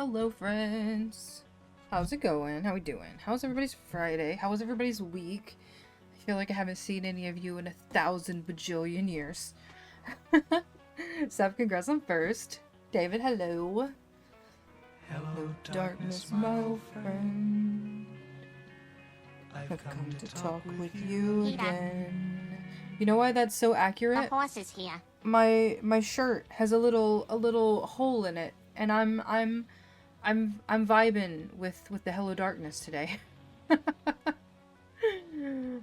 Hello, friends. How's it going? How we doing? How's everybody's Friday? How was everybody's week? I feel like I haven't seen any of you in 1,000 bajillion years. Seth, congrats on first. David, hello. Hello, darkness, my old friend. I've come to talk with you again. You know why that's so accurate? The horse is here. My shirt has a little hole in it, and I'm vibing with the Hello Darkness today.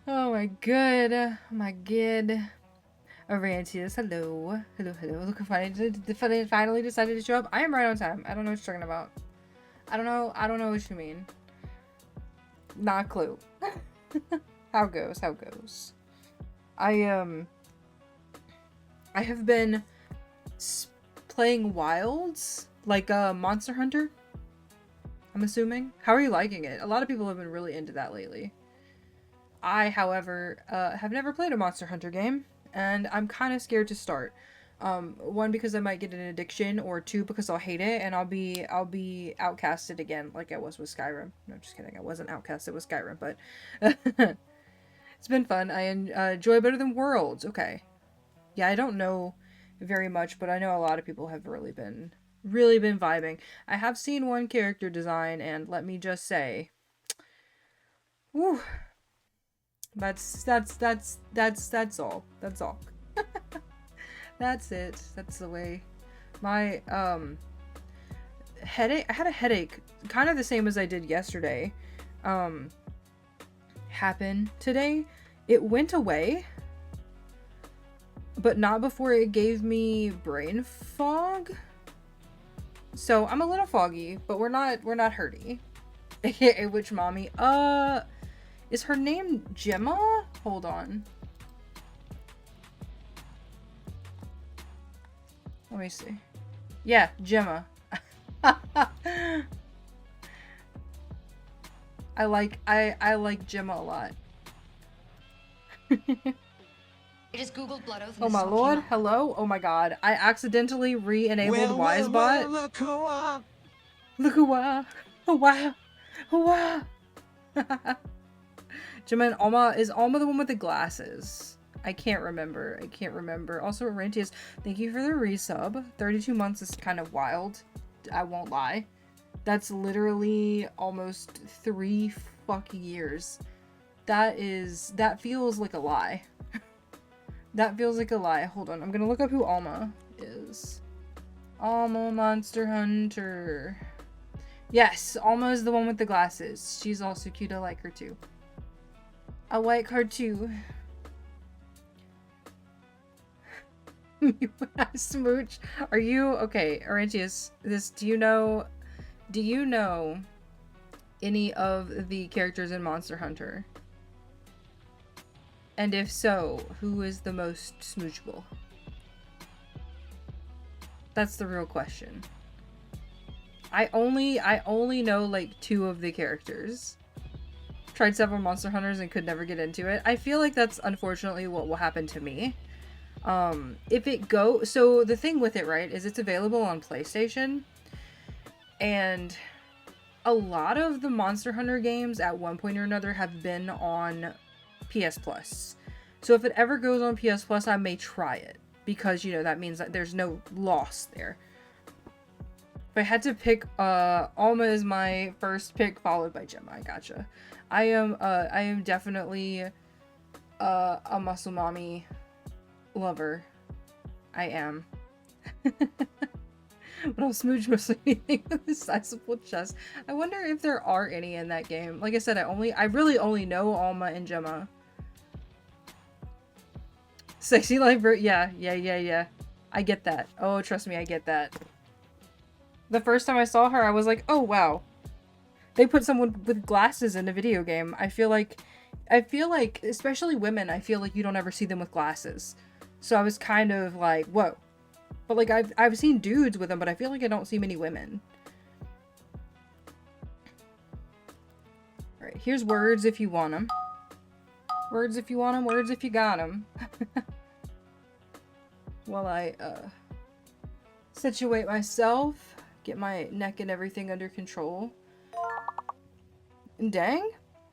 Oh my good. Oh my good. Arantius, hello. Hello. Look, finally decided to show up. I am right on time. I don't know what you're talking about. I don't know what you mean. Not a clue. How goes. I have been playing Wilds, like Monster Hunter, I'm assuming. How are you liking it? A lot of people have been really into that lately. I, however, have never played a Monster Hunter game, and I'm kind of scared to start. One, because I might get an addiction, or two, because I'll hate it, and I'll be outcasted again, like I was with Skyrim. No, just kidding. I wasn't outcasted with Skyrim, but it's been fun. I enjoy better than Worlds. Okay. Yeah, I don't know very much, but I know a lot of people have really been vibing. I have seen one character design, and let me just say, whew, that's all. That's all. That's it. That's the way. My headache. I had a headache, kind of the same as I did yesterday. Happened today. It went away, but not before it gave me brain fog. So I'm a little foggy, but we're not hurty. AKA Witch Mommy. Is her name Gemma? Hold on. Let me see. Yeah, Gemma. I like Gemma a lot. I just googled blood oath. Oh my lord, hello? Oh my god. I accidentally re-enabled Wisebot. Look who up. Look who wow. Oh wow. Oh wow. Gemma and Alma. Is Alma the one with the glasses? I can't remember. Also, Rentius, thank you for the resub. 32 months is kind of wild. I won't lie. That's literally almost 3 fucking years. That feels like a lie. That feels like a lie. Hold on. I'm gonna look up who Alma is. Alma Monster Hunter. Yes, Alma is the one with the glasses. She's also cute. I like her too. I like her too. Smooch. Are you okay, Arantius? Do you know any of the characters in Monster Hunter? And if so, who is the most smoochable? That's the real question. I only know like 2 of the characters. Tried several Monster Hunters and could never get into it. I feel like that's unfortunately what will happen to me. So the thing with it, right, is it's available on PlayStation, and a lot of the Monster Hunter games at one point or another have been on PS Plus. So if it ever goes on PS Plus, I may try it, because, you know, that means that there's no loss there. If I had to pick, Alma is my first pick, followed by Gemma. I gotcha. I am definitely a muscle mommy lover. I am. But I'll smooch most anything with a sizable chest. I wonder if there are any in that game. Like I said, I really only know Alma and Gemma. Sexy life, yeah. I get that. Oh, trust me, I get that. The first time I saw her, I was like, oh wow. They put someone with glasses in a video game. I feel like, especially women, I feel like you don't ever see them with glasses. So I was kind of like, whoa. But like, I've seen dudes with them, but I feel like I don't see many women. Alright, here's words if you want them. Words if you want them, words if you got them. While I, situate myself, Get my neck and everything under control. And dang,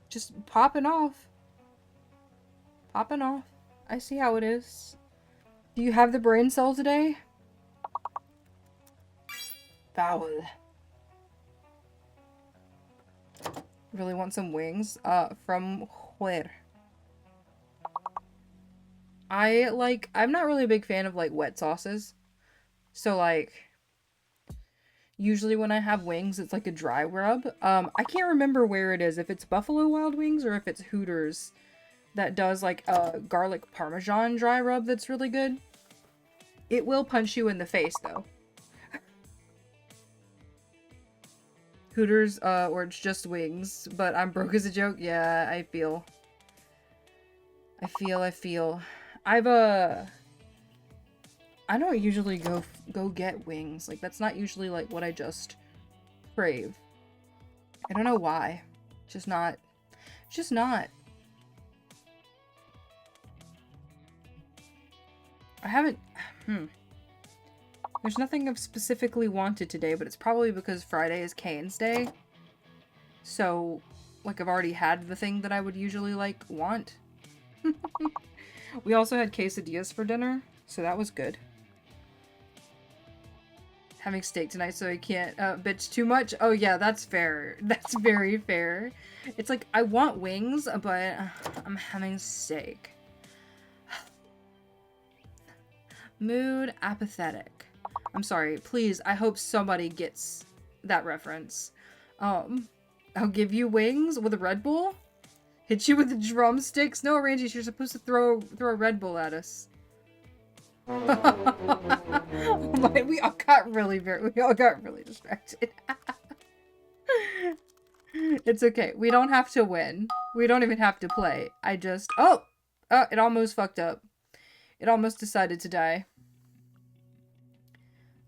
just popping off. Popping off. I see how it is. Do you have the brain cell today? Foul. Really want some wings? From where? I'm not really a big fan of, like, wet sauces. So, like, usually when I have wings, it's like a dry rub. I can't remember where it is, if it's Buffalo Wild Wings or if it's Hooters that does, like, a garlic parmesan dry rub that's really good. It will punch you in the face, though. Hooters, or it's just wings, but I'm broke as a joke. Yeah, I feel. I don't usually go get wings. Like, that's not usually, like, what I just crave. I don't know why. Just not. Just not. I haven't... There's nothing I've specifically wanted today, but it's probably because Friday is Cane's Day. So, like, I've already had the thing that I would usually, like, want. We also had quesadillas for dinner, so that was good. Having steak tonight, so I can't bitch too much. Oh yeah, that's fair. That's very fair. It's like, I want wings, but I'm having steak. Mood apathetic. I'm sorry. Please, I hope somebody gets that reference. I'll give you wings with a Red Bull. Hit you with the drumsticks. No, Rangy, you're supposed to throw a Red Bull at us. we all got really distracted. It's okay. We don't have to win. We don't even have to play. I just... Oh! It almost fucked up. It almost decided to die.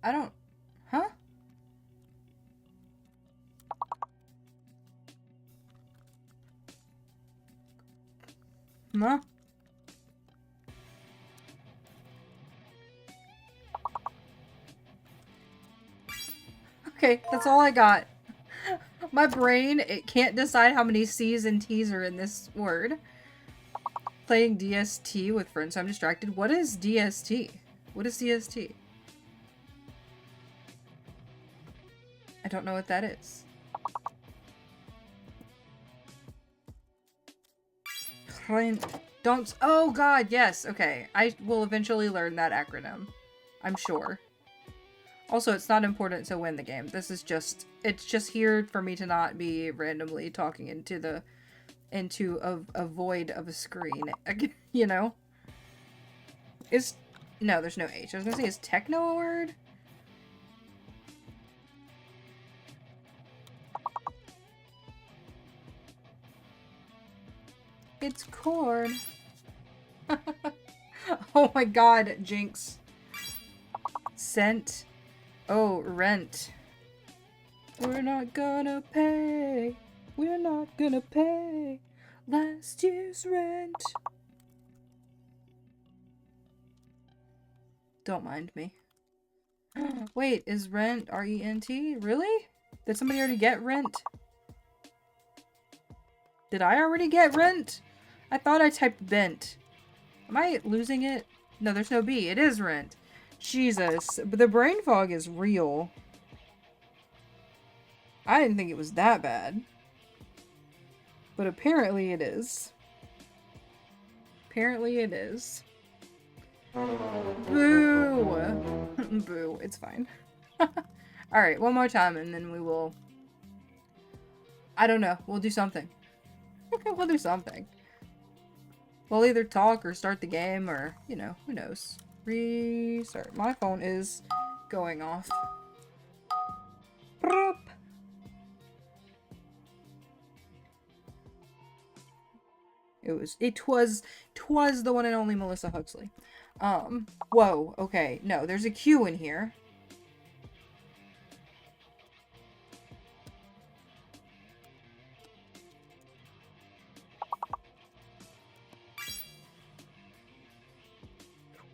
I don't... Huh? Huh? Okay, that's all I got. My brain, it can't decide how many C's and T's are in this word. Playing DST with friends, so I'm distracted. What is DST? What is DST? I don't know what that is. Don't... Oh god, yes, okay. I will eventually learn that acronym. I'm sure. Also, it's not important to win the game. This is just... It's just here for me to not be randomly talking into a void of a screen. You know? No, there's no H. I was gonna say, is techno a word? It's corn. Oh my god, Jinx. Scent. Oh, rent. We're not gonna pay. We're not gonna pay last year's rent. Don't mind me. Wait, is rent R-E-N-T? Really? Did somebody already get rent? Did I already get rent? I thought I typed bent. Am I losing it? No, there's no B. It is rent. Jesus. But the brain fog is real. I didn't think it was that bad. But apparently it is. Apparently it is. Boo! Boo. It's fine. Alright, one more time and then we will... I don't know. We'll do something. We'll do something. We'll either talk or start the game or, you know, who knows. Restart. My phone is going off. It was the one and only Melissa Huxley. Whoa, okay. No, there's a Q in here.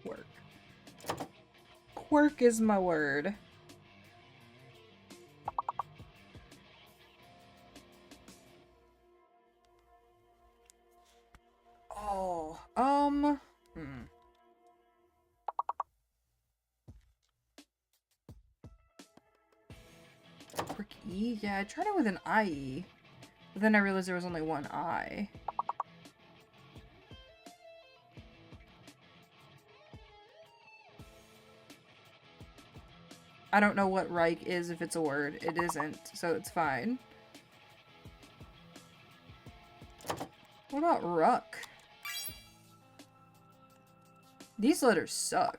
Quirk. Quirk is my word. Yeah, I tried it with an IE. But then I realized there was only one I. I don't know what Reich is if it's a word. It isn't, so it's fine. What about Ruck? These letters suck.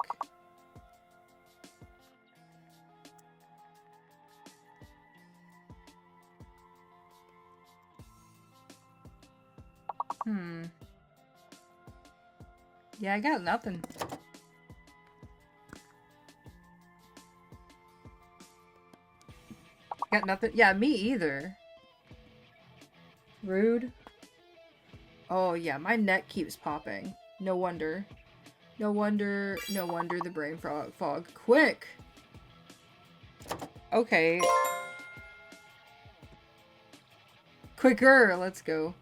Yeah, I got nothing. Got nothing? Yeah, me either. Rude. Oh, yeah, my neck keeps popping. No wonder. No wonder the brain fog. Quick! Okay. Quicker! Let's go.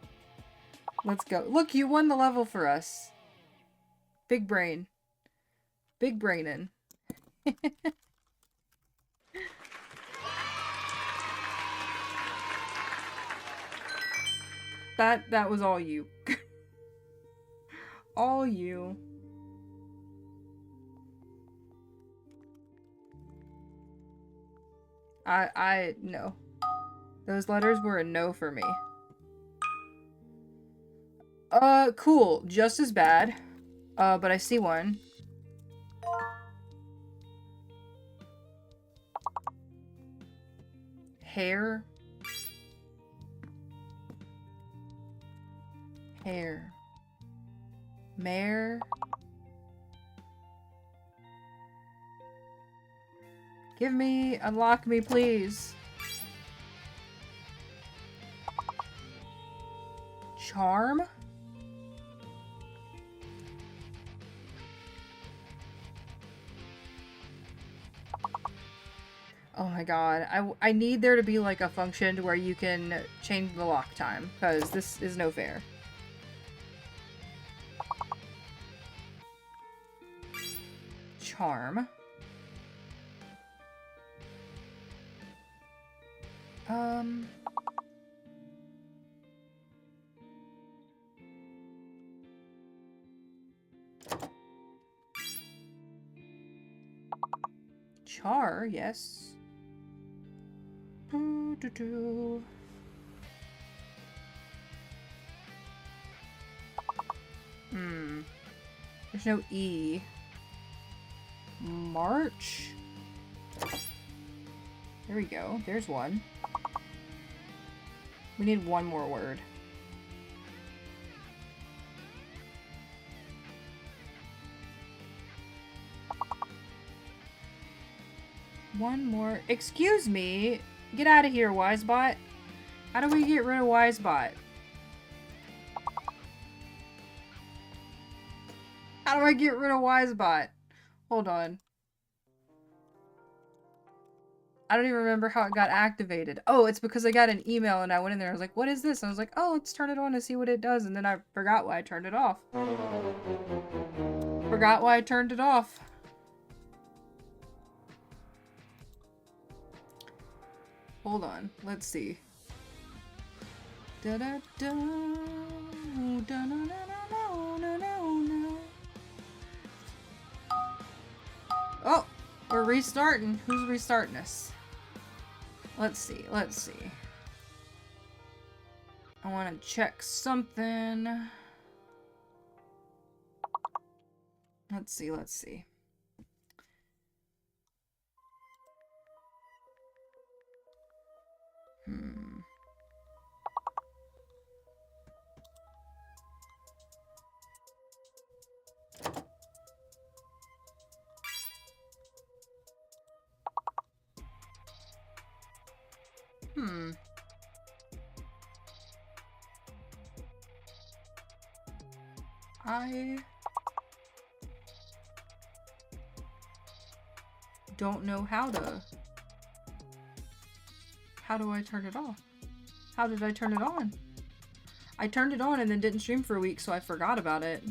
Let's go. Look, you won the level for us. Big brain. Big brainin'. That was all you. All you. No. Those letters were a no for me. Cool. Just as bad. But I see one. Hair. Hair. Mare. Give me, unlock me, please. Charm? Oh my god. I need there to be like a function to where you can change the lock time, because this is no fair. Charm. Char, yes. There's no E. March? There we go. There's one. We need one more word. One more. Excuse me. Get out of here, Wisebot. How do we get rid of Wisebot? How do I get rid of Wisebot? Hold on. I don't even remember how it got activated. Oh, it's because I got an email and I went in there. I was like, what is this? And I was like, oh, let's turn it on to see what it does. And then I forgot why I turned it off. Forgot why I turned it off. Hold on. Let's see. Da da da. Da da da da da da. Oh, we're restarting. Who's restarting us? Let's see. Let's see. I want to check something. Let's see. Let's see. I don't know how to... How do I turn it off? How did I turn it on? I turned it on and then didn't stream for a week, so I forgot about it.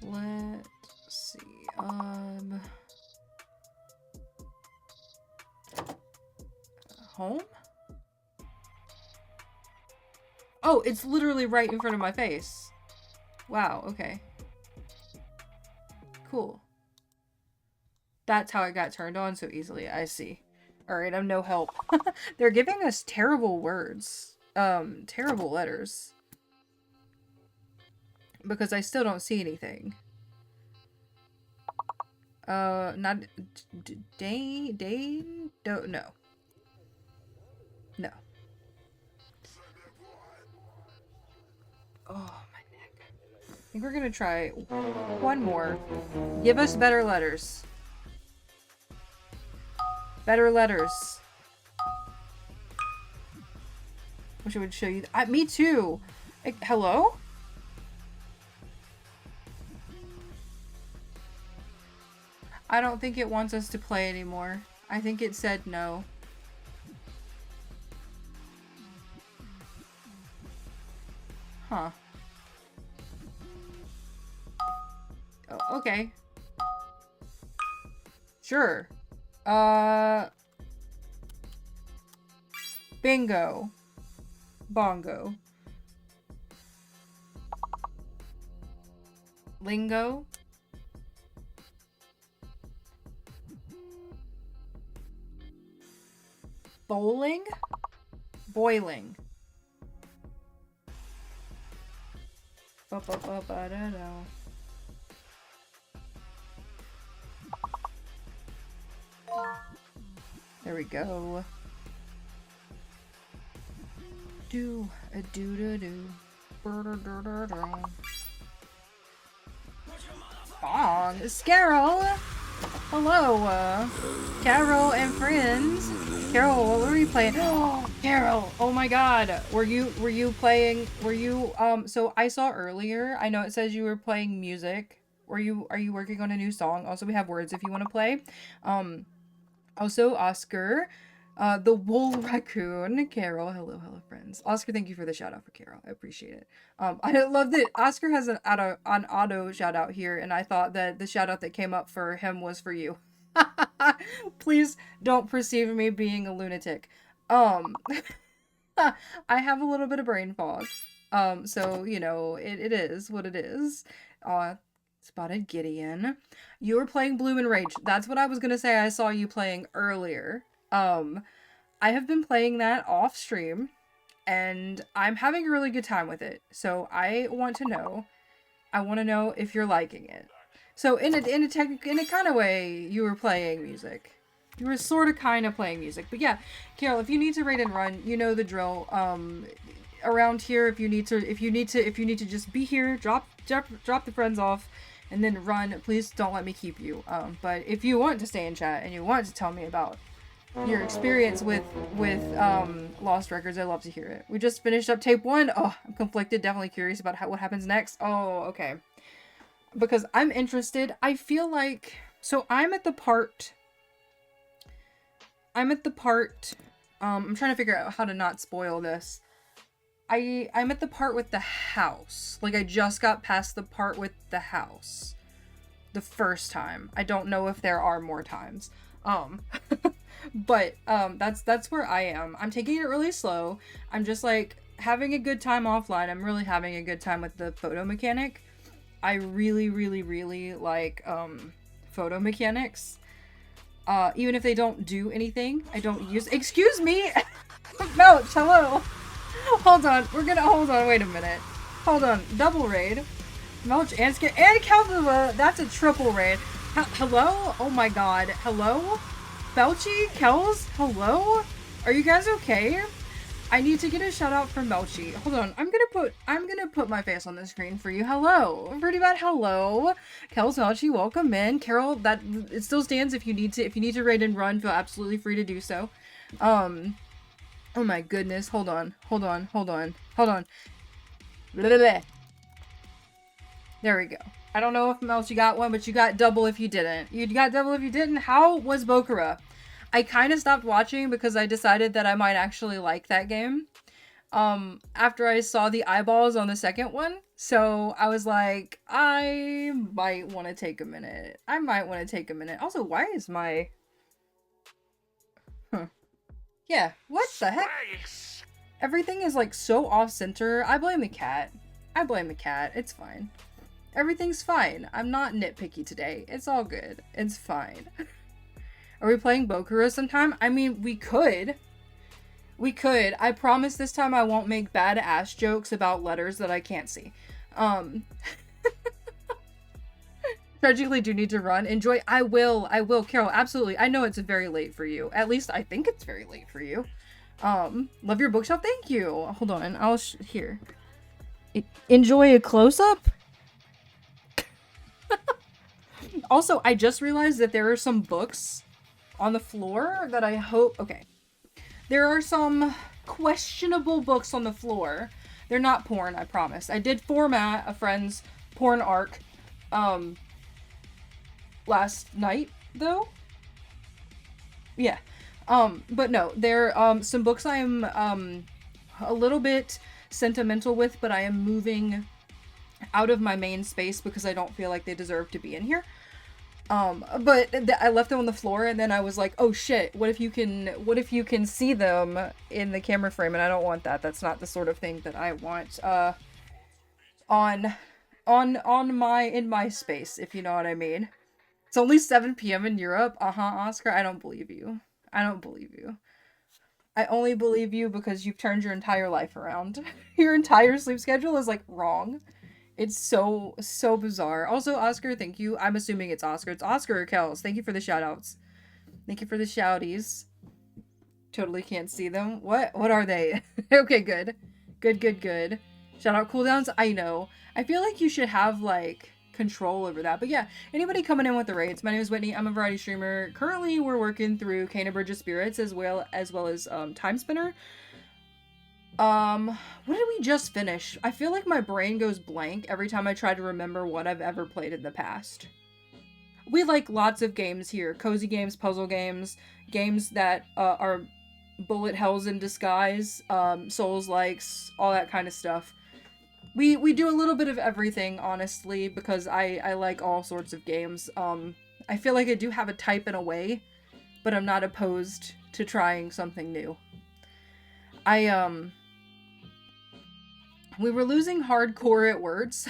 Let's see. Home? Oh, it's literally right in front of my face. Wow, okay. Cool. That's how it got turned on so easily. I see. Alright, I'm no help. They're giving us terrible words. Terrible letters. Because I still don't see anything. Not... Dane? No. No. Oh, my neck. I think we're gonna try one more. Give us better letters. Better letters. Wish I would show you. Me too. Hello? I don't think it wants us to play anymore. I think it said no. Huh. Oh, okay. Sure. Bingo. Bongo. Lingo. Bowling? Boiling. Ba-ba-ba-ba-da-da. There we go. Do-a-do-da-do. Bong. Scarrow! Hello, Carol and friends. Carol, what were you playing? Oh, Carol! Oh my god. Were you playing, so I saw earlier, I know it says you were playing music. Are you working on a new song? Also, we have words if you want to play. Also, Oscar, the wool raccoon. Carol, hello friends. Oscar, thank you for the shout out for Carol. I appreciate it. I love that Oscar has an auto shout out here, and I thought that the shout out that came up for him was for you. Please don't perceive me being a lunatic. I have a little bit of brain fog. So, you know, it is what it is. Spotted Gideon. You were playing Bloom and Rage. That's what I was gonna say I saw you playing earlier. I have been playing that off stream, and I'm having a really good time with it. So I want to know if you're liking it. So in a kind of way, you were playing music. You were sort of kind of playing music. But yeah, Carol, if you need to raid and run, you know the drill. Around here, if you need to just be here, drop the friends off, and then run. Please don't let me keep you. But if you want to stay in chat and you want to tell me about your experience with Lost Records, I'd love to hear it. We just finished up tape 1. Oh, I'm conflicted. Definitely curious about what happens next. Oh, okay. Because I'm interested. I feel like, so I'm at the part. I'm trying to figure out how to not spoil this. I'm at the part with the house. Like, I just got past the part with the house. The first time. I don't know if there are more times. But, that's where I am. I'm taking it really slow. I'm just, like, having a good time offline. I'm really having a good time with the photo mechanic. I really, really, really like, photo mechanics. Even if they don't do anything, I don't use- Excuse me! Melch, hello! Hold on, wait a minute. Hold on, double raid. Melch and Calvula, that's a triple raid. Hello? Oh my god, hello? Belchy? Kels? Hello? Are you guys okay? I need to get a shout out from Melchy. Hold on, I'm gonna put my face on the screen for you. Hello. Pretty bad hello. Kels, Melchy, welcome in. Carol, that it still stands if you need to raid and run, feel absolutely free to do so. Oh my goodness, hold on. Blah, blah. There we go. I don't know if else you got one, but you got double if you didn't. You got double if you didn't. How was Bokura? I kind of stopped watching because I decided that I might actually like that game. After I saw the eyeballs on the second one. So I was like, I might want to take a minute. Also, why is my... Huh. Yeah, what the heck? Everything is like so off center. I blame the cat. It's fine. Everything's fine. I'm not nitpicky today. It's all good. It's fine. Are we playing Bokuro sometime? I mean, we could. I promise this time I won't make bad ass jokes about letters that I can't see. Tragically do need to run. Enjoy. I will, Carol, absolutely. I know it's very late for you. At least I think it's very late for you. Love your bookshelf. Thank you. Hold on. I'll here. Enjoy a close-up? Also, I just realized that there are some books on the floor that I hope... Okay. There are some questionable books on the floor. They're not porn, I promise. I did format a friend's porn arc, last night, though? Yeah. But no, they're, some books I'm, a little bit sentimental with, but I am moving out of my main space because I don't feel like they deserve to be in here. But I left them on the floor, and then I was like, oh shit, what if you can see them in the camera frame? And I don't want that. That's not the sort of thing that I want, in my space, if you know what I mean. It's only 7 p.m. in Europe. Oscar, I don't believe you. I only believe you because you've turned your entire life around. Your entire sleep schedule is, like, wrong. It's so bizarre. Also, Oscar, thank you. I'm assuming it's Oscar. It's Oscar or Kels. Thank you for the shoutouts. Thank you for the shouties. Totally can't see them. What are they? Okay, good. Good. Shoutout cooldowns? I know. I feel like you should have, like, control over that. But yeah, anybody coming in with the raids? My name is Whitney. I'm a variety streamer. Currently, we're working through Kena Bridge of Spirits as well as Time Spinner. What did we just finish? I feel like my brain goes blank every time I try to remember what I've ever played in the past. We like lots of games here. Cozy games, puzzle games, games that are bullet hells in disguise, Souls-likes, all that kind of stuff. We do a little bit of everything, honestly, because I like all sorts of games. I feel like I do have a type in a way, but I'm not opposed to trying something new. We were losing hardcore at words.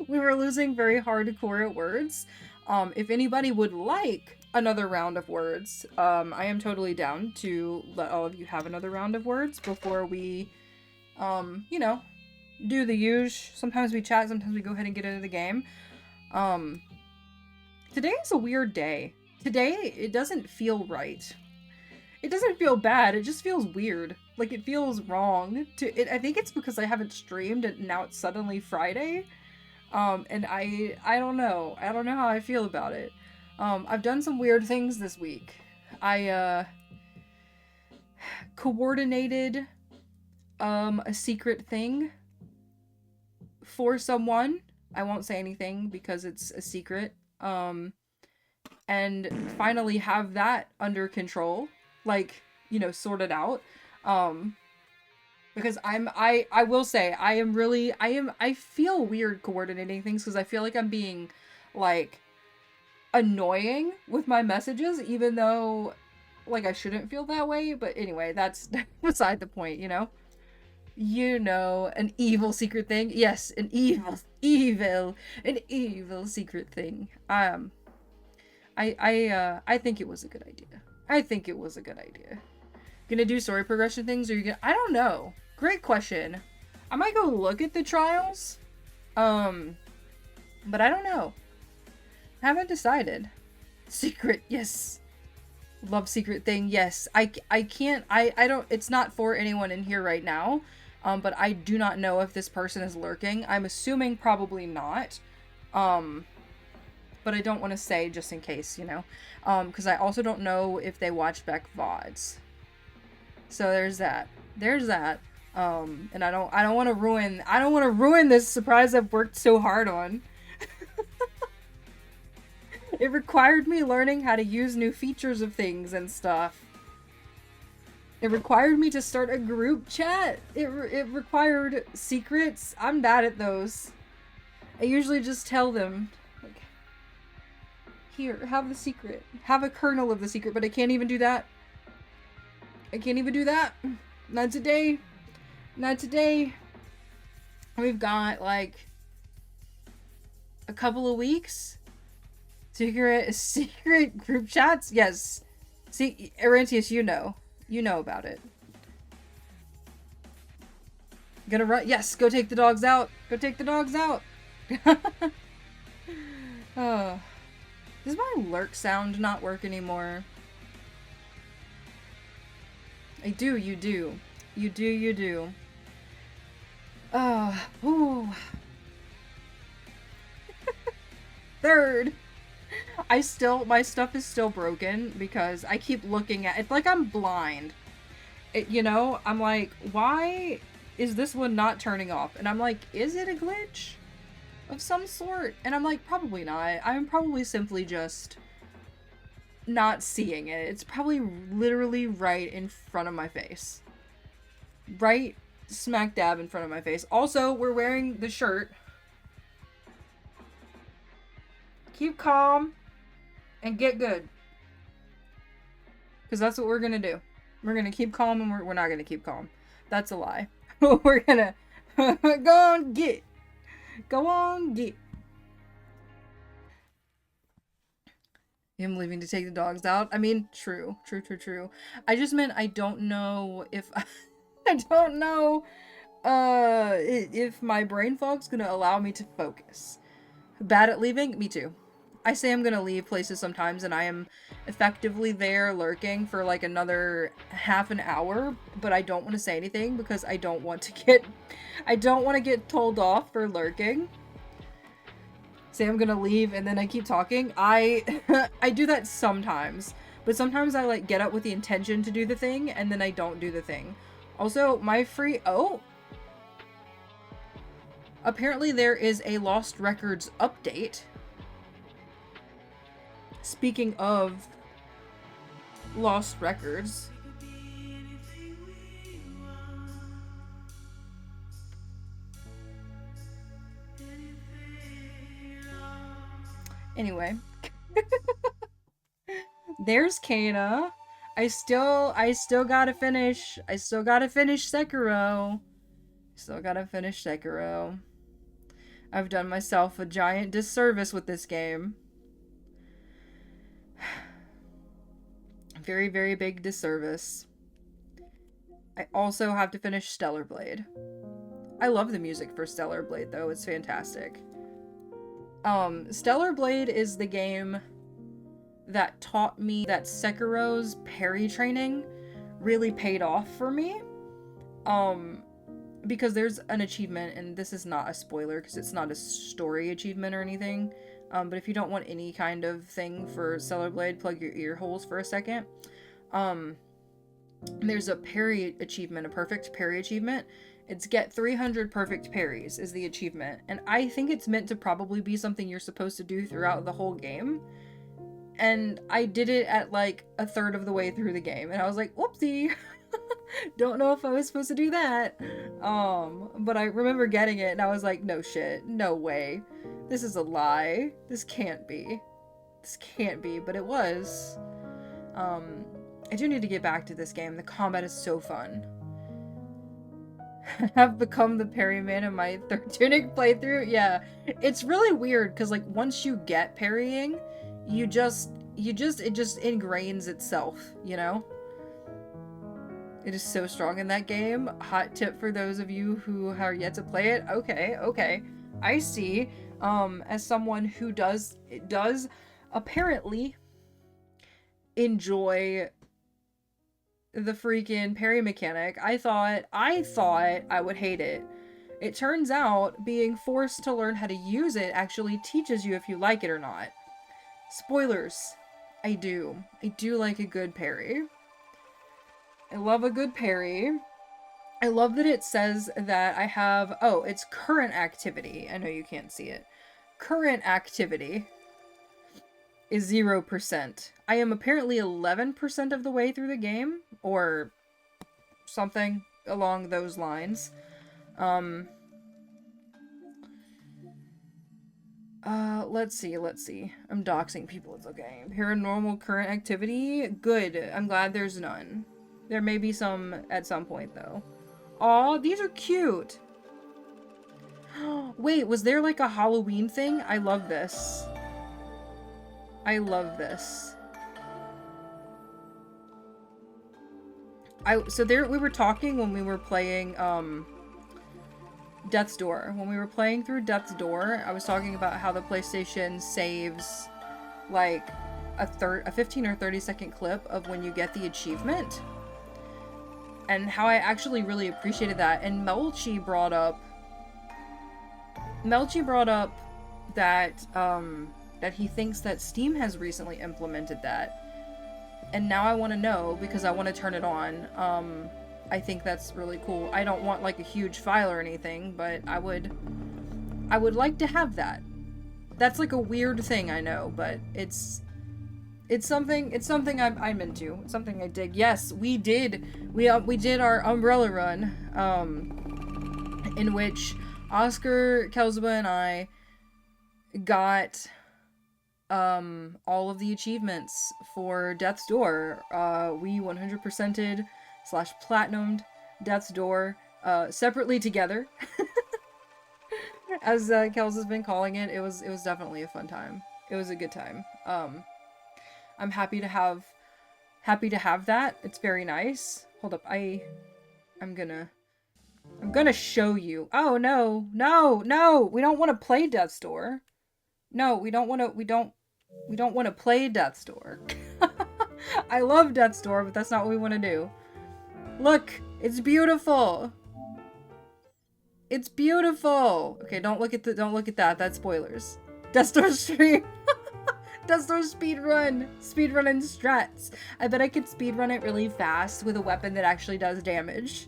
We were losing very hardcore at words. If anybody would like another round of words, I am totally down to let all of you have another round of words before we, you know, do the usual. Sometimes we chat, sometimes we go ahead and get into the game. Today is a weird day. Today, it doesn't feel right. It doesn't feel bad, it just feels weird. Like, it feels wrong. I think it's because I haven't streamed and now it's suddenly Friday. And I don't know. I don't know how I feel about it. I've done some weird things this week. I, coordinated, a secret thing for someone. I won't say anything because it's a secret. And finally have that under control. Like, you know, sorted out. Because I will say, I feel weird coordinating things because I feel like I'm being, like, annoying with my messages, even though, like, I shouldn't feel that way. But anyway, that's beside the point, you know? You know, an evil secret thing. Yes, an evil secret thing. I think it was a good idea. Gonna do story progression things, or you gonna... I don't know. Great question. I might go look at the trials. But I don't know. Haven't decided. Secret, yes. Love secret thing, yes. I can't... I don't... It's not for anyone in here right now. But I do not know if this person is lurking. I'm assuming probably not. But I don't want to say just in case, you know. Because I also don't know if they watch back VODs. So there's that. And I don't want to ruin this surprise I've worked so hard on. It required me learning how to use new features of things and stuff. It required me to start a group chat. It required secrets. I'm bad at those. I usually just tell them, like, here, have the secret. Have a kernel of the secret, but I can't even do that. I can't even do that. Not today. Not today. We've got, like, a couple of weeks. Secret group chats? Yes. See, Arantius, you know. You know about it. Gonna run? Yes, go take the dogs out. Go take the dogs out. Oh. Does my lurk sound not work anymore? I do, you do. You do, you do. Oh. Ooh. Third. My stuff is still broken because I keep looking at it like I'm blind. You know, I'm like, why is this one not turning off? And I'm like, is it a glitch of some sort? And I'm like, probably not. I'm probably simply just not seeing it. It's probably literally right in front of my face. Right smack dab in front of my face. Also, we're wearing the shirt. Keep calm and get good. Because that's what we're going to do. We're going to keep calm and we're not going to keep calm. That's a lie. We're going to go on get. Go on get. Him leaving to take the dogs out. I mean, true. I just meant I don't know if I don't know if my brain fog's going to allow me to focus. Bad at leaving? Me too. I say I'm gonna leave places sometimes and I am effectively there lurking for like another half an hour, but I don't want to say anything because I don't want to get told off for lurking. Say I'm gonna leave and then I keep talking. I do that sometimes, but sometimes I like get up with the intention to do the thing and then I don't do the thing. Also, apparently there is a Lost Records update. Speaking of Lost Records. Anyway. There's Kana. I still gotta finish Sekiro. I've done myself a giant disservice with this game. Very, very big disservice. I also have to finish Stellar Blade. I love the music for Stellar Blade, though. It's fantastic. Stellar Blade is the game that taught me that Sekiro's parry training really paid off for me. Because there's an achievement, and this is not a spoiler because it's not a story achievement or anything. But if you don't want any kind of thing for Stellar Blade, plug your ear holes for a second. There's a parry achievement, a perfect parry achievement. It's get 300 perfect parries is the achievement. And I think it's meant to probably be something you're supposed to do throughout the whole game. And I did it at like a third of the way through the game. And I was like, whoopsie. Don't know if I was supposed to do that. But I remember getting it and I was like, no shit. No way. This is a lie. This can't be. But it was. I do need to get back to this game. The combat is so fun. Have become the parry man in my third Tunic playthrough. Yeah. It's really weird because like once you get parrying, it just ingrains itself, you know? It is so strong in that game. Hot tip for those of you who are yet to play it. Okay. I see. As someone who does apparently enjoy the freaking parry mechanic, I thought I would hate it. It turns out being forced to learn how to use it actually teaches you if you like it or not. Spoilers. I do like a good parry. I love a good parry. I love that it says that I have, it's current activity. I know you can't see it. Current activity is 0%. I am apparently 11% of the way through the game, or something along those lines. Let's see. I'm doxing people, it's okay. Paranormal current activity? Good. I'm glad there's none. There may be some at some point, though. Aw, these are cute! Wait, was there like a Halloween thing? I love this. I love this. So there, we were talking when we were playing, Death's Door. When we were playing through Death's Door, I was talking about how the PlayStation saves, like, a 15 or 30 second clip of when you get the achievement. And how I actually really appreciated that. And Melchi brought up that, that he thinks that Steam has recently implemented that. And now I want to know, because I want to turn it on. I think that's really cool. I don't want like a huge file or anything, but I would like to have that. That's like a weird thing, I know, but it's something I'm into. It's something I dig. Yes, we did our Umbrella run, in which Oscar, Kelzba, and I got all of the achievements for Death's Door. We 100%ed / platinumed Death's Door separately together. As Kels has been calling it. It was definitely a fun time. It was a good time. I'm happy to have that. It's very nice. Hold up, I'm gonna show you. Oh no, we don't want to play Death's Door. No, we don't want to play Death's Door. I love Death's Door, but that's not what we want to do. Look, it's beautiful. It's beautiful. Okay, don't look at that. That's spoilers. Death's Door stream. Death's Door speedrun. Speedrun and strats. I bet I could speedrun it really fast with a weapon that actually does damage.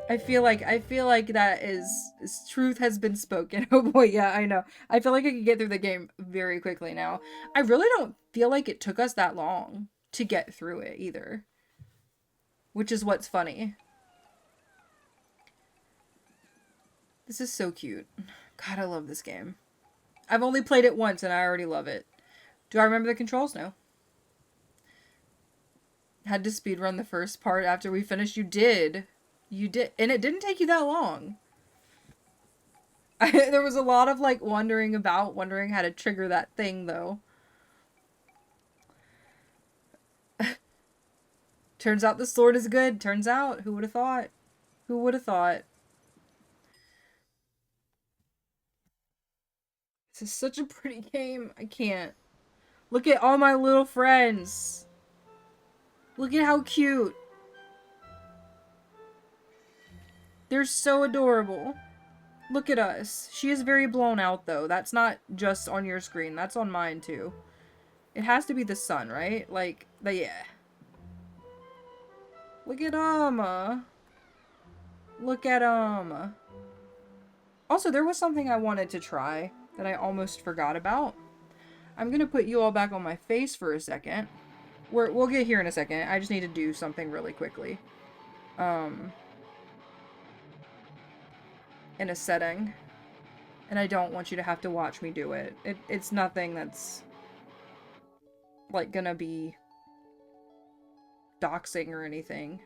I feel like that is truth has been spoken. Oh boy, yeah, I know. I feel like I could get through the game very quickly now. I really don't feel like it took us that long to get through it either. Which is what's funny. This is so cute. God, I love this game. I've only played it once and I already love it. Do I remember the controls? No. Had to speedrun the first part after we finished. You did. You did. And it didn't take you that long. There was a lot of like wondering how to trigger that thing though. Turns out the sword is good. Turns out. Who would have thought? Who would have thought? This is such a pretty game. I can't. Look at all my little friends. Look at how cute. They're so adorable. Look at us. She is very blown out though. That's not just on your screen. That's on mine too. It has to be the sun, right? Like, yeah. Look at Look at Also, there was something I wanted to try that I almost forgot about. I'm gonna put you all back on my face for a second. We'll get here in a second. I just need to do something really quickly. In a setting. And I don't want you to have to watch me do it. It's nothing that's like gonna be doxing or anything.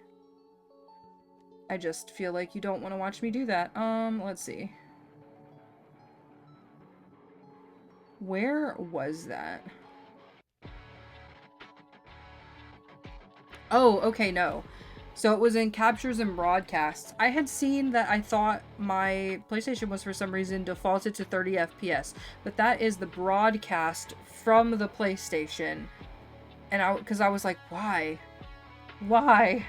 I just feel like you don't want to watch me do that. Let's see. Where was that? Oh, okay, no. So it was in captures and broadcasts. I had seen that. I thought my PlayStation was for some reason defaulted to 30 FPS, but that is the broadcast from the PlayStation. And because I was like, why? Why?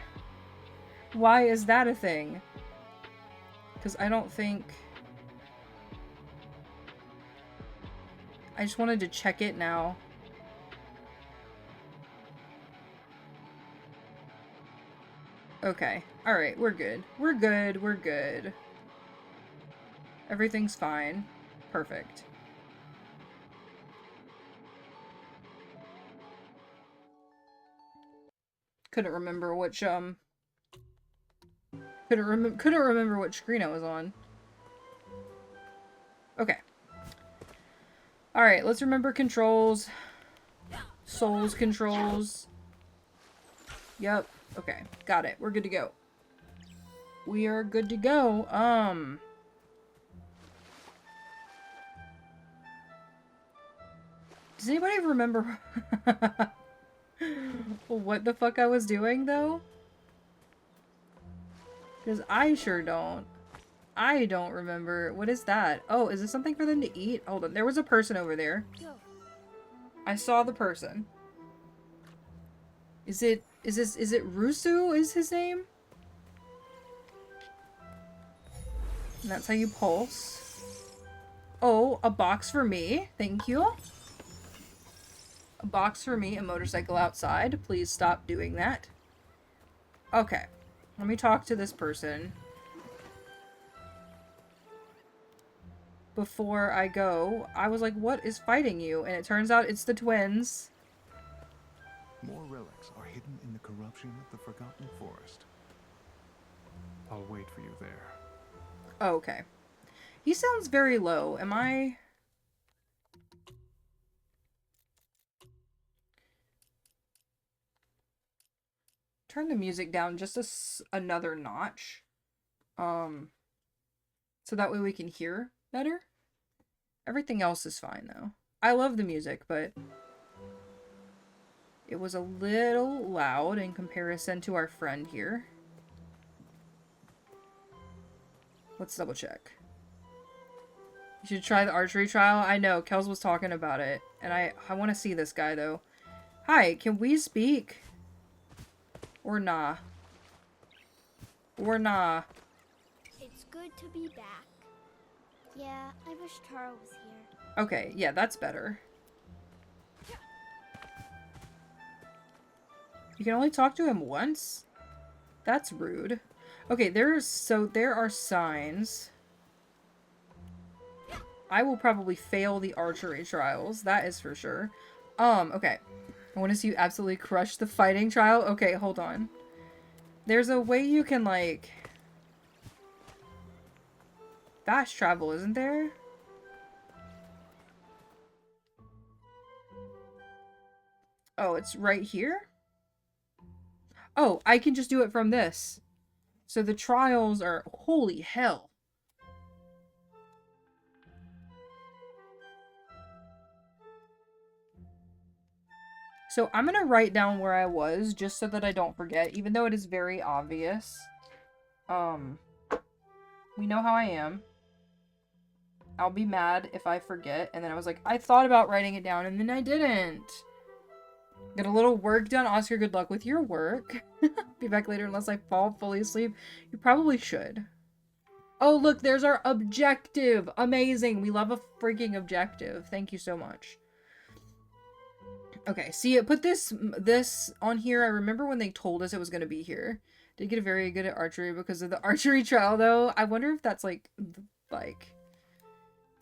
Why is that a thing? Because I don't think... I just wanted to check it now. Okay. Alright, we're good. We're good. We're good. Everything's fine. Perfect. Couldn't remember which, couldn't remember which screen I was on. Okay. Alright, let's remember controls. Souls controls. Yep. Okay, got it. We're good to go. We are good to go. Does anybody remember what the fuck I was doing, though? Because I sure don't. I don't remember. What is that? Oh, is this something for them to eat? Hold on. There was a person over there. I saw the person. Is it Rusu is his name? And that's how you pulse. Oh, a box for me. Thank you. A box for me, a motorcycle outside. Please stop doing that. Okay. Let me talk to this person. Before I go, I was like, what is fighting you? And it turns out it's the twins. More relics are hidden in the corruption of the Forgotten Forest. I'll wait for you there. Oh, okay. He sounds very low. Am I... Turn the music down just another notch. So that way we can hear better. Everything else is fine, though. I love the music, but... It was a little loud in comparison to our friend here. Let's double check. You should try the archery trial. I know, Kels was talking about it. And I want to see this guy, though. Hi, can we speak? Or nah? Or nah? It's good to be back. Yeah, I wish Taro was here. Okay, yeah, that's better. You can only talk to him once? That's rude. Okay, there are signs. I will probably fail the archery trials, that is for sure. Okay. I want to see you absolutely crush the fighting trial. Okay, hold on. There's a way you can, like... fast travel, isn't there? Oh, it's right here? Oh, I can just do it from this. So the trials are... holy hell. So I'm gonna write down where I was, just so that I don't forget, even though it is very obvious. We know how I am. I'll be mad if I forget. And then I was like, I thought about writing it down, and then I didn't. Get a little work done. Oscar, good luck with your work. Be back later unless I fall fully asleep. You probably should. Oh, look, there's our objective. Amazing. We love a freaking objective. Thank you so much. Okay, see, put this on here. I remember when they told us it was going to be here. Did get very good at archery because of the archery trial, though. I wonder if that's, like,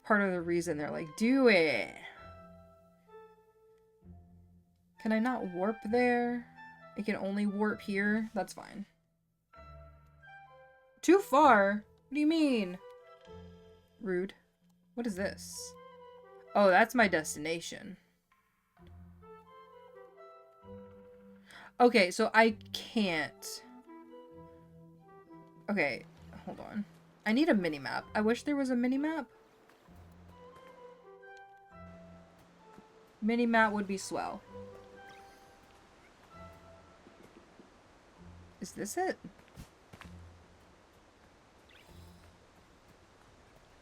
part of the reason they're like, do it. Can I not warp there? I can only warp here? That's fine. Too far? What do you mean? Rude. What is this? Oh, that's my destination. Okay, so I can't. Okay, hold on. I need a mini-map. I wish there was a mini-map. Mini-map would be swell. Is this it?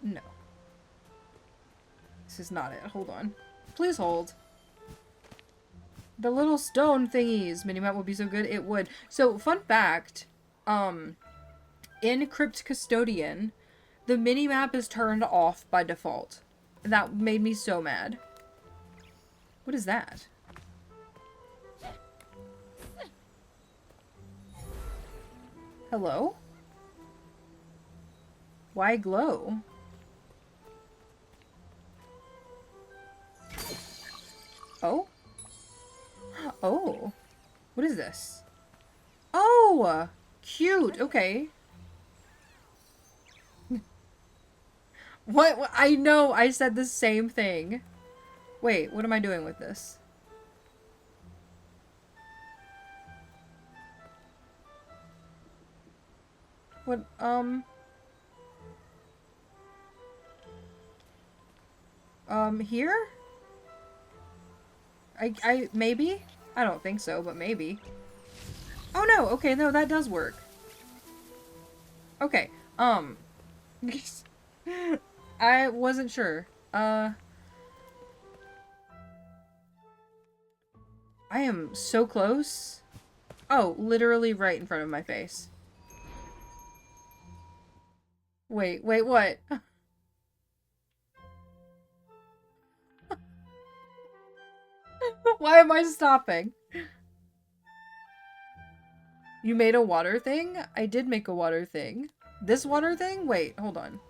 No. This is not it. Hold on. Please hold. The little stone thingies. Minimap would be so good. It would. So, fun fact. In Crypt Custodian, the minimap is turned off by default. That made me so mad. What is that? Hello? Why glow? Oh? Oh. What is this? Oh! Cute, okay. What? I know, I said the same thing. Wait, what am I doing with this? What, here? Maybe? I don't think so, but maybe. Oh no, okay, no, that does work. Okay, I wasn't sure. I am so close. Oh, literally right in front of my face. Wait, what? Why am I stopping? You made a water thing? I did make a water thing. This water thing? Wait, hold on.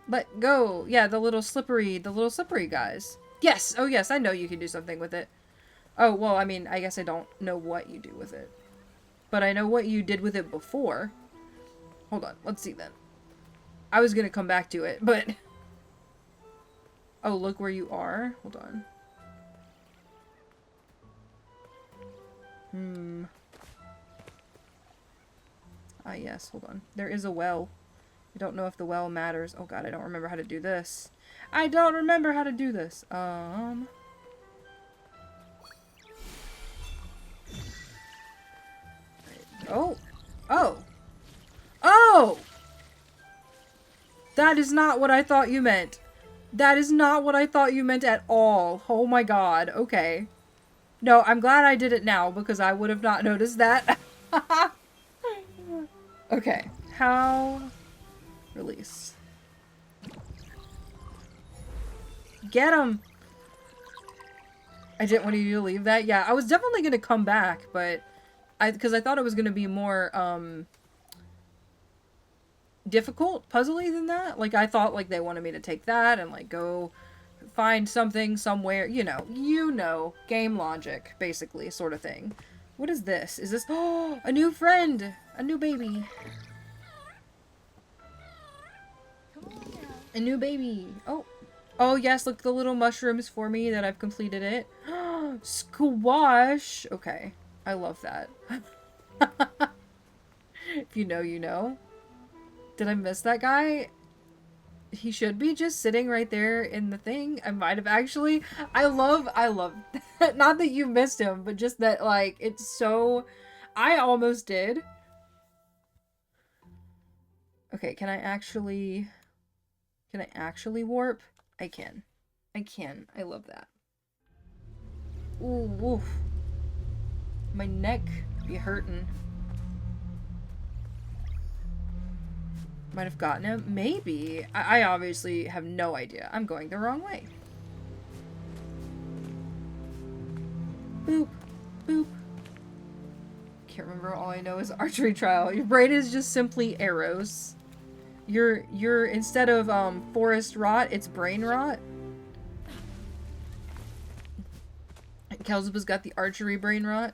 Let go. Yeah, the little slippery guys. Yes! Oh yes, I know you can do something with it. Oh, well, I mean, I guess I don't know what you do with it. But I know what you did with it before. Hold on, let's see then. I was gonna come back to it, but... Oh, look where you are. Hold on. Ah, yes, hold on. There is a well. I don't know if the well matters. Oh god, I don't remember how to do this. I don't remember how to do this. Oh! Oh! Oh! That is not what I thought you meant. That is not what I thought you meant at all. Oh my god. Okay. No, I'm glad I did it now because I would have not noticed that. Okay. How... Release. Get him! I didn't want you to leave that. Yeah, I was definitely gonna come back, but... Because I thought it was gonna be more, difficult, puzzly than that. Like, I thought, like, they wanted me to take that and, like, go find something somewhere. You know, game logic, basically, sort of thing. What is this? Is this... Oh, a new friend! A new baby. A new baby. Oh. Oh, yes, look, the little mushrooms for me that I've completed it. Squash! Okay. I love that. If you know, you know. Did I miss that guy? He should be just sitting right there in the thing. I might have actually. I love that. Not that you missed him, but just that, like, it's so... I almost did. Okay, can I actually warp? I can. I love that. Ooh, woof. My neck be hurting. Might have gotten him. Maybe. I obviously have no idea. I'm going the wrong way. Boop. Boop. Can't remember. All I know is archery trial. Your brain is just simply arrows. You're instead of forest rot, it's brain rot. Kelzba's got the archery brain rot.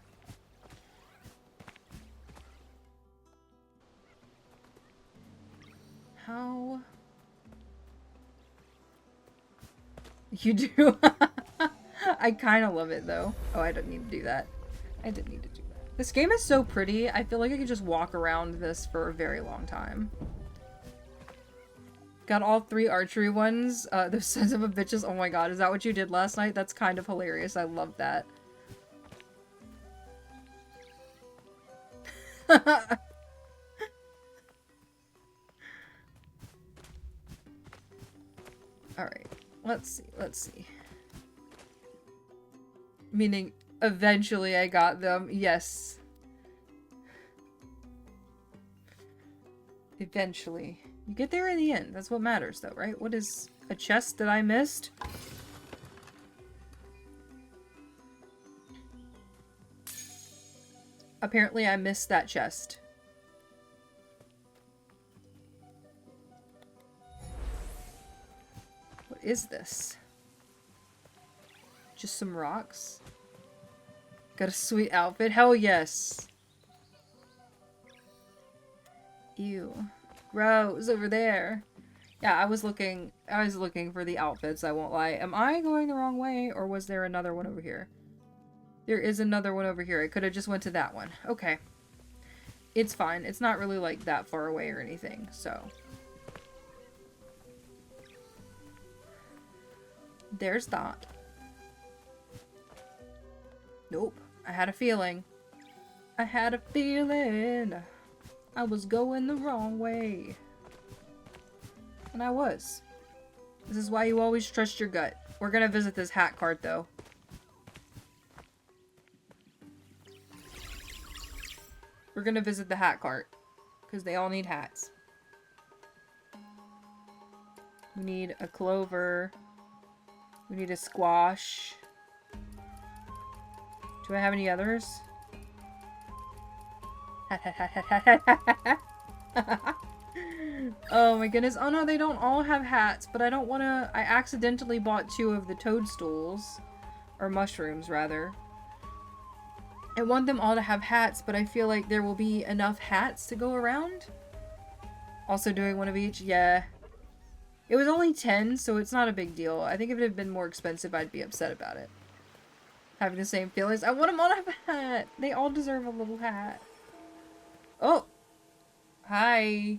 How? You do? I kind of love it though. Oh, I didn't need to do that. I didn't need to do that. This game is so pretty. I feel like I could just walk around this for a very long time. Got all 3 archery ones. Those sons of a bitches. Oh my god, is that what you did last night? That's kind of hilarious. I love that. Alright, let's see. Meaning, eventually I got them. Yes. Eventually. You get there in the end. That's what matters, though, right? What is a chest that I missed? Apparently I missed that chest. What is this? Just some rocks? Got a sweet outfit? Hell yes! Ew. Gross over there. Yeah, I was looking for the outfits, I won't lie. Am I going the wrong way, or was there another one over here? There is another one over here. I could have just went to that one. Okay. It's fine. It's not really, like, that far away or anything, so. There's that. Nope. I had a feeling. I had a feeling I was going the wrong way. And I was. This is why you always trust your gut. We're gonna visit this hat cart, though. We're gonna visit the hat cart. Because they all need hats. We need a clover. We need a squash. Do I have any others? Oh my goodness. Oh no, they don't all have hats, but I don't want to... I accidentally bought 2 of the toadstools. Or mushrooms, rather. I want them all to have hats, but I feel like there will be enough hats to go around. Also doing one of each? Yeah. It was only 10, so it's not a big deal. I think if it had been more expensive, I'd be upset about it. Having the same feelings. I want them all to have a hat. They all deserve a little hat. Oh! Hi.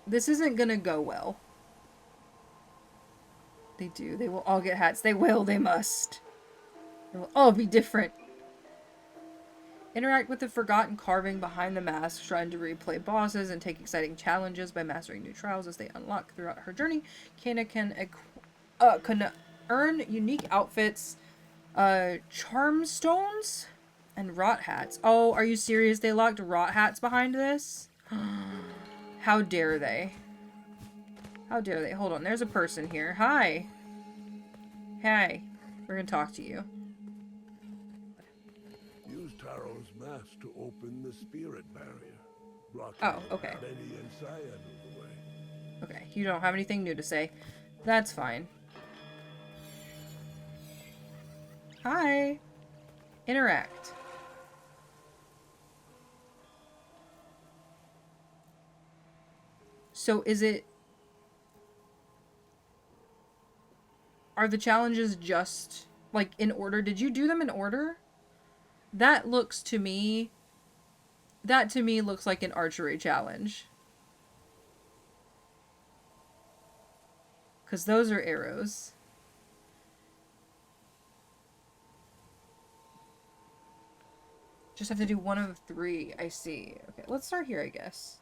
This isn't gonna go well. They do. They will all get hats. They will. They must. They will all be different. Interact with the forgotten carving behind the mask, trying to replay bosses and take exciting challenges by mastering new trials as they unlock throughout her journey. Kana can earn unique outfits, charm stones, and rot hats. Oh, are you serious? They locked rot hats behind this? How dare they? How dare they? Hold on, there's a person here. Hi. Hi. We're gonna talk to you. Use Taro's mask to open the spirit barrier. Oh, okay. Benny and Syed of the way. Okay, you don't have anything new to say. That's fine. Hi. Interact. So is it... Are the challenges just, like, in order? Did you do them in order? That looks to me... That to me looks like an archery challenge. Because those are arrows. Just have to do 1 of 3. I see. Okay, let's start here, I guess.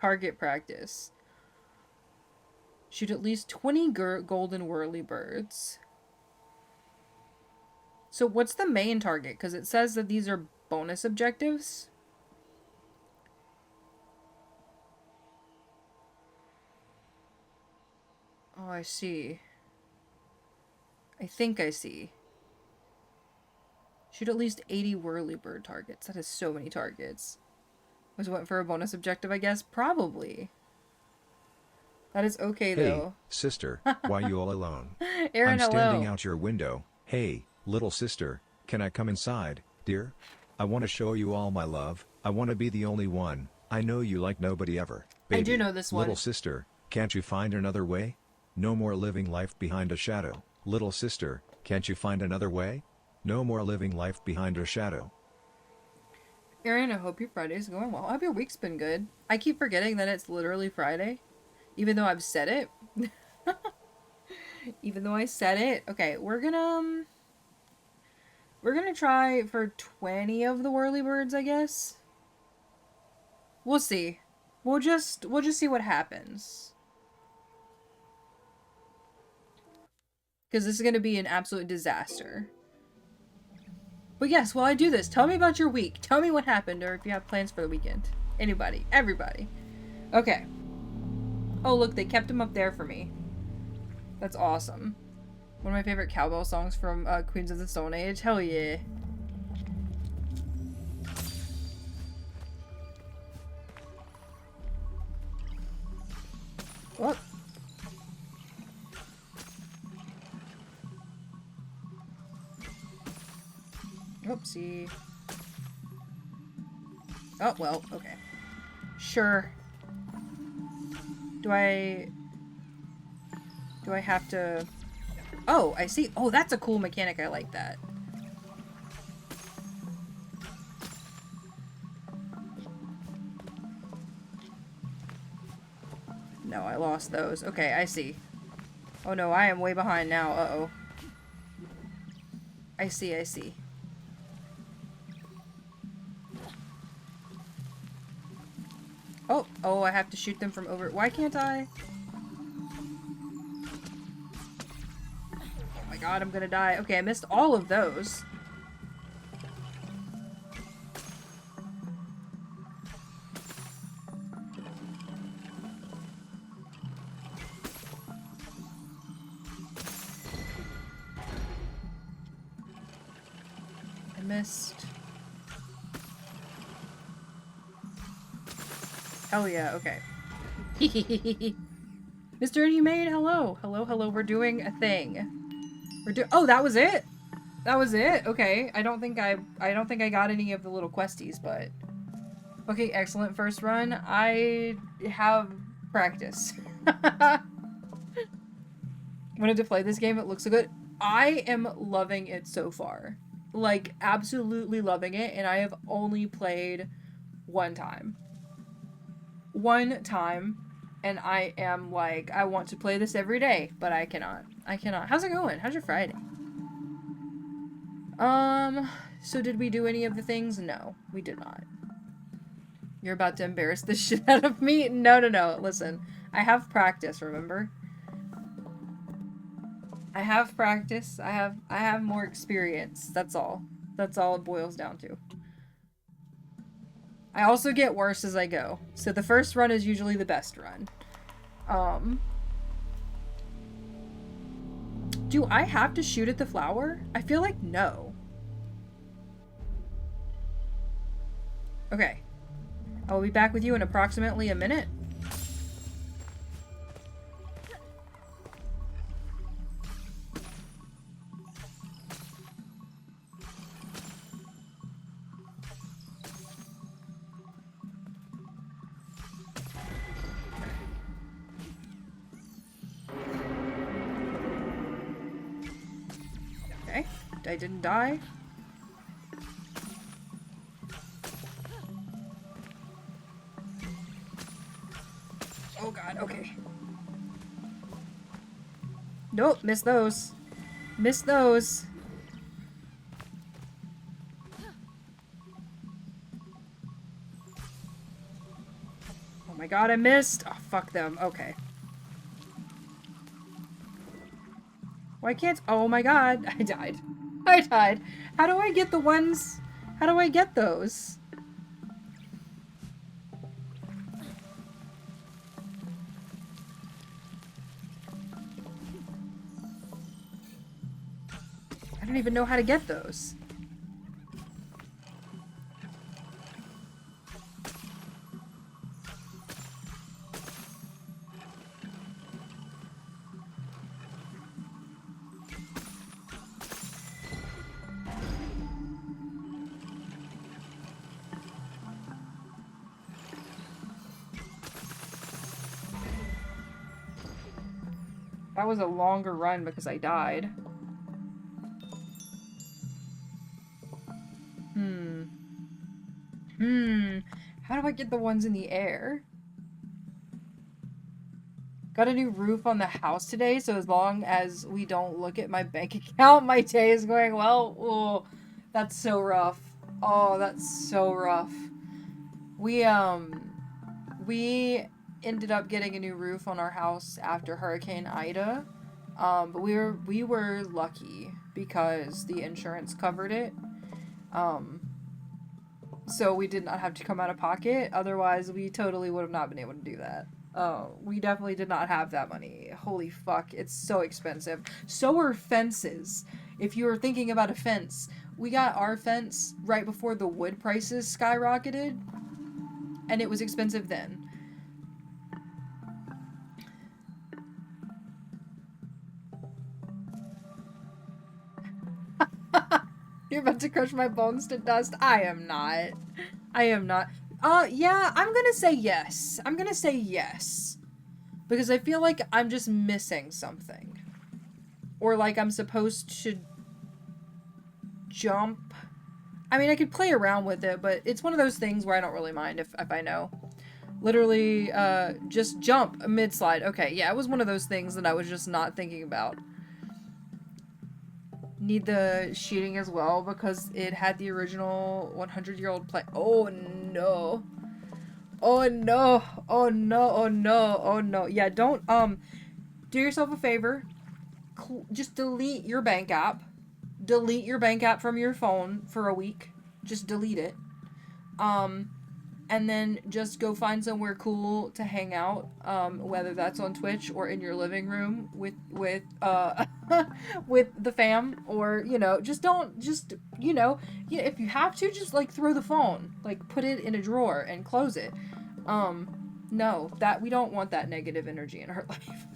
Target practice. Shoot at least 20 golden whirlybirds. So what's the main target? Because it says that these are bonus objectives. Oh, I see. I think I see. Shoot at least 80 whirlybird targets. That is so many targets. Was went for a bonus objective, I guess? Probably. That is okay, though. Hey, sister, why you all alone? Aaron, I'm standing hello. out your window. Hey, little sister, can I come inside, dear? I want to show you all my love. I want to be the only one. I know you like nobody ever. Baby, I do know this one. Little sister, can't you find another way? No more living life behind a shadow. Little sister, can't you find another way? No more living life behind a shadow. Aaron, I hope your Friday's going well. I hope your week's been good. I keep forgetting that it's literally Friday. Even though I've said it. Even though I said it. Okay, we're gonna try for 20 of the whirlybirds, I guess. We'll see. We'll just see what happens. Because this is gonna be an absolute disaster. But yes, while I do this, tell me about your week. Tell me what happened, or if you have plans for the weekend. Anybody. Everybody. Okay. Oh, look, they kept him up there for me. That's awesome. One of my favorite cowbell songs from Queens of the Stone Age. Hell yeah. What? Whoopsie. Oh, well, okay. Sure. Do I have to... Oh, I see. Oh, that's a cool mechanic. I like that. No, I lost those. Okay, I see. Oh no, I am way behind now. Uh-oh. I see, I see. Oh, oh, I have to shoot them from over... Why can't I? Oh my god, I'm gonna die. Okay, I missed all of those. I missed... Hell yeah, okay. Mr. Inhumane, hello. Hello, hello, we're doing a thing. Oh, that was it? That was it? Okay. I don't think I got any of the little questies, but... Okay, excellent first run. I have practice. Wanted to play this game, it looks so good. I am loving it so far. Like, absolutely loving it, and I have only played one time. One time, and I am like, I want to play this every day, but I cannot. I cannot. How's it going? How's your Friday? So did we do any of the things? No, we did not. You're about to embarrass the shit out of me? No, no, no. Listen, I have practice, remember? I have practice. I have more experience. That's all. That's all it boils down to. I also get worse as I go. So the first run is usually the best run. Do I have to shoot at the flower? I feel like no. Okay. I will be back with you in approximately a minute. Okay, I didn't die. Oh god, okay. Nope, missed those. Missed those. Oh my god, I missed. Oh, fuck them. Okay. Why can't... Oh my god, I died. I died. How do I get the ones... How do I get those? I don't even know how to get those. That was a longer run because I died. How do I get the ones in the air? Got a new roof on the house today, so as long as we don't look at my bank account, my day is going well. Oh, that's so rough. Oh, that's so rough. We ended up getting a new roof on our house after Hurricane Ida. But we were lucky because the insurance covered it. So we did not have to come out of pocket. Otherwise, we totally would have not been able to do that. We definitely did not have that money. Holy fuck, it's so expensive. So are fences. If you were thinking about a fence, we got our fence right before the wood prices skyrocketed, and it was expensive then. You're about to crush my bones to dust. I am not. I am not. Yeah, I'm gonna say yes. I'm gonna say yes. Because I feel like I'm just missing something. Or like I'm supposed to jump. I mean, I could play around with it, but it's one of those things where I don't really mind if I know. Literally, just jump mid-slide. Okay, yeah, it was one of those things that I was just not thinking about. Need the sheeting as well because it had the original 100-year-old play. Oh no. Oh no. Oh no. Oh no. Oh no. Yeah, don't, do yourself a favor. Just delete your bank app. Delete your bank app from your phone for a week. Just delete it. And then just go find somewhere cool to hang out, whether that's on Twitch or in your living room with with the fam, or, you know, if you have to, just, like, throw the phone, like, put it in a drawer and close it. No, we don't want that negative energy in our life.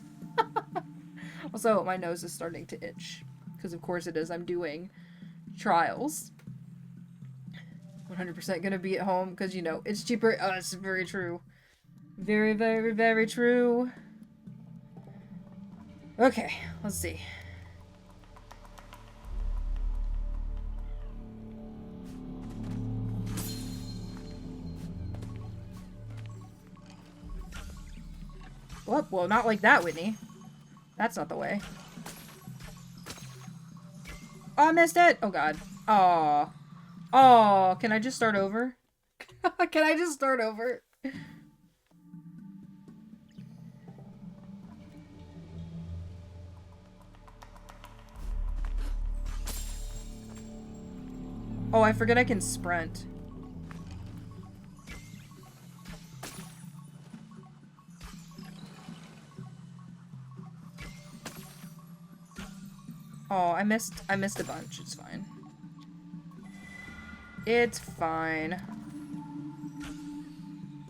Also, my nose is starting to itch, because of course it is, I'm doing trials. 100% gonna be at home because, you know, it's cheaper. Oh, it's very true. Very, very, very true. Okay, let's see. Well, not like that, Whitney. That's not the way. Oh, I missed it! Oh, God. Aww. Oh, can I just start over? Can I just start over? Oh, I forget I can sprint. Oh, I missed a bunch. It's fine. It's fine.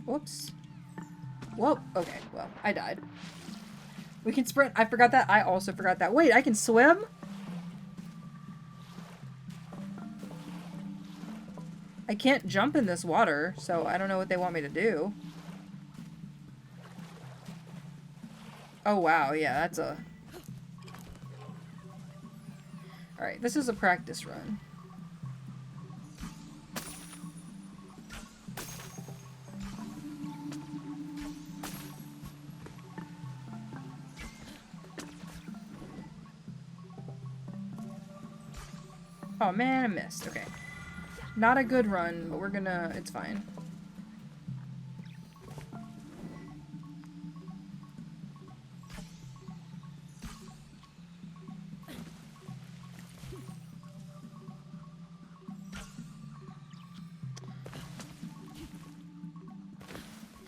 Whoops. Whoa. Okay, well, I died. We can sprint. I forgot that. I also forgot that. Wait, I can swim? I can't jump in this water, so I don't know what they want me to do. Oh, wow. Yeah, that's a... Alright, this is a practice run. Oh man, I missed. Okay. Not a good run, but we're gonna... It's fine.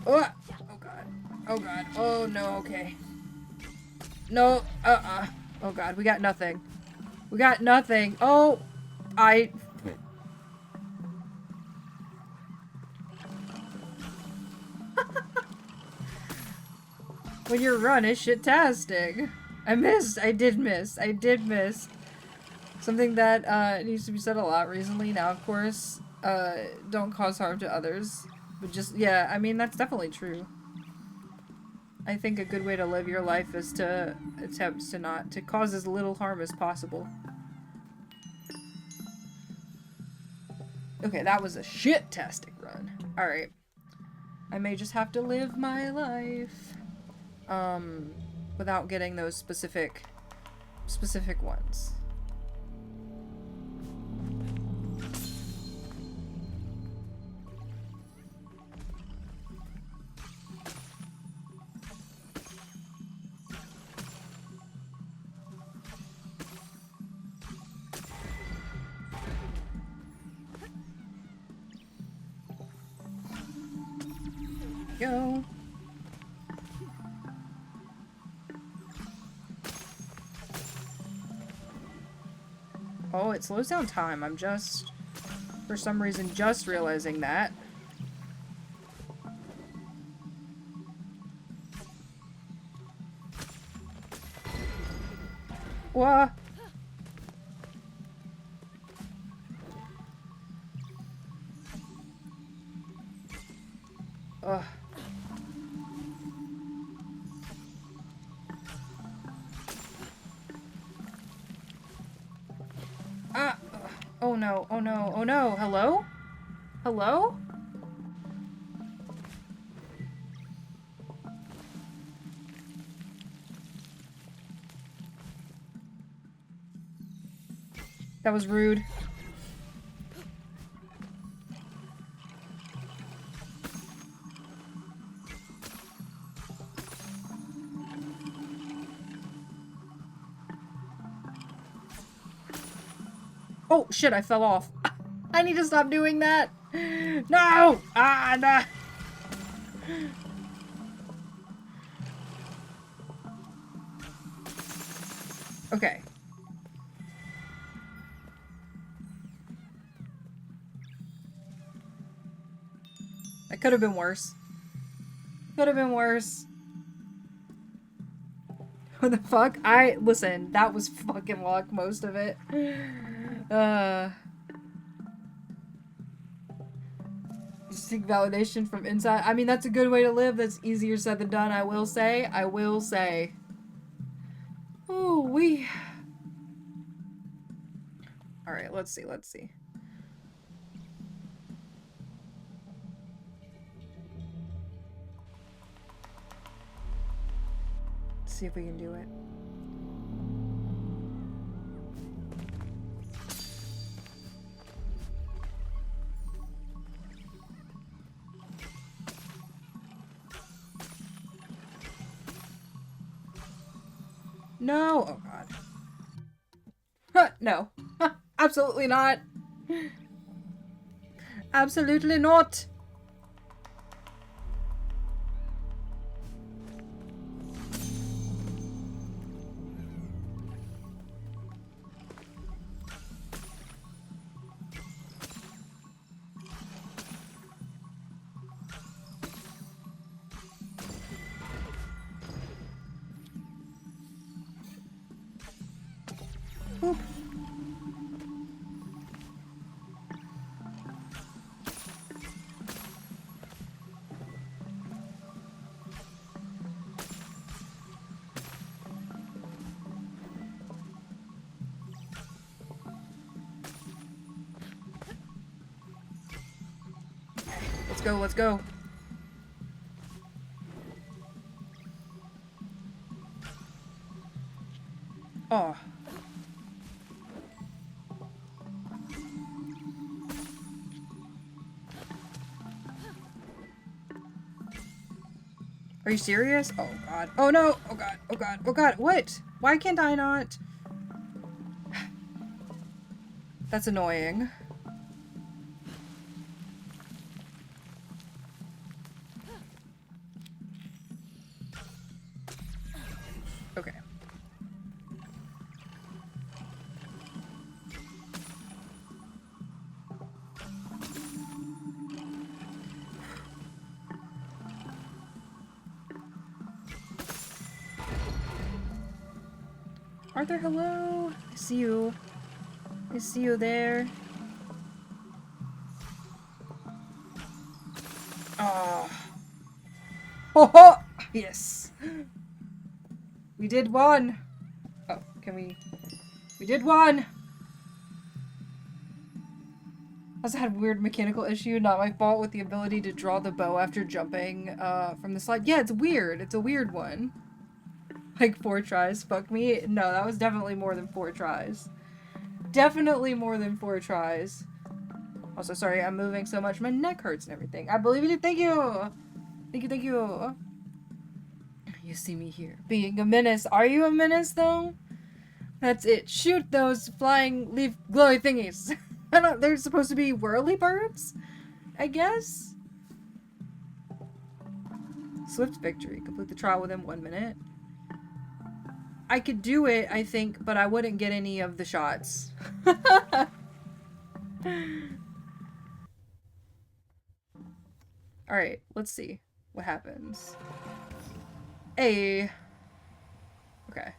Oh! Oh god. Oh god. Oh no, okay. No, Oh god, we got nothing. We got nothing. Oh! When you run, it's shit-tastic. I missed. I did miss. I did miss. Something that needs to be said a lot recently. Now, of course, don't cause harm to others. But just, yeah, I mean, that's definitely true. I think a good way to live your life is to attempt to cause as little harm as possible. Okay, that was a shit-tastic run. Alright. I may just have to live my life. Without getting those specific ones. Go. Oh, it slows down time. I'm just, for some reason, just realizing that. What? no, oh no, oh no. Hello? Hello? That was rude. Oh, shit, I fell off. I need to stop doing that. No! Ah, nah. Okay. That could have been worse. Could have been worse. What the fuck? Listen, that was fucking luck, most of it. Seek validation from inside. I mean, that's a good way to live. That's easier said than done, I will say. I will say. Ooh, we. Alright, let's see, let's see. Let's see if we can do it. No! Oh god. Huh, no. Absolutely not. Absolutely not. Oop. Let's go, let's go. Oh. Are you serious? Oh god. Oh no! Oh god. Oh god. Oh god. What? Why can't I not? That's annoying. Okay. Arthur, hello? I see you. I see you there. Oh. Ho ho! Yes. We did one. Oh, can we? We did one. Also had a weird mechanical issue, not my fault, with the ability to draw the bow after jumping from the slide. Yeah, it's weird. It's a weird one. Like 4 tries. Fuck me. No, that was definitely more than 4 tries. Definitely more than 4 tries. Also, sorry, I'm moving so much. My neck hurts and everything. I believe in you. Thank you. Thank you, thank you. You see me here. Being a menace. Are you a menace, though? That's it. Shoot those flying leaf glowy thingies. I don't, they're supposed to be whirly birds? I guess? Swift victory. Complete the trial within 1 minute. I could do it, I think, but I wouldn't get any of the shots. Alright, let's see what happens. Hey. Okay.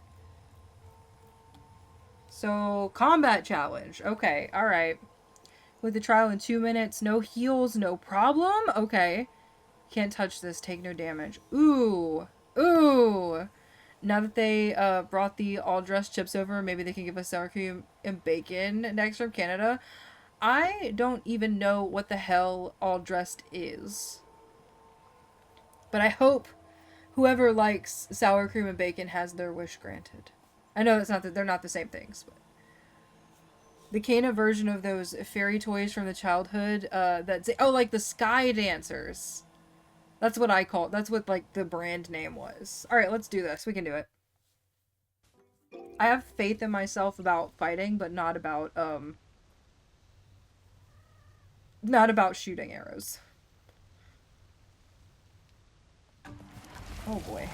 So, combat challenge. Okay, alright. With the trial in 2 minutes, no heals, no problem? Okay. Can't touch this, take no damage. Ooh. Ooh. Now that they brought the all-dressed chips over, maybe they can give us sour cream and bacon next from Canada. I don't even know what the hell All Dressed is. But I hope whoever likes sour cream and bacon has their wish granted. I know they're not the same things, but the Kana version of those fairy toys from the childhood, like the Sky Dancers. That's what I call it. That's what, like, the brand name was. Alright, let's do this. We can do it. I have faith in myself about fighting, but not about shooting arrows. Oh boy.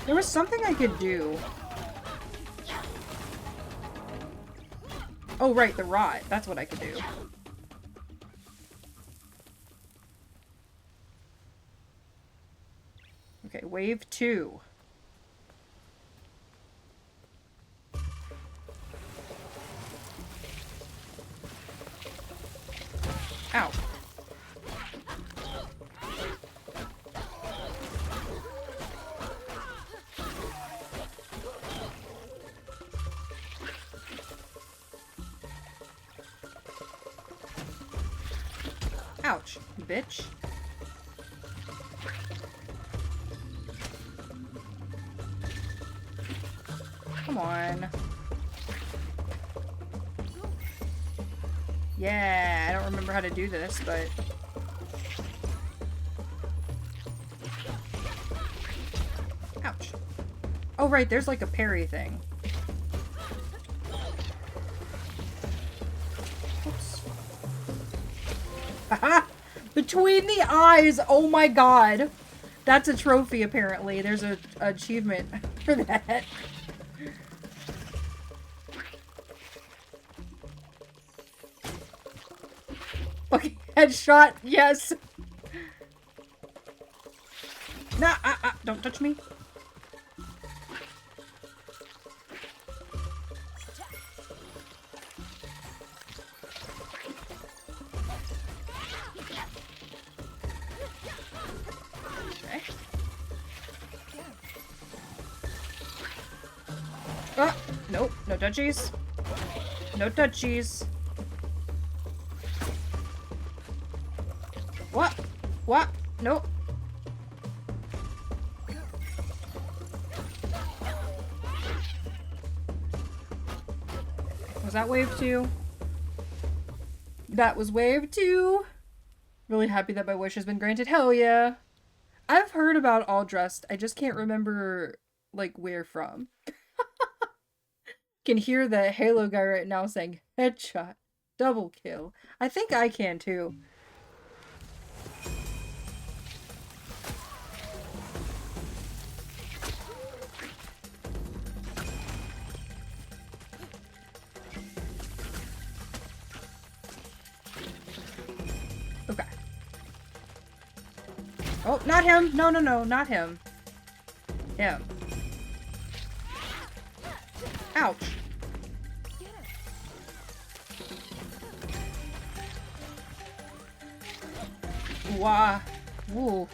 There was something I could do. Oh, right, the rod. That's what I could do. Okay, wave 2. Ow. Ouch, bitch. Come on. Yeah, I don't remember how to do this, but... Ouch. Oh, right, there's like a parry thing. Oops. Haha! Between the eyes! Oh my god! That's a trophy, apparently. There's a achievement for that. Okay, headshot, yes! Nah, don't touch me. Okay. Nope, no touchies. No touchies. What? What? Nope. Was that wave 2? That was wave 2. Really happy that my wish has been granted. Hell yeah. I've heard about All Dressed. I just can't remember, like, where from. Can hear the Halo guy right now saying, headshot, double kill. I think I can too. Okay. Oh, not him! No, no, no, not him. Him. Ouch. Wah. Woo.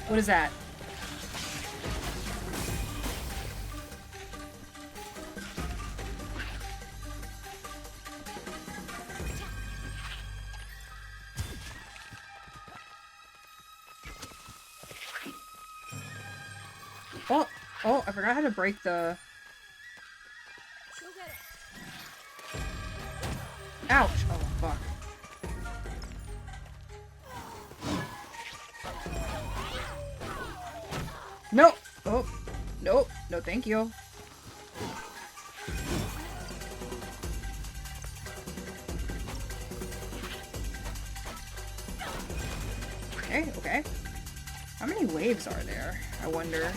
What is that? Oh, oh, I forgot how to break the... Ouch! Oh, fuck. No! Oh, nope. No, thank you. Okay, okay. How many waves are there? I wonder.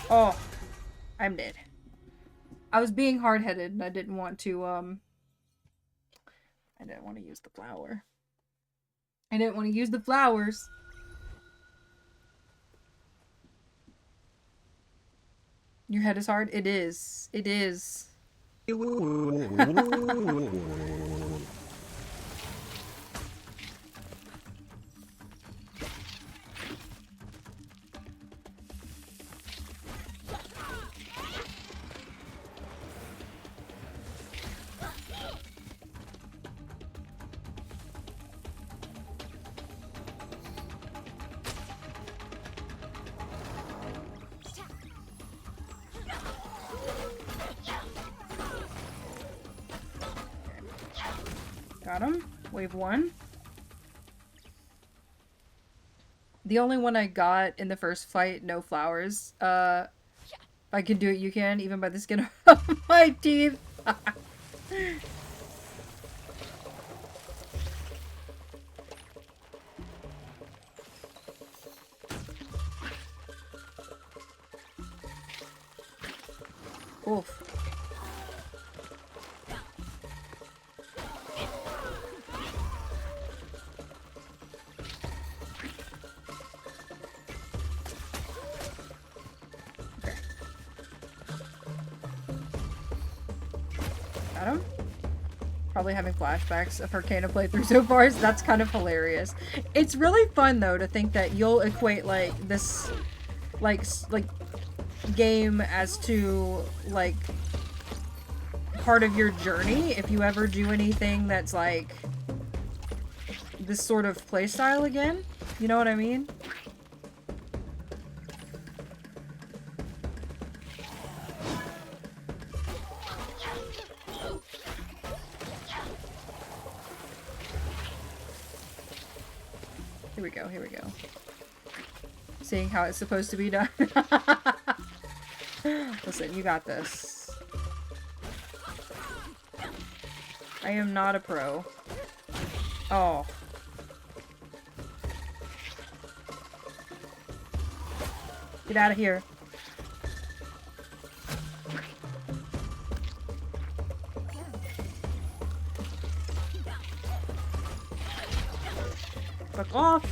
Oh, I'm dead. I was being hard-headed and I didn't want to, I didn't want to use the flower. I didn't want to use the flowers. Your head is hard? It is. It is. Got him. Wave 1. The only one I got in the first fight, no flowers. If I can do it, you can, even by the skin of my teeth. Oof. Got him? Probably having flashbacks of her Kana playthrough so far, so that's kind of hilarious. It's really fun though to think that you'll equate like this like game as to like part of your journey if you ever do anything that's like this sort of playstyle again. You know what I mean? Here we go, here we go. Seeing how it's supposed to be done. Listen, you got this. I am not a pro. Oh. Get out of here. Fuck off.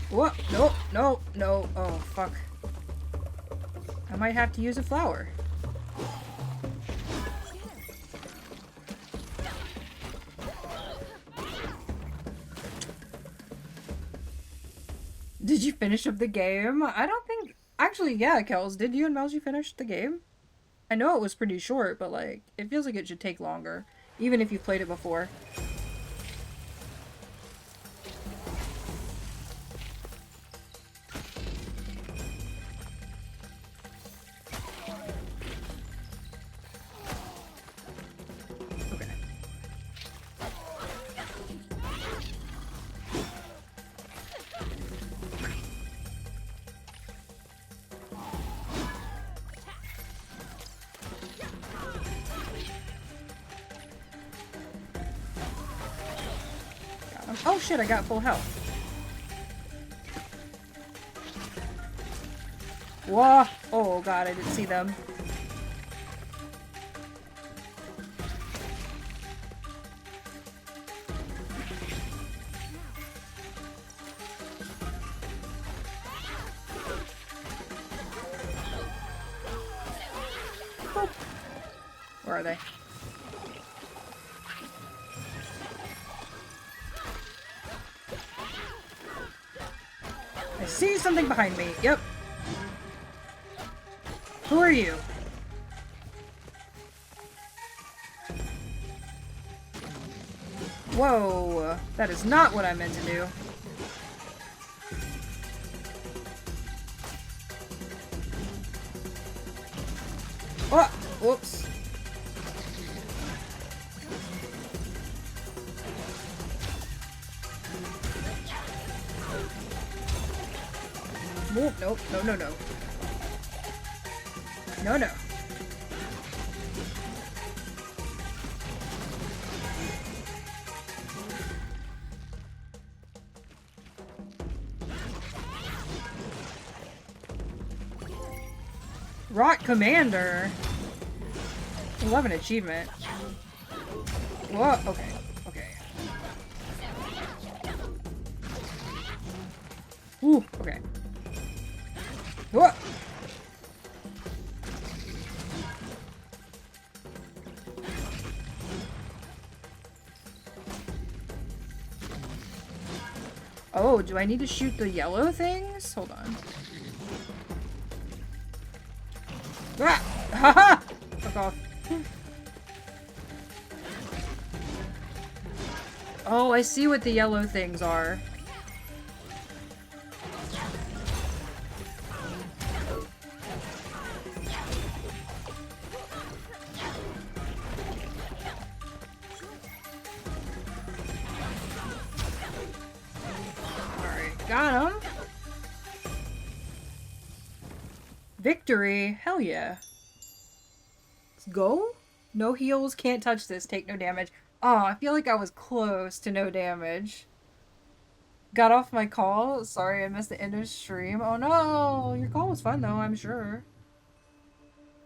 What? No, no, no. Oh, fuck. I might have to use a flower. Did you finish up the game? I don't think... Actually, yeah, Kels. Did you and Melji finish the game? I know it was pretty short, but, like, it feels like it should take longer. Even if you've played it before. Oh shit, I got full health. Whoa! Oh god, I didn't see them. Boop. Where are they? I see something behind me. Yep. Who are you? Whoa. That is not what I meant to do. Oh! Whoops. Nope, nope, no, no, no. No, no. Rock Commander? We'll have an achievement. Whoa, okay, okay. Ooh, okay. What? Oh, do I need to shoot the yellow things? Hold on. Ah! Haha! Fuck off. Oh, I see what the yellow things are. Got him. Victory. Hell yeah. Let's go. No heals. Can't touch this. Take no damage. Oh, I feel like I was close to no damage. Got off my call. Sorry, I missed the end of stream. Oh no. Your call was fun though, I'm sure.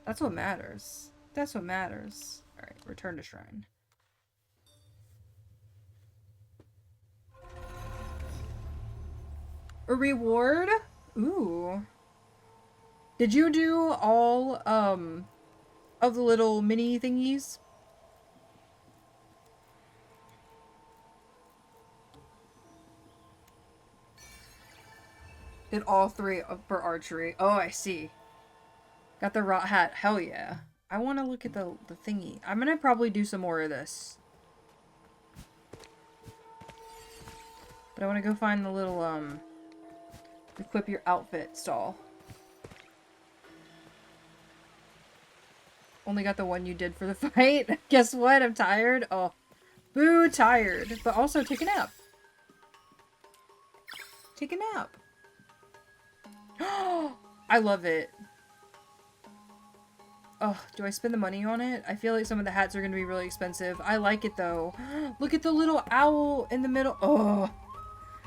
That's what matters. That's what matters. Alright, return to shrine. A reward? Ooh. Did you do all, of the little mini thingies? Did all 3 for archery. Oh, I see. Got the rot hat. Hell yeah. I want to look at the thingy. I'm gonna probably do some more of this. But I want to go find the little, equip your outfit stall. Only got the one you did for the fight. Guess what? I'm tired. Oh. Boo, tired. But also take a nap. Take a nap. I love it. Oh, do I spend the money on it? I feel like some of the hats are going to be really expensive. I like it though. Look at the little owl in the middle. Oh.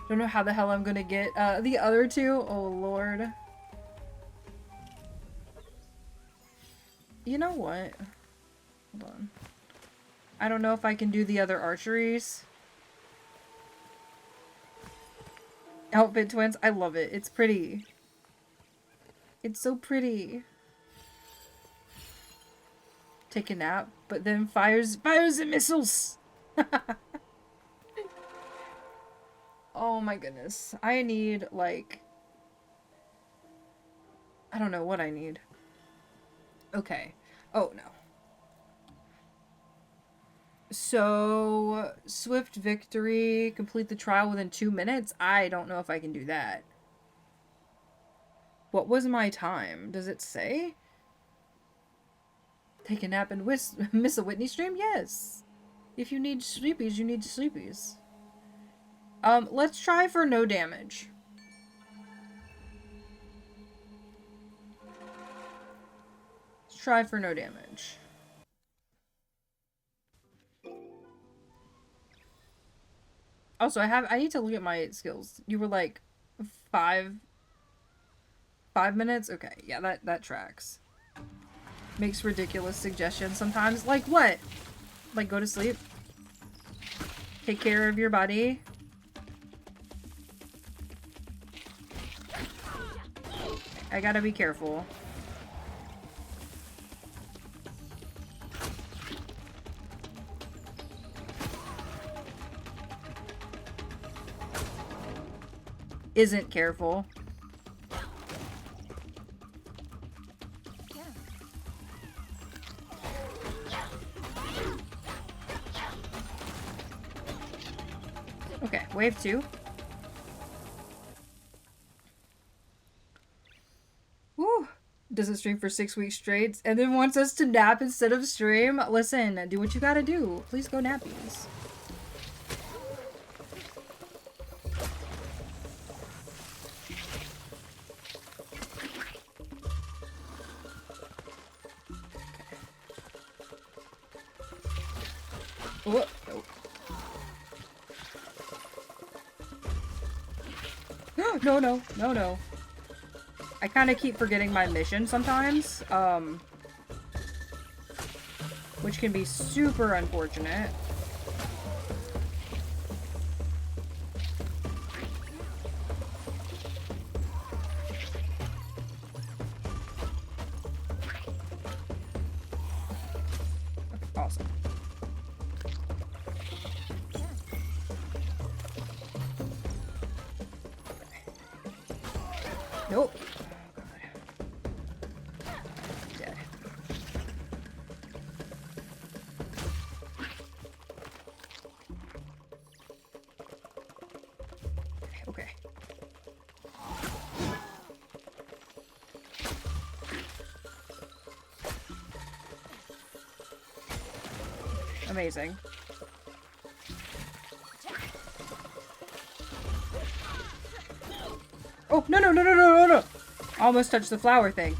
Don't know how the hell I'm going to get the other 2. Oh, Lord. You know what? Hold on. I don't know if I can do the other archeries. Outfit twins. I love it. It's pretty. It's so pretty. Take a nap, but then fires the missiles. Oh my goodness. I need, like... I don't know what I need. Okay. Oh, no. So, swift victory, complete the trial within 2 minutes? I don't know if I can do that. What was my time? Does it say? Take a nap and miss a Whitney stream? Yes. If you need sleepies, you need sleepies. Let's try for no damage. Let's try for no damage. Also, I need to look at my skills. You were like 5 minutes? Okay, yeah, that tracks. Makes ridiculous suggestions sometimes. Like what? Like go to sleep? Take care of your body? I gotta be careful. Isn't careful. Okay, wave 2. Woo! Doesn't stream for 6 weeks straight and then wants us to nap instead of stream. Listen, do what you gotta do. Please go nappies. Oh, no. No. I kind of keep forgetting my mission sometimes. which can be super unfortunate. Awesome. Nope. Oh, God. Dead. Okay. Amazing. Oh, no, no, no, no, no, no, no! Almost touched the flower thing.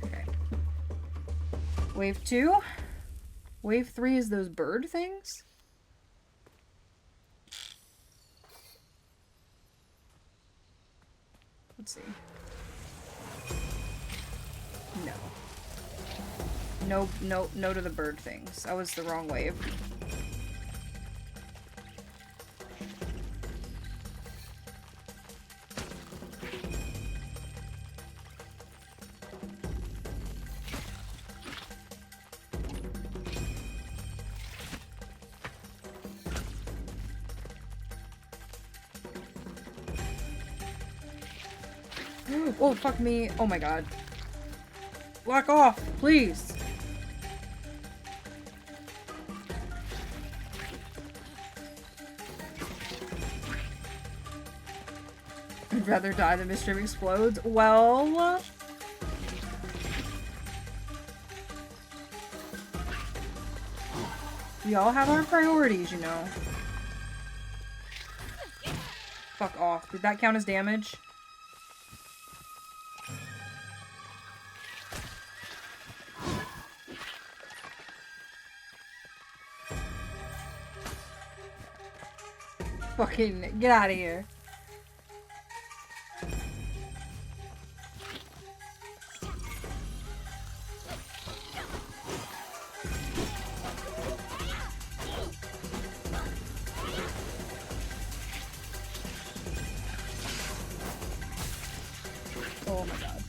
Okay. Wave 2. Wave 3 is those bird things? Let's see. No. No, no, no to the bird things. That was the wrong wave. Oh, fuck me. Oh my god. Lock off, please. I'd rather die than Midstream explodes. Well... we all have our priorities, you know. Fuck off. Did that count as damage? Fucking get out of here. Oh my god.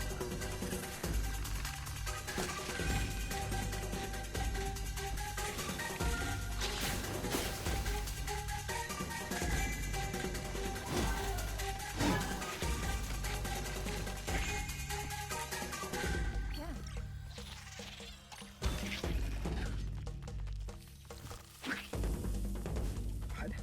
God.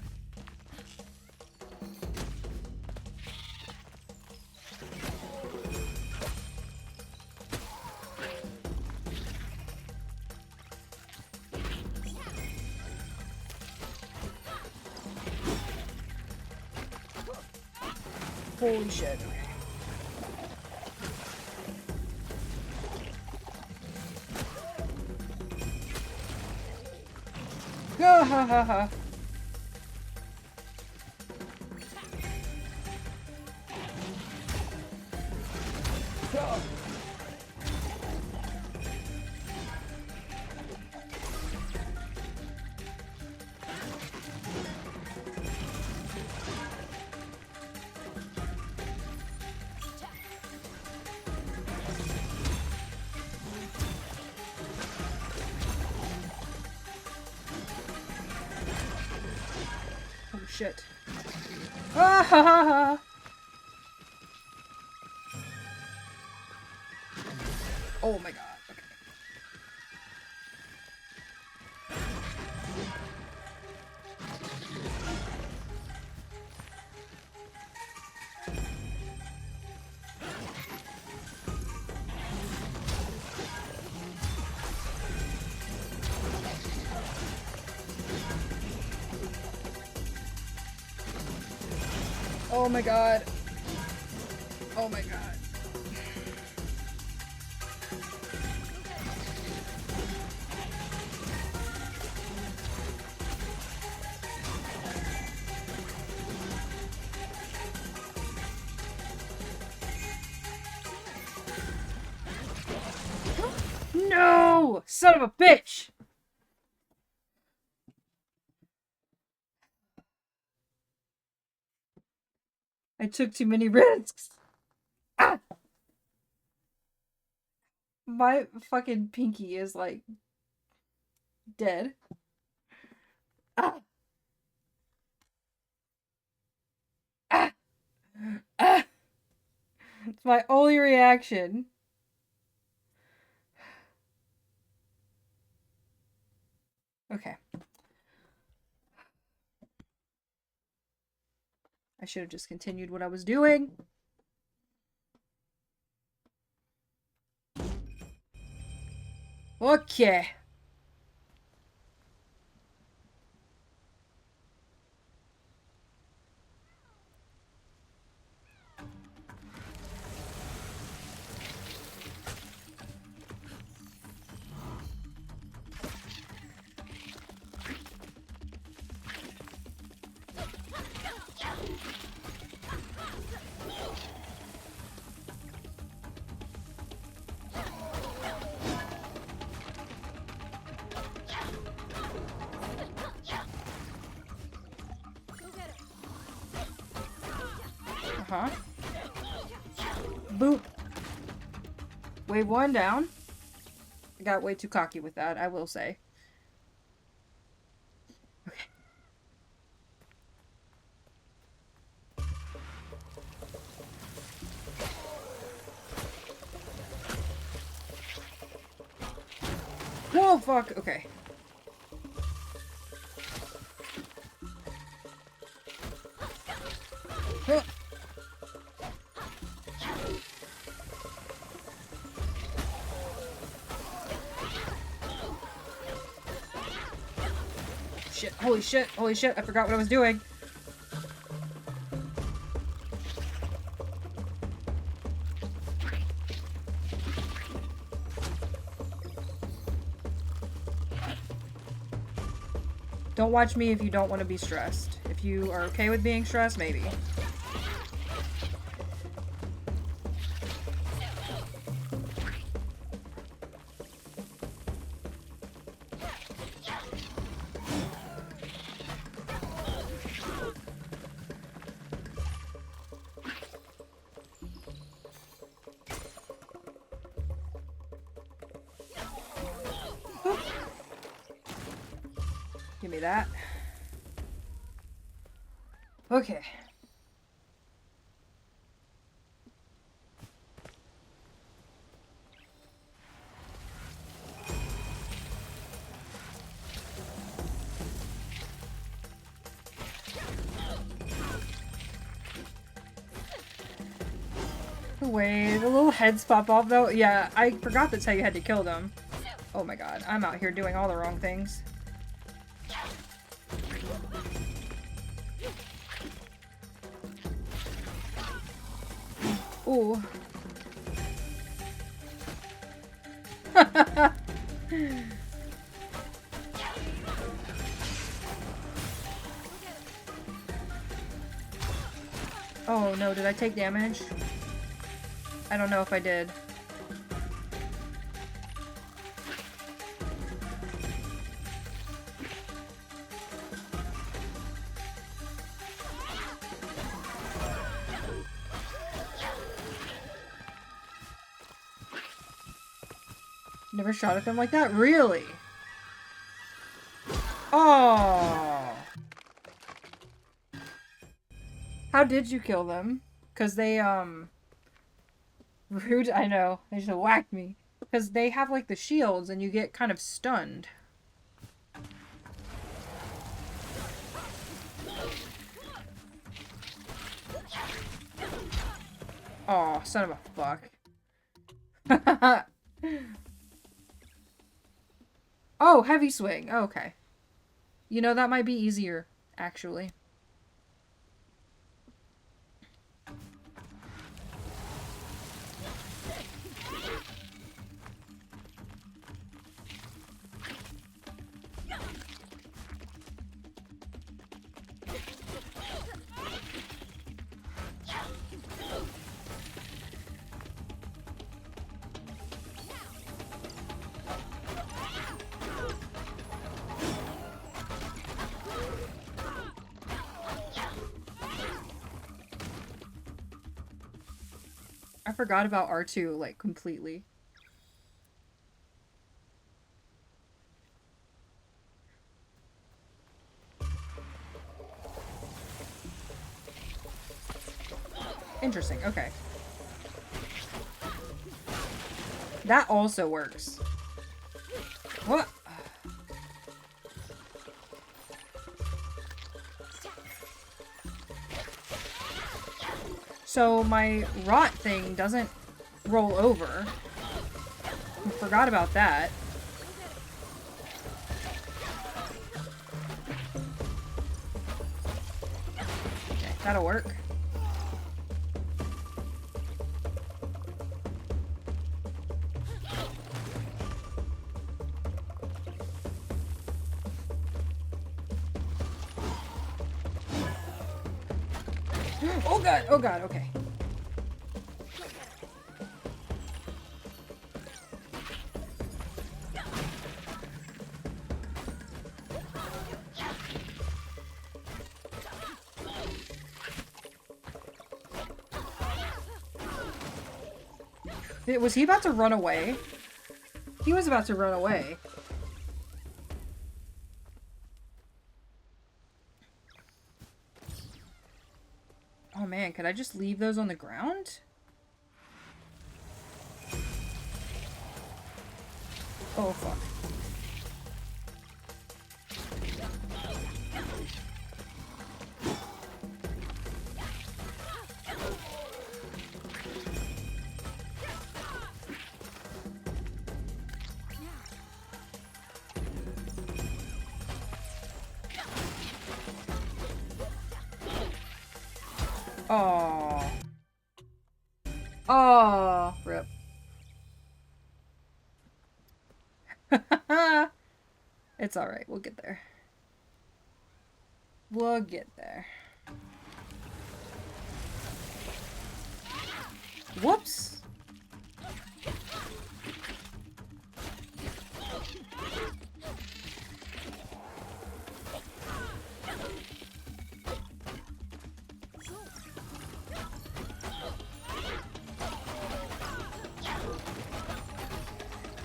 Holy shit. Ha ha ha ha. Oh shit. Ah ha ha ha. Oh my god. Okay. Oh my god. Oh my god. No! Son of a bitch! I took too many risks. Ah! My fucking pinky is like dead. Ah! Ah! Ah! It's my only reaction. Okay. I should have just continued what I was doing. Okay. Uh-huh. Boop. Wave 1 down. I got way too cocky with that, I will say. Okay. Whoa, fuck. Okay. Huh. Shit. Holy shit. Holy shit. I forgot what I was doing. Don't watch me if you don't want to be stressed. If you are okay with being stressed, maybe. Give me that. Okay. Wait, the little heads pop off though? Yeah, I forgot that's how you had to kill them. Oh my god, I'm out here doing all the wrong things. Ooh. Oh no, did I take damage? I don't know if I did. Never shot at them like that? Really? Oh. How did you kill them? Because they, rude, I know. They just whacked me. Because they have, like, the shields and you get kind of stunned. Oh, son of a fuck. Oh, heavy swing. Oh, okay. You know, that might be easier, actually. forgot about R2, like, completely. Interesting, okay. That also works. What? So my rot thing doesn't roll over. I forgot about that. Okay, that'll work. Oh god, okay. Was he about to run away? He was about to run away. Oh man, could I just leave those on the ground? Oh fuck. Oh. Oh, rip. It's alright, we'll get there. We'll get there. Whoops!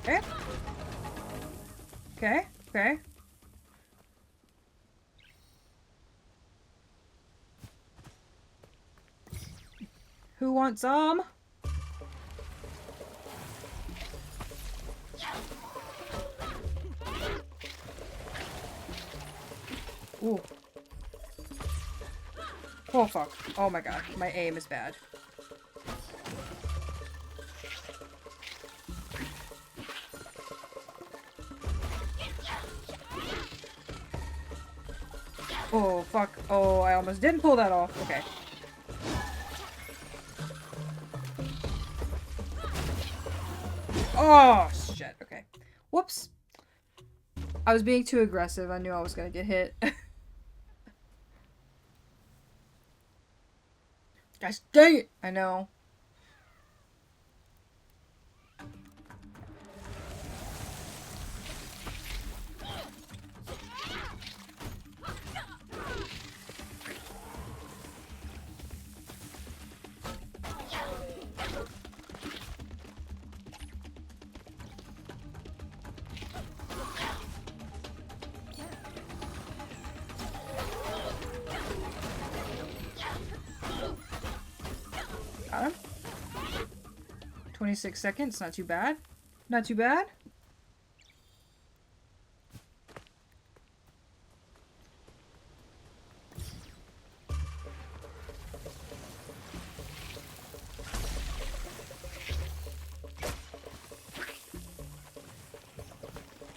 Okay. Okay, okay. Who wants some? Ooh. Oh fuck. Oh my god. My aim is bad. Oh fuck. Oh, I almost didn't pull that off. Okay. Oh shit. Okay. Whoops. I was being too aggressive. I knew I was gonna get hit. Gosh dang it! I know. Got him. 26 seconds, not too bad. Not too bad.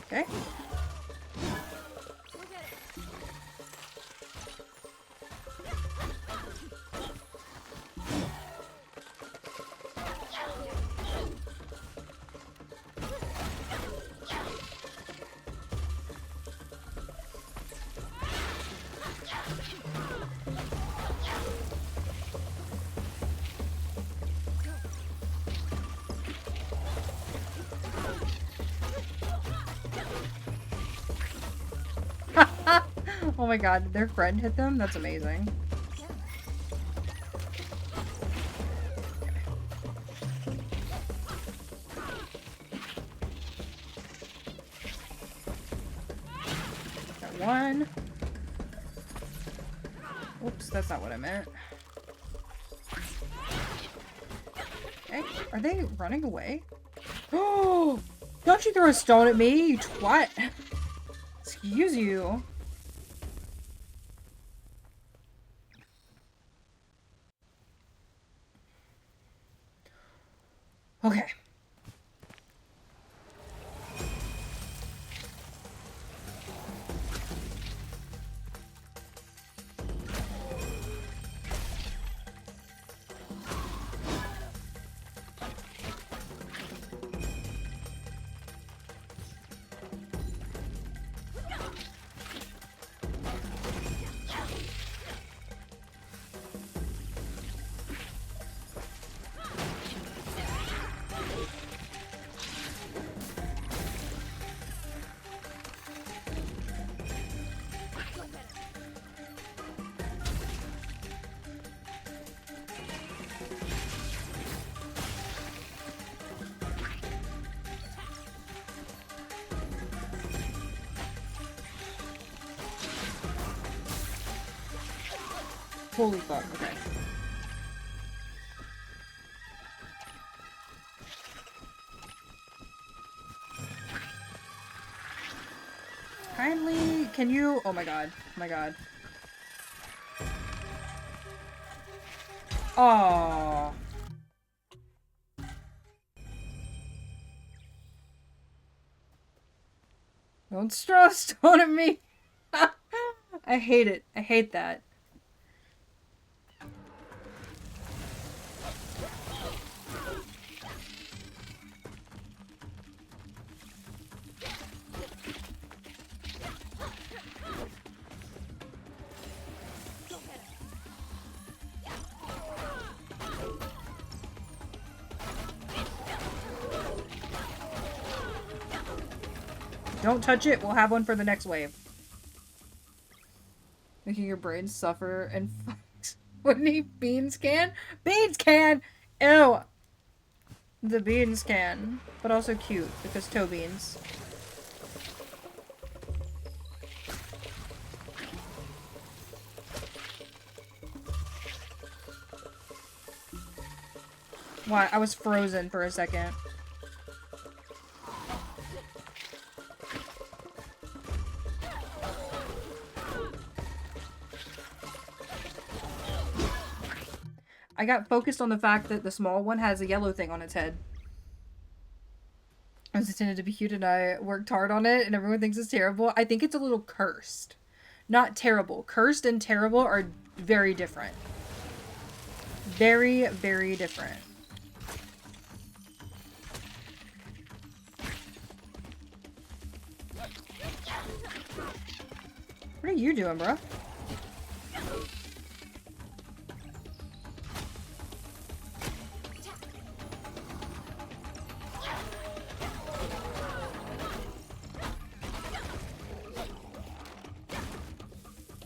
Okay. Oh my god, did their friend hit them? That's amazing. one. Oops, that's not what I meant. Okay, are they running away? Oh! Don't you throw a stone at me, you twat! Excuse you. Okay. Holy fuck, okay. Kindly, can you? Oh my god, oh my god. Oh. Don't throw a stone at me. I hate it. I hate that. Don't touch it. We'll have one for the next wave. Making your brain suffer and fucks. Wouldn't he beans can? Beans can! Ew! The beans can. But also cute, because toe beans. Why? I was frozen for a second. I got focused on the fact that the small one has a yellow thing on its head. I was intended to be cute and I worked hard on it and everyone thinks it's terrible. I think it's a little cursed. Not terrible. Cursed and terrible are very different. Very, very different. What are you doing, bro?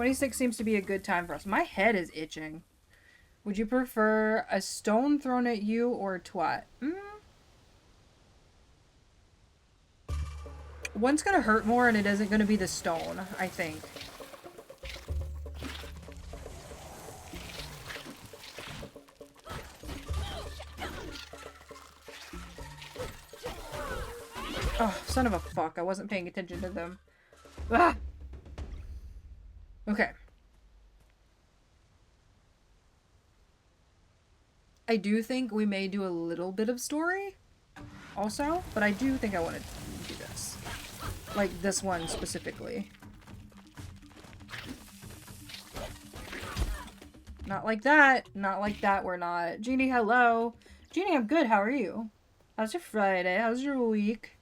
$26 seems to be a good time for us. My head is itching. Would you prefer a stone thrown at you or a twat? One's gonna hurt more and it isn't gonna be the stone, I think. Oh, son of a fuck. I wasn't paying attention to them. Ah! Okay. I do think we may do a little bit of story also, but I do think I want to do this. Like this one specifically. Not like that. Not like that, we're not. Jeannie, hello. Jeannie, I'm good. How are you? How's your Friday? How's your week?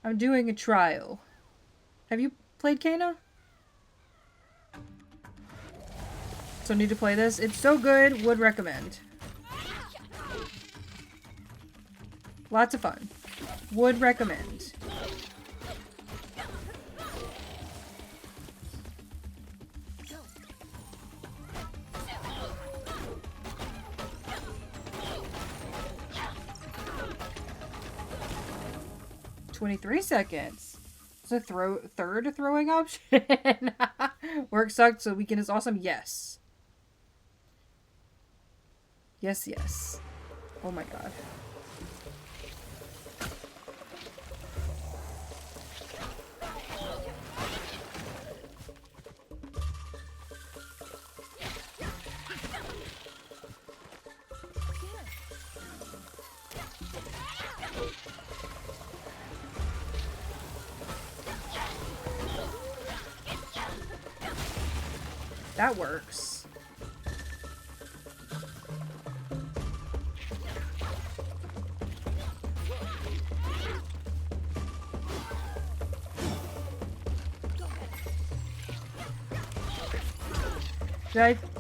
I'm doing a trial. Have you played Kana? So need to play this. It's so good. Would recommend. Lots of fun. Would recommend. $23 seconds. It's a third throwing option. Work sucked, so weekend is awesome. Yes. Yes, yes. Oh my god. That works.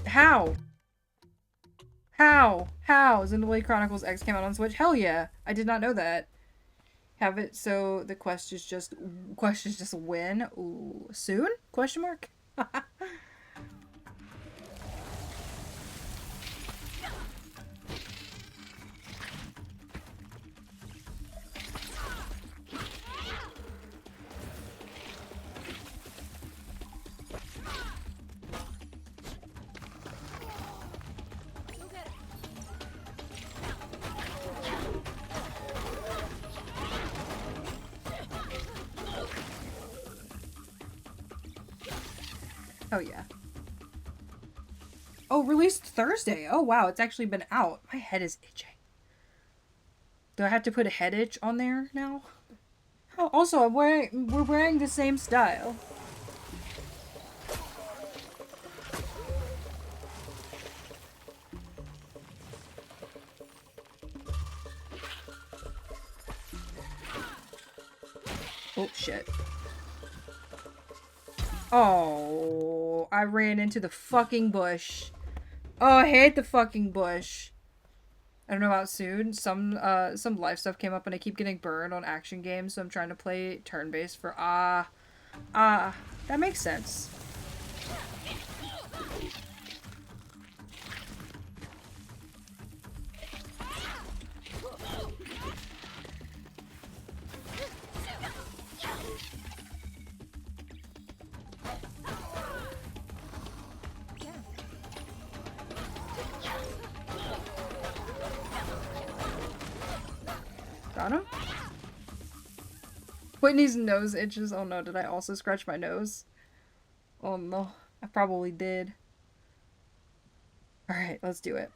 How? How? Xenoblade Chronicles X came out on Switch? Hell yeah. I did not know that. Have it so the quest is just when? Ooh, soon? Question mark? Oh yeah. Oh, released Thursday. Oh wow, it's actually been out. My head is itching. Do I have to put a head itch on there now? Oh, also, we're wearing the same style. Oh shit. Oh, I ran into the fucking bush. Oh, I hate the fucking bush. I don't know about soon. Some life stuff came up and I keep getting burned on action games, so I'm trying to play turn-based for that makes sense. Got him? Whitney's nose itches. Oh no, did I also scratch my nose? Oh no, I probably did. Alright, let's do it.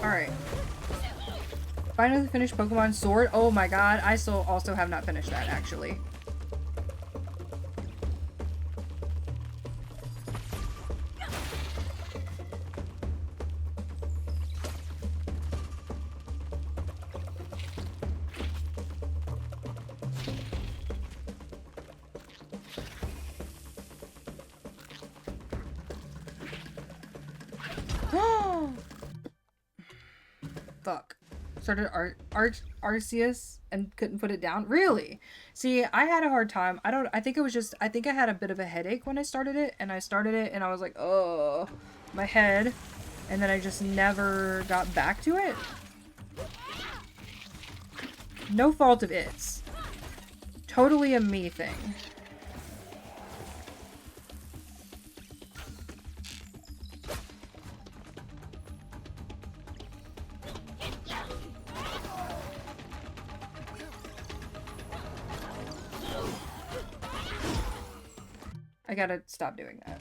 Alright. Finally finished Pokemon Sword. Oh my god, I still also have not finished that, actually. Fuck. Started Arceus and couldn't put it down. Really? See, I had a hard time. I think I had a bit of a headache when I started it, and I was like, oh, my head. And then I just never got back to it. No fault of its. Totally a me thing. I gotta stop doing that.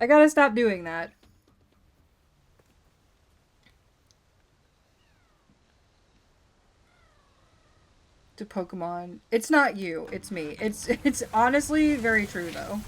I gotta stop doing that. To Pokemon. It's not you, it's me. It's honestly very true though.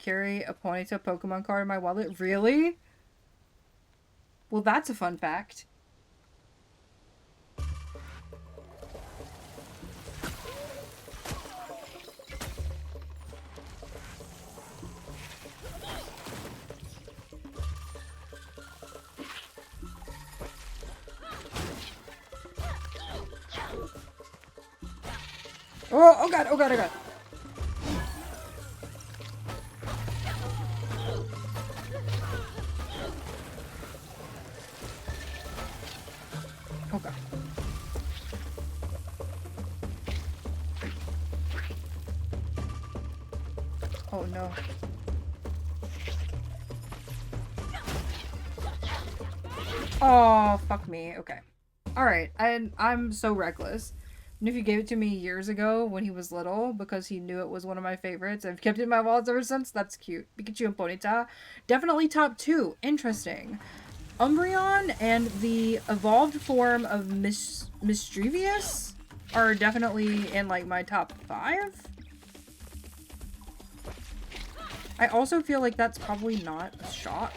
carry a Ponyta Pokemon card in my wallet. Really? Well, that's a fun fact. Oh god, oh god, oh god. Oh god. Oh no. Oh, fuck me. Okay. Alright, I'm so reckless. And if you gave it to me years ago when he was little because he knew it was one of my favorites, I've kept it in my wallets ever since. That's cute. Pikachu and Ponyta. Definitely top 2. Interesting. Umbreon and the evolved form of Mischievous are definitely in like my top 5. I also feel like that's probably not a shot.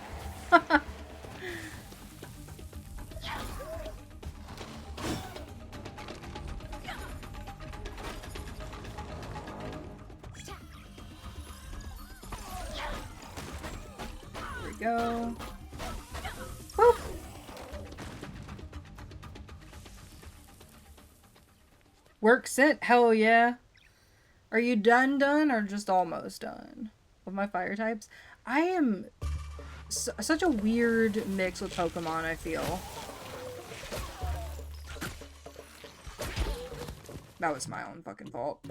There we go. Whoop. Work sent? Hell yeah. Are you done or just almost done with my fire types? I am such a weird mix with Pokemon, I feel. That was my own fucking fault.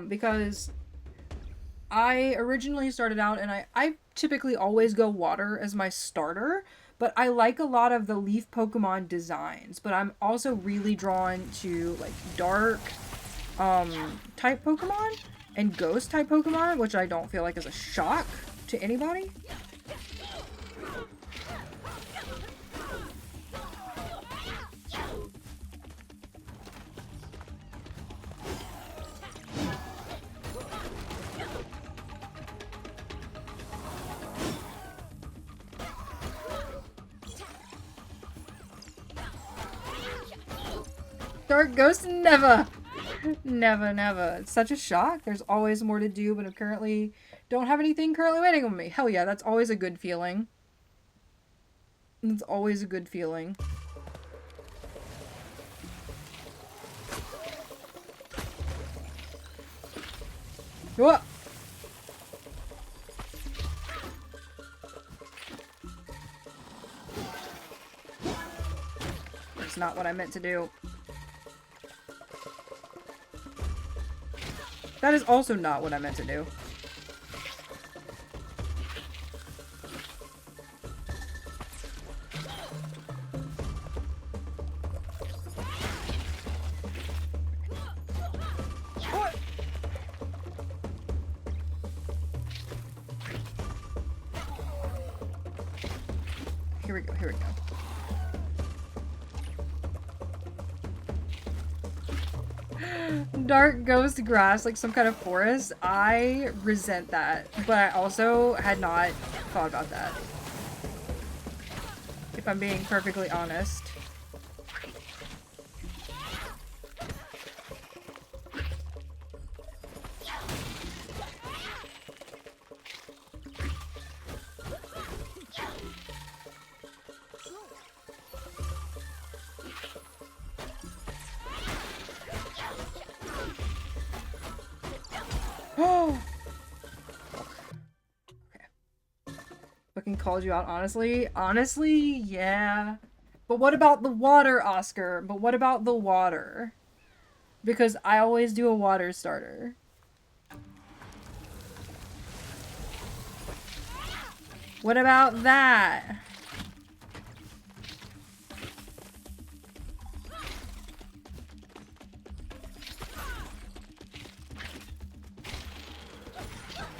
Because I originally started out and I typically always go water as my starter, but I like a lot of the leaf Pokemon designs, but I'm also really drawn to like dark type Pokemon and ghost type Pokemon, which I don't feel like is a shock to anybody. Dark Ghost, never! Never, never. It's such a shock. There's always more to do, but I currently don't have anything currently waiting on me. Hell yeah, that's always a good feeling. It's always a good feeling. Whoa! That's not what I meant to do. That is also not what I meant to do. What? Here we go, here we go. Dark ghost grass, like some kind of forest. I resent that, but I also had not thought about that, if I'm being perfectly honest. Oh! Okay. Fucking called you out, honestly. Honestly, yeah. But what about the water, Oscar? But what about the water? Because I always do a water starter. What about that?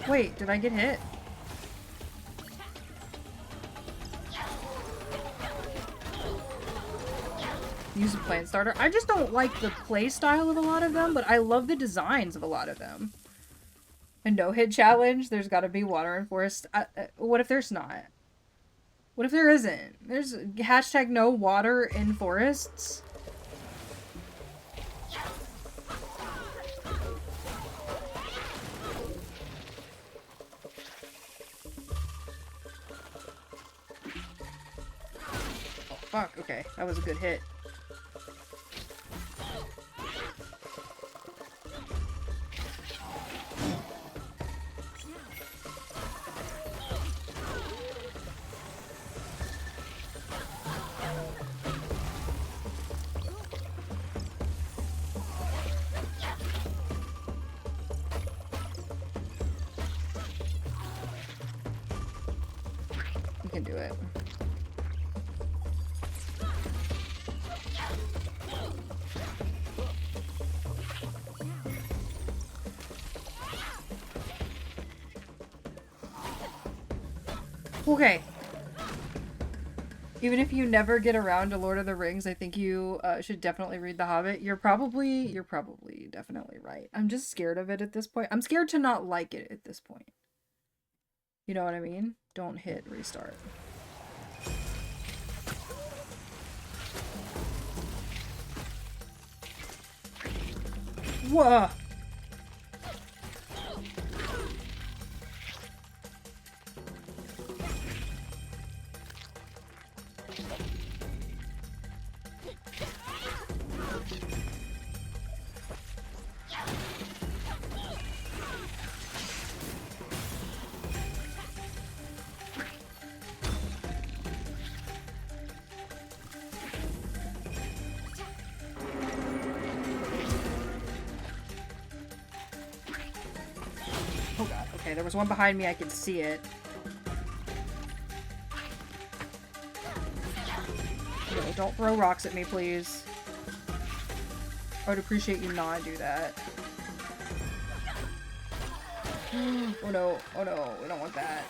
Wait, did I get hit? Use a plant starter. I just don't like the play style of a lot of them, but I love the designs of a lot of them. A no-hit challenge? There's gotta be water in forest. What if there's not? What if there isn't? There's hashtag no water in forests. Oh, fuck. Okay, that was a good hit. You can do it. Okay. Even if you never get around to Lord of the Rings, I think you should definitely read The Hobbit. You're probably definitely right. I'm just scared of it at this point. I'm scared to not like it at this point. You know what I mean? Don't hit restart. Whoa! Oh god, okay, there was one behind me, I could see it. No, don't throw rocks at me, please. I would appreciate you not do that. Oh no, we don't want that.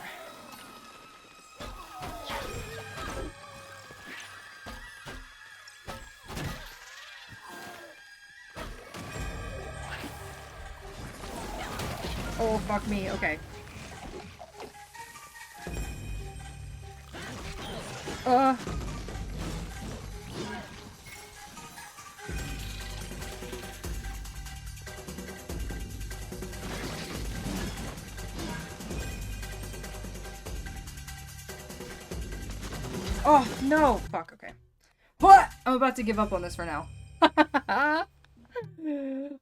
Oh, fuck me. Okay. Oh, no! Fuck, okay. What? I'm about to give up on this for now.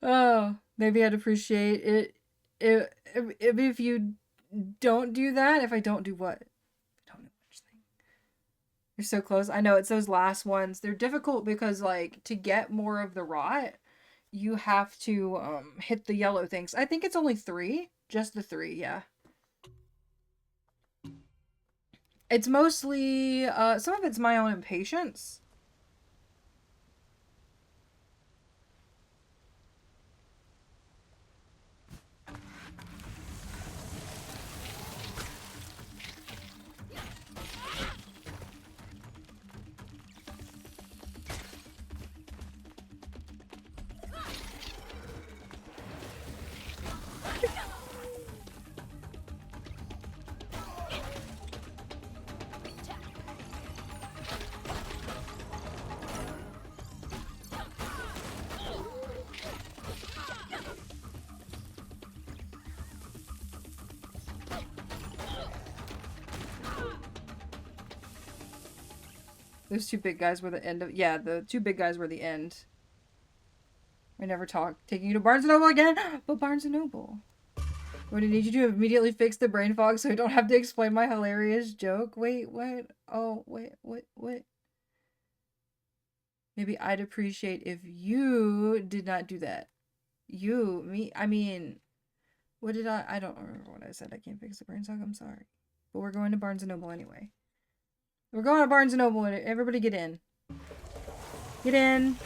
Oh, maybe I'd appreciate it if you don't do that. If I don't do what? I don't know which thing. You're so close. I know, it's those last ones. They're difficult because, like, to get more of the rot, you have to hit the yellow things. I think it's only 3. Just the 3, yeah. It's mostly, some of it's my own impatience. Those 2 big guys were the end of... Yeah, the 2 big guys were the end. I never talked. Taking you to Barnes & Noble again? But Barnes & Noble. What I need you to immediately fix the brain fog so I don't have to explain my hilarious joke. Wait, what? Oh, wait, what? Maybe I'd appreciate if you did not do that. You, me, I mean... What did I don't remember what I said. I can't fix the brain fog. I'm sorry. But we're going to Barnes & Noble anyway. We're going to Barnes & Noble. Everybody get in. Get in.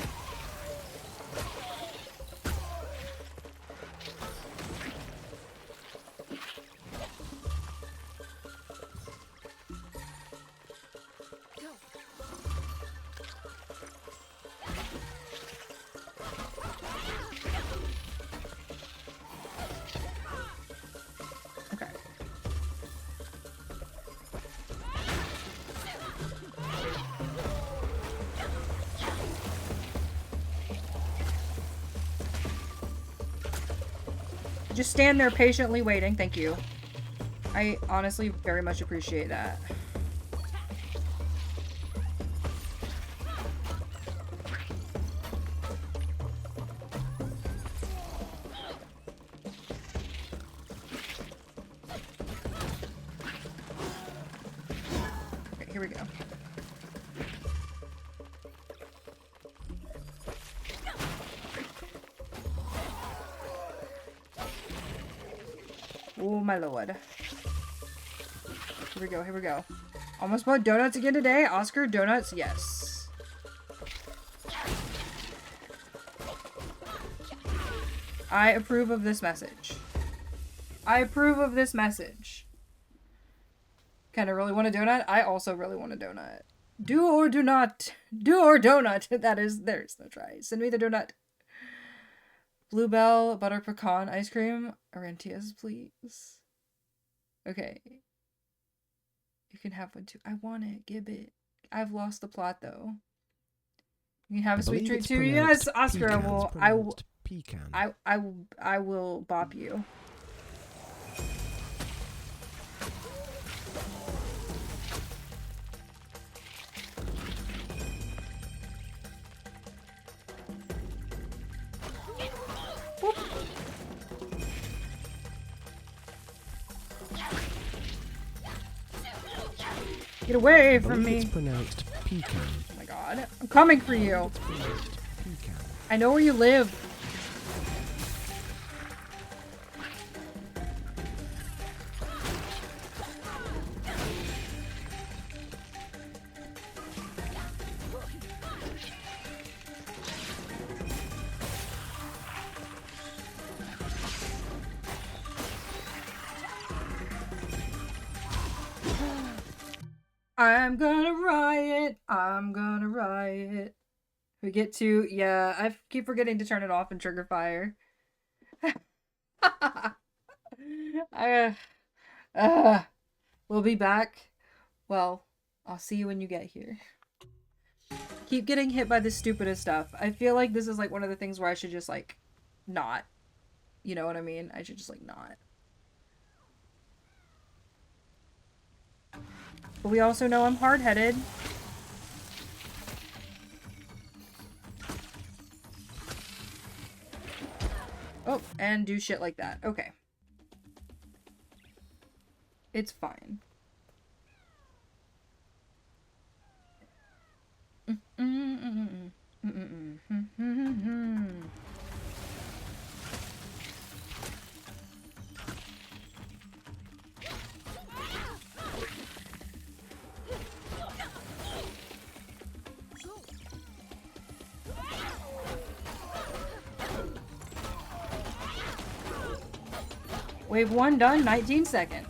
just stand there patiently waiting. Thank you. I honestly very much appreciate that. Okay, here we go. Oh my lord. Here we go, here we go. Almost bought donuts again today. Oscar, donuts, yes. I approve of this message. I approve of this message. Kinda really want a donut? I also really want a donut. Do or do not. Do or donut. There's no try. Send me the donut. Bluebell, butter pecan ice cream. Arentias, please. Okay. You can have one too. I want it. Give it. I've lost the plot though. You can have a sweet treat too. Yes, Oscar. I will bop you. Whoop. Get away from me. It's pronounced pecan. Oh my god. I'm coming for you. Pecan. I know where you live. I'm gonna riot. I'm gonna riot. We get to, yeah, I keep forgetting to turn it off and trigger fire. We'll be back. Well, I'll see you when you get here. Keep getting hit by the stupidest stuff. I feel like this is like one of the things where I should just like not. You know what I mean? I should just like not. But we also know I'm hard-headed. Oh, and do shit like that. Okay. It's fine. Wave 1 done, 19 seconds.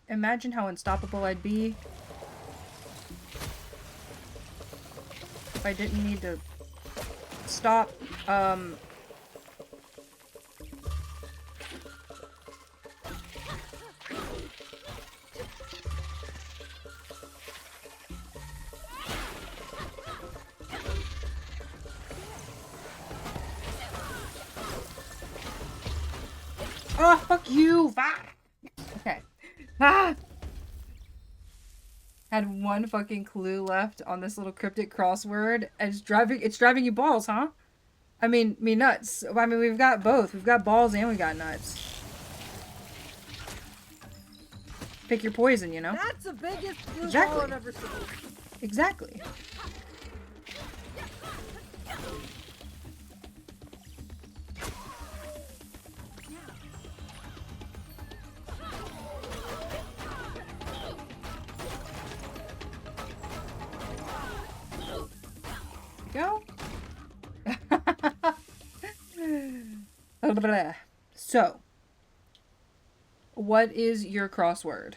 Imagine how unstoppable I'd be if I didn't need to stop, Oh, fuck you! Fuck! Okay. Ah! Had one fucking clue left on this little cryptic crossword, and it's driving you balls, huh? I mean, me nuts. I mean, we've got both. We've got balls and we got nuts. Pick your poison, you know? That's the biggest blue Exactly. ball I've ever seen. Exactly. Go. So, what is your crossword?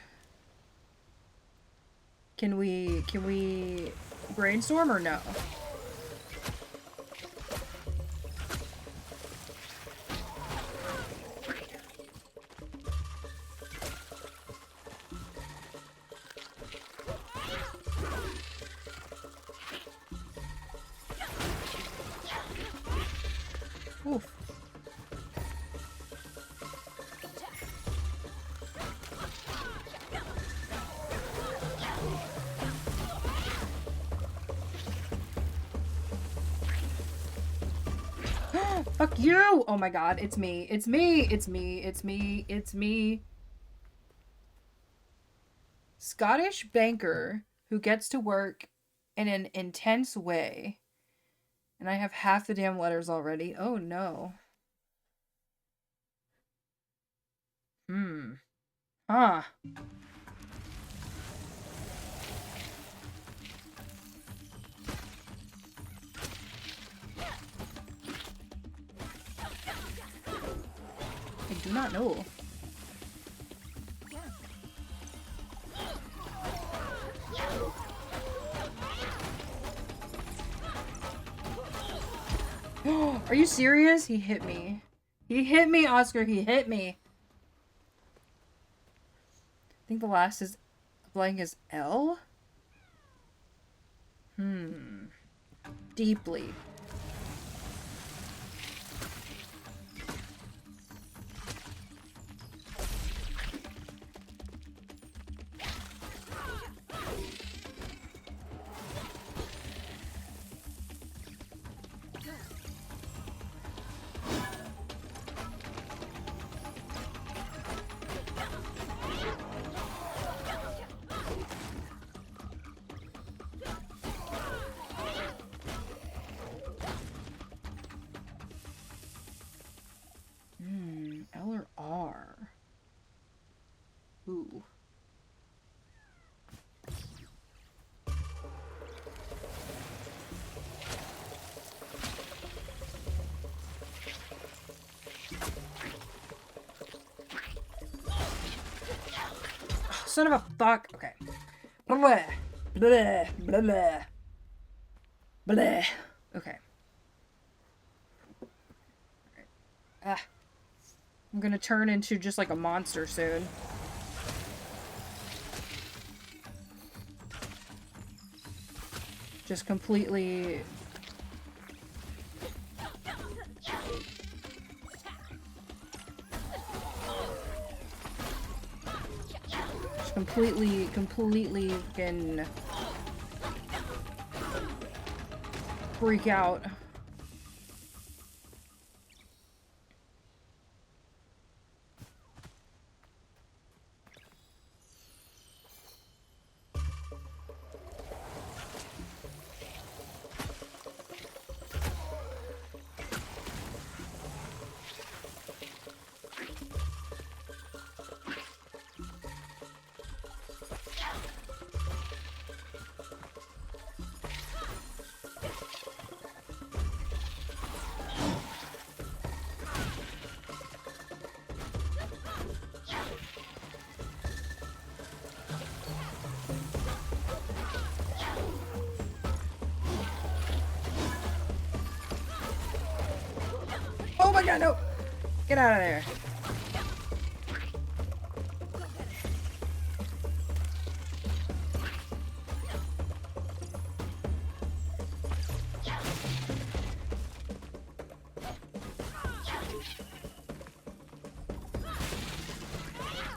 Can we brainstorm or no? Fuck you! Oh my god, it's me. It's me. It's me. It's me. It's me. Scottish banker who gets to work in an intense way. And I have half the damn letters already. Oh no. Huh. I do not know. Are you serious? He hit me. He hit me, Oscar. He hit me. I think the last is blank is L. Deeply. L or R? Ooh. Oh, son of a fuck. Okay. Blah, blah, blah, blah. Blah. Okay. Ah. I'm gonna turn into just like a monster soon. Just completely... Just completely fucking... freak out. Oh my god, no! Get out of there.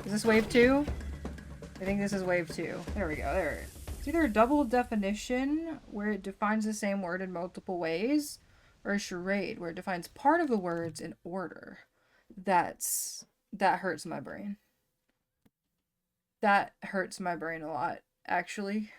Is this wave 2? I think this is wave 2. There we go, there. It's either a double definition, where it defines the same word in multiple ways, or a charade, where it defines part of the words in order. That hurts my brain. That hurts my brain a lot, actually.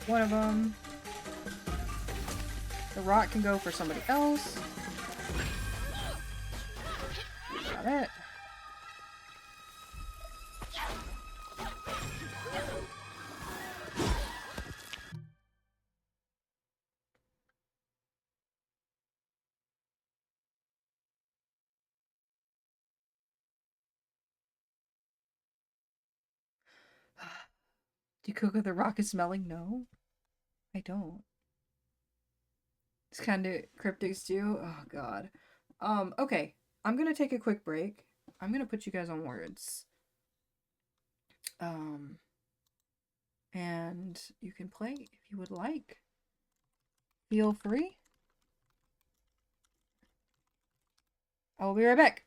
One of them. The rock can go for somebody else. Got it. Do you cook with a rocket smelling? No, I don't. It's kind of cryptic stew. Oh god. Okay. I'm gonna take a quick break. I'm gonna put you guys on words. And you can play if you would like. Feel free. I will be right back.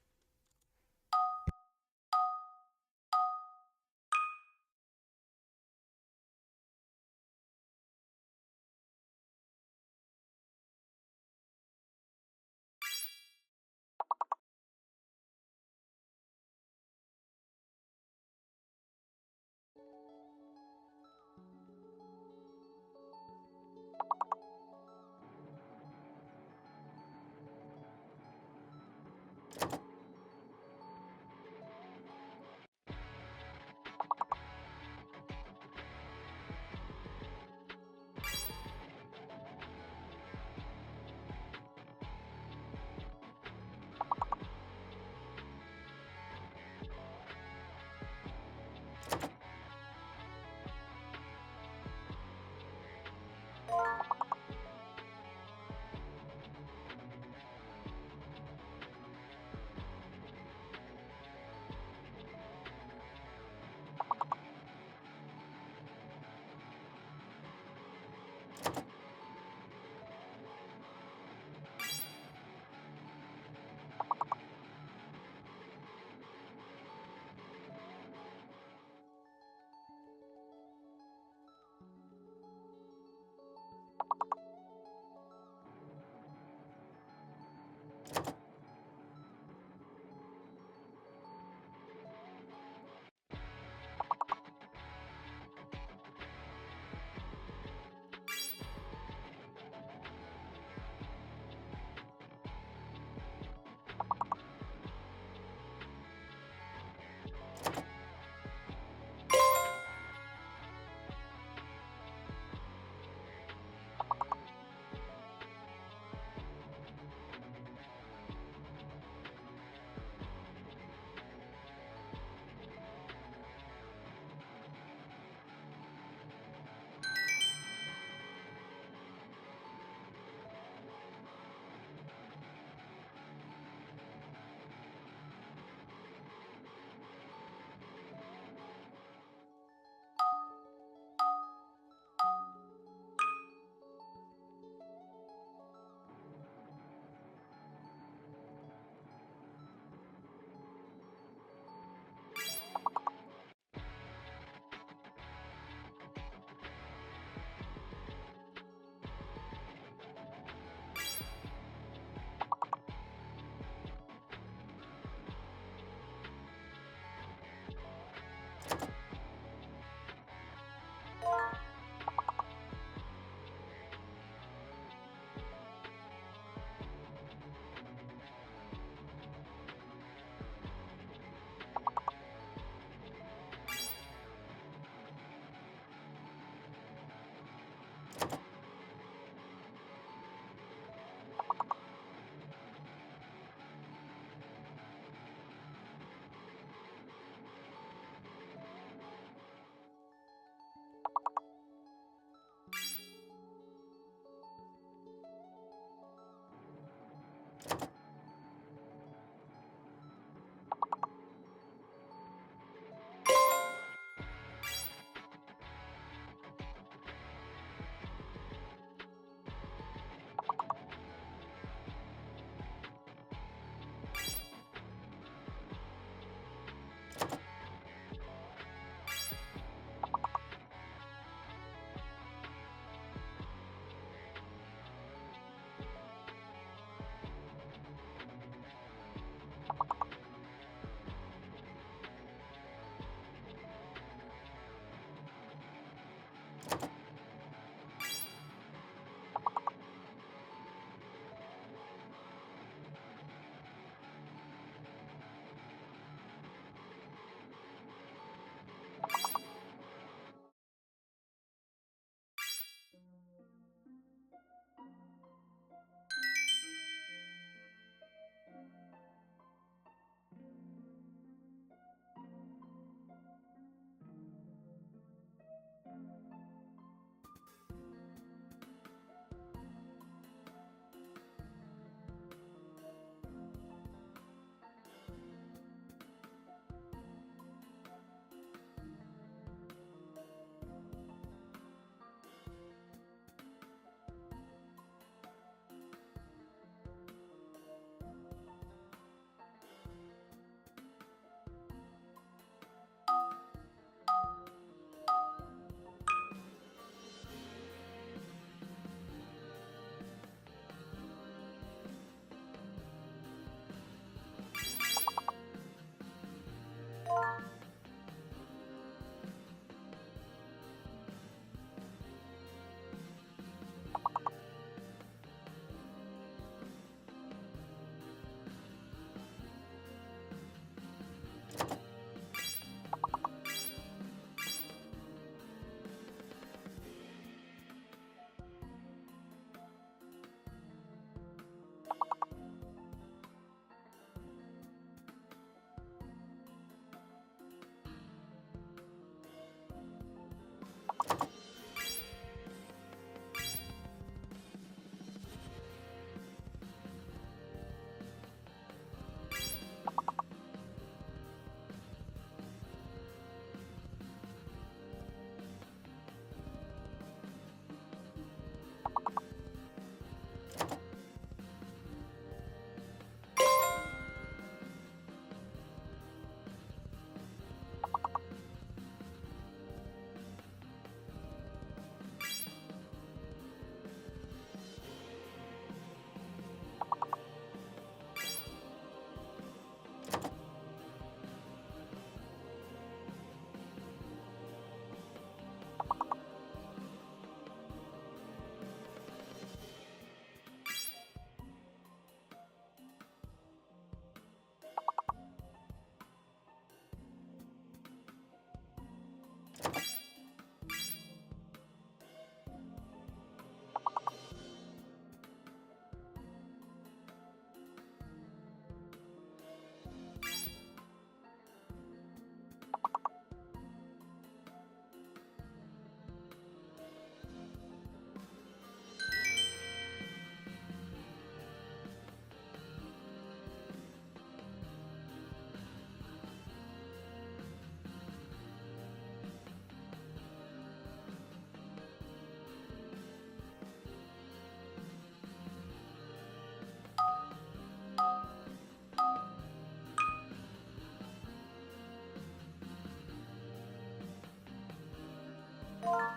Hello.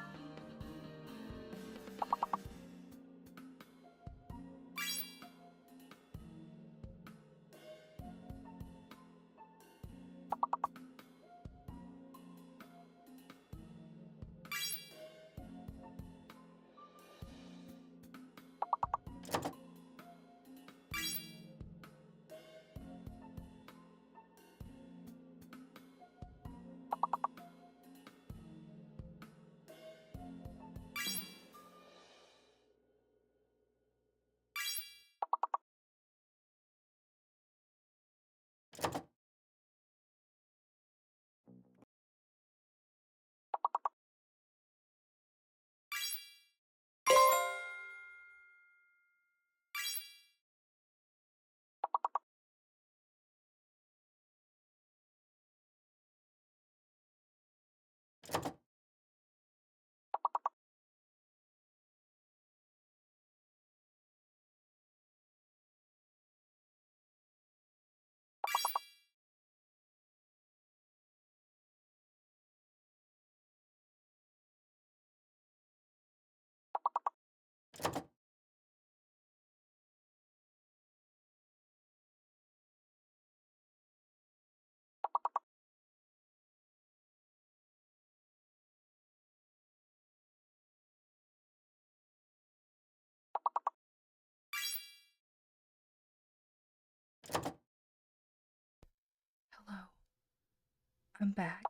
I'm back.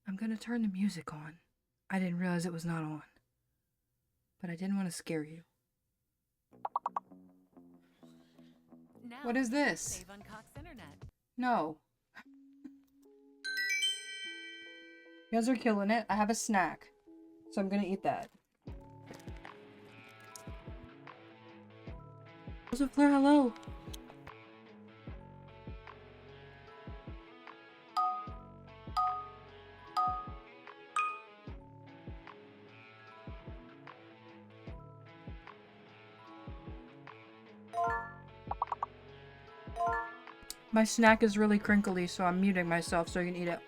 I'm gonna turn the music on. I didn't realize it was not on. But I didn't want to scare you. Now What is this? Save on Cox Internet. No. You guys are killing it. I have a snack. So I'm gonna eat that. Joseph Fleur, hello. My snack is really crinkly, so I'm muting myself so you can eat it.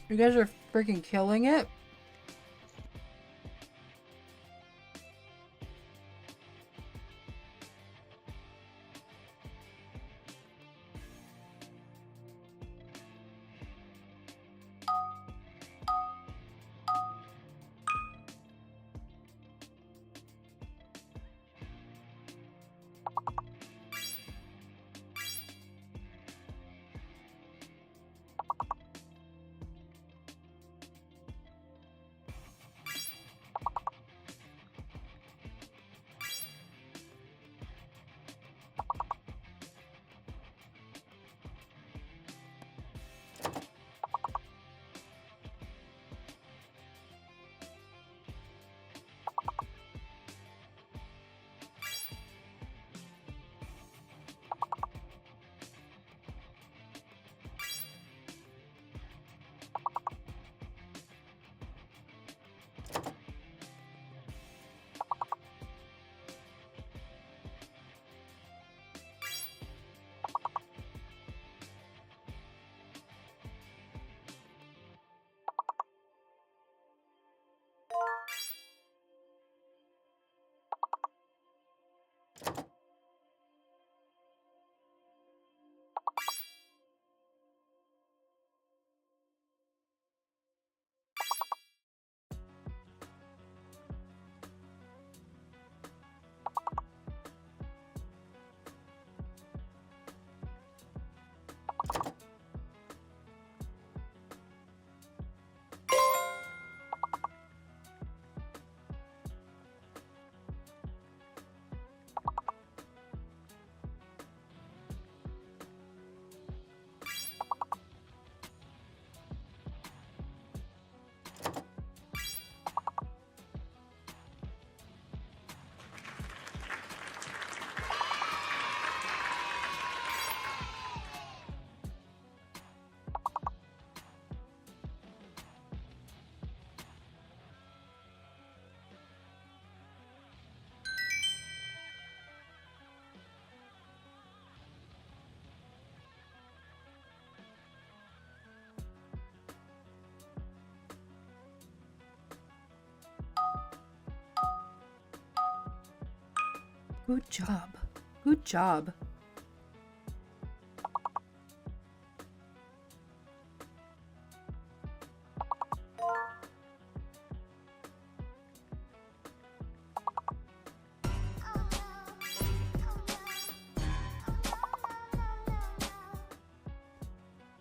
You guys are freaking killing it. Good job. Good job.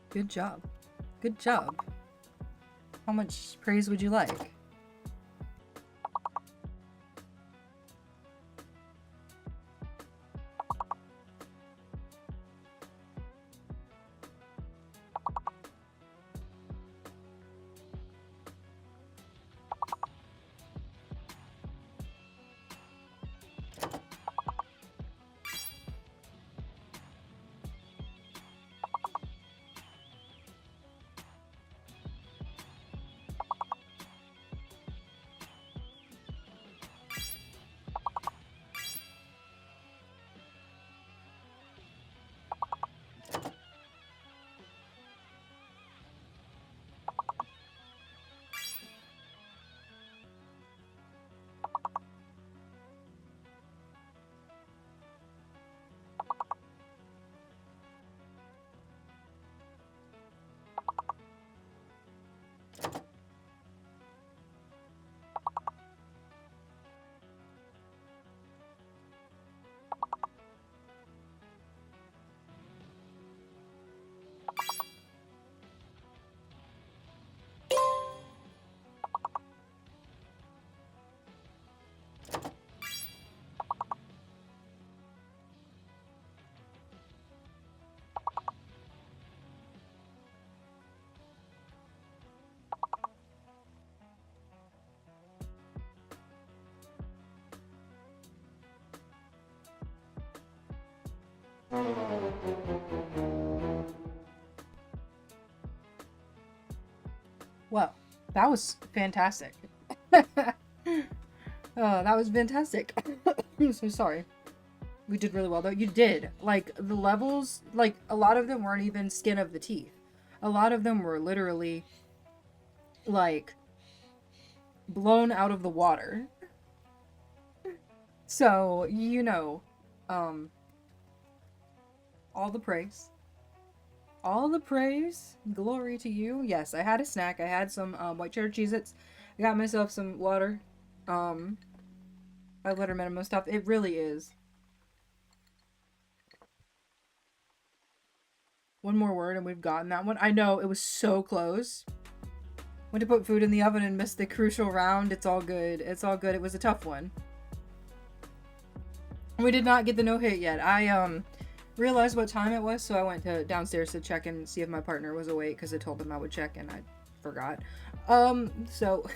Good job. Good job. How much praise would you like? Well, that was fantastic. That was fantastic. I'm so sorry. We did really well, though. You did. Like, the levels, like, a lot of them weren't even skin of the teeth. A lot of them were literally like, blown out of the water. So, you know, all the praise. All the praise, glory to you. Yes, I had a snack. I had some white cheddar Cheez-Its. I got myself some water. I letter minimum stuff. It really is. One more word and we've gotten that one. I know, it was so close. Went to put food in the oven and missed the crucial round. It's all good. It's all good. It was a tough one. We did not get the no hit yet. I realized what time it was, so I went downstairs to check and see if my partner was awake because I told him I would check and I forgot. So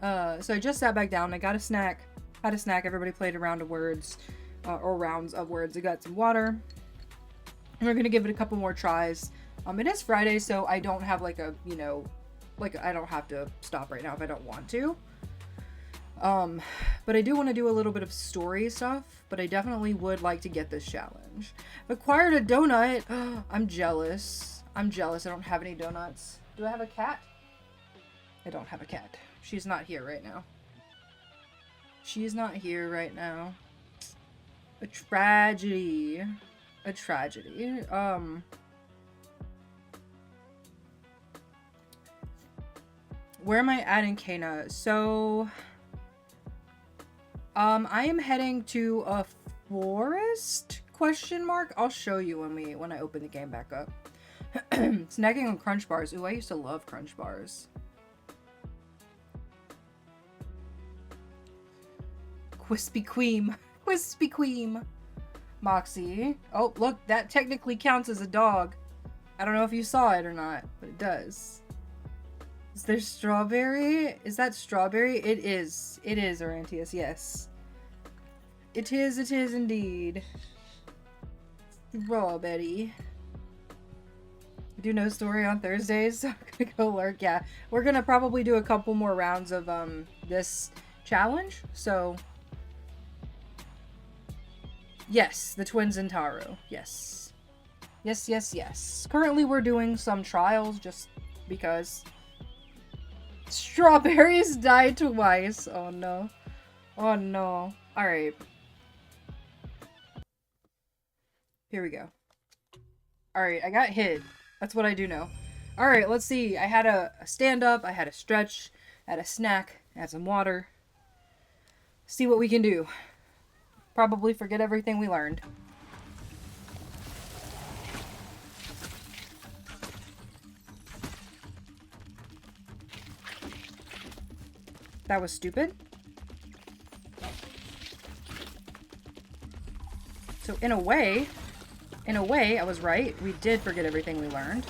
I just sat back down. I got a snack. Had a snack. Everybody played a round of words, or rounds of words. I got some water. And we're gonna give it a couple more tries. It is Friday, so I don't have like a, you know, like I don't have to stop right now if I don't want to. But I do want to do a little bit of story stuff, but I definitely would like to get this challenge. Acquired a donut. I'm jealous. I'm jealous. I don't have any donuts. Do I have a cat? I don't have a cat. She's not here right now. She's not here right now. A tragedy. A tragedy. Where am I at in Cana? So, I am heading to a forest? Question mark? I'll show you when I open the game back up. Snacking on Crunch Bars. Ooh, I used to love Crunch Bars. Crispy Queem. Crispy Queem. Moxie. Oh, look, that technically counts as a dog. I don't know if you saw it or not, but it does. Is there strawberry? Is that strawberry? It is. It is, Orantius, yes. It is indeed. Strawberry. Do no story on Thursdays, so I'm gonna go lurk. Yeah, we're gonna probably do a couple more rounds of this challenge, so... Yes, the twins in Taro. Yes. Yes, yes, yes. Currently we're doing some trials just because... Strawberries died twice. Oh no. Oh no. Alright. Here we go. Alright, I got hit. That's what I do know. Alright, let's see. I had a stand up, I had a stretch, I had a snack, I had some water. See what we can do. Probably forget everything we learned. That was stupid. So in a way, I was right. We did forget everything we learned.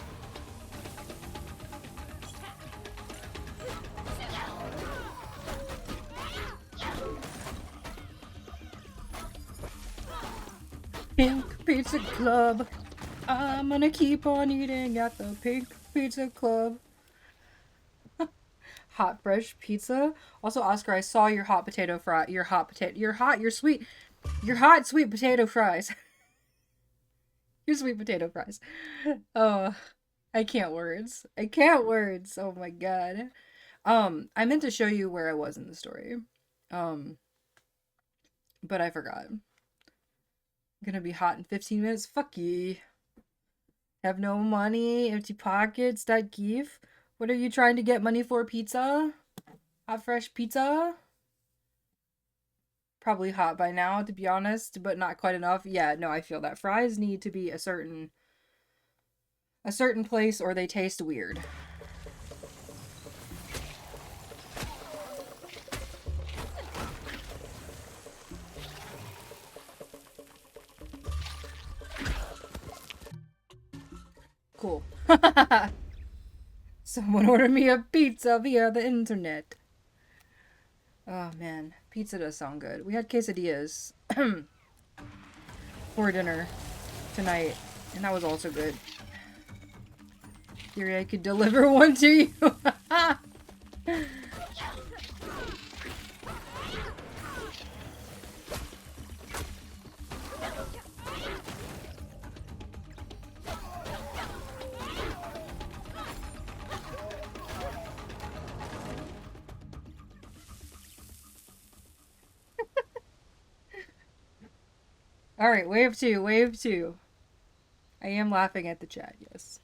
Pink Pizza Club. I'm gonna keep on eating at the Pink Pizza Club. Hot fresh pizza. Also, Oscar, I saw your hot potato fry. Your hot sweet potato fries. Your sweet potato fries. Oh, I can't words. I can't words. Oh my god. I meant to show you where I was in the story. But I forgot. Gonna be hot in 15 minutes. Fuck ye. Have no money. Empty pockets. That give. What are you trying to get money for? Pizza? Hot fresh pizza? Probably hot by now, to be honest, but not quite enough. Yeah, no, I feel that. Fries need to be a certain place or they taste weird. Cool. Someone order me a pizza via the internet. Oh man, pizza does sound good. We had quesadillas for dinner tonight, and that was also good. Theory I could deliver one to you. Alright, wave two, wave two. I am laughing at the chat, yes.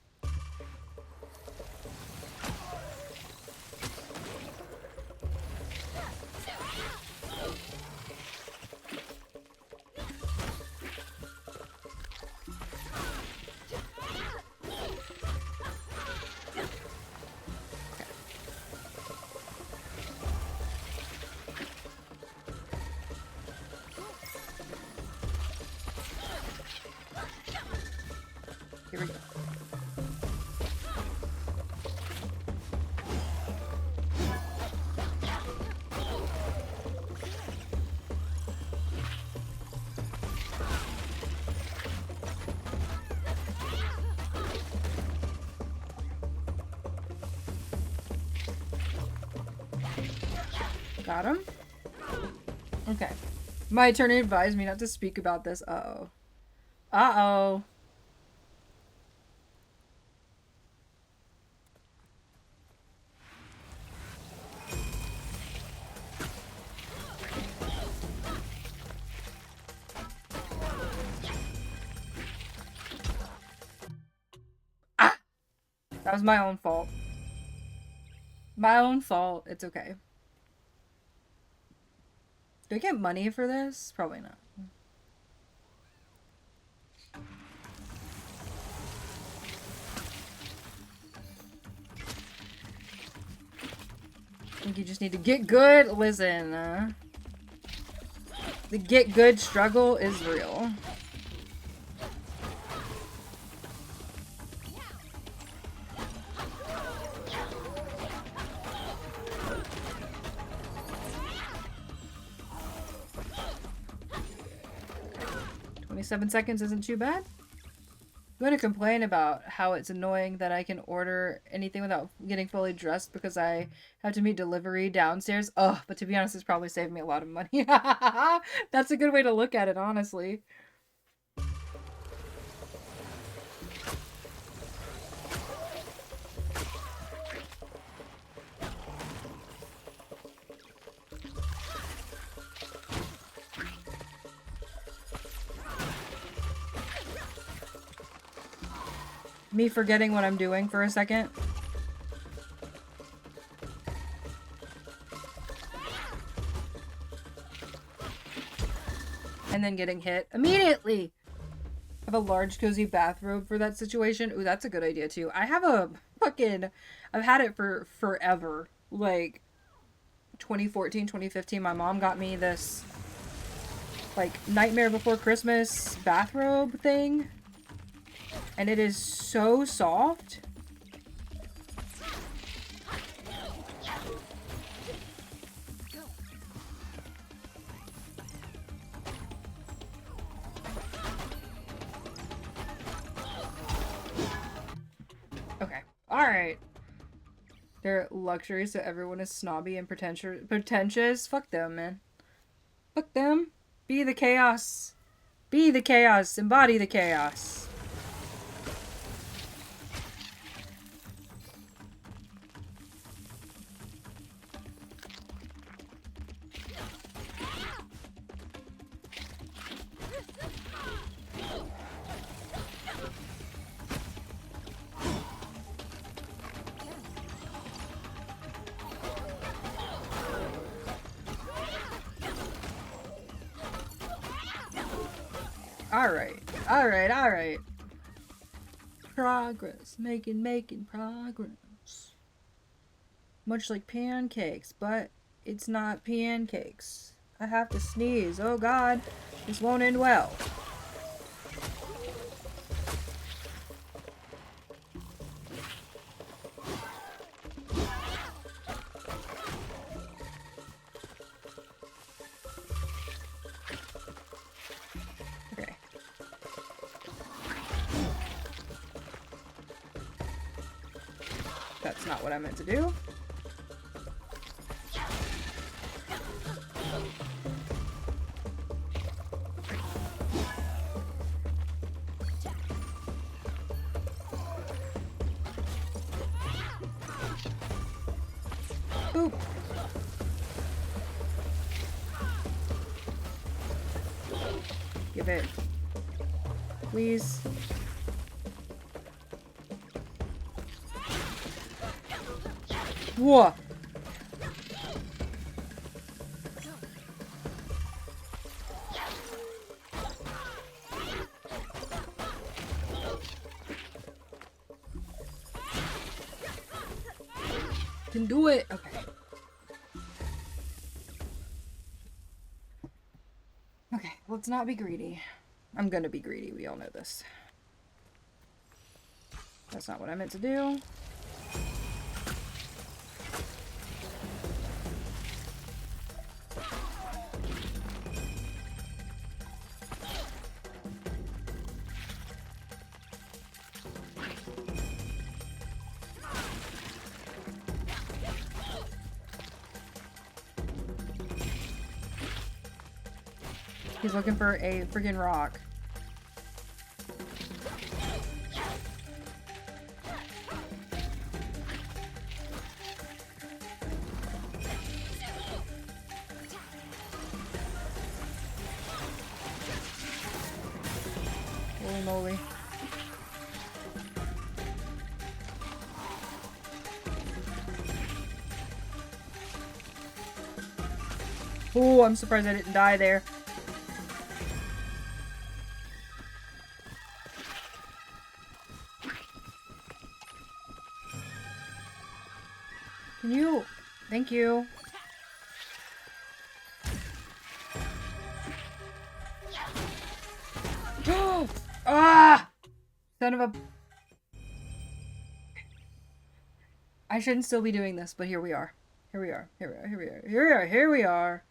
Here we go. Got him? Okay. My attorney advised me not to speak about this. Uh-oh. Uh-oh. Ah! That was my own fault. My own fault. It's okay. Do I get money for this? Probably not. I think you just need to get good. Listen, the get good struggle is real. Seven seconds isn't too bad. I'm going to complain about how it's annoying that I can order anything without getting fully dressed because I have to meet delivery downstairs. Ugh, but to be honest, it's probably saved me a lot of money. That's a good way to look at it, honestly. Me forgetting what I'm doing for a second. And then getting hit immediately. I have a large cozy bathrobe for that situation. Ooh, that's a good idea too. I have a fucking... I've had it for forever. Like 2014, 2015, my mom got me this like Nightmare Before Christmas bathrobe thing. And it is so soft. Okay. Alright. They're luxury, so everyone is snobby and pretentious. Fuck them, man. Fuck them. Be the chaos. Be the chaos. Embody the chaos. Alright. Progress. Making progress. Much like pancakes, but it's not pancakes. I have to sneeze. Oh god. This won't end well. That's not what I meant to do. Oop. Give it Please. Whoa! Can do it! Okay. Okay, let's not be greedy. I'm gonna be greedy, we all know this. That's not what I meant to do. He's looking for a friggin' rock. Holy moly. Oh, I'm surprised I didn't die there. Can you? Thank you. Ah! Son of a... I shouldn't still be doing this, but here we are. Here we are. Here we are. Here we are. Here we are. Here we are.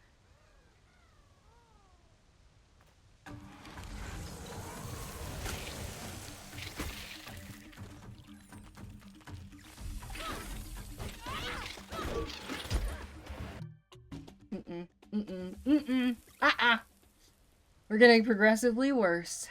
We're getting progressively worse.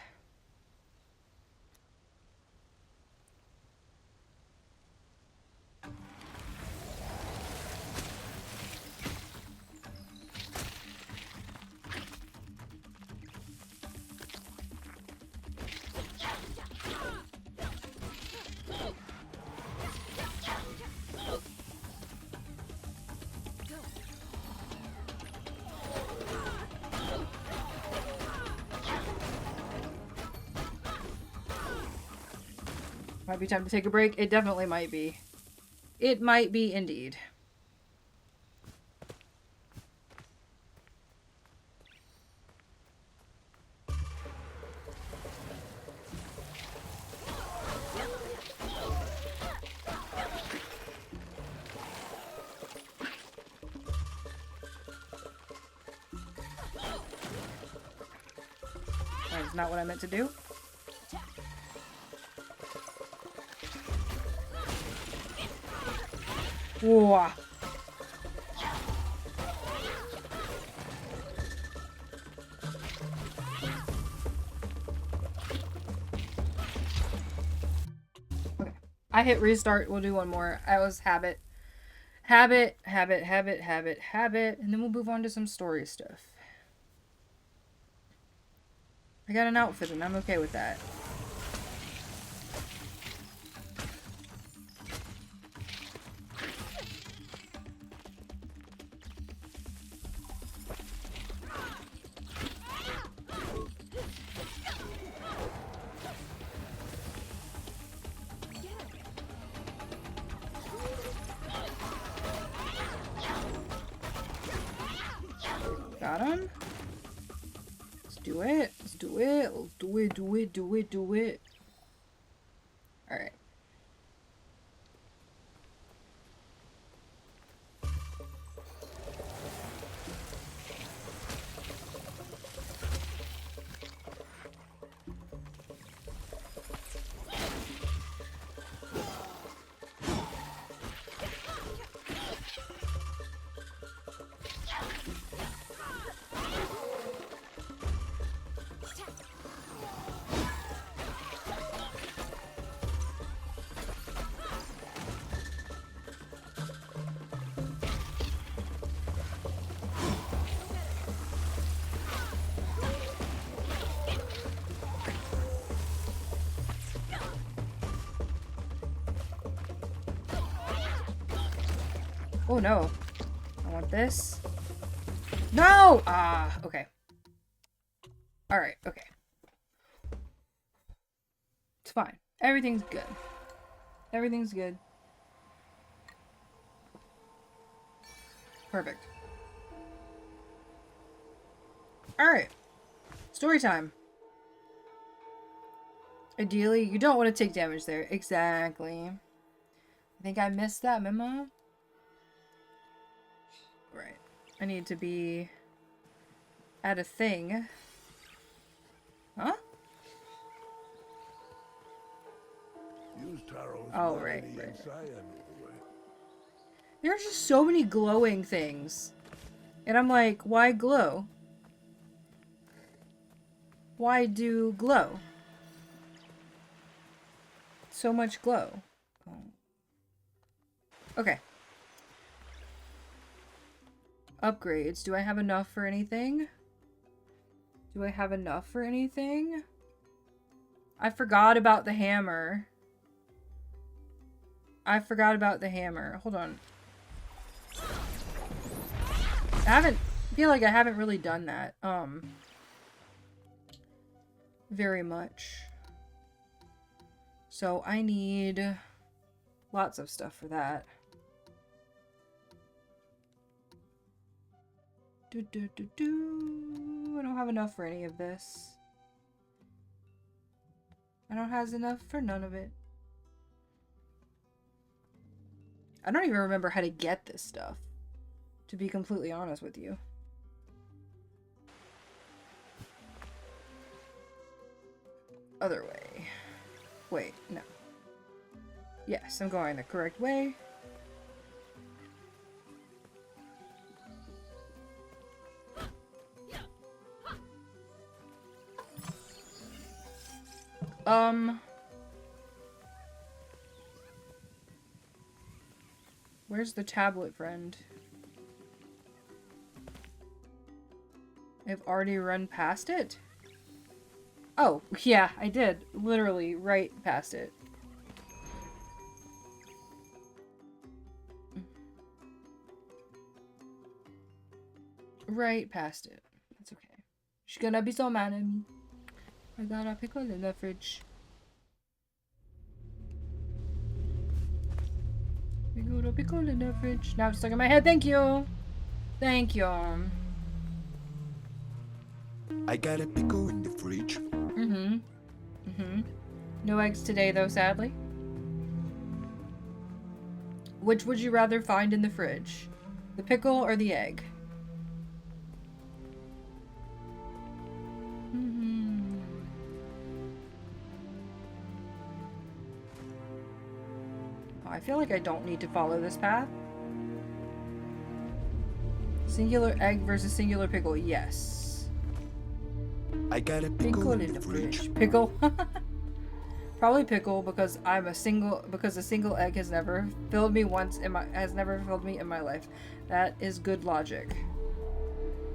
Might be time to take a break. It definitely might be. It might be indeed. That is not what I meant to do. Whoa. Okay. I hit restart. We'll do one more. I was habit. Habit, habit, habit, habit, habit. And then we'll move on to some story stuff. I got an outfit and I'm okay with that. Got him. Let's do it. Let's do it. Let's do it. Do it. Do it. Do it. All right. Oh no. I want this. No! Ah, okay. Alright, okay. It's fine. Everything's good. Everything's good. Perfect. Alright. Story time. Ideally, you don't want to take damage there. Exactly. I think I missed that memo. Right. I need to be at a thing. Huh? Use Taro's Oh, money right. and cyan overlay. There's just so many glowing things. And I'm like, why glow? Why do glow? So much glow. Oh. Okay. Upgrades. Do I have enough for anything? Do I have enough for anything? I forgot about the hammer. I forgot about the hammer. Hold on. I feel like I haven't really done that. Very much. So I need lots of stuff for that. I don't have enough for any of this. I don't have enough for none of it. I don't even remember how to get this stuff, to be completely honest with you. Other way. Wait, no. Yes, I'm going the correct way. Where's the tablet, friend? I've already run past it? Oh, yeah, I did. Literally right past it. Right past it. That's okay. She's gonna be so mad at me. I got a pickle in the fridge. We got a pickle in the fridge. Now it's stuck in my head. Thank you. Thank you. I got a pickle in the fridge. No eggs today, though, sadly. Which would you rather find in the fridge? The pickle or the egg? Oh, I feel like I don't need to follow this path. Singular egg versus singular pickle. Yes. I got a pickle in the fridge. Pickle. Probably pickle because a single egg has never filled me in my life. That is good logic.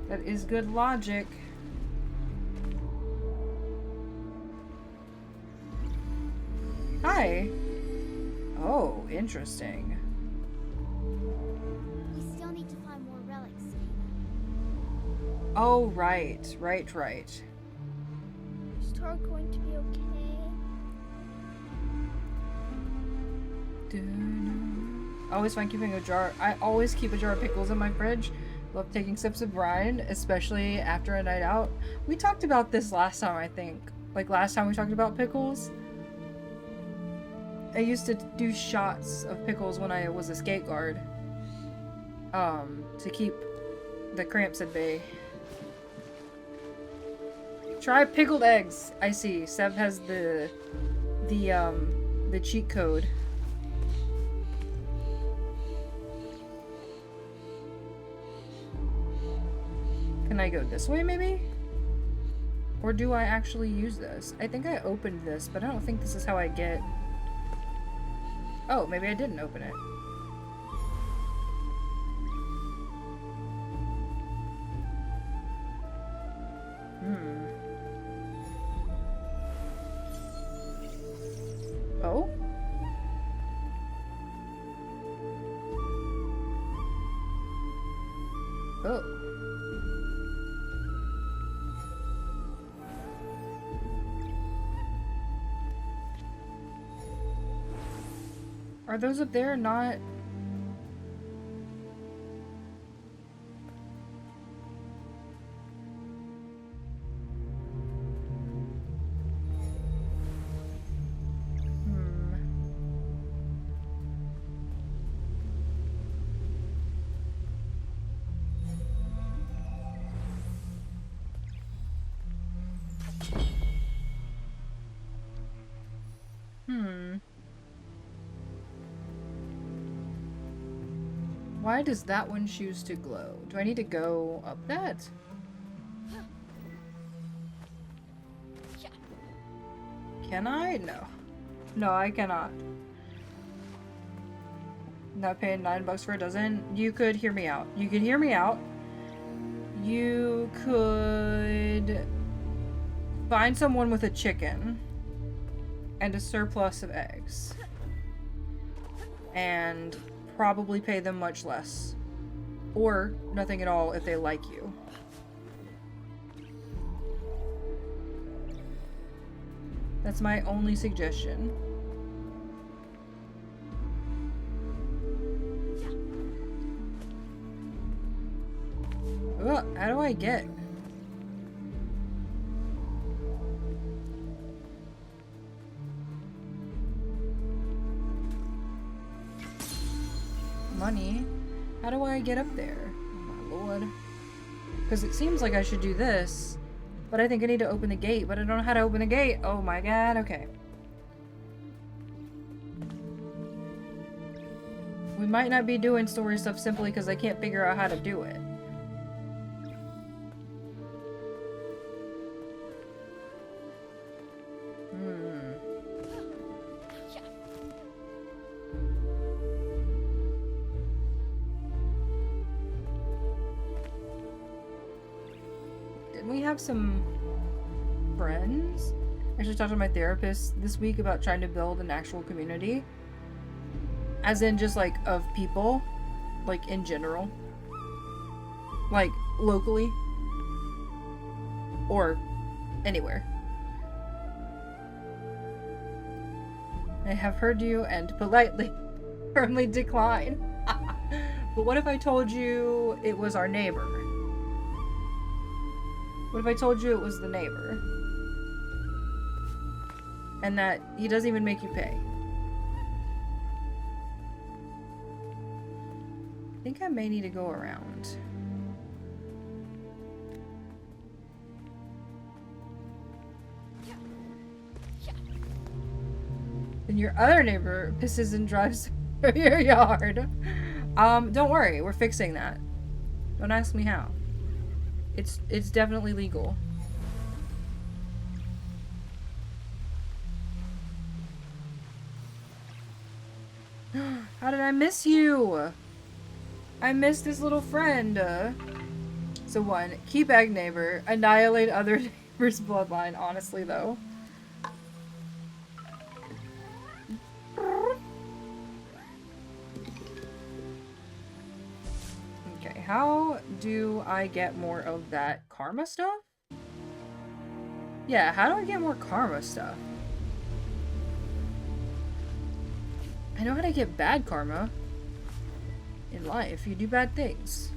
That is good logic. Hi. Oh, interesting. We still need to find more relics. Oh, right. Is Taro going to be okay? Always fun keeping a jar. I always keep a jar of pickles in my fridge. Love taking sips of brine, especially after a night out. We talked about this last time, I think. Like last time we talked about pickles. I used to do shots of pickles when I was a skate guard. To keep the cramps at bay. Try pickled eggs. I see. Seb has the cheat code. Can I go this way, maybe? Or do I actually use this? I think I opened this, but I don't think this is how I get... Oh, maybe I didn't open it. Oh? Oh. Are those up there not... Why does that one choose to glow? Do I need to go up that? Can I? No. No, I cannot. Not paying $9 for a dozen. You could hear me out. You could hear me out. You could find someone with a chicken and a surplus of eggs. And probably pay them much less. Or nothing at all if they like you. That's my only suggestion. Ugh, how do I get? Money? How do I get up there? Oh my lord. Because it seems like I should do this. But I think I need to open the gate, but I don't know how to open the gate. Oh my god, okay. We might not be doing story stuff simply because I can't figure out how to do it. Didn't we have some friends? I actually talked to my therapist this week about trying to build an actual community. As in just like of people. Like in general. Like locally. Or anywhere. I have heard you and politely, firmly decline. But what if I told you it was our neighbor? What if I told you it was the neighbor? And that he doesn't even make you pay? I think I may need to go around. Then your other neighbor pisses and drives through your yard. Don't worry, we're fixing that. Don't ask me how. It's definitely legal. How did I miss you? I missed this little friend. So 1, keep egg neighbor, annihilate other neighbor's bloodline. Honestly, though. Okay, how do I get more of that karma stuff? Yeah, how do I get more karma stuff? I know how to get bad karma in life. You do bad things.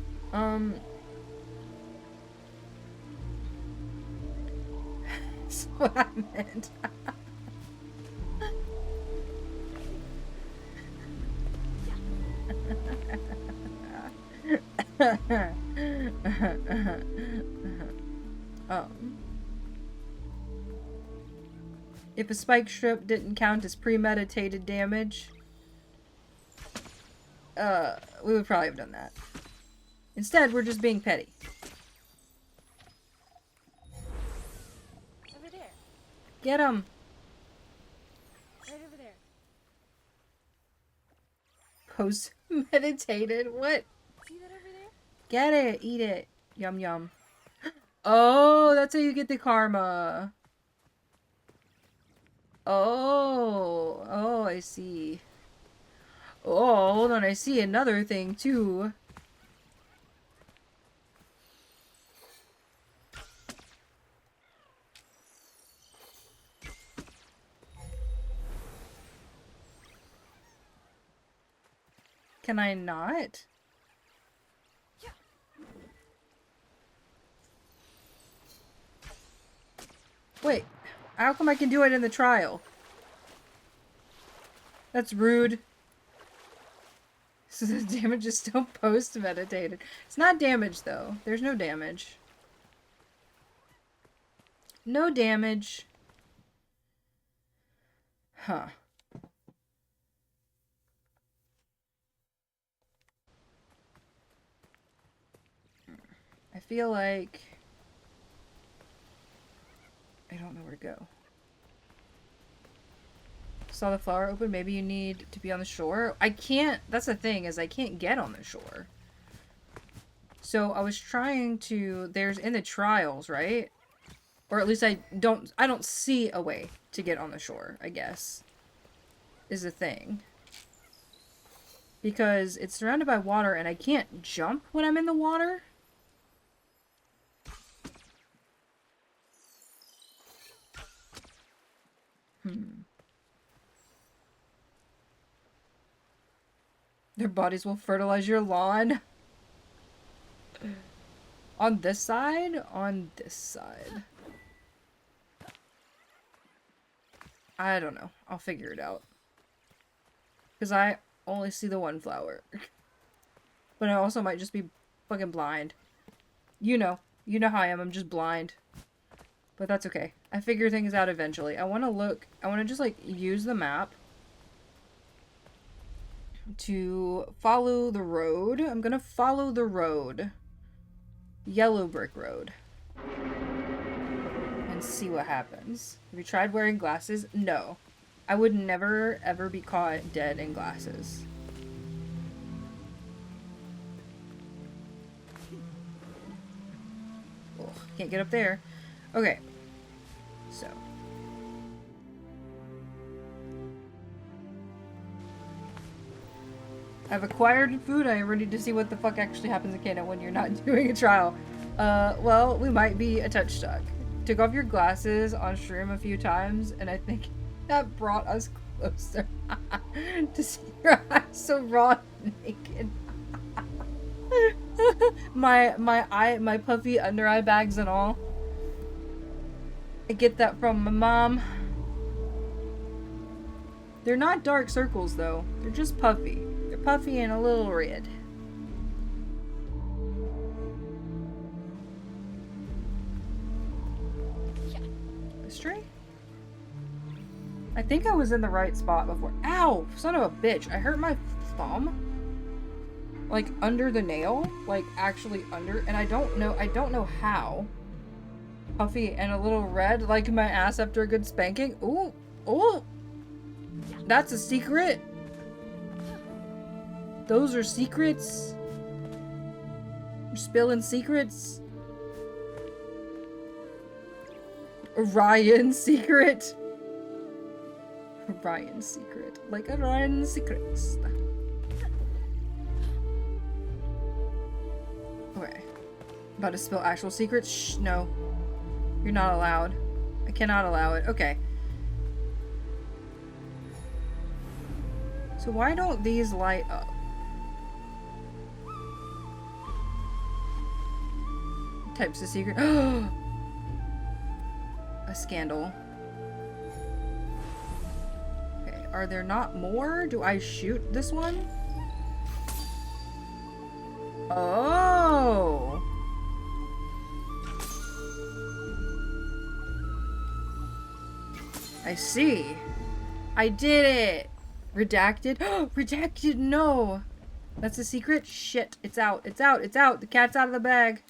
That's what I meant. If a spike strip didn't count as premeditated damage, we would probably have done that. Instead, we're just being petty. Over there. Get him! Right over there. Post-meditated? What? See that over there? Get it! Eat it! Yum yum. Oh, that's how you get the karma. Oh. Oh, I see. Oh, hold on. I see another thing, too. Can I not? Wait, how come I can do it in the trial? That's rude. So the damage is still post-meditated. It's not damage, though. There's no damage. No damage. Huh. I feel like... I don't know where to go. Saw the flower open. Maybe you need to be on the shore. I can't... That's the thing, is I can't get on the shore. So I was trying to... There's in the trials, right? Or at least I don't see a way to get on the shore, I guess. Is the thing. Because it's surrounded by water and I can't jump when I'm in the water. Their bodies will fertilize your lawn. On this side? On this side. I don't know. I'll figure it out. Because I only see the one flower. But I also might just be fucking blind. You know. You know how I am. I'm just blind. But that's okay. I figure things out eventually. I want to look... I want to just, like, use the map to follow the road. I'm gonna follow the road. Yellow brick road. And see what happens. Have you tried wearing glasses? No. I would never, ever be caught dead in glasses. Oh, can't get up there. Okay. So. I've acquired food. I am ready to see what the fuck actually happens in Canada when you're not doing a trial. Well, we might be a touch stuck. Took off your glasses on stream a few times, and I think that brought us closer to see your eyes so raw and naked. my puffy under eye bags and all. I get that from my mom. They're not dark circles though. They're just puffy. They're puffy and a little red. Mystery? I think I was in the right spot before. Ow! Son of a bitch. I hurt my thumb. Like under the nail. Like actually under. And I don't know how. Puffy and a little red. Like my ass after a good spanking. Ooh. Ooh. That's a secret. Those are secrets. You're spilling secrets. Orion's secret. Orion's secret. Like Orion's secrets. Okay. About to spill actual secrets? Shh, no. You're not allowed. I cannot allow it. Okay. So why don't these light up? Types of secret. A scandal. Okay, are there not more? Do I shoot this one? Oh! I see. I did it! Redacted? Redacted, no! That's a secret? Shit, it's out, it's out, it's out! The cat's out of the bag!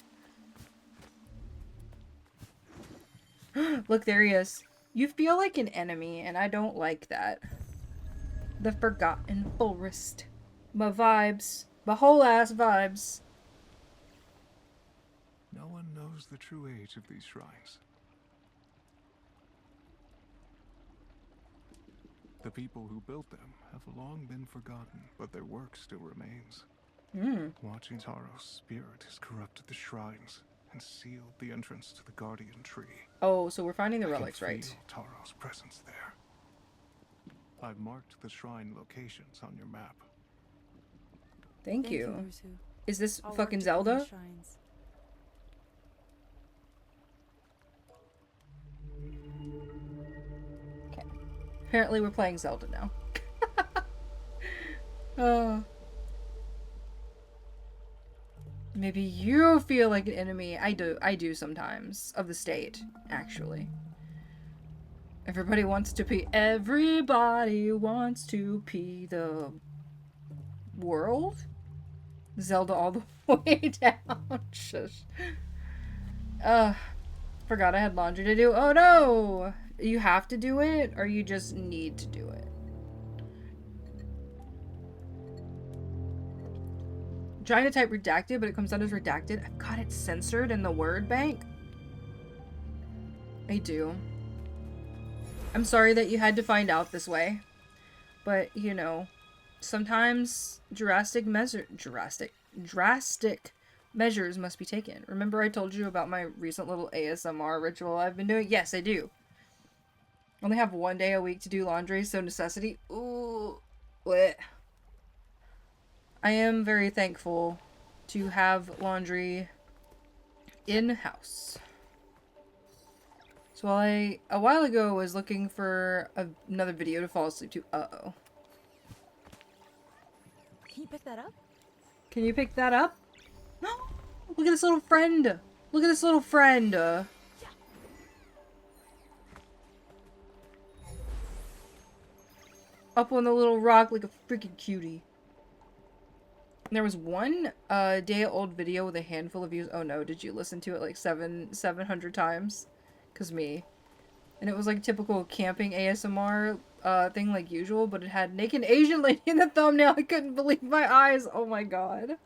Look, there he is. You feel like an enemy, and I don't like that. The Forgotten Forest. My vibes. My whole ass vibes. No one knows the true age of these shrines. The people who built them have long been forgotten, but their work still remains. Watching Taro's spirit has corrupted the shrines and sealed the entrance to the guardian tree. Oh, so we're finding the relics, I can right? feel Taro's presence there. I've marked the shrine locations on your map. Thank you. Rusu. Is this I'll work fucking to clean the Zelda? shrines. Okay. Apparently we're playing Zelda now. Oh. Maybe you feel like an enemy. I do sometimes. Of the state, actually. Everybody wants to pee. Everybody wants to pee the world? Zelda all the way down. Shush. Forgot I had laundry to do. Oh no! You have to do it, or you just need to do it? I'm trying to type redacted, but it comes out as redacted. I've got it censored in the word bank. I do. I'm sorry that you had to find out this way. But, you know, sometimes drastic measures must be taken. Remember I told you about my recent little ASMR ritual I've been doing? Yes, I do. Only have 1 day a week to do laundry, so necessity. Ooh. What? I am very thankful to have laundry in-house. So I, a while ago, was looking for another video to fall asleep to. Uh-oh. Can you pick that up? Can you pick that up? Look at this little friend. Look at this little friend. Up on the little rock like a freaking cutie. There was one day-old video with a handful of views. Oh no, did you listen to it like 700 times? 'Cause me. And it was like typical camping ASMR thing like usual, but it had naked Asian lady in the thumbnail. I couldn't believe my eyes. Oh my god.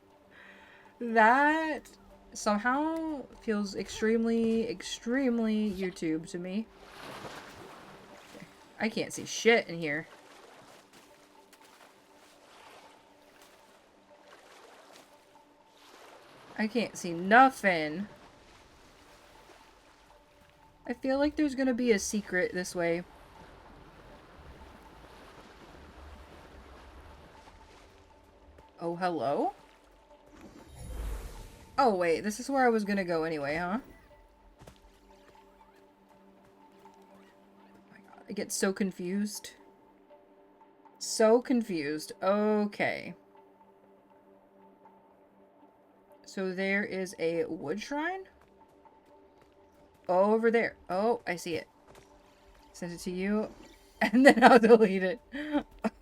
That somehow feels extremely YouTube to me. Okay. I can't see shit in here. I can't see nothing. I feel like there's gonna be a secret this way. Oh, hello? Oh, wait, this is where I was gonna go anyway, huh? Oh my god, I get so confused. So confused. Okay. So there is a wood shrine? Over there. Oh, I see it. Send it to you. And then I'll delete it.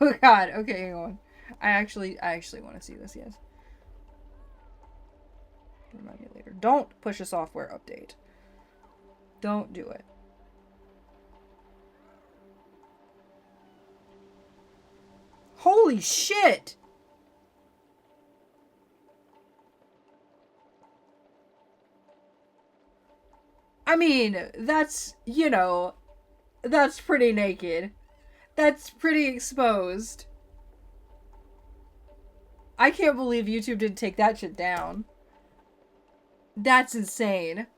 Oh god, okay, hang on. I actually want to see this, yes. Remind me later. Don't push a software update. Don't do it. Holy shit! I mean, that's, you know, that's pretty naked. That's pretty exposed. I can't believe YouTube didn't take that shit down. That's insane.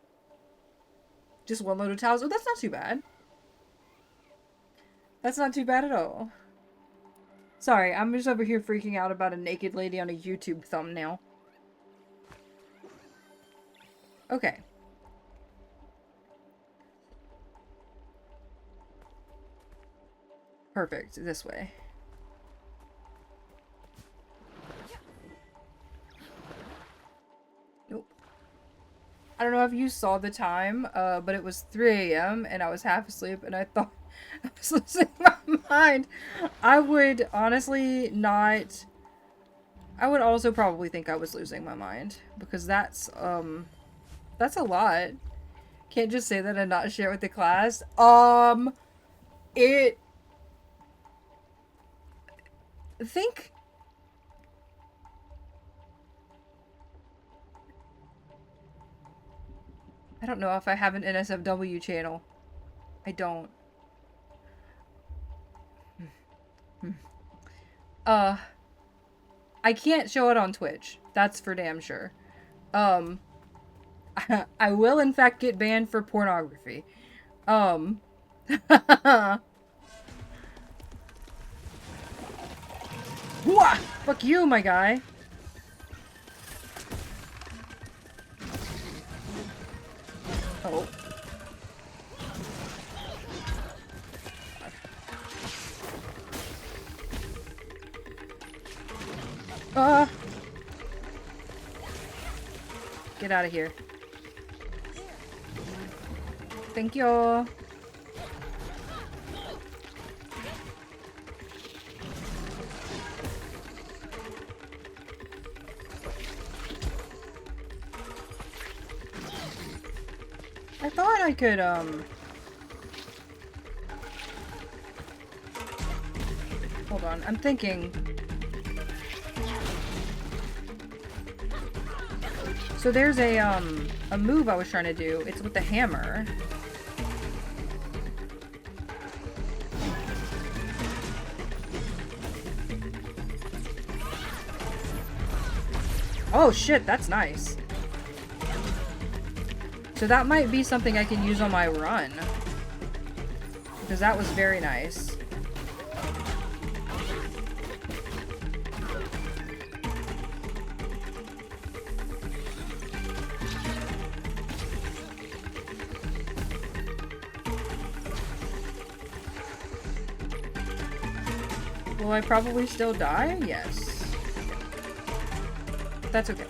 Just one load of towels. Oh, that's not too bad. That's not too bad at all. Sorry, I'm just over here freaking out about a naked lady on a YouTube thumbnail. Okay. Perfect. This way. Nope. I don't know if you saw the time, but it was 3 a.m. and I was half asleep and I thought I was losing my mind. I would honestly not... I would also probably think I was losing my mind because that's a lot. Can't just say that and not share it with the class. Think... I don't know if I have an NSFW channel. I don't. I can't show it on Twitch. That's for damn sure. I will in fact get banned for pornography. Wah! Fuck you, my guy. Oh. Get out of here. Thank you. I thought I could, hold on, I'm thinking. So there's a move I was trying to do. It's with the hammer. Oh shit, that's nice. So that might be something I can use on my run. Because that was very nice. Will I probably still die? Yes. That's okay.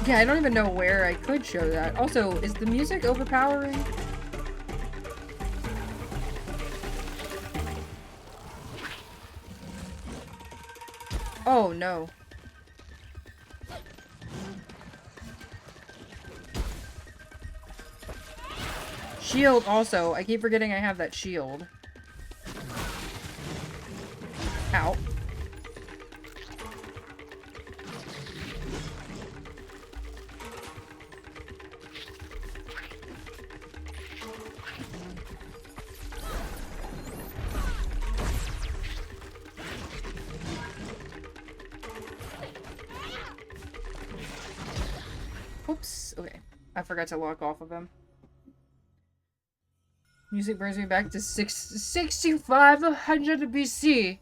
Yeah, I don't even know where I could show that. Also, is the music overpowering? Oh, no. Shield also. I keep forgetting I have that shield. Ow. Oops. Okay. I forgot to lock off of him. Music brings me back to 6500 BC.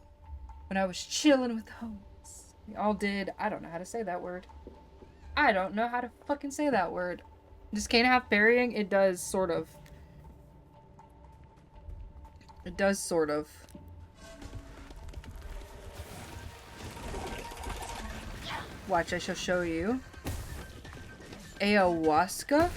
When I was chilling with the homies. We all did. I don't know how to say that word. I don't know how to fucking say that word. Does Kana have parrying? It does, sort of. It does, sort of. Watch, I shall show you. Ayahuasca?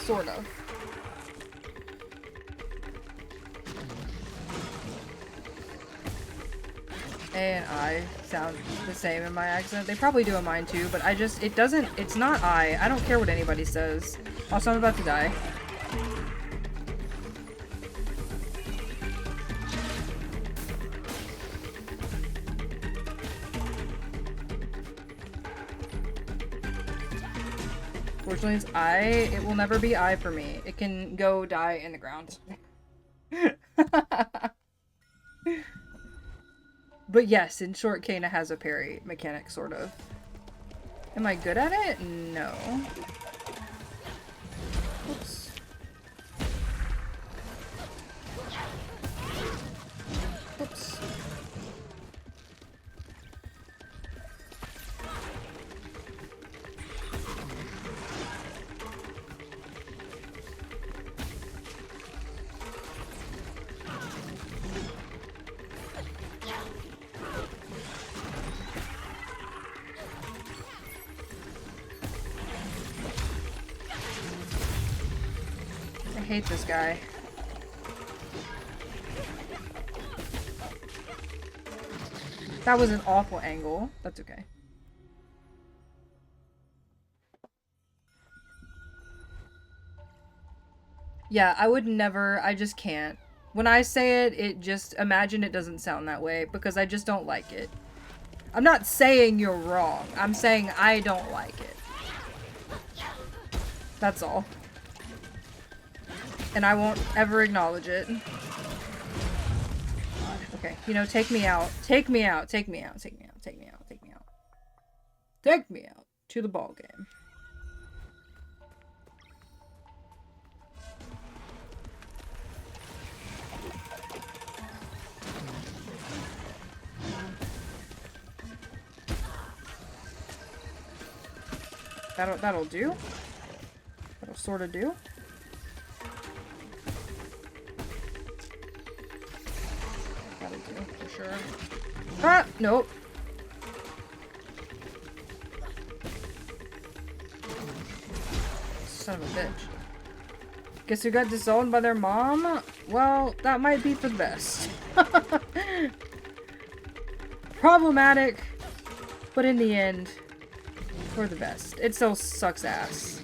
Sort of. A and I sound the same in my accent. They probably do in mine too, but I just, it doesn't, it's not I. I don't care what anybody says. Also, I'm about to die. Fortunately, it's I. It will never be I for me. It can go die in the ground. But yes, in short, Kana has a parry mechanic, sort of. Am I good at it? No. Oops. Oops. I hate this guy. That was an awful angle. That's okay. Yeah, I would never, I just can't. When I say it, it just, imagine it doesn't sound that way, because I just don't like it. I'm not saying you're wrong. I'm saying I don't like it. That's all. And I won't ever acknowledge it. Okay, you know, take me out. Take me out. Take me out. Take me out. Take me out. Take me out. Take me out to the ball game. That'll do. That'll sort of do. That'll do for sure. Ah, nope. Son of a bitch. Guess who got disowned by their mom? Well, that might be for the best. Problematic, but in the end, for the best. It still sucks ass.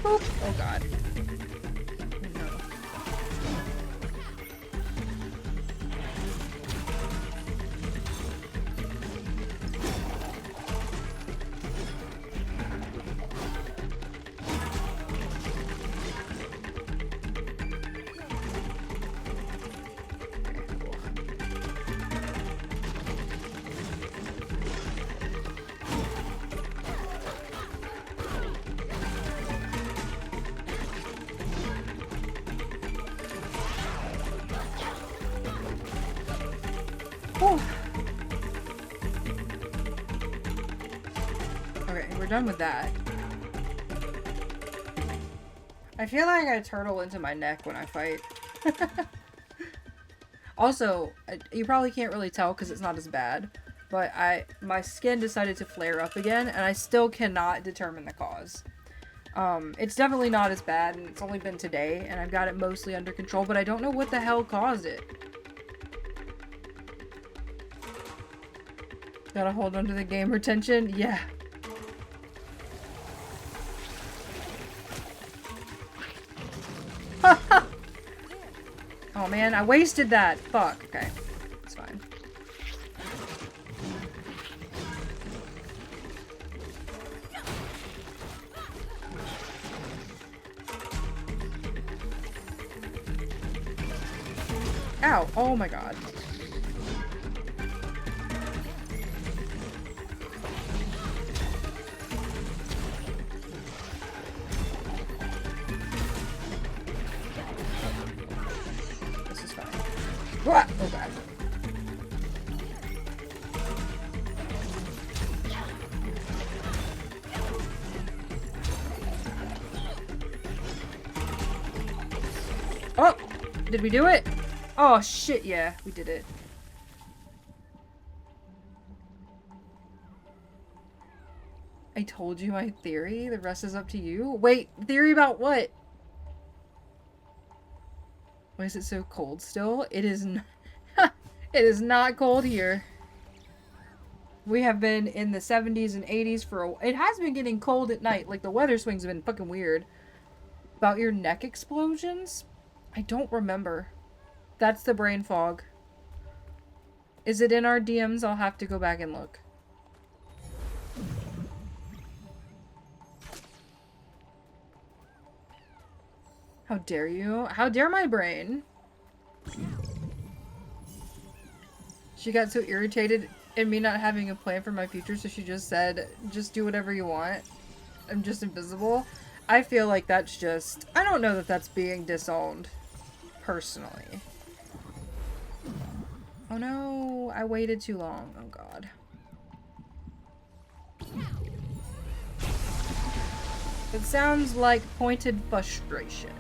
Boop. Oh god. No. Whew. Okay, we're done with that. I feel like I turtle into my neck when I fight. Also, you probably can't really tell because it's not as bad, but my skin decided to flare up again, and I still cannot determine the cause. It's definitely not as bad, and it's only been today, and I've got it mostly under control, but I don't know what the hell caused it. Gotta hold on to the game retention? Yeah. Oh man, I wasted that. Fuck. Okay. It's fine. Ow. Oh my god. What? Oh god. Oh! Did we do it? Oh shit, yeah, we did it. I told you my theory, the rest is up to you. Wait, theory about what? Why is it so cold still? It is it is not cold here. We have been in the 70s and 80s for a... It has been getting cold at night. Like, the weather swings have been fucking weird. About your neck explosions? I don't remember. That's the brain fog. Is it in our DMs? I'll have to go back and look. How dare you? How dare my brain? She got so irritated in me not having a plan for my future, so she just said, just do whatever you want. I'm just invisible. I feel like that's just... I don't know that that's being disowned. Personally. Oh no, I waited too long. Oh god. It sounds like pointed frustration.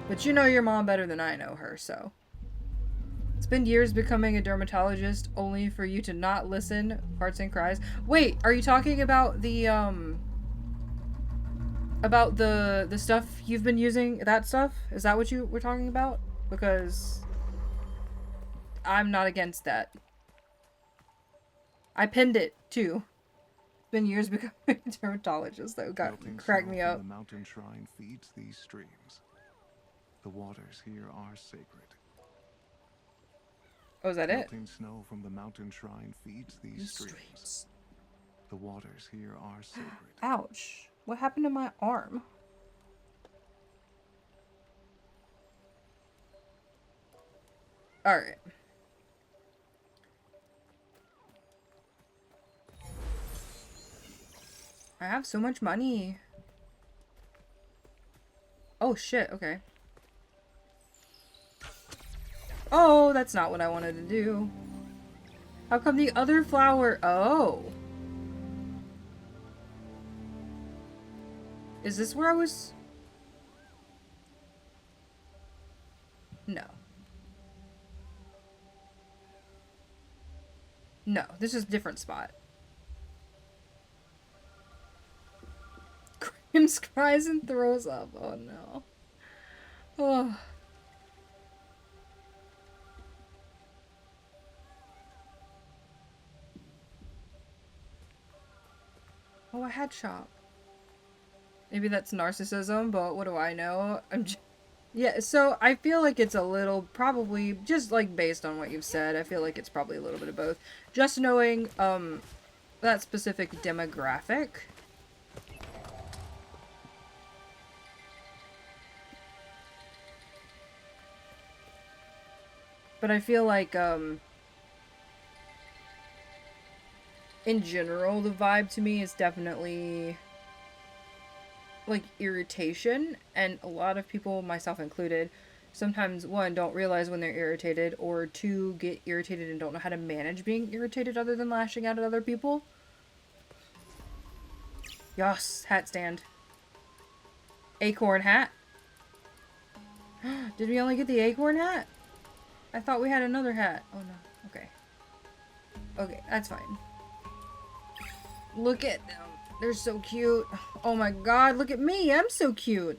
But you know your mom better than I know her, so. It's been years becoming a dermatologist only for you to not listen, farts and cries. Wait, are you talking about the stuff you've been using, that stuff? Is that what you were talking about? Because I'm not against that. I pinned it, too. been years becoming a dermatologist. That got Melting cracked snow me from up. the mountain shrine feeds these streams. The waters here are sacred. Oh, is that it? Melting snow from the mountain shrine feeds these streams. The waters here are sacred. Ouch. What happened to my arm? Alright. I have so much money. Oh shit, okay. Oh, that's not what I wanted to do. How come the other flower... Oh. Is this where I was... No. No, this is a different spot. Grims cries and throws up. Oh no. Oh. Oh, a head shop. Maybe that's narcissism, but what do I know? Yeah, so I feel like it's a little, probably, just like based on what you've said, I feel like it's probably a little bit of both. Just knowing, that specific demographic. But I feel like, in general, the vibe to me is definitely, like, irritation. And a lot of people, myself included, sometimes, one, don't realize when they're irritated, or two, get irritated and don't know how to manage being irritated other than lashing out at other people. Yes, hat stand. Acorn hat. Did we only get the acorn hat? I thought we had another hat. Oh no. Okay. Okay, that's fine. Look at them. They're so cute. Oh my god, look at me. I'm so cute.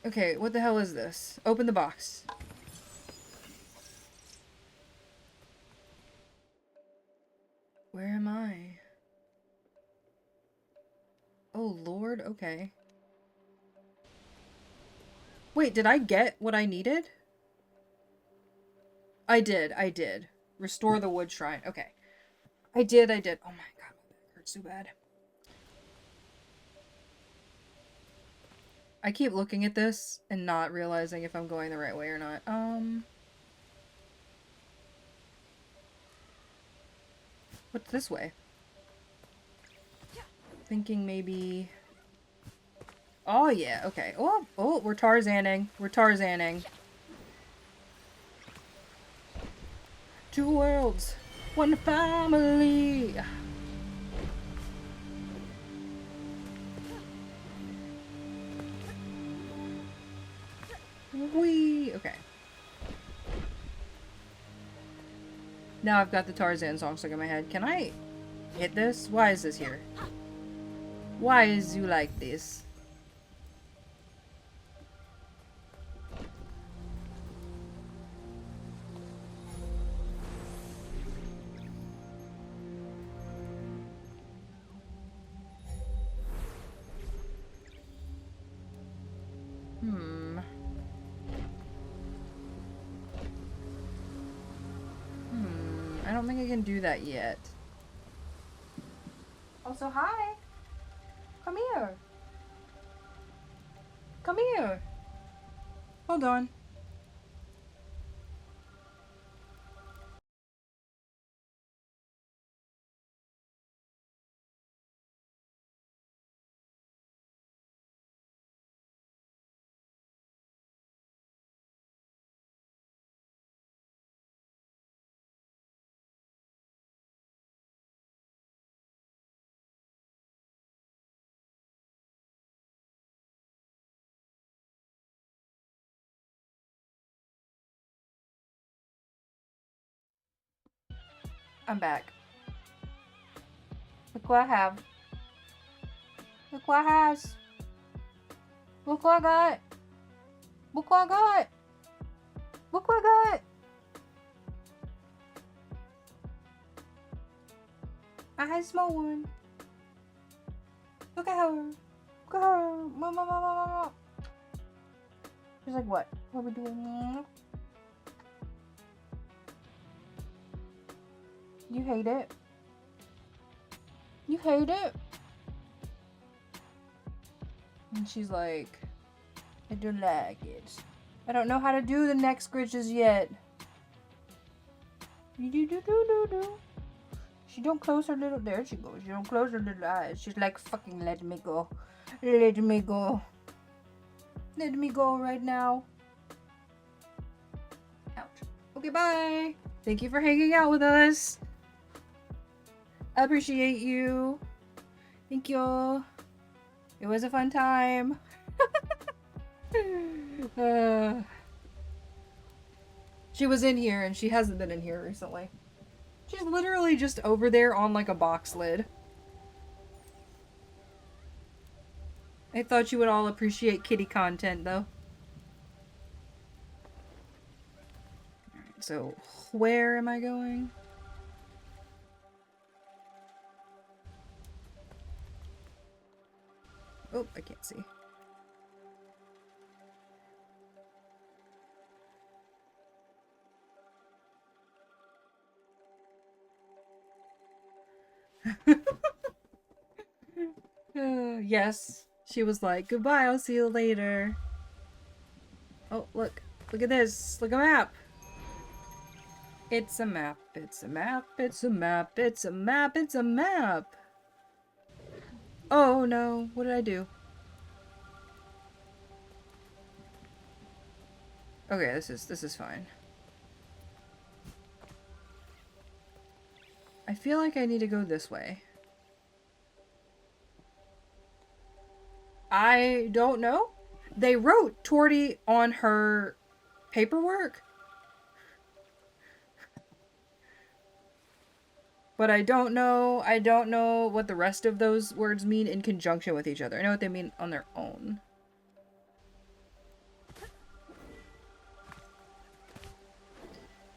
Okay, what the hell is this? Open the box. Where am I? Oh lord, okay. Wait, did I get what I needed? I did. Restore the wood shrine. Okay. I did. Oh my god, my back hurts so bad. I keep looking at this and not realizing if I'm going the right way or not. What's this way? Thinking maybe... Oh yeah, okay. Oh, we're Tarzaning. We're Tarzaning. Two worlds, one family. Wee. Okay. Now I've got the Tarzan song stuck in my head. Can I hit this? Why is this here? Why is you like this? I don't think I can do that yet. Also, hi. Come here. Come here. Hold on. I'm back. Look what I have. Look what I has. Look what I got. Look what I got. Look what I got. I had a small one. Look at her. Look at her. Mama. She's like, what? What are we doing? You hate it? You hate it? And she's like, I don't like it. I don't know how to do the neck scritches yet. Do. She don't close her little, there she goes. She don't close her little eyes. She's like, fucking let me go. Let me go. Let me go right now. Ouch. Okay, bye. Thank you for hanging out with us. I appreciate you. Thank you. It was a fun time. She was in here and she hasn't been in here recently. She's literally just over there on like a box lid. I thought you would all appreciate kitty content though. Alright, so where am I going? Oh, I can't see. Yes. She was like, goodbye, I'll see you later. Oh, look. Look at this. Look, a map. It's a map. It's a map. It's a map. It's a map. It's a map. Oh, no. What did I do? Okay, this is fine. I feel like I need to go this way. I don't know. They wrote Torty on her paperwork. But I don't know what the rest of those words mean in conjunction with each other. I know what they mean on their own.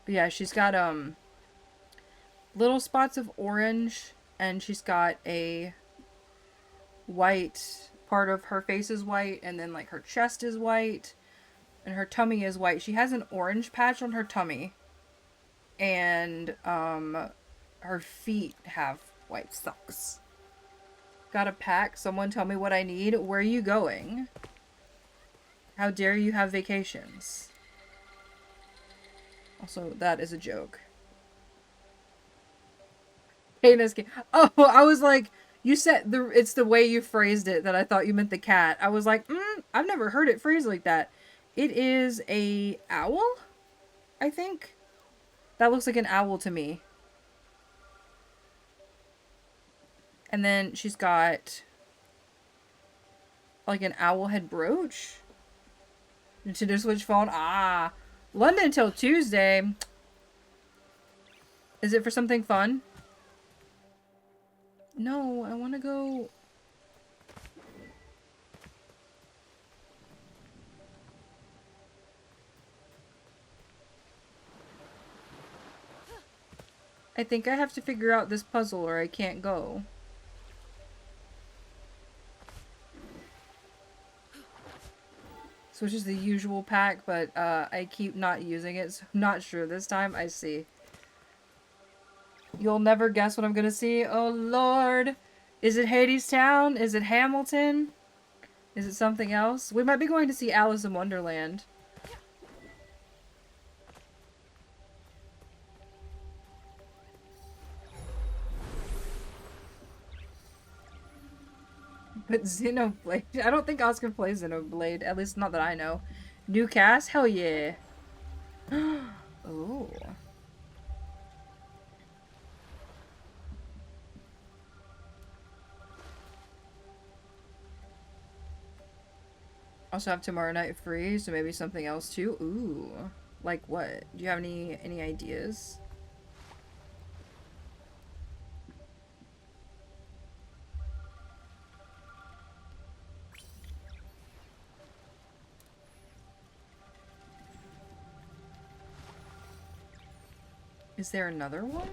But yeah, she's got little spots of orange, and she's got a white part of her face is white, and then like her chest is white, and her tummy is white. She has an orange patch on her tummy, and her feet have white socks. Gotta pack. Someone tell me what I need. Where are you going? How dare you have vacations? Also, that is a joke. Oh, I was like, you said it's the way you phrased it that I thought you meant the cat. I was like, I've never heard it phrased like that. It is a owl, I think. That looks like an owl to me. And then she's got like an owl head brooch. Nintendo Switch phone. Ah, London till Tuesday. Is it for something fun? No, I want to go. I think I have to figure out this puzzle or I can't go. Switch is the usual pack, but I keep not using it, so I'm not sure. This time I see. You'll never guess what I'm gonna see. Oh lord. Is it Hades Town? Is it Hamilton? Is it something else? We might be going to see Alice in Wonderland. But Xenoblade. I don't think Oscar plays Xenoblade. At least not that I know. New cast? Hell yeah. Oh. Also have tomorrow night free, so maybe something else too. Ooh. Like what? Do you have any ideas? Is there another one?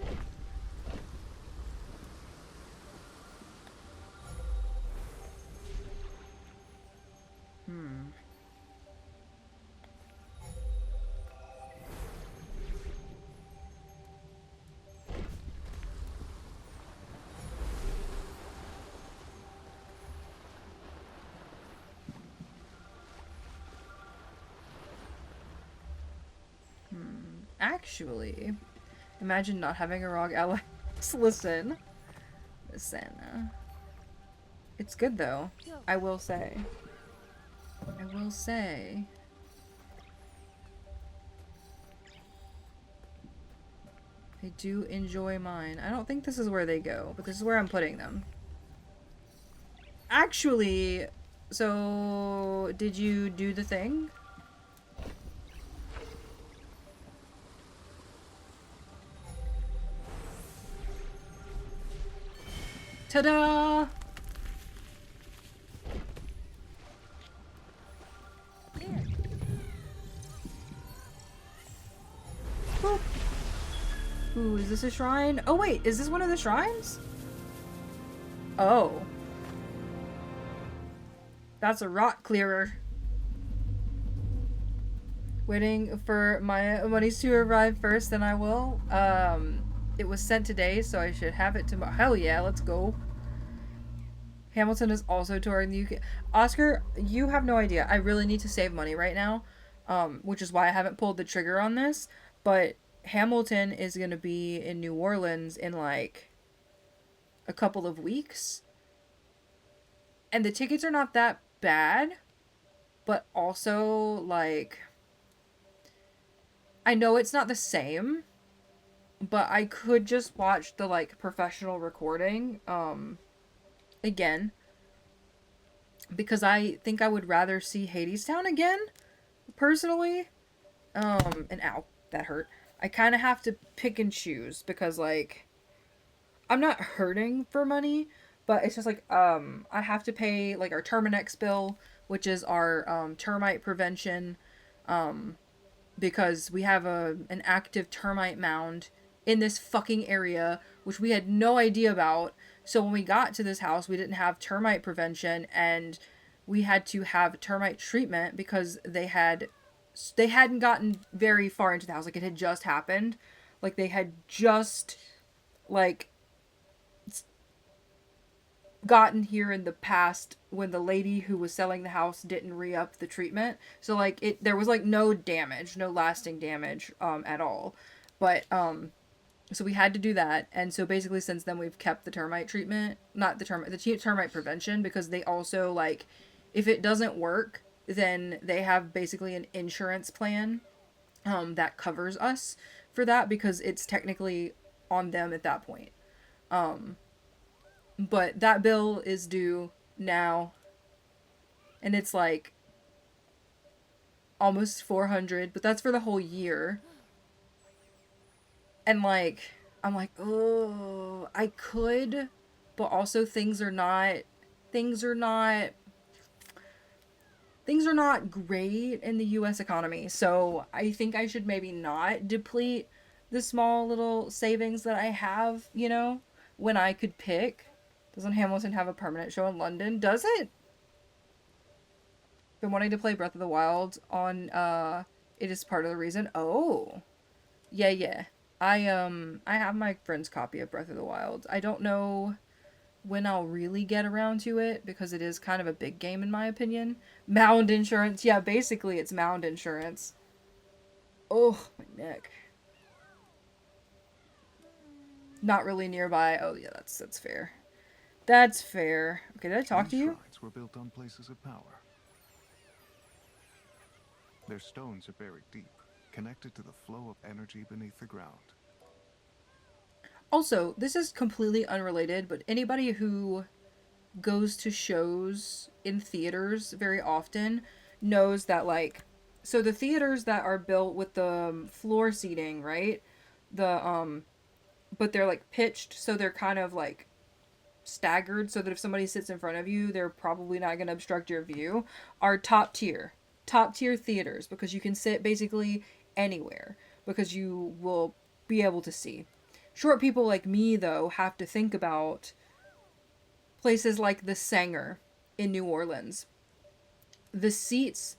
Actually, imagine not having a ROG ally. Listen. It's good though. I will say. I do enjoy mine. I don't think this is where they go, but this is where I'm putting them. Actually, so did you do the thing? Ta-da! Boop. Ooh, is this a shrine? Oh wait, is this one of the shrines? Oh. That's a rot clearer. Waiting for my monies to arrive first, then I will. It was sent today, so I should have it tomorrow. Hell yeah, let's go. Hamilton is also touring the UK. Oscar, you have no idea. I really need to save money right now, which is why I haven't pulled the trigger on this. But Hamilton is going to be in New Orleans in like a couple of weeks. And the tickets are not that bad, but also like I know it's not the same, but I could just watch the like professional recording again, because I think I would rather see Hadestown again personally. And ow, that hurt. I kind of have to pick and choose because like I'm not hurting for money, but it's just like I have to pay like our Terminex bill, which is our termite prevention, because we have an active termite mound in this fucking area, which we had no idea about. So when we got to this house, we didn't have termite prevention, and we had to have termite treatment because they hadn't gotten very far into the house. Like, it had just happened. Like, they had just, like, gotten here in the past when the lady who was selling the house didn't re-up the treatment. So, like, there was, like, no damage, no lasting damage, at all. But, so we had to do that. And so basically since then we've kept the termite treatment, not the termite prevention, because they also, like, if it doesn't work, then they have basically an insurance plan that covers us for that, because it's technically on them at that point. But that bill is due now, and it's like almost $400, but that's for the whole year. And like I'm like, oh, I could, but also things are not great in the US economy. So I think I should maybe not deplete the small little savings that I have, you know, when I could pick. Doesn't Hamilton have a permanent show in London? Does it? Been wanting to play Breath of the Wild on, it is part of the reason. Oh. Yeah. I have my friend's copy of Breath of the Wild. I don't know when I'll really get around to it, because it is kind of a big game in my opinion. Mound insurance. Yeah, basically it's mound insurance. Oh, my neck. Not really nearby. Oh, yeah, that's fair. That's fair. Okay, did I talk to you? These shrines were built on places of power. Their stones are buried deep, connected to the flow of energy beneath the ground. Also, this is completely unrelated, but anybody who goes to shows in theaters very often knows that, like, so the theaters that are built with the floor seating, right? But they're like pitched, so they're kind of like staggered, so that if somebody sits in front of you, they're probably not going to obstruct your view, are top tier theaters, because you can sit basically anywhere, because you will be able to see. Short people like me, though, have to think about places like the Sanger in New Orleans. The seats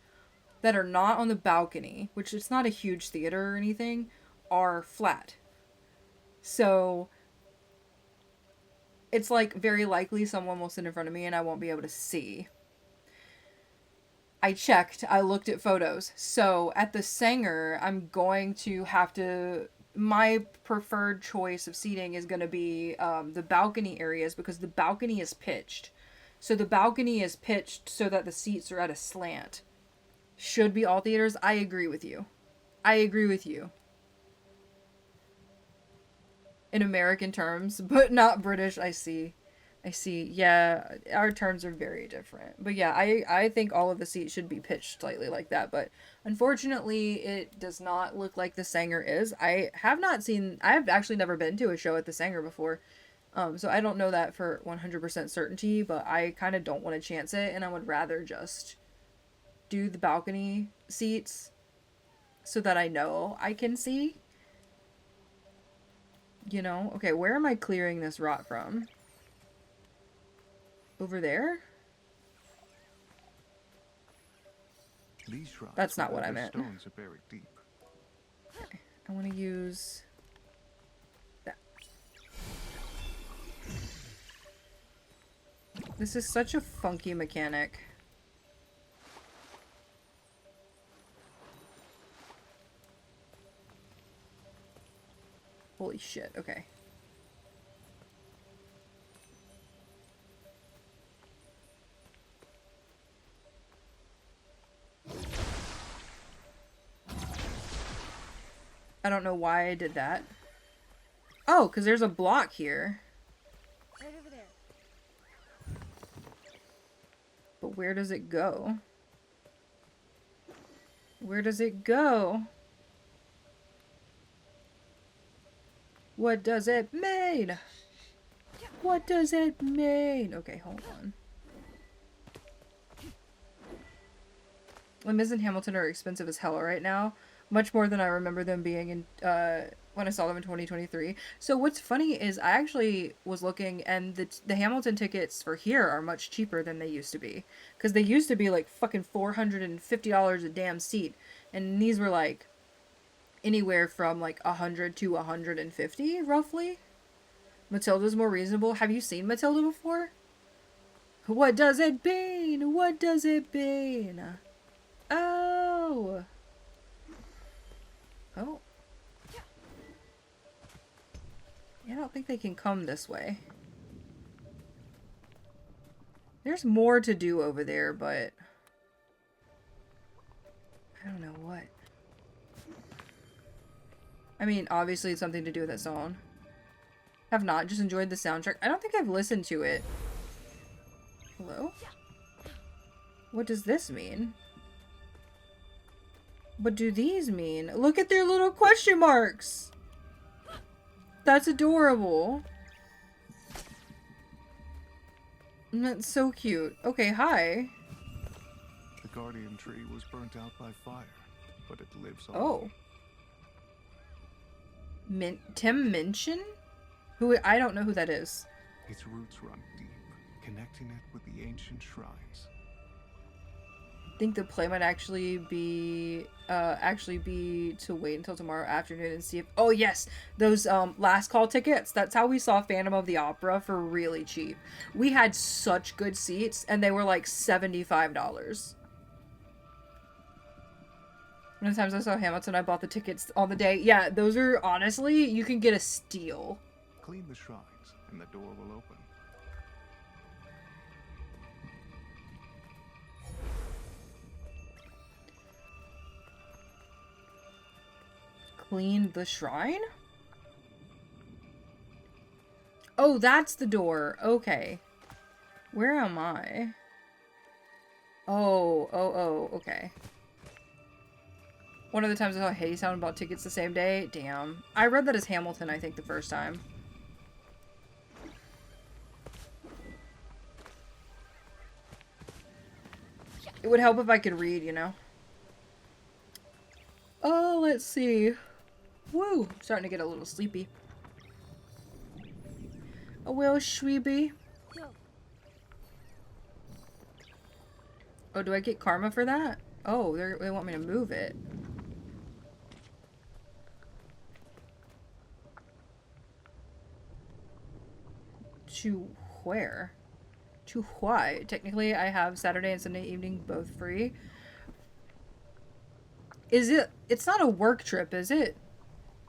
that are not on the balcony, which it's not a huge theater or anything, are flat. So it's like very likely someone will sit in front of me and I won't be able to see. I checked. I looked at photos. So at the Sanger, I'm going to have to. My preferred choice of seating is going to be the balcony areas because the balcony is pitched. So the balcony is pitched so that the seats are at a slant. Should be all theaters. I agree with you. I agree with you. In American terms, but not British, I see. I see. Yeah, our terms are very different. But yeah, I think all of the seats should be pitched slightly like that. But unfortunately, it does not look like the Sanger is. I have actually never been to a show at the Sanger before. So I don't know that for 100% certainty, but I kind of don't want to chance it. And I would rather just do the balcony seats so that I know I can see. You know? Okay, where am I clearing this rot from? Over there? These shrines That's not with what I other meant. Stones are buried deep. Okay, I want to use that. This is such a funky mechanic. Holy shit, okay. I don't know why I did that. Oh, because there's a block here. Right over there. But where does it go? Where does it go? What does it mean? What does it mean? Okay, hold on. Limbs in Hamilton are expensive as hell right now. Much more than I remember them being in when I saw them in 2023. So what's funny is I actually was looking and the Hamilton tickets for here are much cheaper than they used to be. Because they used to be like fucking $450 a damn seat. And these were like anywhere from like 100 to 150 roughly. Matilda's more reasonable. Have you seen Matilda before? What does it mean? What does it mean? Oh. Oh. Yeah, I don't think they can come this way. There's more to do over there, but I don't know what. I mean, obviously it's something to do with that song. Have not just enjoyed the soundtrack. I don't think I've listened to it. Hello? What does this mean? What do these mean? Look at their little question marks! That's adorable. That's so cute. Okay, hi. The guardian tree was burnt out by fire, but it lives on. Oh. Tim Minchin? Who? I don't know who that is. Its roots run deep, connecting it with the ancient shrines. I think the play might actually be to wait until tomorrow afternoon and see if oh yes, those last call tickets. That's how we saw Phantom of the Opera for really cheap. We had such good seats and they were like $75. One of the times I saw Hamilton, I bought the tickets on the day. Yeah, those are honestly, you can get a steal. Clean the shrines and the door will open. Clean the shrine? Oh, that's the door. Okay. Where am I? Oh, okay. One of the times I saw Hadestown and bought tickets the same day. Damn. I read that as Hamilton, I think, the first time. It would help if I could read, you know? Oh, let's see. Woo! I'm starting to get a little sleepy. A little sleepy. Oh, do I get karma for that? Oh, they want me to move it. To where? To why? Technically, I have Saturday and Sunday evening both free. Is it? It's not a work trip, is it?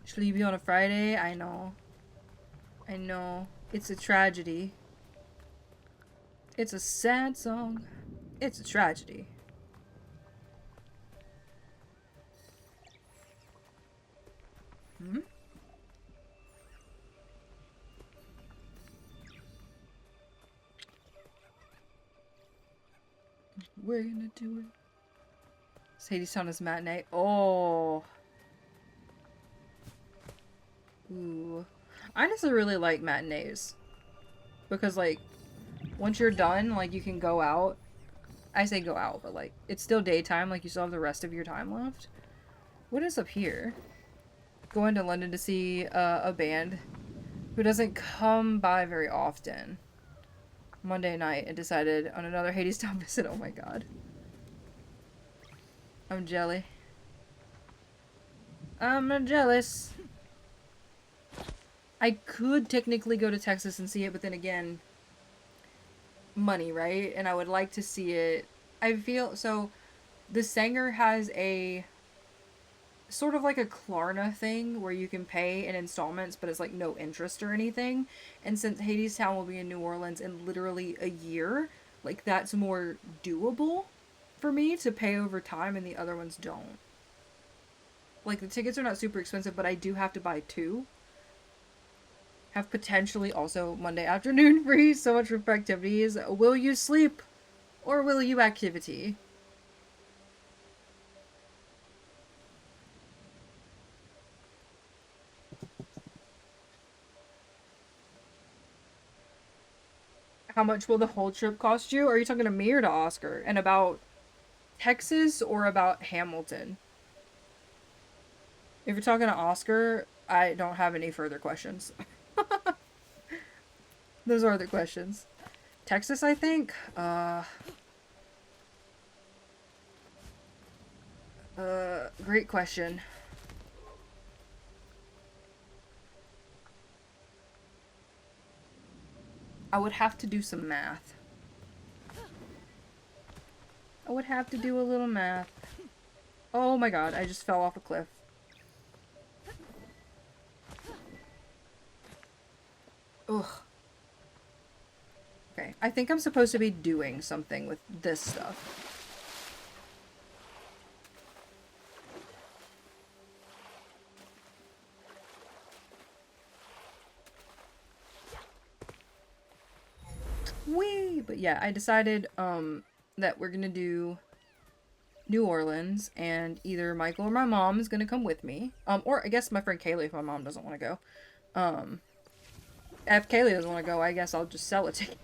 Should you be on a Friday? I know. I know. It's a tragedy. It's a sad song. It's a tragedy. Hmm? We're gonna do it. Sadie's Town is matinee. Oh. Ooh. I honestly really like matinees. Because, like, once you're done, like, you can go out. I say go out, but, like, it's still daytime. Like, you still have the rest of your time left. What is up here? Going to London to see a band who doesn't come by very often. Monday night and decided on another Hades Town visit. Oh my god. I'm jelly. I'm not jealous. I could technically go to Texas and see it, but then again, money, right? And I would like to see it. I feel so. The Sanger has a sort of like a Klarna thing where you can pay in installments, but it's like no interest or anything. And since Hades Town will be in New Orleans in literally a year, like that's more doable for me to pay over time, and the other ones don't. Like the tickets are not super expensive, but I do have to buy 2. Have potentially also Monday afternoon free. So much for activities. Will you sleep or will you activity? How much will the whole trip cost you? Are you talking to me or to Oscar? And about Texas or about Hamilton? If you're talking to Oscar, I don't have any further questions. Those are the questions. Texas, I think? Great question. I would have to do some math. I would have to do a little math. Oh my god, I just fell off a cliff. Ugh. Okay, I think I'm supposed to be doing something with this stuff. Whee! But yeah, I decided, that we're gonna do New Orleans, and either Michael or my mom is gonna come with me. Or I guess my friend Kaylee if my mom doesn't want to go. If Kaylee doesn't want to go, I guess I'll just sell a ticket.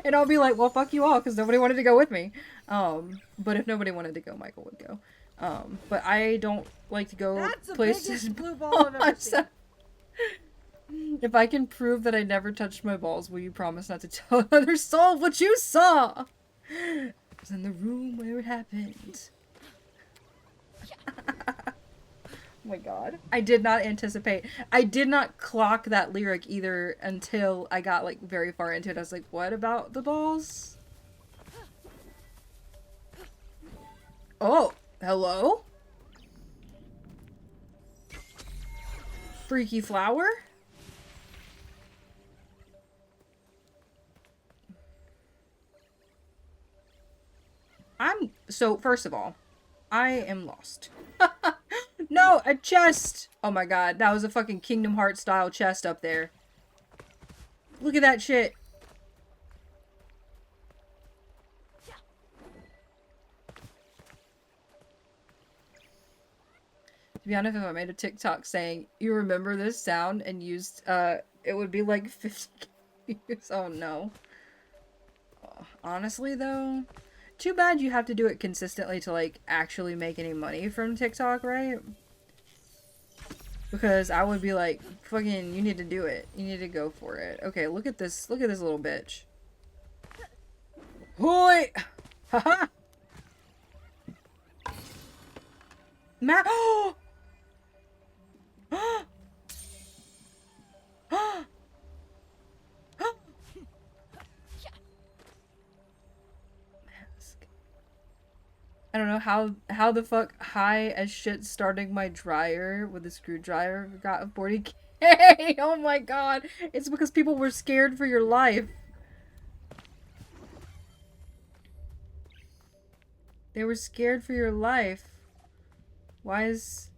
And I'll be like, well, fuck you all, because nobody wanted to go with me. But if nobody wanted to go, Michael would go. But I don't like to go places. That's the biggest blue ball I've ever seen. If I can prove that I never touched my balls, will you promise not to tell another soul what you saw? I was in the room where it happened. Oh my god. I did not anticipate. I did not clock that lyric either until I got like very far into it. I was like, what about the balls? Oh, hello? Freaky flower? So first of all, I am lost. No, a chest! Oh my god, that was a fucking Kingdom Hearts style chest up there. Look at that shit. To be honest, if I made a TikTok saying, you remember this sound and used, it would be like 50 views. Oh no. Honestly though, too bad you have to do it consistently to like actually make any money from TikTok, right? Because I would be like, fucking, you need to do it. You need to go for it. Okay, look at this little bitch. Hoi! Haha! Matt. Oh! I don't know how the fuck high as shit starting my dryer with a screwdriver got a 40k. Oh my god. It's because people were scared for your life. They were scared for your life. Why is...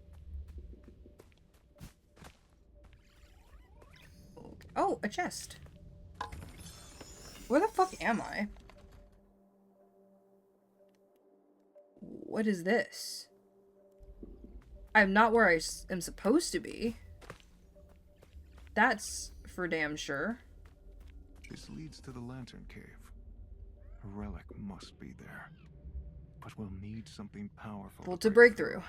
Oh, a chest. Where the fuck am I? What is this? I'm not where I am supposed to be. That's for damn sure. This leads to the Lantern Cave. A relic must be there. But we'll need something powerful Well, to break through.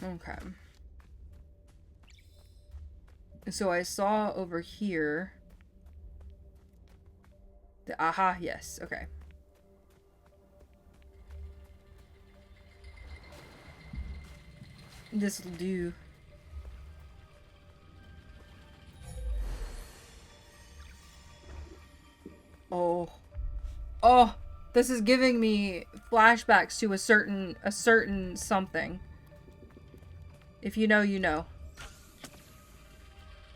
Okay. So I saw over here... Aha, yes, okay. This'll do. Oh. Oh, this is giving me flashbacks to a certain something. If you know, you know.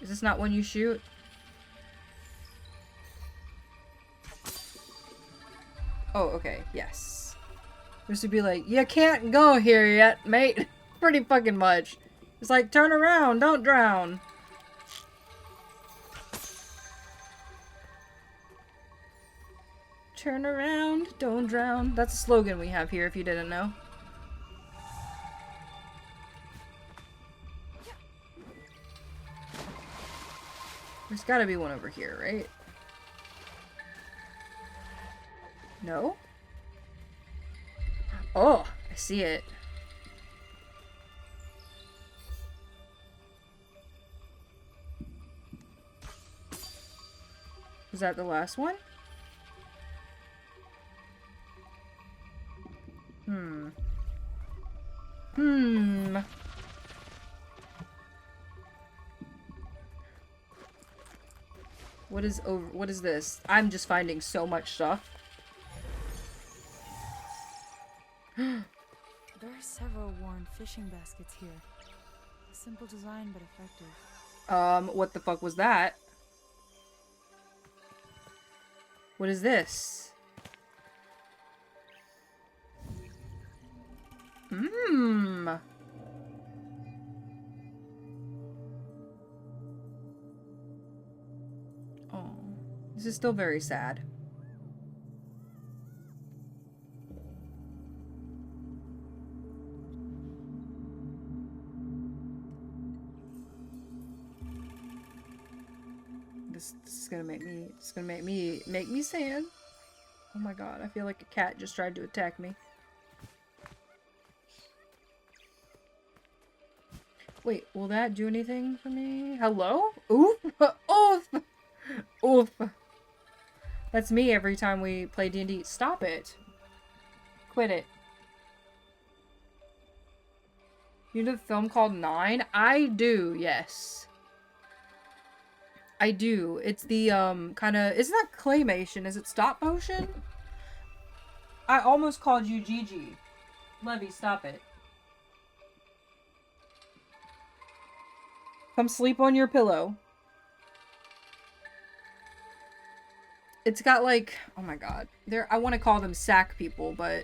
Is this not one you shoot? Oh, okay, yes. This would be like, you can't go here yet, mate. Pretty fucking much. It's like, turn around, don't drown. Turn around, don't drown. That's a slogan we have here, if you didn't know. There's gotta be one over here, right? No? Oh, I see it. Was that the last one? What is this? I'm just finding so much stuff. There are several worn fishing baskets here. A simple design, but effective. What the fuck was that? What is this? Oh, this is still very sad. This is gonna make me, it's gonna make me sad. Oh my god, I feel like a cat just tried to attack me. Wait, will that do anything for me? Hello? Oof! Oof! Oof! That's me every time we play D&D. Stop it! Quit it. You know the film called 9? I do, yes. I do. It's the, kinda... Isn't that claymation? Is it stop motion? I almost called you Gigi. Levy, stop it. Come sleep on your pillow. It's got like, oh my god. I want to call them sack people, but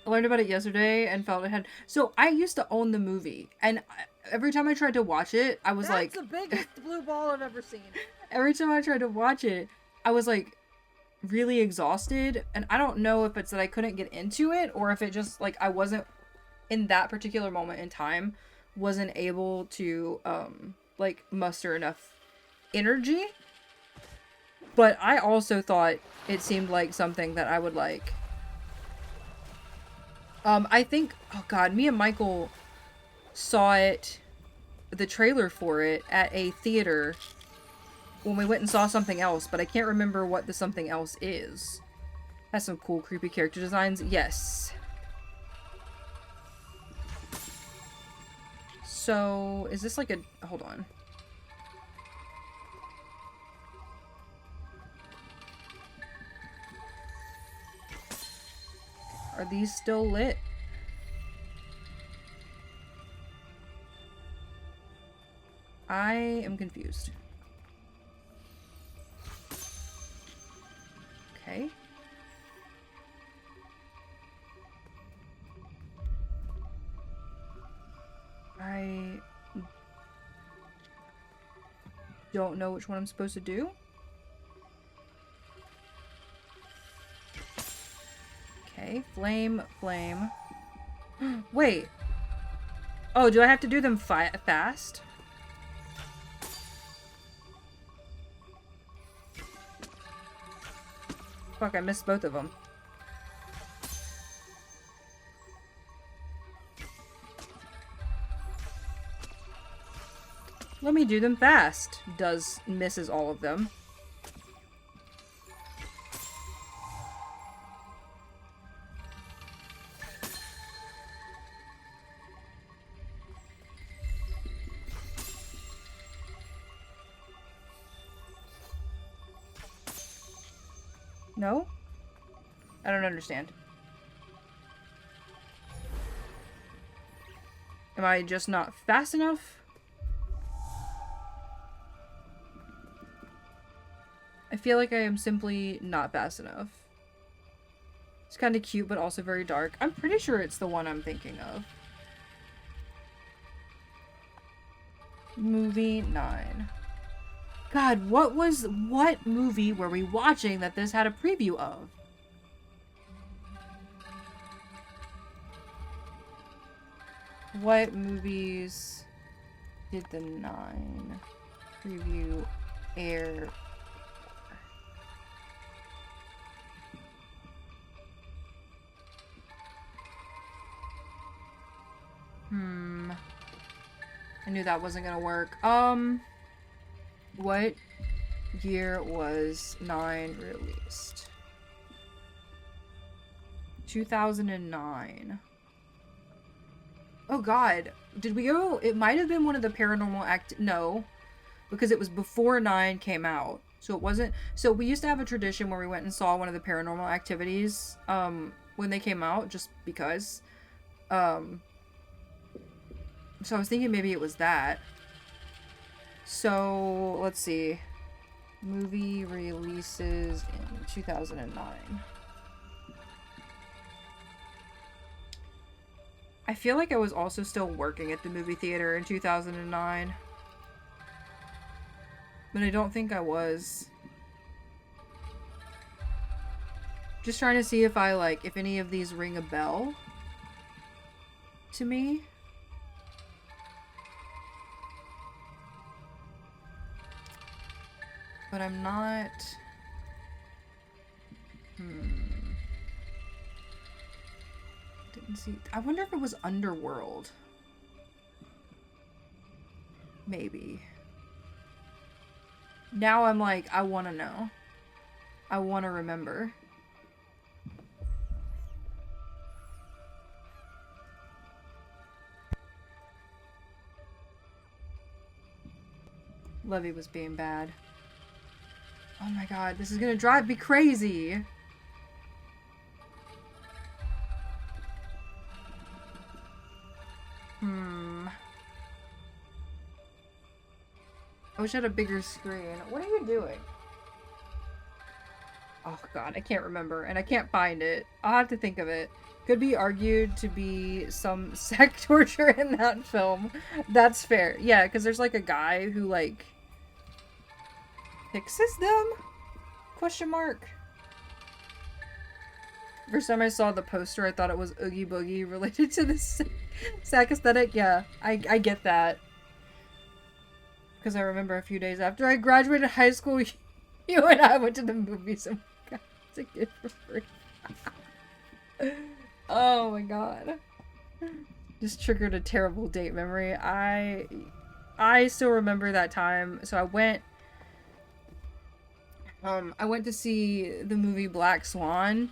I learned about it yesterday and felt it had. So I used to own the movie, and every time I tried to watch it, I was like, that's the biggest blue ball I've ever seen. Every time I tried to watch it, I was like really exhausted, and I don't know if it's that I couldn't get into it or if it just like I wasn't in that particular moment in time wasn't able to like muster enough energy. But I also thought it seemed like something that I would like. I think, oh god, me and Michael saw it, the trailer for it, at a theater when we went and saw something else, but I can't remember what the something else is. Has some cool creepy character designs. Yes. So, is this like a... Hold on. Are these still lit? I am confused. Okay. I don't know which one I'm supposed to do. Okay, flame, flame. Wait. Oh, do I have to do them fast? Fuck, I missed both of them. Let me do them fast. Misses all of them. No? I don't understand. Am I just not fast enough? I feel like I am simply not fast enough. It's kind of cute, but also very dark. I'm pretty sure it's the one I'm thinking of. Movie 9. God, what movie were we watching that this had a preview of? What movies did the 9 preview air? I knew that wasn't gonna work. What year was 9 released? 2009. Oh god. Did we go? It might have been one of the paranormal no. Because it was before 9 came out. So it wasn't. So we used to have a tradition where we went and saw one of the paranormal activities when they came out, just because. So I was thinking maybe it was that. So, let's see. Movie releases in 2009. I feel like I was also still working at the movie theater in 2009. But I don't think I was. Just trying to see if if any of these ring a bell to me. But I'm not... Didn't see... I wonder if it was Underworld. Maybe. Now I'm like, I want to know. I want to remember. Levy was being bad. Oh my god, this is gonna drive me crazy! I wish I had a bigger screen. What are you doing? Oh god, I can't remember, and I can't find it. I'll have to think of it. Could be argued to be some sex torture in that film. That's fair. Yeah, because there's like a guy who like fixes them? Question mark. First time I saw the poster, I thought it was Oogie Boogie related to the sack aesthetic. Yeah, I get that. Because I remember a few days after I graduated high school, you and I went to the movies and got a ticket for free. Oh my god. Just triggered a terrible date memory. I still remember that time. So I went to see the movie Black Swan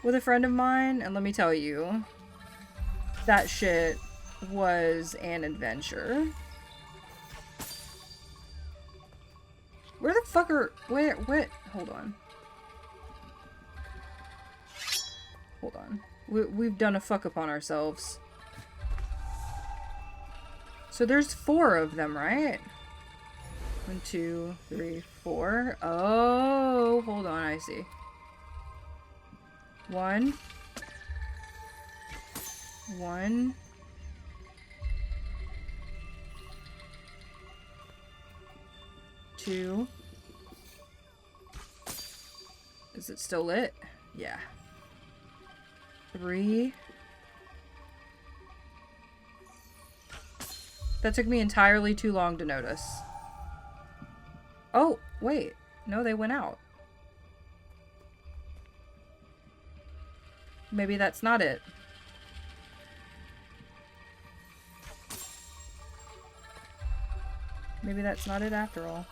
with a friend of mine, and let me tell you, that shit was an adventure. Where the fuck are... Where? Hold on. hold on. We've done a fuck up on ourselves. So there's 4 of them, right? 1, 2, 3, 4. Oh, hold on, I see. 1. 1. 2. Is it still lit? Yeah. 3. That took me entirely too long to notice. Oh, wait. No, they went out. Maybe that's not it. Maybe that's not it after all.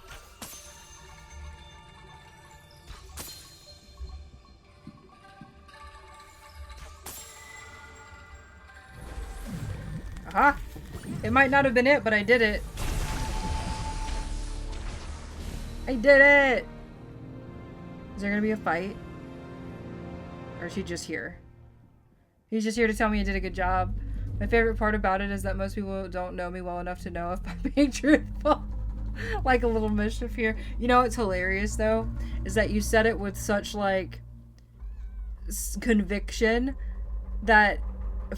Aha! It might not have been it, but I did it. I did it! Is there gonna be a fight? Or is he just here? He's just here to tell me I did a good job. My favorite part about it is that most people don't know me well enough to know if I'm being truthful. Like a little mischief here. You know what's hilarious though? Is that you said it with such like conviction that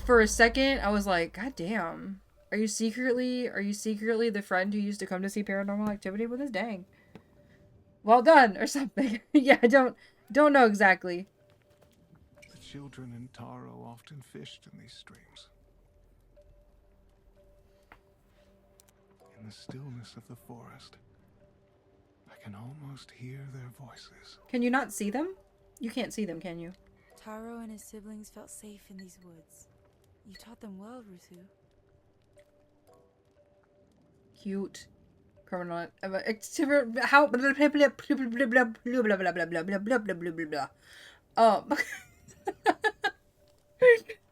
for a second I was like, God damn. Are you secretly the friend who used to come to see Paranormal Activity with us? Dang. Well done or something. Yeah, I don't know exactly. The children in Taro often fished in these streams. In the stillness of the forest, I can almost hear their voices. Can you not see them? You can't see them, can you? Taro and his siblings felt safe in these woods. You taught them well, Ruthu. Cute. Criminal. How?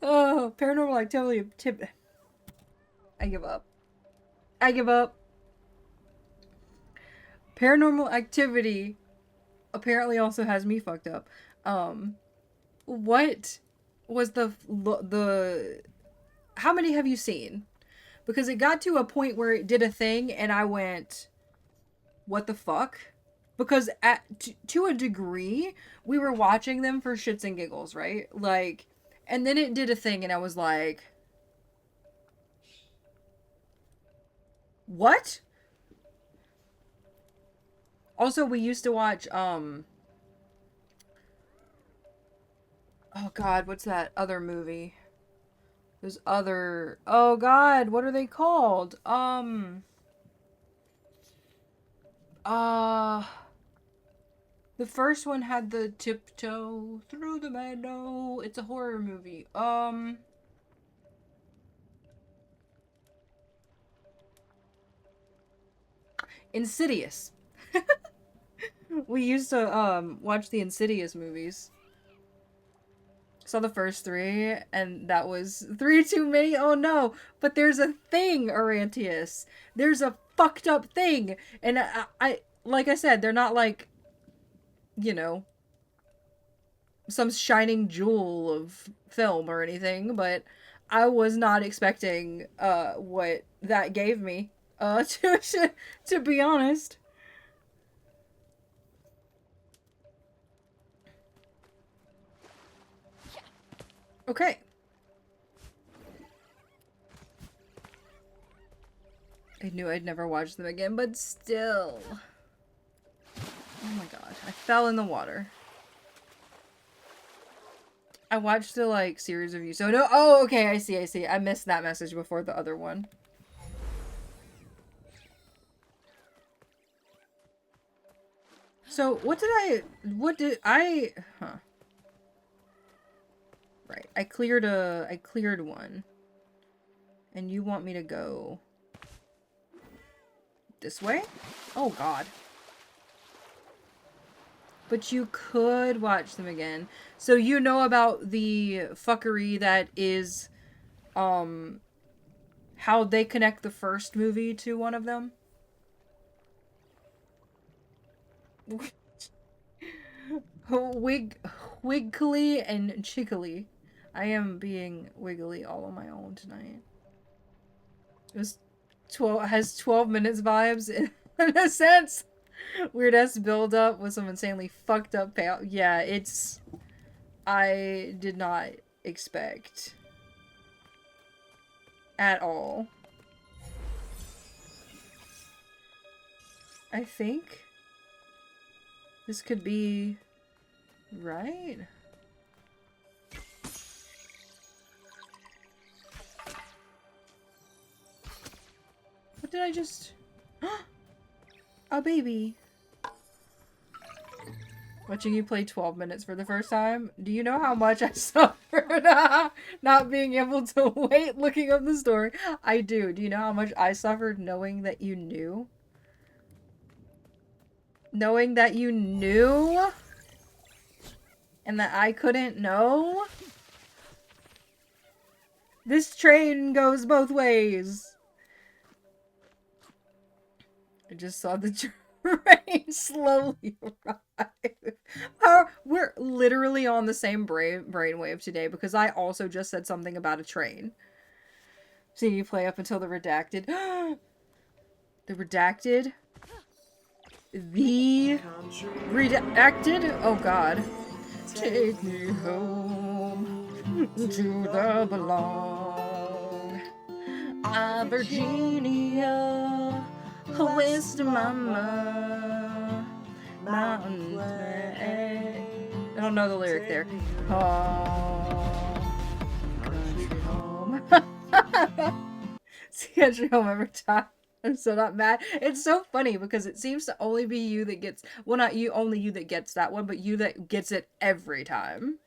Oh, Paranormal Activity. I give up. I give up. Paranormal Activity apparently also has me fucked up. What was the how many have you seen? Because it got to a point where it did a thing and I went, what the fuck? Because to a degree, we were watching them for shits and giggles, right? Like, and then it did a thing and I was like, what? Also, we used to watch, oh god, what's that other movie? There's other, oh god, what are they called? The first one had the tiptoe through the meadow. It's a horror movie. Insidious. We used to watch the Insidious movies. Saw the first 3 and that was 3 too many. Oh no, but there's a thing, Orantius. There's a fucked up thing. And I like I said, they're not like, you know, some shining jewel of film or anything, but I was not expecting what that gave me to be honest. Okay. I knew I'd never watch them again, but still. Oh my god, I fell in the water. I watched the, like, series of you. So, no. Oh, okay, I see. I missed that message before the other one. So, what did I, huh. Right, I cleared one. And you want me to go this way? Oh, God. But you could watch them again. So you know about the fuckery that is, how they connect the first movie to one of them? Wiggly and chickly. I am being wiggly all on my own tonight. It was 12 minutes vibes in a sense. Weird ass build up with some insanely fucked up payout. Yeah, it's I did not expect at all. I think this could be right. What did I just... A baby. Watching you play 12 minutes for the first time. Do you know how much I suffered not being able to wait looking up the story? I do. Do you know how much I suffered knowing that you knew? Knowing that you knew? And that I couldn't know? This train goes both ways. I just saw the train slowly arrive. We're literally on the same brainwave today because I also just said something about a train. Seeing you play up until the redacted. The redacted? The redacted? Oh god. Take me home to the belong. Virginia, West Mama, Mountain. I don't know the lyric there. Oh, country home. See country home every time. I'm so not mad. It's so funny because it seems to only be you that gets, well, not you, only you that gets that one, but you that gets it every time.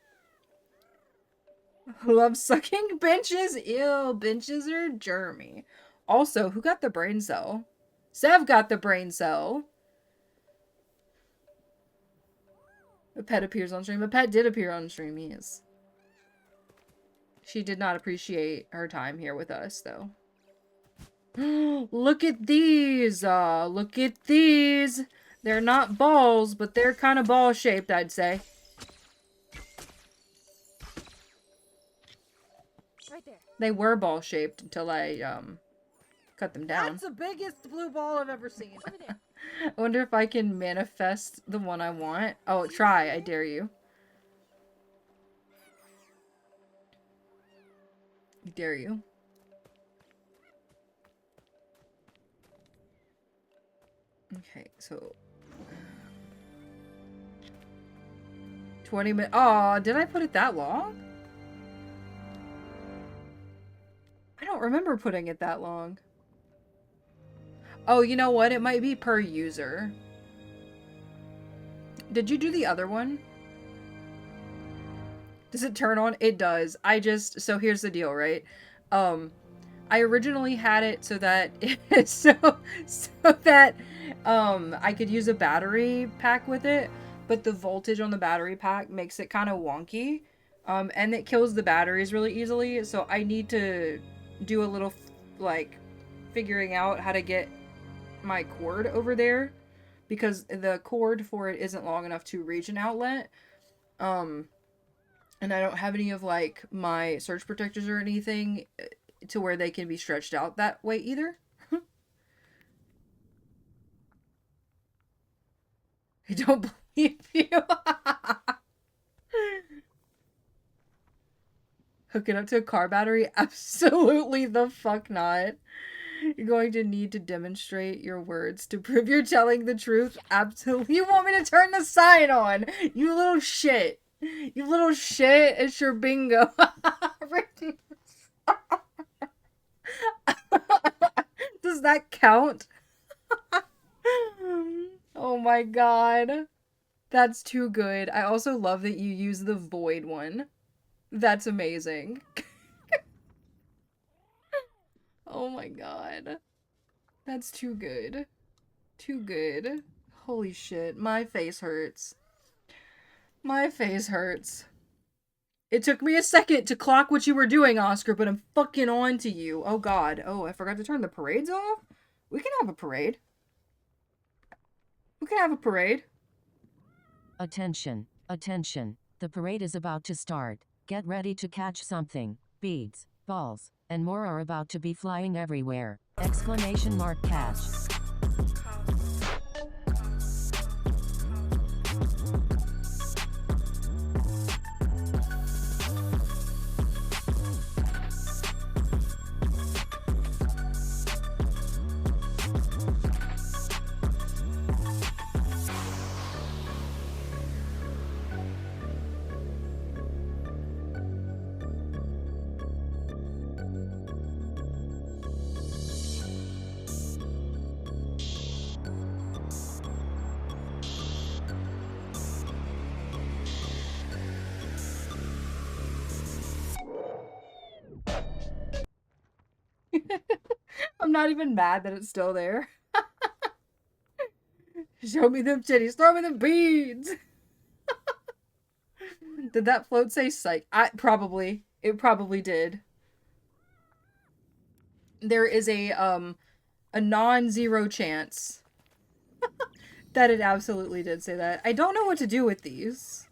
Love sucking benches? Ew, benches are germy. Also, who got the brain cell? Sev got the brain cell. A pet appears on stream. A pet did appear on stream, yes. She did not appreciate her time here with us, though. Look at these! Look at these! They're not balls, but they're kind of ball-shaped, I'd say. Right there. They were ball-shaped until I, cut them down. That's the biggest blue ball I've ever seen. Over there. I wonder if I can manifest the one I want. Oh, try. I dare you. I dare you. Okay, so 20 minutes. Oh, did I put it that long? I don't remember putting it that long. Oh, you know what? It might be per user. Did you do the other one? Does it turn on? It does. So here's the deal, right? I originally had it so that I could use a battery pack with it, but the voltage on the battery pack makes it kind of wonky, and it kills the batteries really easily. So I need to do a little like figuring out how to get my cord over there because the cord for it isn't long enough to reach an outlet. And I don't have any of like my surge protectors or anything to where they can be stretched out that way either. I don't believe you. Hook it up to a car battery? Absolutely the fuck not. You're going to need to demonstrate your words to prove you're telling the truth. Absolutely. You want me to turn the sign on? You little shit. You little shit. It's your bingo. Does that count? Oh my god. That's too good. I also love that you use the void one. That's amazing. Oh my god. That's too good. Too good. Holy shit. My face hurts. My face hurts. It took me a second to clock what you were doing, Oscar, but I'm fucking on to you. Oh god. Oh, I forgot to turn the parades off? We can have a parade. We can have a parade. Attention, attention. The parade is about to start. Get ready to catch something. Beads, balls, and more are about to be flying everywhere. Exclamation mark catch. I'm not even mad that it's still there. Show me them titties. Throw me them beads. Did that float say psych? It probably did. There is a non-zero chance that it absolutely did say that. I don't know what to do with these.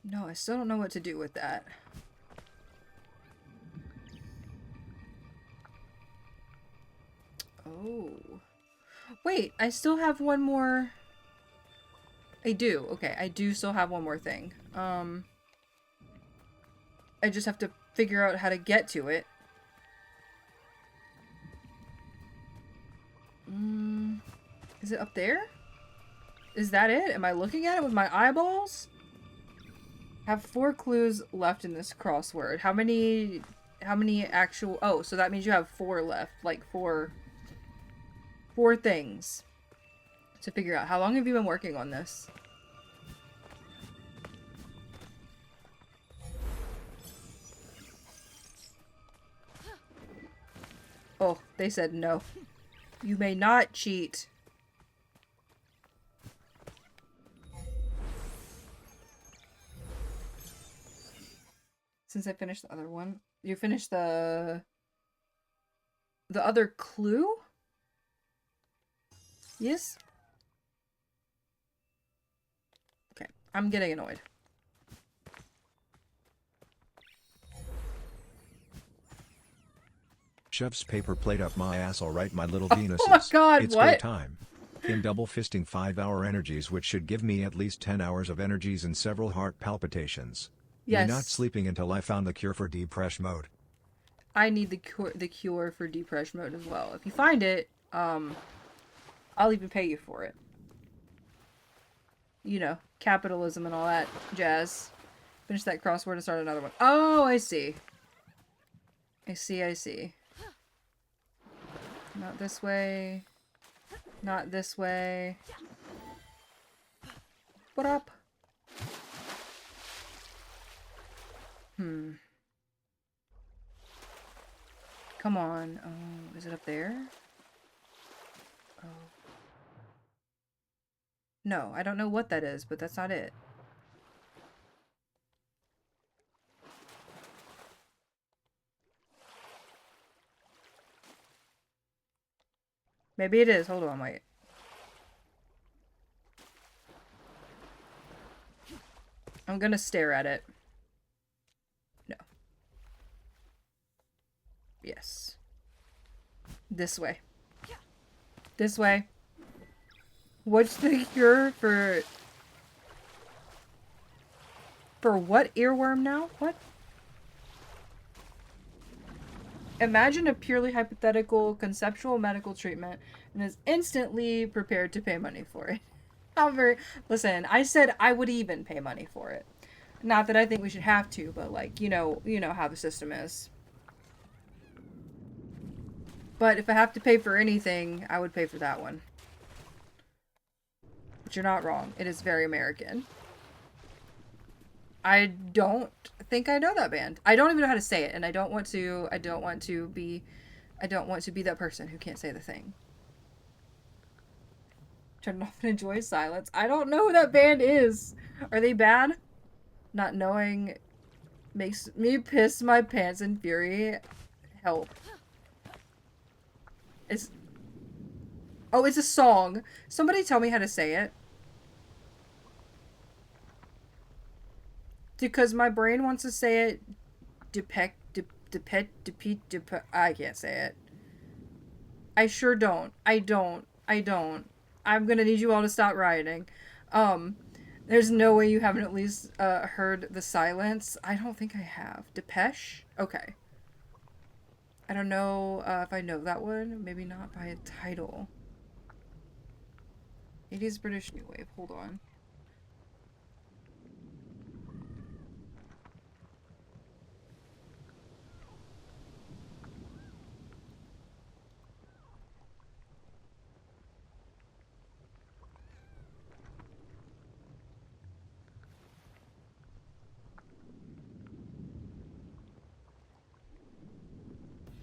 No, I still don't know what to do with that. Oh. Wait, I still have one more. I do. Okay, I do still have one more thing. I just have to figure out how to get to it. Is it up there? Is that it? Am I looking at it with my eyeballs? Have 4 clues left in this crossword. How many actual... Oh, so that means you have 4 left. Like 4 things to figure out. How long have you been working on this? Oh, they said no. You may not cheat. Since I finished the other one. You finished the other clue? Yes? Okay, I'm getting annoyed. Shoves paper plate up my ass, alright my little Venuses. Oh my god, it's what? go time. In double fisting 5-hour energies, which should give me at least 10 hours of energies and several heart palpitations. Yes. Me not sleeping until I found the cure for depression mode. I need the cure for depression mode as well. If you find it, I'll even pay you for it. You know, capitalism and all that jazz. Finish that crossword and start another one. Oh, I see. I see. Not this way. Not this way. What up? Come on. Oh, is it up there? Oh. No, I don't know what that is, but that's not it. Maybe it is. Hold on, wait. I'm gonna stare at it. No. Yes. This way. This way. What's the cure for... For what earworm now? What? Imagine a purely hypothetical, conceptual medical treatment and is instantly prepared to pay money for it. However, listen, I said I would even pay money for it. Not that I think we should have to, but like, you know how the system is. But if I have to pay for anything, I would pay for that one. But you're not wrong. It is very American. I don't think I know that band. I don't even know how to say it, and I don't want to be that person who can't say the thing. Turn it off and enjoy silence. I don't know who that band is. Are they bad? Not knowing makes me piss my pants in fury. Help. Oh, it's a song. Somebody tell me how to say it. Because my brain wants to say it. I can't say it. I sure don't. I don't. I'm gonna need you all to stop rioting. There's no way you haven't at least heard the silence. I don't think I have. Depeche? Okay. I don't know if I know that one. Maybe not by a title. 80s British New Wave. Hold on.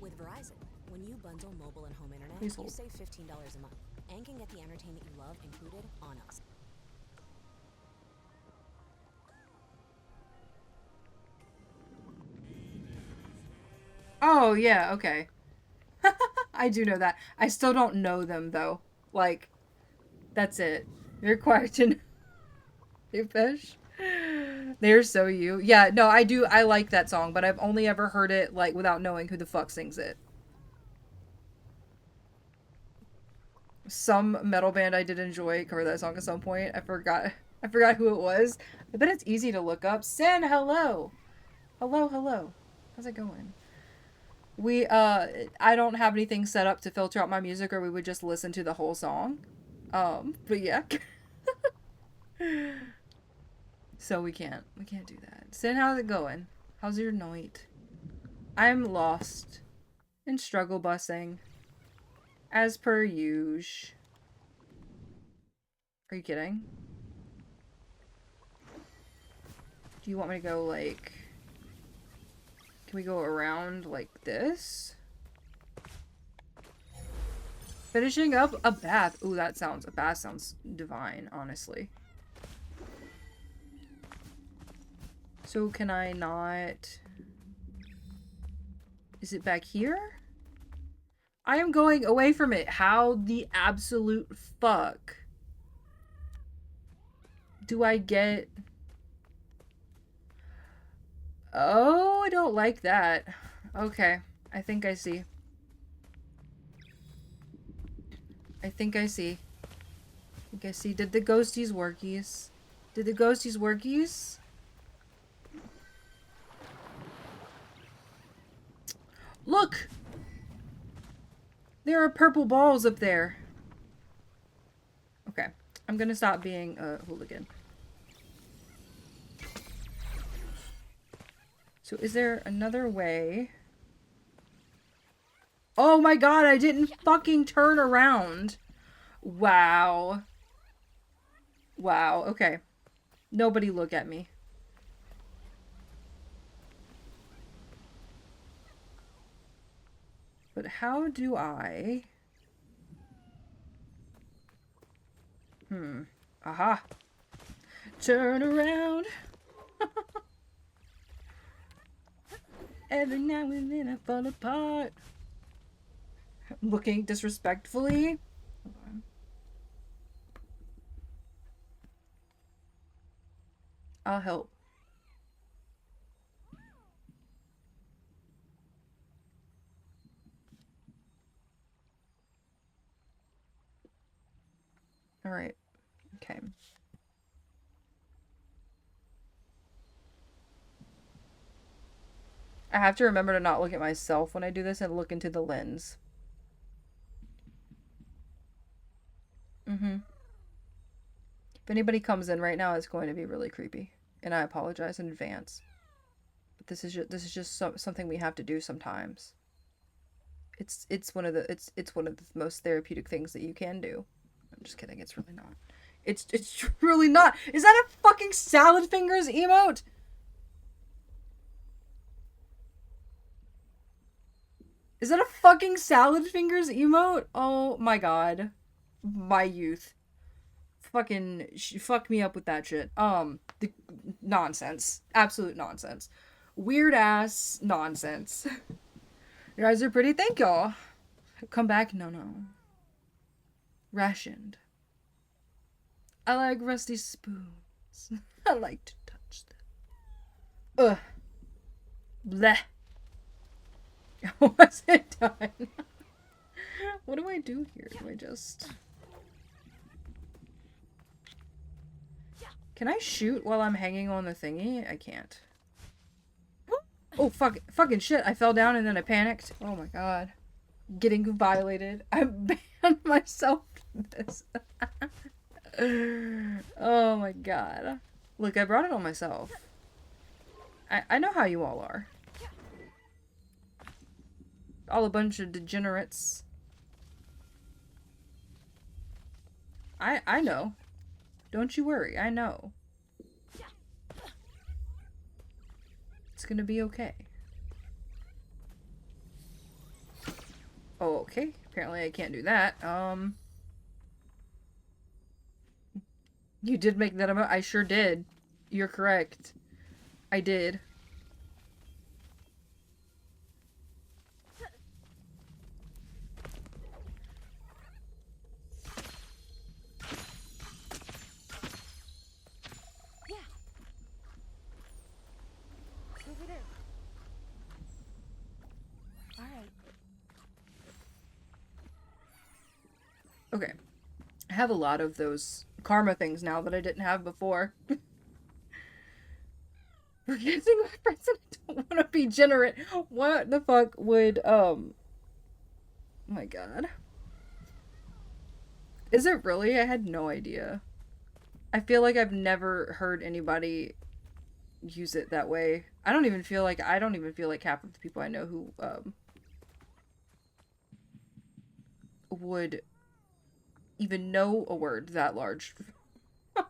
With Verizon, when you bundle mobile and home internet, Please you hold. save $15 a month and can get the entertainment you love included on us. Oh, yeah, okay. I do know that. I still don't know them, though. Like, that's it. You're required to know. Depeche. They're so you. Yeah, no, I do. I like that song, but I've only ever heard it, like, without knowing who the fuck sings it. Some metal band I did enjoy covered that song at some point. I forgot who it was. I bet it's easy to look up. Sin, hello. Hello. How's it going? I don't have anything set up to filter out my music, or we would just listen to the whole song. But yeah. So we can't do that. Sin, how's it going? How's your night? I'm lost in struggle busing. As per usual. Are you kidding? Do you want me to go, like... Can we go around like this? Finishing up a bath. Ooh, a bath sounds divine, honestly. So can I not... Is it back here? I am going away from it. How the absolute fuck do I get... Oh, I don't like that. Okay, I think I see. Did the ghosties workies? Look! There are purple balls up there. Okay, I'm gonna stop being a hooligan. So is there another way? Oh my god, I didn't fucking turn around. Wow. Wow, okay. Nobody look at me. But how do I... Aha. Turn around. Every now and then I fall apart. Looking disrespectfully. Hold on. I'll help. All right. Okay. I have to remember to not look at myself when I do this and look into the lens. If anybody comes in right now, it's going to be really creepy, and I apologize in advance. But this is just something we have to do sometimes. It's one of the most therapeutic things that you can do. I'm just kidding. It's really not. It's truly not. Is that a fucking salad fingers emote? Is that a fucking salad fingers emote? Oh my god. My youth. Fucking fuck me up with that shit. The nonsense. Absolute nonsense. Weird ass nonsense. You guys are pretty. Thank y'all. Come back. No. Rationed. I like rusty spoons. I like to touch them. Ugh. Bleh. Was it done? What do I do here? Do I just... Can I shoot while I'm hanging on the thingy? I can't. Oh, fucking shit. I fell down and then I panicked. Oh my god. Getting violated. I banned myself from this. Oh my god. Look, I brought it on myself. I know how you all are. All a bunch of degenerates. I know. Don't you worry, I know. It's gonna be okay. Oh, okay. Apparently I can't do that. You did make that emote? I sure did. You're correct. I did. Okay. I have a lot of those karma things now that I didn't have before. Forgetting my friends and I don't want to be generate. What the fuck would, my god. Is it really? I had no idea. I feel like I've never heard anybody use it that way. I don't even feel like half of the people I know who, would even know a word that large. But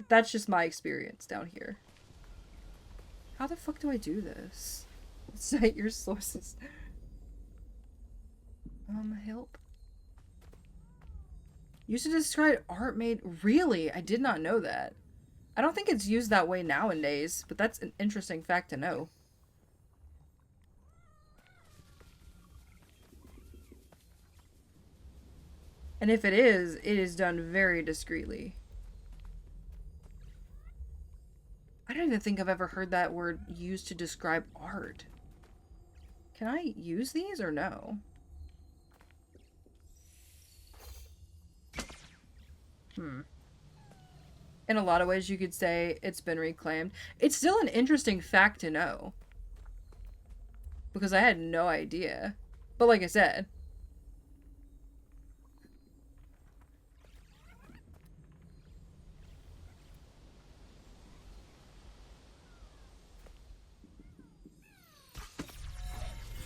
that's just my experience down here. How the fuck do I do this? Cite your sources. Help. Used to describe art made... Really? I did not know that. I don't think it's used that way nowadays, but that's an interesting fact to know. And if it is done very discreetly. I don't even think I've ever heard that word used to describe art. Can I use these or no? In a lot of ways you could say it's been reclaimed. It's still an interesting fact to know. Because I had no idea. But like I said...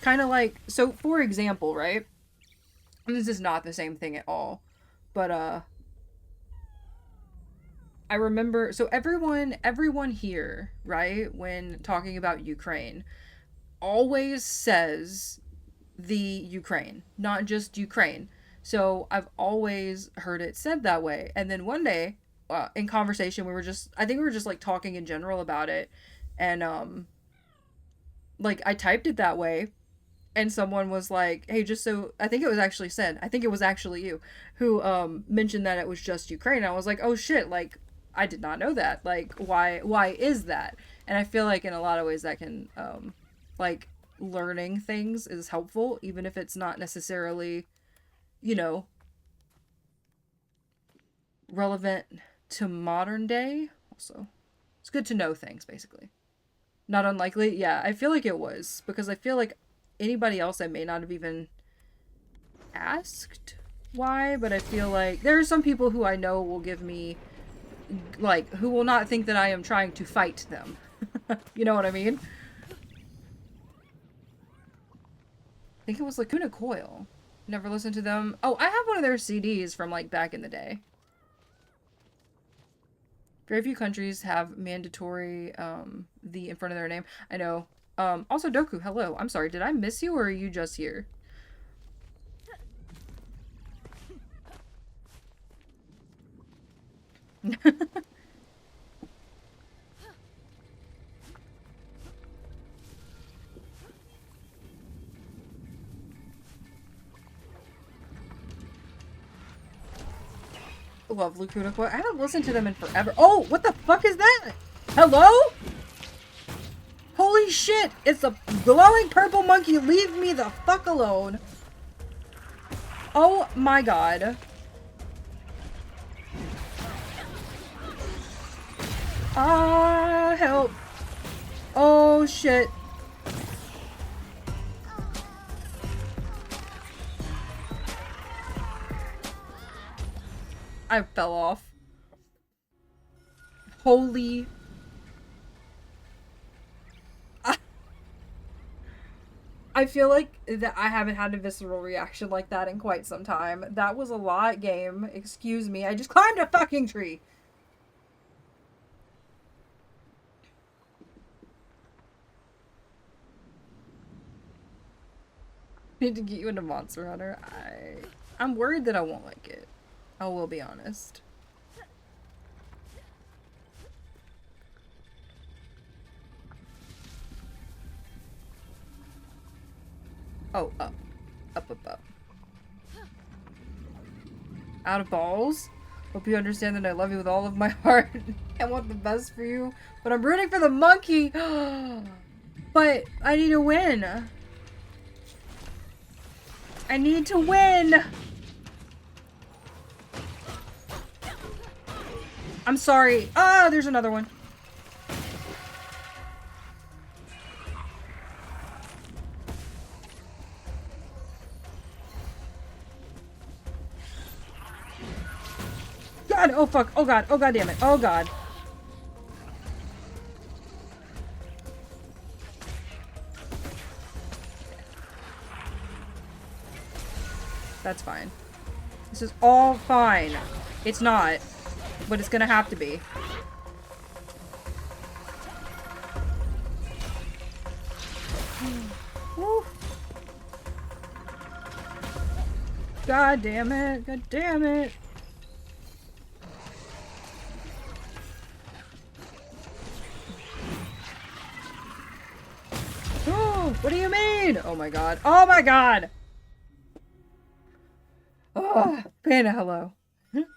Kind of like, so for example, right? And this is not the same thing at all, but I remember, so everyone here, right, when talking about Ukraine, always says the Ukraine, not just Ukraine. So I've always heard it said that way. And then one day, in conversation, I think we were just like talking in general about it, and like I typed it that way. And someone was like, hey, just so... I think it was actually you who mentioned that it was just Ukraine. I was like, oh shit, like, I did not know that. Like, why is that? And I feel like in a lot of ways that can, like, learning things is helpful, even if it's not necessarily, you know, relevant to modern day. Also, it's good to know things, basically. Not unlikely. Yeah, I feel like it was. Because I feel like anybody else I may not have even asked why, but I feel like there are some people who I know will give me, like, who will not think that I am trying to fight them. You know what I mean? I think it was Lacuna Coil. Never listened to them. Oh, I have one of their CDs from, like, back in the day. Very few countries have mandatory, the in front of their name. I know. Also, Doku, hello. I'm sorry, did I miss you, or are you just here? love Lacuna Coil. I haven't listened to them in forever. Oh, what the fuck is that? Hello? Holy shit! It's a glowing purple monkey. Leave me the fuck alone. Oh my god. Ah, help. Oh shit. I fell off. Holy. I feel like that I haven't had a visceral reaction like that in quite some time. That was a lot, game. Excuse me. I just climbed a fucking tree. Need to get you into Monster Hunter. I'm worried that I won't like it. I will be honest. Oh, up. Up, up, up. Out of balls? Hope you understand that I love you with all of my heart and want the best for you. But I'm rooting for the monkey! But I need to win. I need to win! I'm sorry. Ah, there's another one. God, oh fuck, oh god damn it, oh god. That's fine. This is all fine. It's not, but it's gonna have to be. Woo. God damn it, god damn it. What do you mean? Oh my god. Oh my god! Oh, Panda, hello.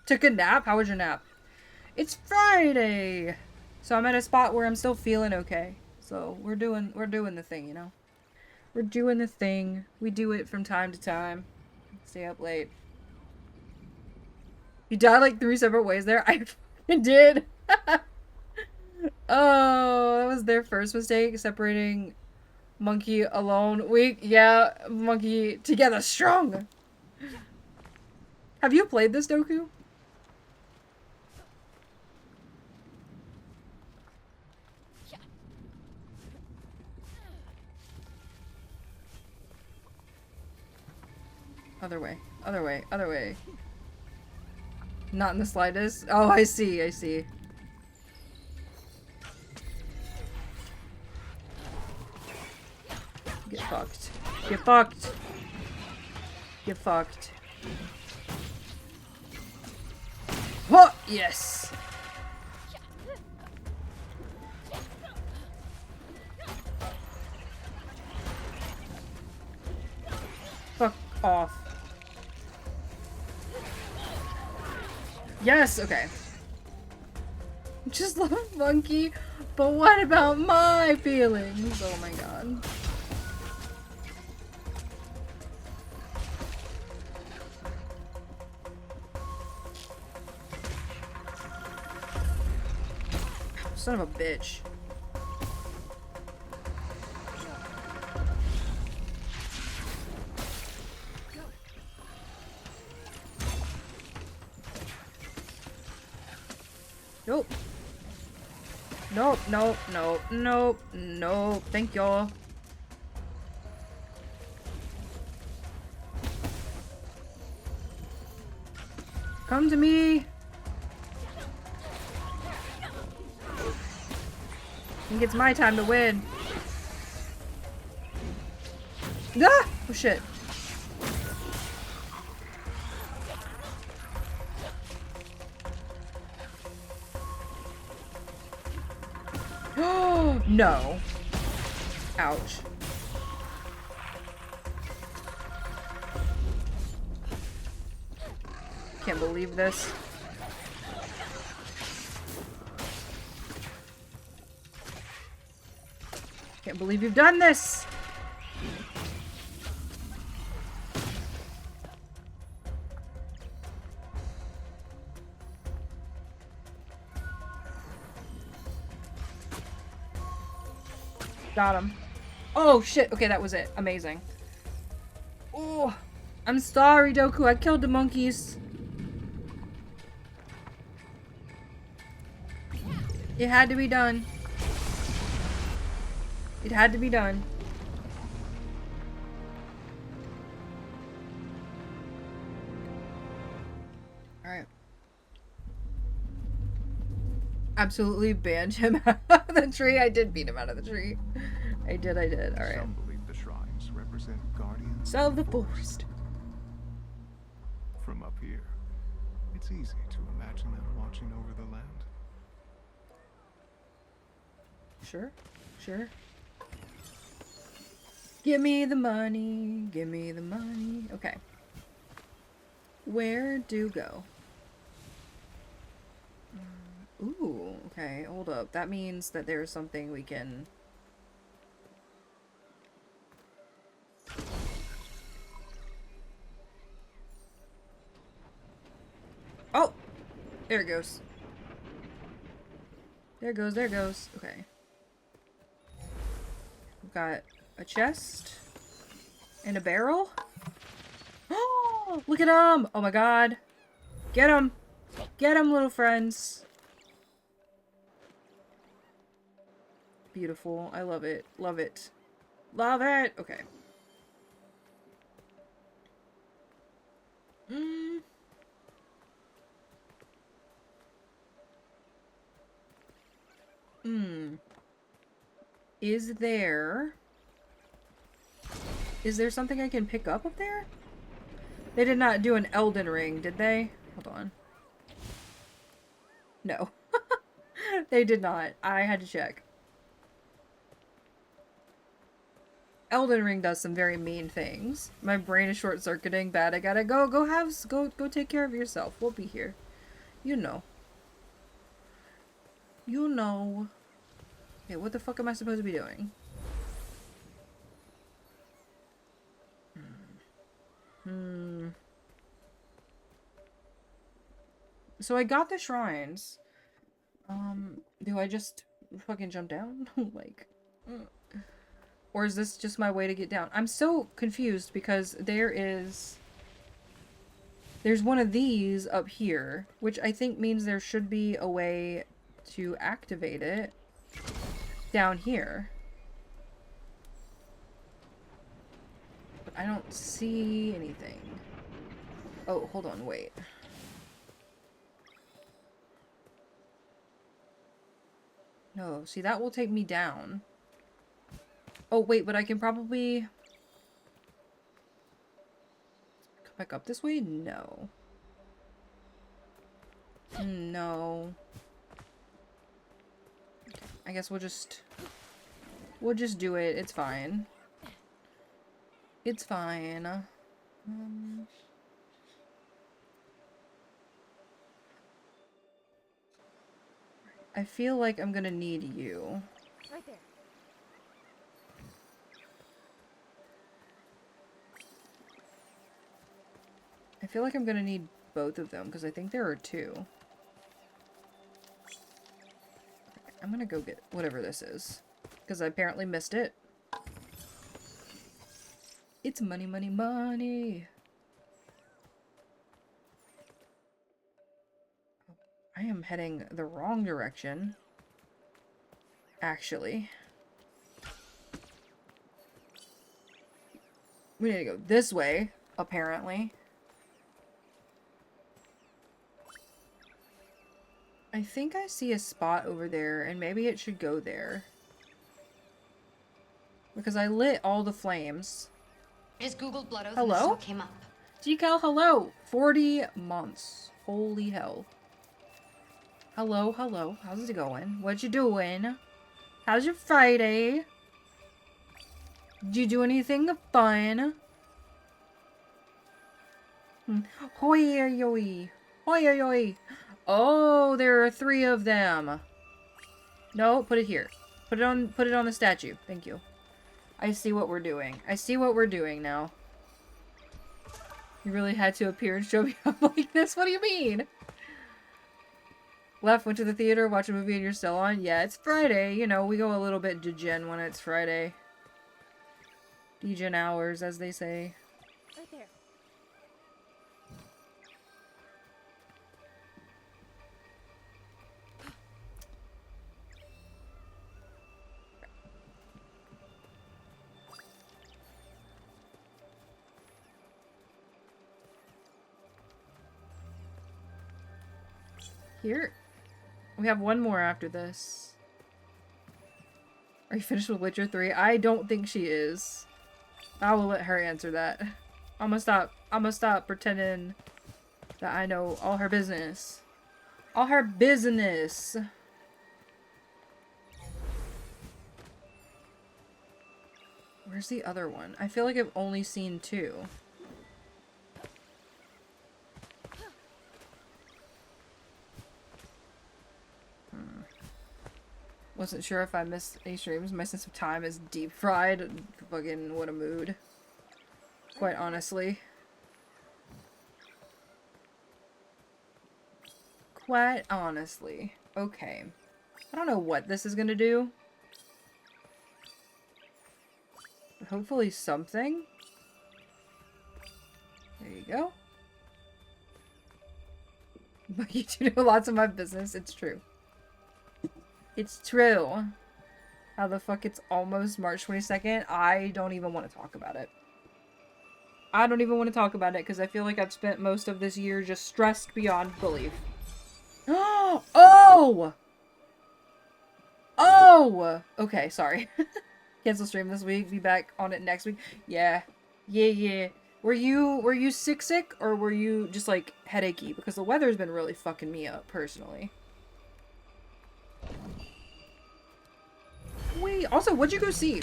Took a nap? How was your nap? It's Friday! So I'm at a spot where I'm still feeling okay. So we're doing the thing, you know? We're doing the thing. We do it from time to time. Stay up late. You died like 3 separate ways there? I did! Oh, that was their first mistake, separating monkey alone weak. Yeah, monkey together strong. Have you played this, Doku? Other way, other way, other way. Not in the slightest. Oh, I see, I see. Get fucked. Get fucked. Get fucked. Oh, yes. Fuck off. Yes, okay. Just love Monkey, but what about my feelings? Oh my god. Son of a bitch. Nope. Nope, nope, nope, nope, nope. Thank y'all. Come to me. I think it's my time to win. Ah! Oh shit. Oh no. Ouch. Can't believe this. can't believe you've done this! Got him. Oh shit, okay, that was it. Amazing. Oh, I'm sorry, Doku, I killed the monkeys. It had to be done. It had to be done. Alright. Absolutely banned him out of the tree. I did beat him out of the tree. I did. Alright. Some believe the shrines represent guardians of the forest. From up here, it's easy to imagine them watching over the land. Sure. Give me the money. Give me the money. Okay. Where do go? Ooh, okay, hold up. That means that there's something we can... Oh! There it goes. There it goes. Okay. We've got a chest. And a barrel. Oh! Look at him! Oh my god. Get him! Get him, little friends. Beautiful. I love it. Love it. Love it! Okay. Is there something I can pick up there? They did not do an Elden Ring, did they? Hold on. No. They did not. I had to check. Elden Ring does some very mean things. My brain is short-circuiting. Bad. I gotta go. Go take care of yourself. We'll be here. You know. You know. Okay, what the fuck am I supposed to be doing? So I got the shrines. Do I just fucking jump down? Like... Or is this just my way to get down? I'm so confused because there's one of these up here, which I think means there should be a way to activate it down here. But I don't see anything. Oh, hold on, wait. No, see, that will take me down. Oh, wait, but I can probably... come back up this way? No. No. I guess we'll just do it. It's fine. It's fine. I feel like I'm gonna need you. Right there. I feel like I'm gonna need both of them because I think there are two. I'm gonna go get whatever this is because I apparently missed it. It's money, money, money. I am heading the wrong direction. Actually. We need to go this way, apparently. I think I see a spot over there, and maybe it should go there. Because I lit all the flames. I just googled blood oath Hello? and this all came up. Decal, hello! 40 months. Holy hell. Hello, hello. How's it going? What you doing? How's your Friday? Did you do anything fun? Hoi-yoi. Hoi-yoi. Oh, there are 3 of them. No, put it here. Put it on the statue. Thank you. I see what we're doing. I see what we're doing now. You really had to appear and show me up like this? What do you mean? Left, went to the theater, watch a movie, and you're still on? Yeah, it's Friday. You know, we go a little bit degen when it's Friday. Degen hours, as they say. Right there. Here. We have one more after this. Are you finished with Witcher 3? I don't think she is. I will let her answer that. I'm gonna stop pretending that I know all her business. All her business. Where's the other one? I feel like I've only seen 2. Wasn't sure if I missed any streams. My sense of time is deep fried. Fucking what a mood. Quite honestly. Quite honestly. Okay. I don't know what this is gonna do. But hopefully something. There you go. But you do know lots of my business. It's true. It's true. How the fuck it's almost March 22nd? I don't even want to talk about it. I don't even want to talk about it because I feel like I've spent most of this year just stressed beyond belief. Oh! Oh! Okay, sorry. Cancel stream this week. Be back on it next week. Yeah. Yeah. Were you sick or were you just like headachy? Because the weather's been really fucking me up personally. Wait, also, what'd you go see?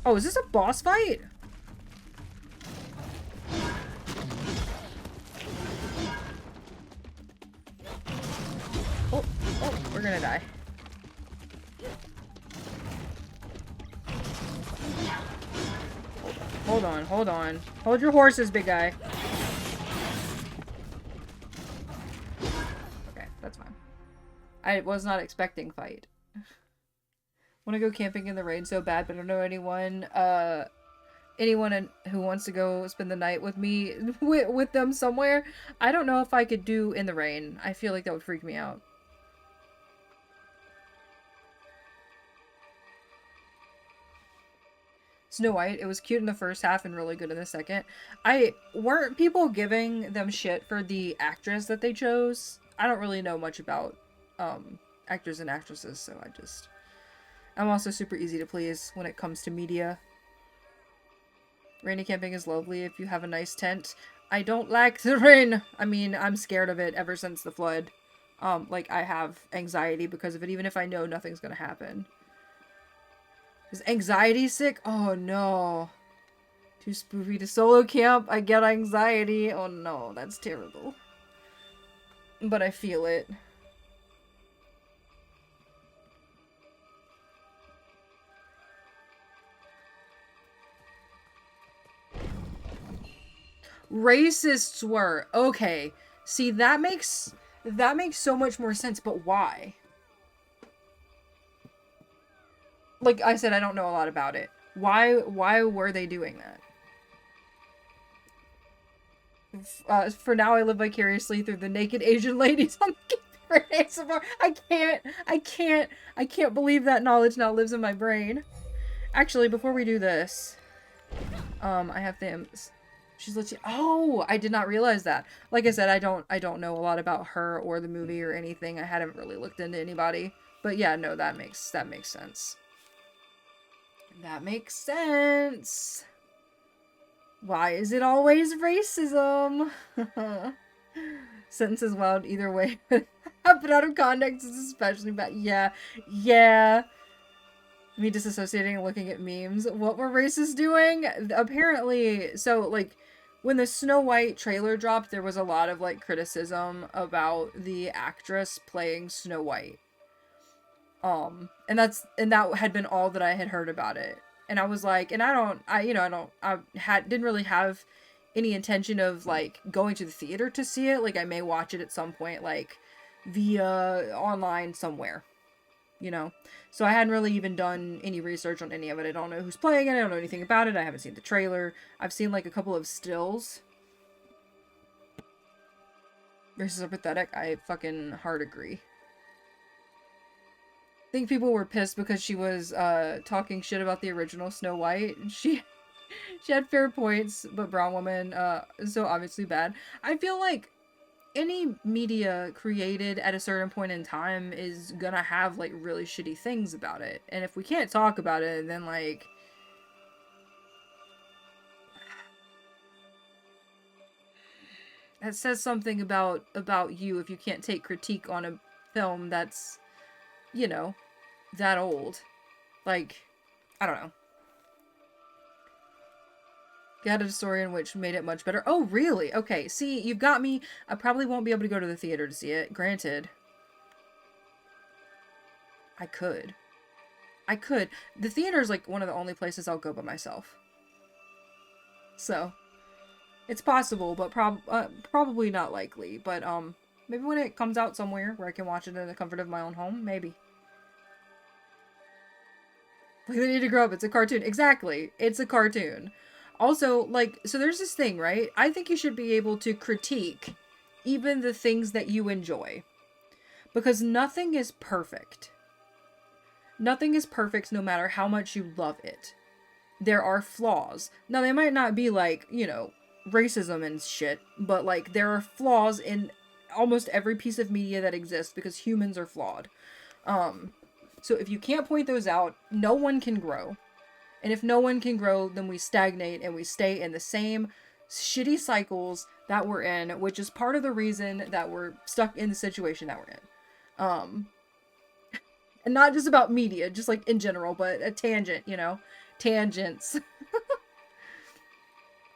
Oh, is this a boss fight? Oh, we're gonna die. Hold on. Hold your horses, big guy. Okay, that's fine. I was not expecting fight. Want to go camping in the rain so bad, but I don't know anyone who wants to go spend the night with me with them somewhere. I don't know if I could do in the rain. I feel like that would freak me out. Snow White, it was cute in the first half and really good in the second. Weren't people giving them shit for the actress that they chose? I don't really know much about actors and actresses, so I'm also super easy to please when it comes to media. Rainy camping is lovely if you have a nice tent. I don't like the rain. I mean, I'm scared of it ever since the flood. Like, I have anxiety because of it, even if I know nothing's gonna happen. Is anxiety sick? Oh, no. Too spoofy to solo camp. I get anxiety. Oh, no. That's terrible. But I feel it. Racists were. Okay. See, that makes so much more sense, but why? Like I said, I don't know a lot about it. Why were they doing that? For now, I live vicariously through the naked Asian ladies on the for ASMR. I can't believe that knowledge now lives in my brain. Actually, before we do this, I have them. She's legit. Oh, I did not realize that. Like I said, I don't know a lot about her or the movie or anything. I hadn't really looked into anybody. But yeah, no, that makes sense. That makes sense. Why is it always racism? Sentence is wild either way. But out of context is especially bad. Yeah. Me disassociating and looking at memes. What were racists doing? Apparently, so, like, when the Snow White trailer dropped, there was a lot of, like, criticism about the actress playing Snow White. And that had been all that I had heard about it. And I was like, and I didn't really have any intention of like going to the theater to see it. Like I may watch it at some point, like via online somewhere, you know? So I hadn't really even done any research on any of it. I don't know who's playing it. I don't know anything about it. I haven't seen the trailer. I've seen like a couple of stills. Versus are pathetic. I fucking hard agree. I think people were pissed because she was talking shit about the original Snow White. She had fair points, but Brown Woman so obviously bad. I feel like any media created at a certain point in time is gonna have like really shitty things about it. And if we can't talk about it, then like that says something about you if you can't take critique on a film that's, you know, that old. Like, I don't know. You had a historian which made it much better. Oh, really? Okay, see, you've got me. I probably won't be able to go to the theater to see it. Granted. I could. The theater is like one of the only places I'll go by myself. So, it's possible, but probably not likely. But, maybe when it comes out somewhere where I can watch it in the comfort of my own home, maybe. Like, they need to grow up. It's a cartoon. Exactly. It's a cartoon. Also, like, so there's this thing, right? I think you should be able to critique even the things that you enjoy. Because nothing is perfect. Nothing is perfect no matter how much you love it. There are flaws. Now, they might not be like, you know, racism and shit, but like, there are flaws in almost every piece of media that exists because humans are flawed. So if you can't point those out, no one can grow. And if no one can grow, then we stagnate and we stay in the same shitty cycles that we're in, which is part of the reason that we're stuck in the situation that we're in. And not just about media, just like in general, but a tangent, you know? Tangents.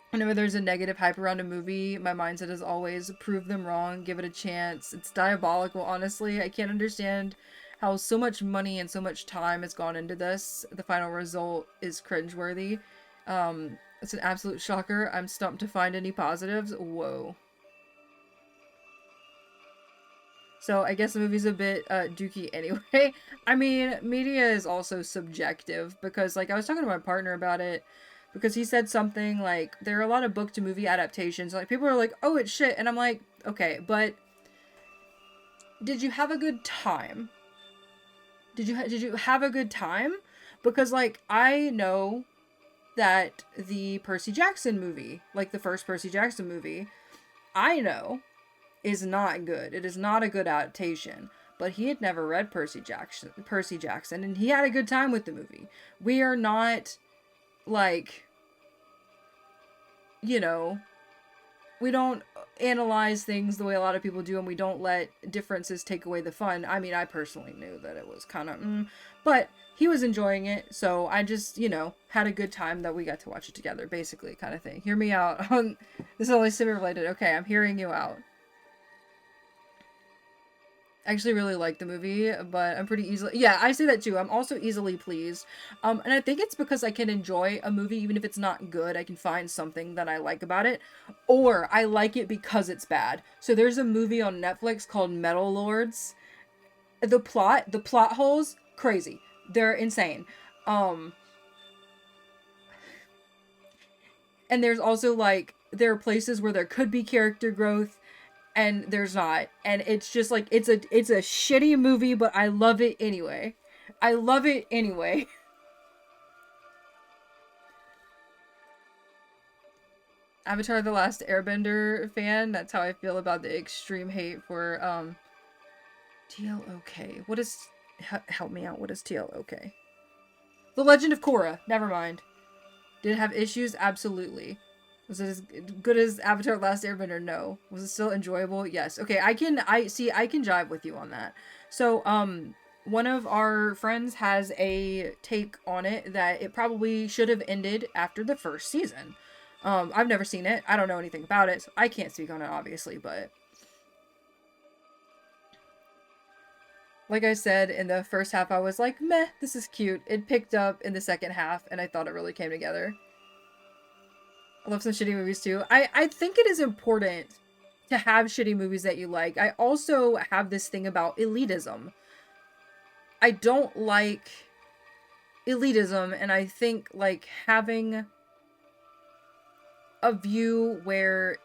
Whenever there's a negative hype around a movie, my mindset is always prove them wrong, give it a chance. It's diabolical, honestly. I can't understand how so much money and so much time has gone into this. The final result is cringeworthy. It's an absolute shocker. I'm stumped to find any positives. Whoa. So I guess the movie's a bit dookie anyway. I mean, media is also subjective because, like, I was talking to my partner about it because he said something like, there are a lot of book to movie adaptations. Like, people are like, oh, it's shit. And I'm like, okay, but did you have a good time? Did you have a good time? Because, like, I know that the Percy Jackson movie, like the first Percy Jackson movie, I know is not good. It is not a good adaptation. But he had never read Percy Jackson, and he had a good time with the movie. We are not, like, you know, we don't analyze things the way a lot of people do, and we don't let differences take away the fun. I mean, I personally knew that it was kind of, but he was enjoying it, so I just, you know, had a good time that we got to watch it together, basically, kind of thing. Hear me out. This is only semi-related. Okay, I'm hearing you out. I actually really like the movie, but I'm pretty easily, yeah, I say that too. I'm also easily pleased. And I think it's because I can enjoy a movie even if it's not good. I can find something that I like about it, or I like it because it's bad. So there's a movie on Netflix called Metal Lords. The plot holes, crazy. They're insane. And there's also, like, there are places where there could be character growth, and there's not. And it's just like, it's a shitty movie, but I love it anyway. I love it anyway. Avatar: The Last Airbender fan, that's how I feel about the extreme hate for, TLOK. What is, help me out, what is TLOK? The Legend of Korra, never mind. Did it have issues? Absolutely. Was it as good as Avatar: Last Airbender? No. Was it still enjoyable? Yes. Okay, I can jive with you on that. So, one of our friends has a take on it that it probably should have ended after the first season. I've never seen it. I don't know anything about it, so I can't speak on it, obviously, but Like I said, in the first half I was like, meh, this is cute. It picked up in the second half, and I thought it really came together. I love some shitty movies too. I think it is important to have shitty movies that you like. I also have this thing about elitism. I don't like elitism, and I think like having a view where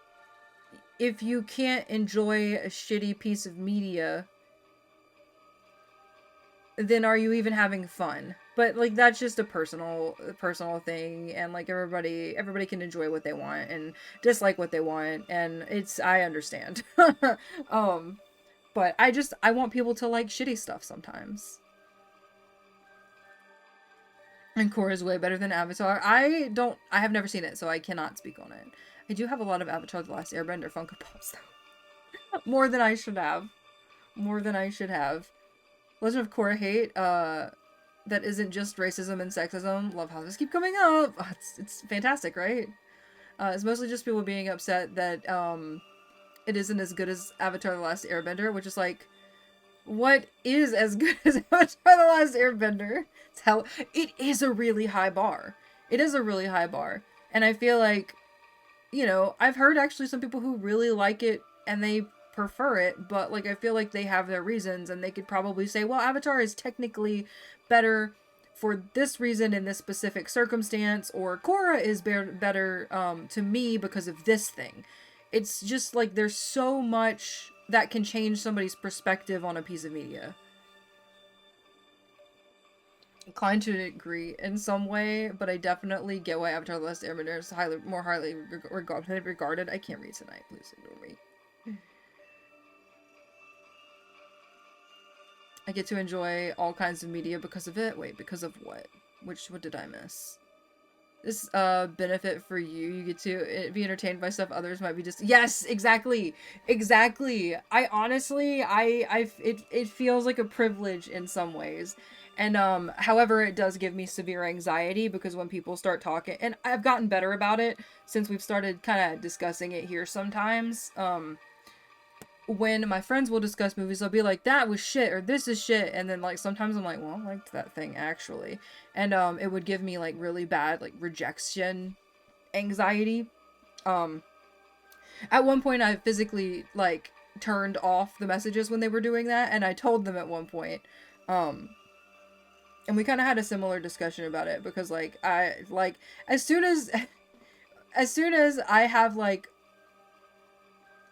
if you can't enjoy a shitty piece of media, then are you even having fun? But like that's just a personal thing, and like everybody can enjoy what they want and dislike what they want, and I understand. But I want people to like shitty stuff sometimes. And Korra is way better than Avatar. I have never seen it, so I cannot speak on it. I do have a lot of Avatar The Last Airbender Funko Pops though. More than I should have. Legend of Korra hate, that isn't just racism and sexism. Love how this keep coming up. Oh, it's fantastic, right? It's mostly just people being upset that it isn't as good as Avatar The Last Airbender, which is like, what is as good as Avatar The Last Airbender? It is a really high bar. It is a really high bar. And I feel like, you know, I've heard actually some people who really like it and they prefer it, but like I feel like they have their reasons, and they could probably say, well, Avatar is technically better for this reason in this specific circumstance, or Korra is better to me because of this thing. It's just like there's so much that can change somebody's perspective on a piece of media. Inclined to agree in some way, but I definitely get why Avatar The Last Airbender is more highly regarded. I can't read tonight, please ignore me. I get to enjoy all kinds of media because of it. Wait, because of what? What did I miss? This benefit for you. You get to be entertained by stuff others might be just. Yes, exactly. I honestly, it feels like a privilege in some ways. And however, it does give me severe anxiety because when people start talking, and I've gotten better about it since we've started kind of discussing it here sometimes. When my friends will discuss movies, they'll be like, that was shit, or this is shit, and then, like, sometimes I'm like, well, I liked that thing, actually. And, it would give me, like, really bad, like, rejection anxiety. At one point, I physically, like, turned off the messages when they were doing that, and I told them at one point, and we kind of had a similar discussion about it, because, like, as soon as I have, like,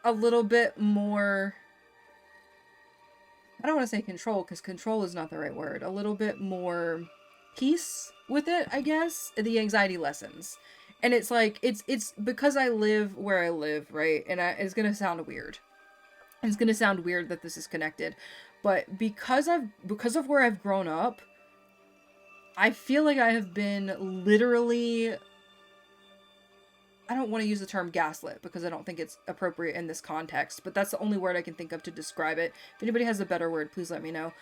a little bit more, I don't want to say control, because control is not the right word, a little bit more peace with it, I guess, the anxiety lessens. And it's like, it's because I live where I live, right? And it's gonna sound weird. It's gonna sound weird that this is connected, but because of where I've grown up, I feel like I have been literally, I don't want to use the term gaslit because I don't think it's appropriate in this context, but that's the only word I can think of to describe it. If anybody has a better word, please let me know.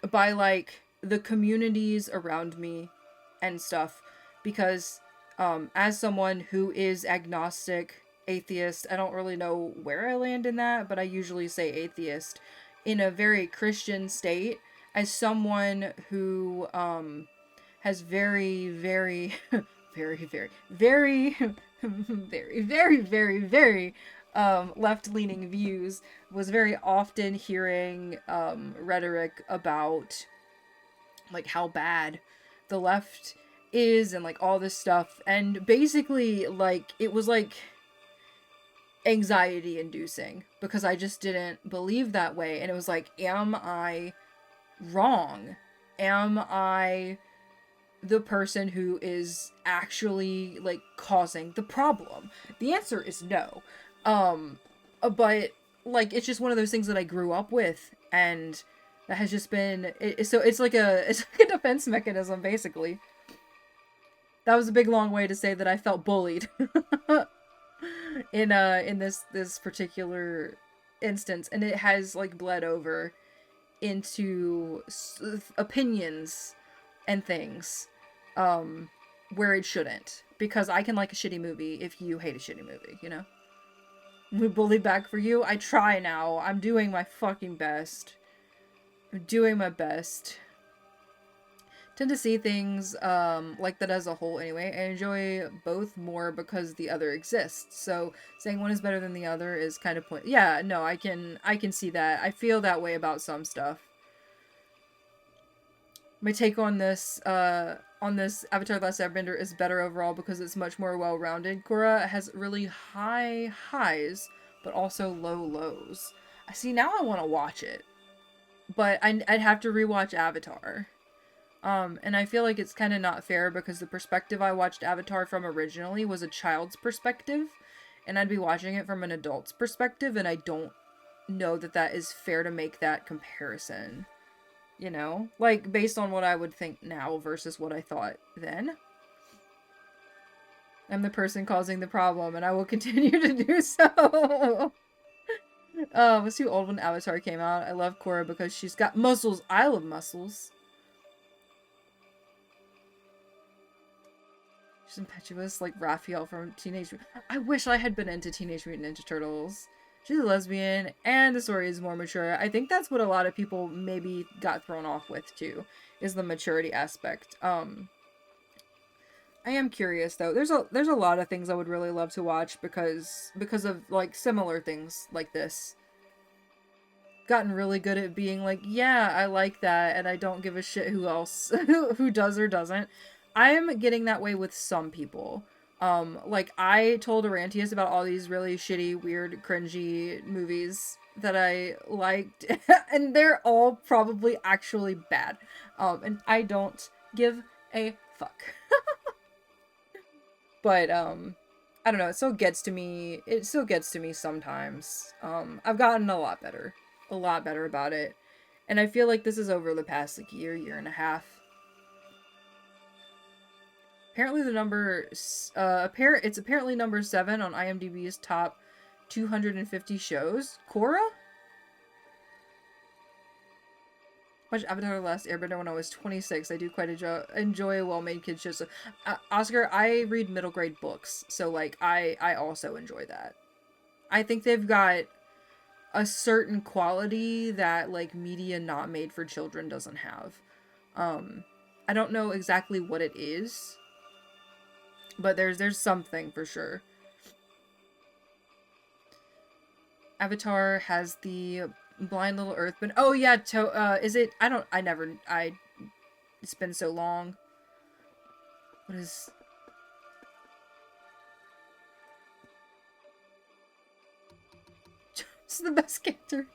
By like the communities around me and stuff, because as someone who is agnostic, atheist, I don't really know where I land in that, but I usually say atheist, in a very Christian state, as someone who has very, very left-leaning views, was very often hearing rhetoric about like how bad the left is and like all this stuff, and basically like it was like anxiety inducing because I just didn't believe that way, and it was like, am I wrong? Am I the person who is actually like causing the problem? The answer is no. But like it's just one of those things that I grew up with, and that has just been so it's like a defense mechanism basically. That was a big long way to say that I felt bullied in this particular instance, and it has like bled over into opinions and things where it shouldn't, because I can like a shitty movie if you hate a shitty movie, you know? We bully back for you. I try now. I'm doing my fucking best. I'm doing my best. Tend to see things like that as a whole anyway. I enjoy both more because the other exists. So saying one is better than the other is kind of point. Yeah, no, I can see that. I feel that way about some stuff. My take on this Avatar: The Last Airbender is better overall because it's much more well-rounded. Korra has really high highs, but also low lows. I see, now I want to watch it, but I'd have to rewatch Avatar. And I feel like it's kind of not fair because the perspective I watched Avatar from originally was a child's perspective, and I'd be watching it from an adult's perspective, and I don't know that that is fair to make that comparison. You know? Like, based on what I would think now versus what I thought then. I'm the person causing the problem, and I will continue to do so. I was too old when Avatar came out. I love Korra because she's got muscles. I love muscles. She's impetuous, like Raphael from Teenage Mutant. I wish I had been into Teenage Mutant Ninja Turtles. She's a lesbian, and the story is more mature. I think that's what a lot of people maybe got thrown off with, too, is the maturity aspect. I am curious, though. There's a lot of things I would really love to watch because of, like, similar things like this. Gotten really good at being like, yeah, I like that, and I don't give a shit who else, who does or doesn't. I'm getting that way with some people. Like, I told Arantius about all these really shitty, weird, cringy movies that I liked, and they're all probably actually bad. And I don't give a fuck. But, I don't know, it still gets to me sometimes. I've gotten a lot better about it. And I feel like this is over the past, like, year and a half. Apparently the number, it's apparently number 7 on IMDb's top 250 shows. Korra? Watched Avatar: The Last Airbender when I was 26. I do quite enjoy a well-made kids show. So, Oscar, I read middle grade books, so, like, I also enjoy that. I think they've got a certain quality that, like, media not made for children doesn't have. I don't know exactly what it is, but there's something for sure. Avatar has the blind little earthbender. Oh yeah, is it? It's been so long. What is? This is the best character.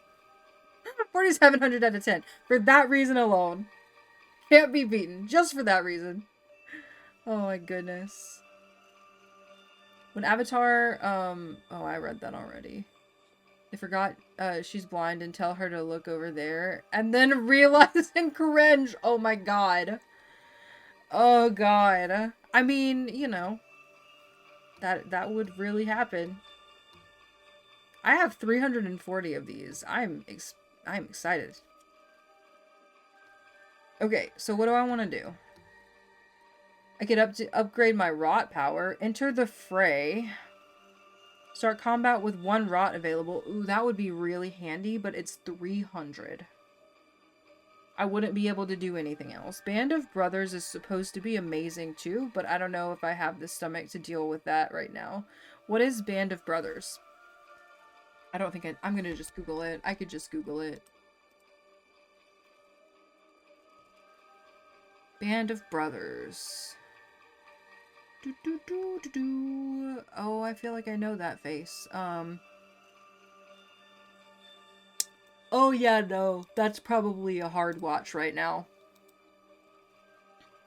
4,700 out of 10. For that reason alone. Can't be beaten. Just for that reason. Oh my goodness. When Avatar, oh, I read that already. I forgot she's blind and tell her to look over there. And then realize and cringe. Oh my god. Oh god. I mean, you know. That would really happen. I have 340 of these. I'm excited. Okay, so what do I want to do? I could upgrade my rot power, enter the fray, start combat with 1 rot available. Ooh, that would be really handy, but it's 300. I wouldn't be able to do anything else. Band of Brothers is supposed to be amazing too, but I don't know if I have the stomach to deal with that right now. What is Band of Brothers? I don't think I'm gonna just Google it. I could just Google it. Band of Brothers. Oh, I feel like I know that face. Oh yeah, no. That's probably a hard watch right now.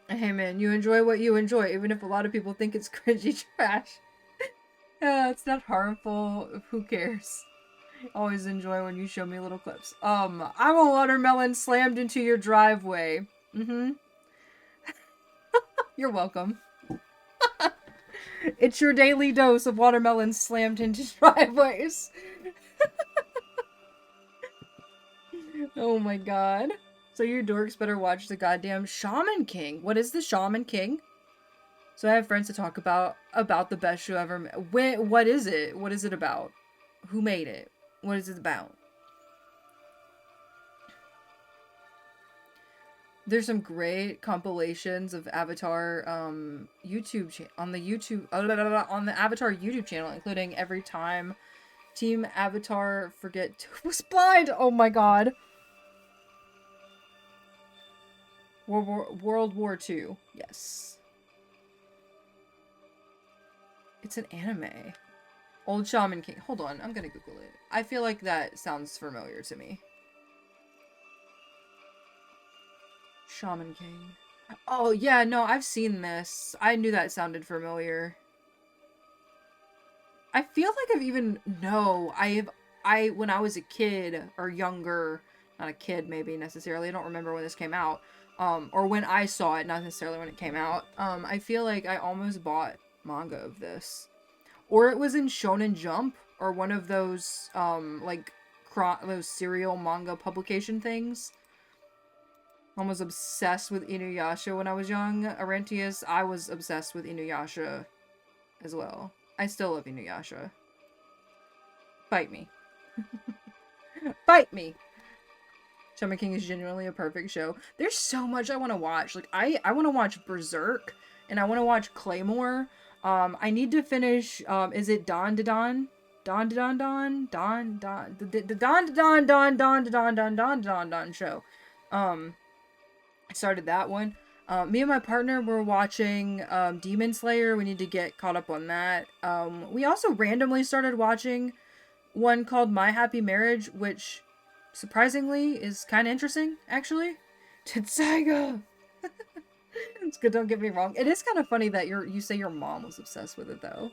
Hey man, you enjoy what you enjoy, even if a lot of people think it's cringy trash. It's not harmful. Who cares? Always enjoy when you show me little clips. I'm a watermelon slammed into your driveway. You're welcome. It's your daily dose of watermelons slammed into driveways. Oh my god. So you dorks better watch the goddamn Shaman King. What is the Shaman King? So I have friends to talk about the best show ever. What is it? What is it about? Who made it? What is it about? There's some great compilations of Avatar YouTube on the Avatar YouTube channel, including every time Team Avatar was blind. Oh my god. World War II. Yes. It's an anime. Old Shaman King. Hold on, I'm gonna Google it. I feel like that sounds familiar to me. Shaman King. Oh, yeah, no, I've seen this. I knew that sounded familiar. I feel like I've even... No, when I was a kid, or younger, not a kid maybe necessarily, I don't remember when this came out, or when I saw it, not necessarily when it came out, I feel like I almost bought manga of this. Or it was in Shonen Jump, or one of those, like, those serial manga publication things. I was obsessed with Inuyasha when I was young. Arentius, I was obsessed with Inuyasha as well. I still love Inuyasha. Fight me. Fight me! Shaman King is genuinely a perfect show. There's so much I want to watch. Like, I want to watch Berserk, and I want to watch Claymore. I need to finish, is it Don to Don? Don to Don Don? Don Don. The Don to Don Don Don to Don Don Don Don Don show. I started that one. Me and my partner were watching Demon Slayer. We need to get caught up on that. We also randomly started watching one called My Happy Marriage, which surprisingly is kind of interesting, actually. Tetsaiga! It's good, don't get me wrong. It is kind of funny that you say your mom was obsessed with it, though.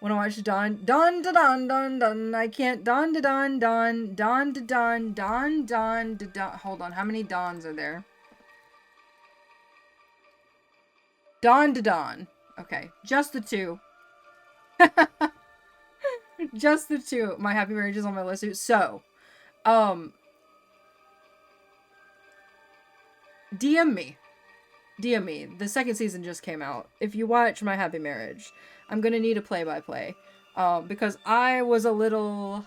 Wanna watch Don da Don Don Don. I can't Don da Don Don Don da Don Don Don da Don. Hold on, how many Dons are there? Don to Don. Okay, just the two. Just the two. My Happy Marriage is on my list. So, DM me. DM me. The second season just came out. If you watch My Happy Marriage, I'm gonna need a play-by-play. Because I was a little...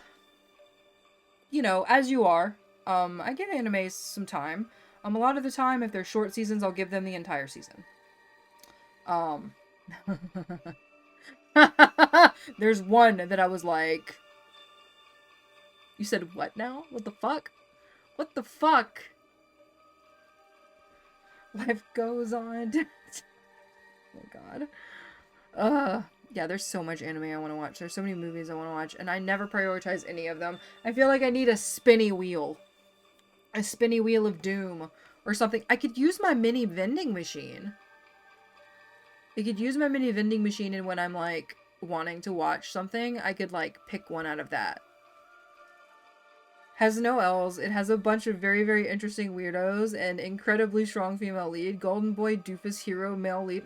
You know, as you are. I give animes some time. A lot of the time, if they're short seasons, I'll give them the entire season. There's one that I was like, you said what now? What the fuck? What the fuck? Life goes on. Oh my god. Yeah, there's so much anime I want to watch. There's so many movies I want to watch, and I never prioritize any of them. I feel like I need a spinny wheel. A spinny wheel of doom. Or something. I could use my mini vending machine. I could use my mini vending machine, and when I'm, like, wanting to watch something, I could, like, pick one out of that. Has no L's. It has a bunch of very, very interesting weirdos, and incredibly strong female lead. Golden Boy, doofus hero, male lead.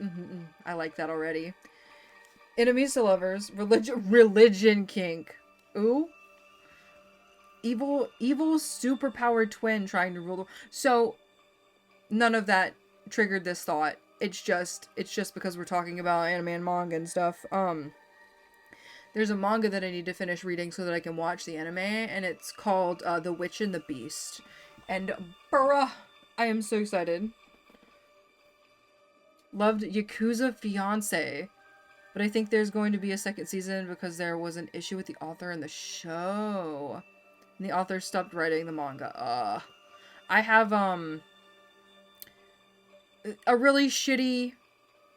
I like that already. Enemies to lovers. Religion kink. Ooh. Evil superpowered twin trying to rule the... So, none of that triggered this thought. It's just because we're talking about anime and manga and stuff. There's a manga that I need to finish reading so that I can watch the anime, and it's called The Witch and the Beast. And bruh, I am so excited. Loved Yakuza Fiancé, but I think there's going to be a second season because there was an issue with the author in the show. And the author stopped writing the manga. I have, a really shitty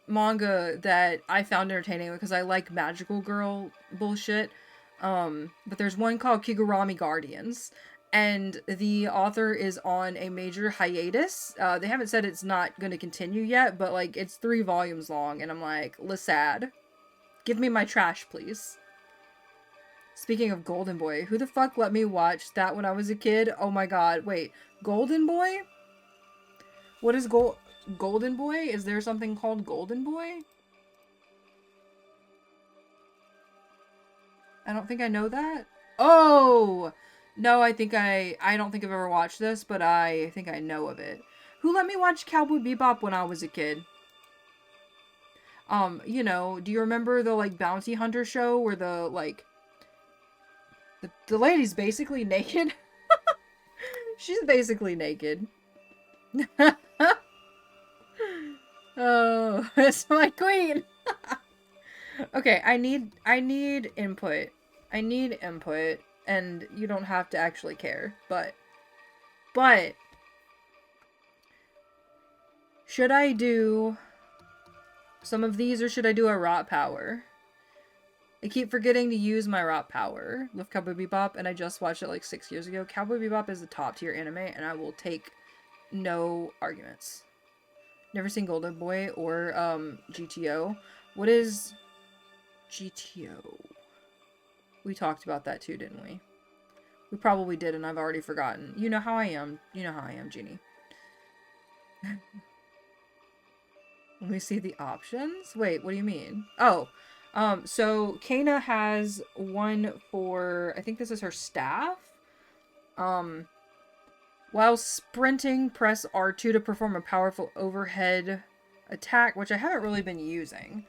manga that I found entertaining because I like magical girl bullshit. But there's one called Kigurumi Guardians, and the author is on a major hiatus. They haven't said it's not going to continue yet, but like it's 3 volumes long, and I'm like, Lissad, give me my trash, please. Speaking of Golden Boy, who the fuck let me watch that when I was a kid? Oh my god, wait, Golden Boy? What is Golden Boy? Is there something called Golden Boy? I don't think I know that. Oh! No, I don't think I've ever watched this, but I think I know of it. Who let me watch Cowboy Bebop when I was a kid? You know, do you remember the, like, Bounty Hunter show where the, like... The lady's basically naked? She's basically naked. Oh, it's my queen. Okay, I need input. I need input, and you don't have to actually care, but should I do some of these, or should I do a rot power? I keep forgetting to use my rot power with Cowboy Bebop, and I just watched it like 6 years ago. Cowboy Bebop is a top tier anime, and I will take no arguments. Never seen Golden Boy or GTO. What is GTO? We talked about that too, didn't we? We probably did, and I've already forgotten. You know how I am. You know how I am, Jeannie. Let me see the options. Wait, what do you mean? Oh, so Kana has one for, I think this is her staff. While sprinting, press R2 to perform a powerful overhead attack, which I haven't really been using.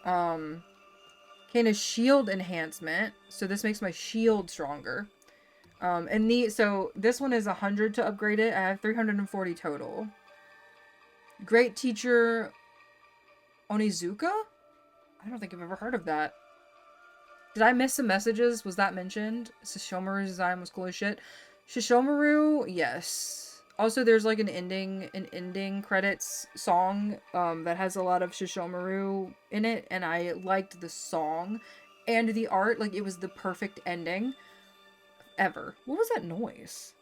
Kana's shield enhancement, so this makes my shield stronger. So this one is 100 to upgrade it. I have 340 total. Great Teacher Onizuka? I don't think I've ever heard of that. Did I miss some messages? Was that mentioned? Shishomaru's design was cool as shit. Shishomaru, yes. Also, there's like an ending credits song that has a lot of Shishomaru in it, and I liked the song and the art. Like, it was the perfect ending ever. What was that noise?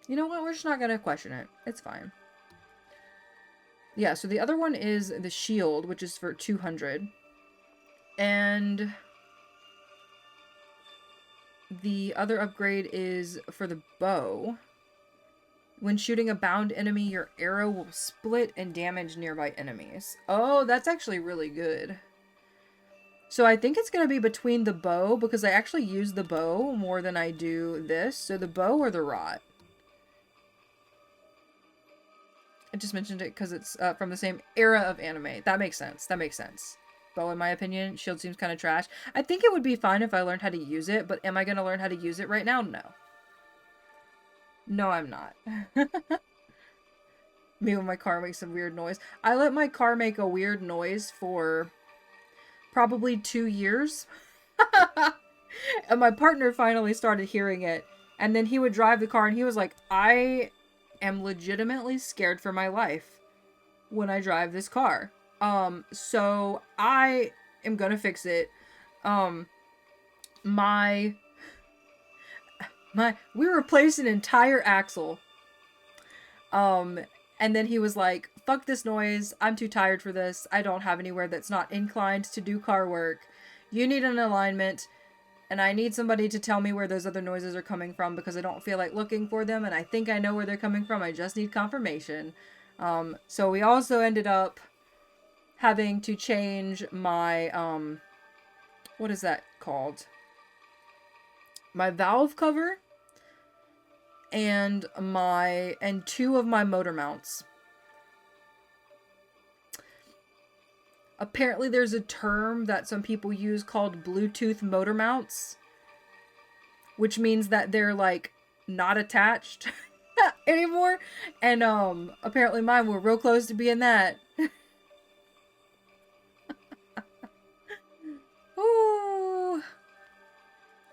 You know what? We're just not gonna question it. It's fine. Yeah, so the other one is the shield, which is for 200. And the other upgrade is for the bow. When shooting a bound enemy, your arrow will split and damage nearby enemies. Oh, that's actually really good. So I think it's going to be between the bow, because I actually use the bow more than I do this. So the bow or the rot. I just mentioned it because it's from the same era of anime. That makes sense. That makes sense. Bow, in my opinion, shield seems kind of trash. I think it would be fine if I learned how to use it, but am I going to learn how to use it right now? No. No, I'm not. Me when my car makes a weird noise. I let my car make a weird noise for probably 2 years. And my partner finally started hearing it. And then he would drive the car and he was like, I am legitimately scared for my life when I drive this car. So I am gonna fix it. We replaced an entire axle. And then he was like, fuck this noise. I'm too tired for this. I don't have anywhere that's not inclined to do car work. You need an alignment. And I need somebody to tell me where those other noises are coming from, because I don't feel like looking for them. And I think I know where they're coming from. I just need confirmation. So we also ended up having to change my, what is that called? My valve cover. And two of my motor mounts. Apparently there's a term that some people use called Bluetooth motor mounts, which means that they're like not attached anymore. And apparently mine were real close to being that. Ooh.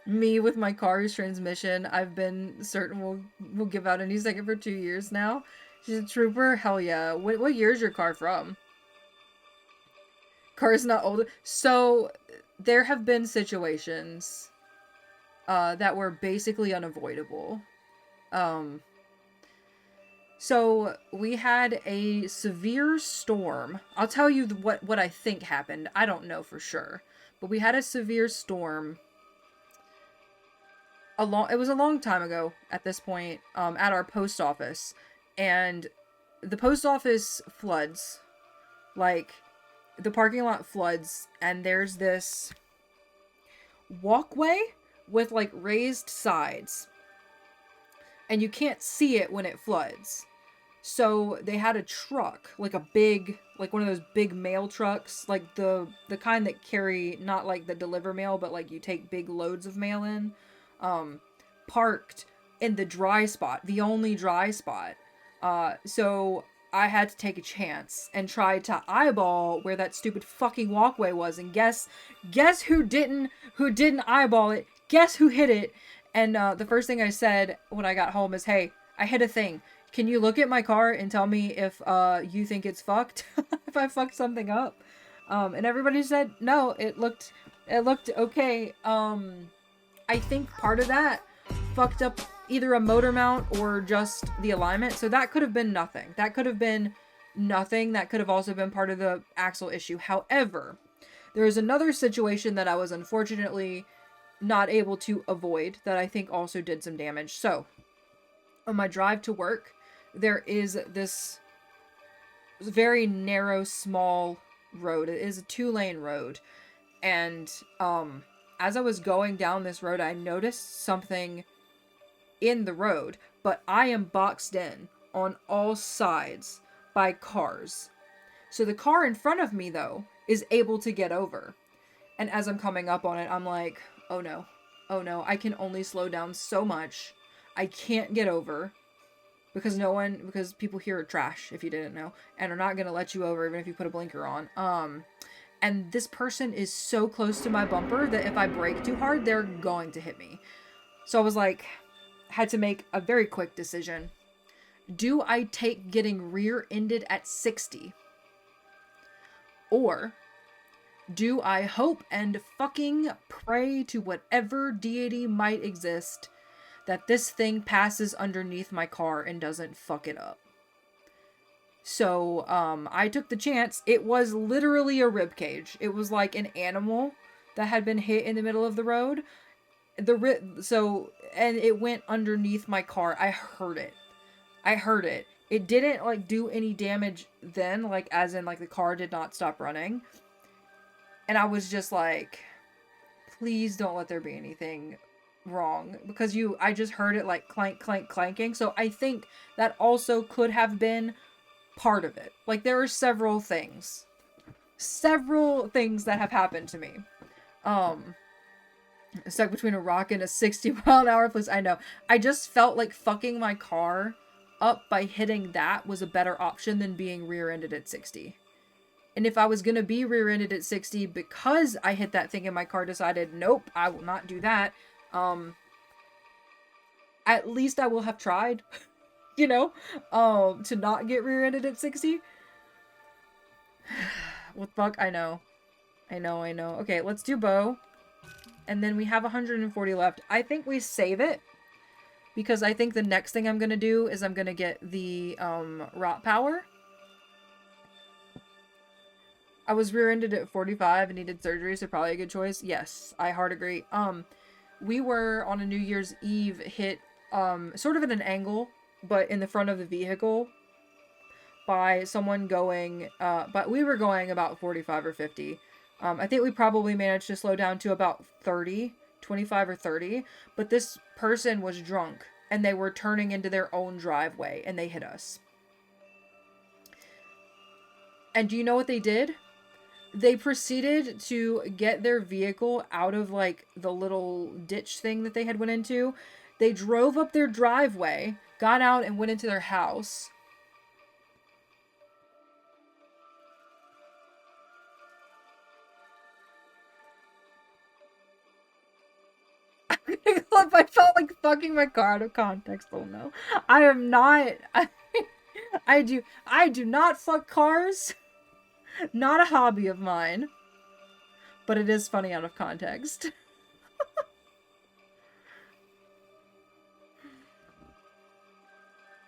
Me with my car's transmission. I've been certain we'll give out any second for 2 years now. She's a trooper. Hell yeah. What year is your car from? Car is not old. So there have been situations that were basically unavoidable. So we had a severe storm. I'll tell you what I think happened. I don't know for sure, but we had a severe storm. It was a long time ago at this point, at our post office, and the post office floods. Like, the parking lot floods, and there's this walkway with like raised sides, and you can't see it when it floods. So they had a truck, like a big, like one of those big mail trucks, like the kind that carry, not like the deliver mail, but like you take big loads of mail in, parked in the dry spot, the only dry spot. So I had to take a chance and try to eyeball where that stupid fucking walkway was, and guess who didn't eyeball it? Guess who hit it? And the first thing I said when I got home is, "Hey, I hit a thing. Can you look at my car and tell me if you think it's fucked? If I fucked something up?" And everybody said no. It looked okay. I think part of that fucked up either a motor mount or just the alignment. So that could have been nothing. That could have been nothing. That could have also been part of the axle issue. However, there is another situation that I was unfortunately not able to avoid that I think also did some damage. So on my drive to work, there is this very narrow, small road. It is a 2-lane road. And as I was going down this road, I noticed something in the road, but I am boxed in on all sides by cars. So the car in front of me, though, is able to get over. And as I'm coming up on it, I'm like, oh no, I can only slow down so much. I can't get over because people here are trash, if you didn't know, and are not going to let you over even if you put a blinker on. And this person is so close to my bumper that if I brake too hard, they're going to hit me. So I was like, had to make a very quick decision. Do I take getting rear-ended at 60? Or do I hope and fucking pray to whatever deity might exist that this thing passes underneath my car and doesn't fuck it up? So, I took the chance. It was literally a rib cage. It was like an animal that had been hit in the middle of the road. And it went underneath my car. I heard it. It didn't, like, do any damage then, like, as in, like, the car did not stop running. And I was just like, please don't let there be anything wrong. Because I just heard it, like, clank, clank, clanking. So I think that also could have been part of it. Like, there are several things that have happened to me. Stuck between a rock and a 60-mile-an-hour place. I know. I just felt like fucking my car up by hitting that was a better option than being rear-ended at 60. And if I was gonna be rear-ended at 60 because I hit that thing and my car decided, nope, I will not do that, at least I will have tried, you know, to not get rear-ended at 60. What the fuck? I know. Okay, let's do bow. And then we have 140 left. I think we save it. Because I think the next thing I'm going to do is I'm going to get the rot power. I was rear-ended at 45 and needed surgery, so probably a good choice. Yes, I hard agree. We were on a New Year's Eve hit sort of at an angle, but in the front of the vehicle by someone going, but we were going about 45 or 50. I think we probably managed to slow down to about 25 or 30, but this person was drunk and they were turning into their own driveway and they hit us. And do you know what they did? They proceeded to get their vehicle out of, like, the little ditch thing that they had went into. They drove up their driveway, got out, and went into their house. I felt like fucking my car out of context. Oh no. I am not. I do not fuck cars. Not a hobby of mine. But it is funny out of context.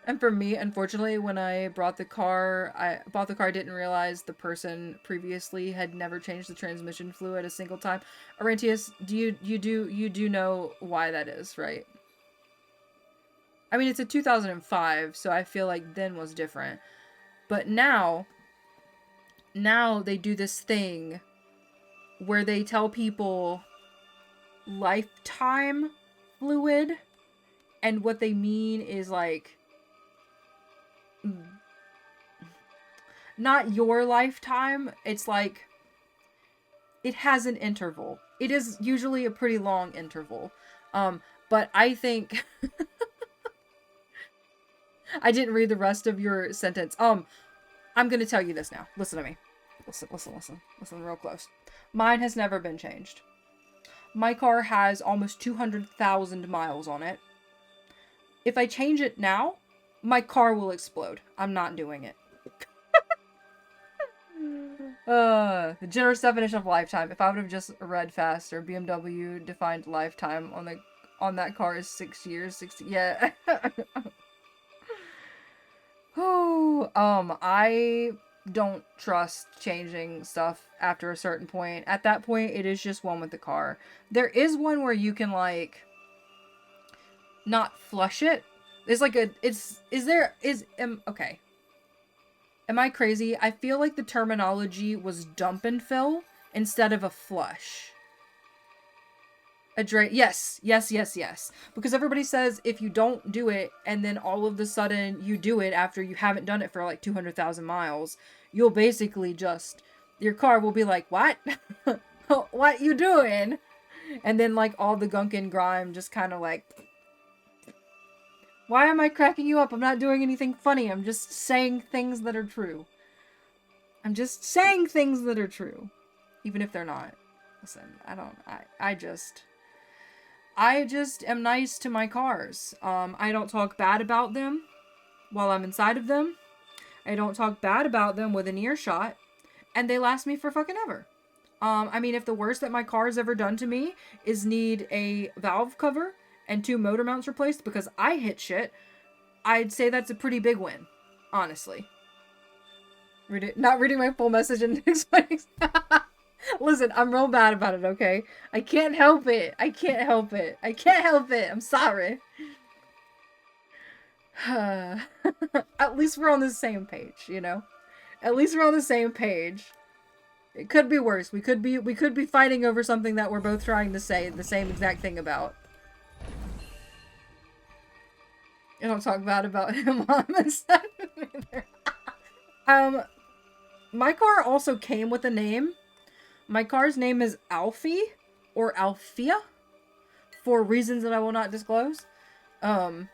And for me, unfortunately, when I brought the car, didn't realize the person previously had never changed the transmission fluid a single time. Arantius, you do know why that is, right? I mean, it's a 2005, so I feel like then was different. But now they do this thing where they tell people lifetime fluid, and what they mean is, like, not your lifetime. It's like, it has an interval. It is usually a pretty long interval. But I think I didn't read the rest of your sentence. I'm gonna tell you this now. Listen to me. Listen real close. Mine has never been changed. My car has almost 200,000 miles on it. If I change it now, my car will explode. I'm not doing it. The generous definition of lifetime. If I would have just read faster, BMW defined lifetime on that car is 6 years. 60. Yeah. Oh, I don't trust changing stuff after a certain point. At that point, it is just one with the car. There is one where you can, like, not flush it. There's like a, okay. Am I crazy? I feel like the terminology was dump and fill instead of a flush. A drain. Yes. Because everybody says if you don't do it and then all of a sudden you do it after you haven't done it for like 200,000 miles, you'll basically just, your car will be like, what? What you doing? And then like all the gunk and grime just kind of like, why am I cracking you up? I'm not doing anything funny. I'm just saying things that are true. Even if they're not. Listen, I just am nice to my cars. I don't talk bad about them while I'm inside of them. I don't talk bad about them with an earshot. And they last me for fucking ever. I mean, if the worst that my car has ever done to me is need a valve cover and 2 motor mounts replaced because I hit shit, I'd say that's a pretty big win. Honestly. Not reading my full message and explaining. Listen, I'm real bad about it, okay? I can't help it. I'm sorry. At least we're on the same page, you know? At least we're on the same page. It could be worse. We could be fighting over something that we're both trying to say the same exact thing about. I don't talk bad about him while I'm inside either. My car also came with a name. My car's name is Alfie, or Alfia, for reasons that I will not disclose. Out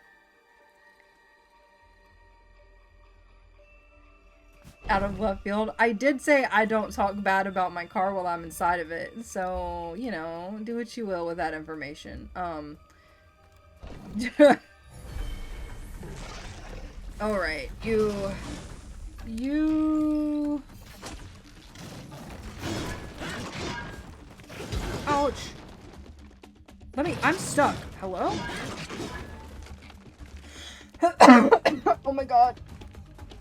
of left field. I did say I don't talk bad about my car while I'm inside of it, so, you know, do what you will with that information. Alright, you... Ouch! I'm stuck. Hello? Oh my god.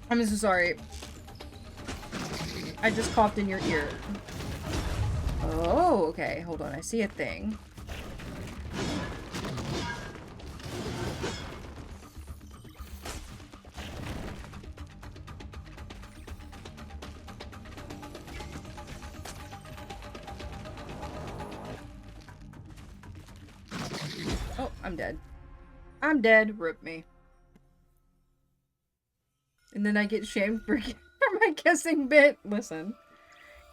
I'm so sorry. I just coughed in your ear. Oh, okay. Hold on. I see a thing. Oh, I'm dead. I'm dead. Rip me. And then I get shamed for my kissing bit. Listen,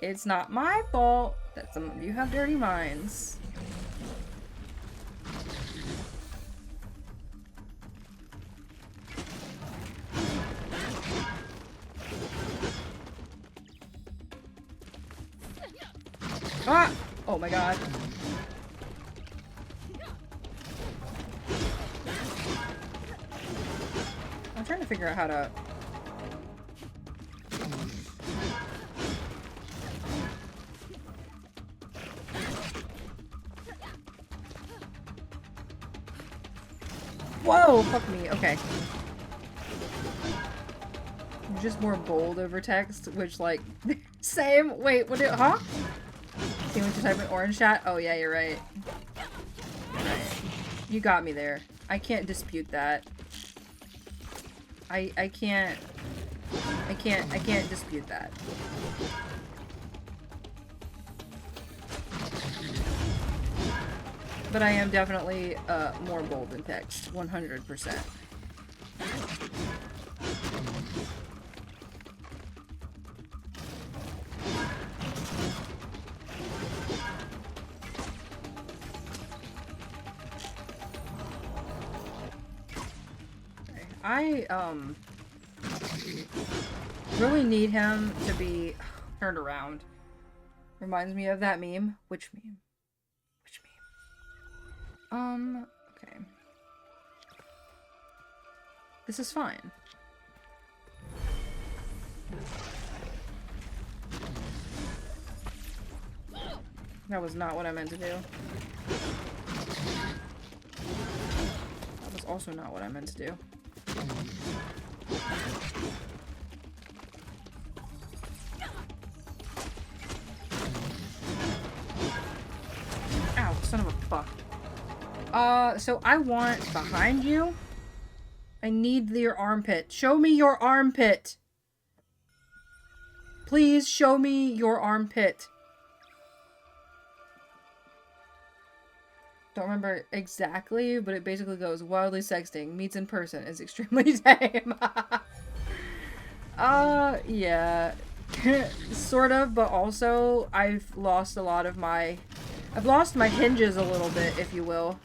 it's not my fault that some of you have dirty minds. Ah! Oh my god. I'm trying to figure out how to... Whoa! Fuck me. Okay. Just more bold over text, which, like... Same! Wait, what did... Huh? See what you type in orange chat? Oh, yeah, you're right. Right. You got me there. I can't dispute that. I can't dispute that. But I am definitely more bold in text, 100%. I, really need him to be turned around. Reminds me of that meme. Which meme? Which meme? Okay. This is fine. That was not what I meant to do. That was also not what I meant to do. Ow, son of a fuck. So I want behind you. I need your armpit. Show me your armpit. Please show me your armpit. Don't remember exactly, but it basically goes wildly sexting, meets in person, is extremely tame. Yeah. Sort of, but also I've lost a lot of my... I've lost my hinges a little bit, if you will.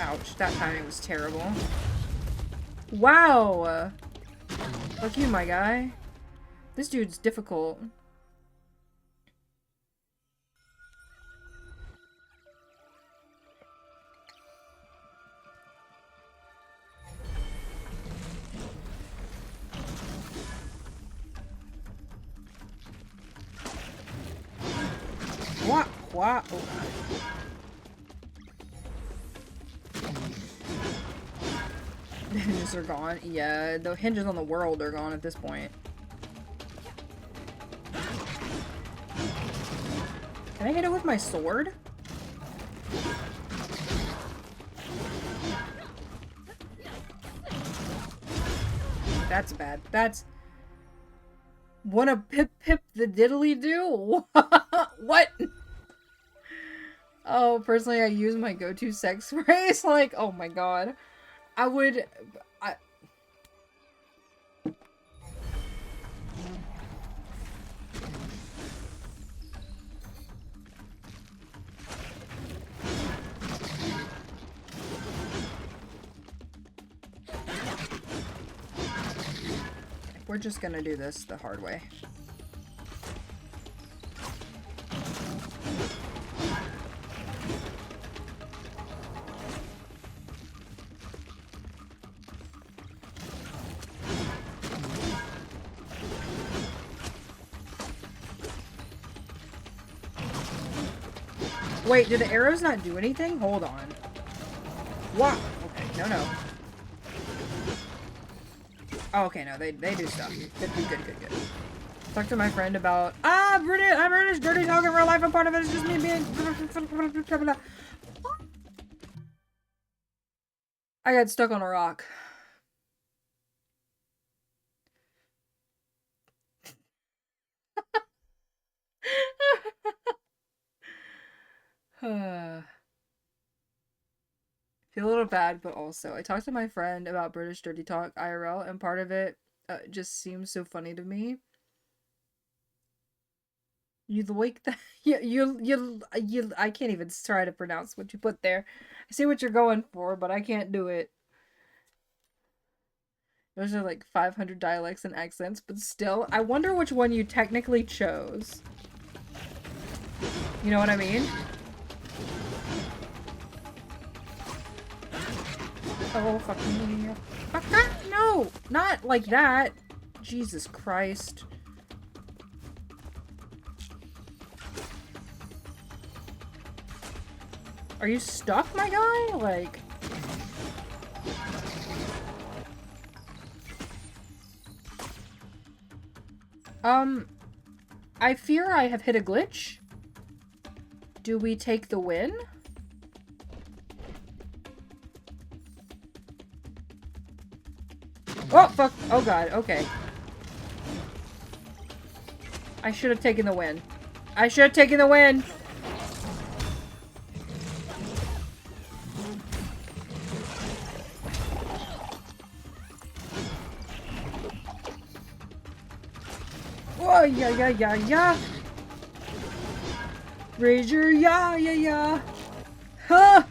Ouch, that timing was terrible. Wow! Fuck you, my guy. This dude's difficult. What? What? Oh. The hinges are gone. Yeah, the hinges on the world are gone at this point. Can I hit it with my sword? That's bad. That's... Wanna pip the diddly do? What? Oh, personally, I use my go-to sex phrase. Like, oh my god. I would... We're just gonna do this the hard way. Wait, did the arrows not do anything? Hold on. What? Okay, no. Oh, okay, no, they do stuff. Good. Talk to my friend about... I'm British, dirty talk in real life, and part of it is just me being... I got stuck on a rock. Feel a little bad, but also I talked to my friend about British dirty talk IRL, and part of it just seems so funny to me. You like that? You I can't even try to pronounce what you put there. I see what you're going for, but I can't do it. Those are like 500 dialects and accents, but still, I wonder which one you technically chose. You know what I mean? Oh, fuck me. Fuck that! No! Not like that! Jesus Christ. Are you stuck, my guy? Like... I fear I have hit a glitch. Do we take the win? Oh, fuck. Oh, God. Okay. I should have taken the win. I should have taken the win. Oh, yeah. Raise your yeah. Huh!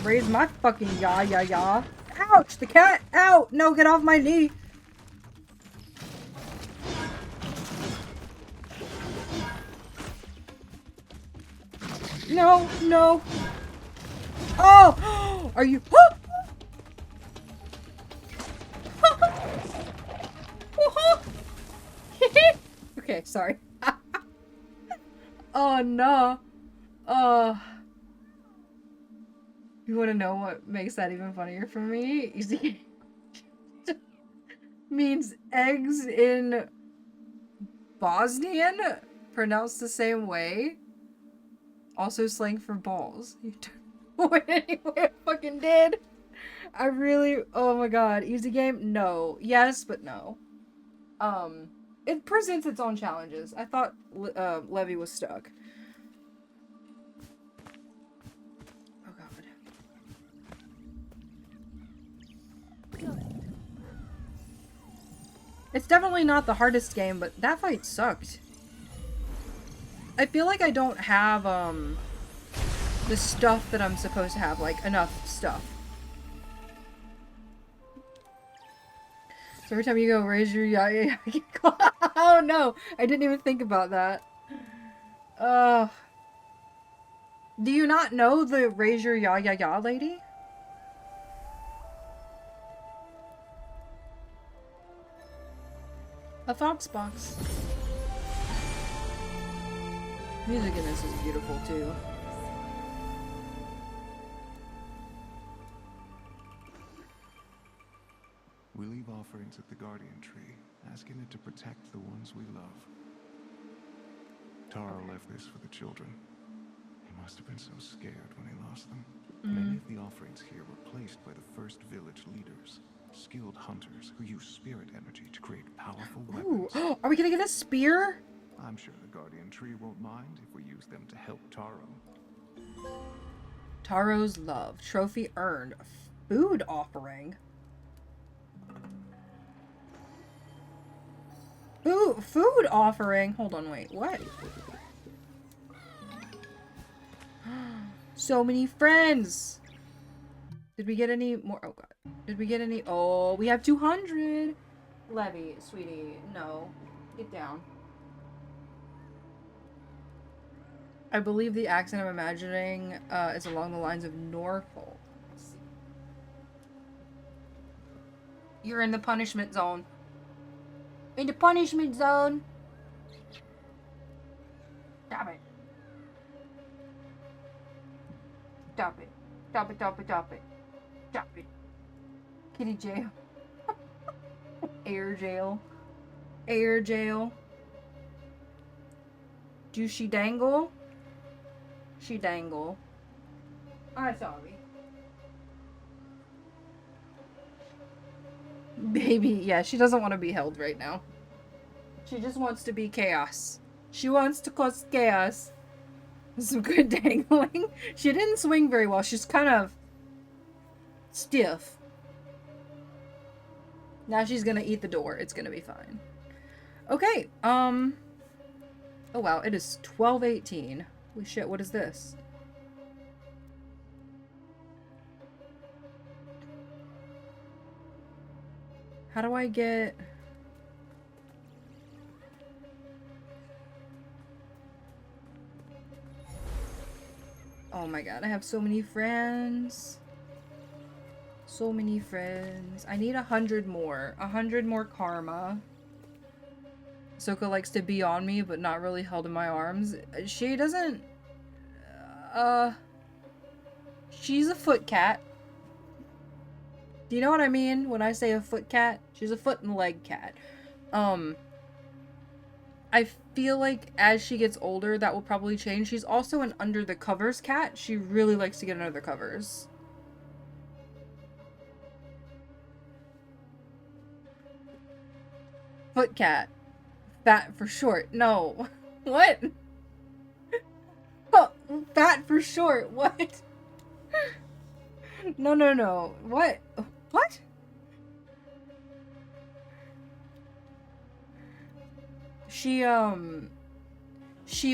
raise my fucking ya. Ouch! The cat! Ow! No, get off my knee! No, no. Oh! Are you... Okay, sorry. Oh, no. You want to know what makes that even funnier for me? You see, means eggs in Bosnian, pronounced the same way. Also slang for balls. You don't know what anyone fucking did. I really, oh my god, easy game? No. Yes, but no. It presents its own challenges. I thought Levy was stuck. Oh god. It's definitely not the hardest game, but that fight sucked. I feel like I don't have, the stuff that I'm supposed to have, like, enough stuff. So every time you go, raise your ya. Oh no! I didn't even think about that. Do you not know the raise your ya lady? A fox box. Music in this is beautiful too. We leave offerings at the Guardian Tree, asking it to protect the ones we love. Taro left this for the children. He must have been so scared when he lost them. Many of the offerings here were placed by the first village leaders, skilled hunters who use spirit energy to create powerful weapons. Ooh, are we gonna get a spear? I'm sure the Guardian Tree won't mind if we use them to help Taro. Taro's love. Trophy earned. Food offering. Ooh, food offering. Hold on, wait. What? So many friends. Did we get any more? Oh god. Did we get any? Oh, we have 200. Levy, sweetie, no. Get down. I believe the accent I'm imagining is along the lines of Norfolk. You're in the punishment zone. In the punishment zone. Stop it. Stop it. Stop it, stop it, stop it. Stop it. Kitty jail. Air jail. Air jail. Do she dangle? She dangle. I'm sorry. Baby, yeah, she doesn't want to be held right now. She just wants to be chaos. She wants to cause chaos. Some good dangling. She didn't swing very well. She's kind of stiff. Now she's gonna eat the door. It's gonna be fine. Okay, oh wow, it is 12:18. Holy shit, what is this? How do I get... Oh my god, I have so many friends. So many friends. I need 100 more. 100 more karma. Ahsoka likes to be on me, but not really held in my arms. She doesn't... She's a foot cat. Do you know what I mean when I say a foot cat? She's a foot and leg cat. I feel like as she gets older, that will probably change. She's also an under the covers cat. She really likes to get under the covers. Foot cat. Fat for short. No. What? Oh, fat for short. What? No, no, no. What? What? She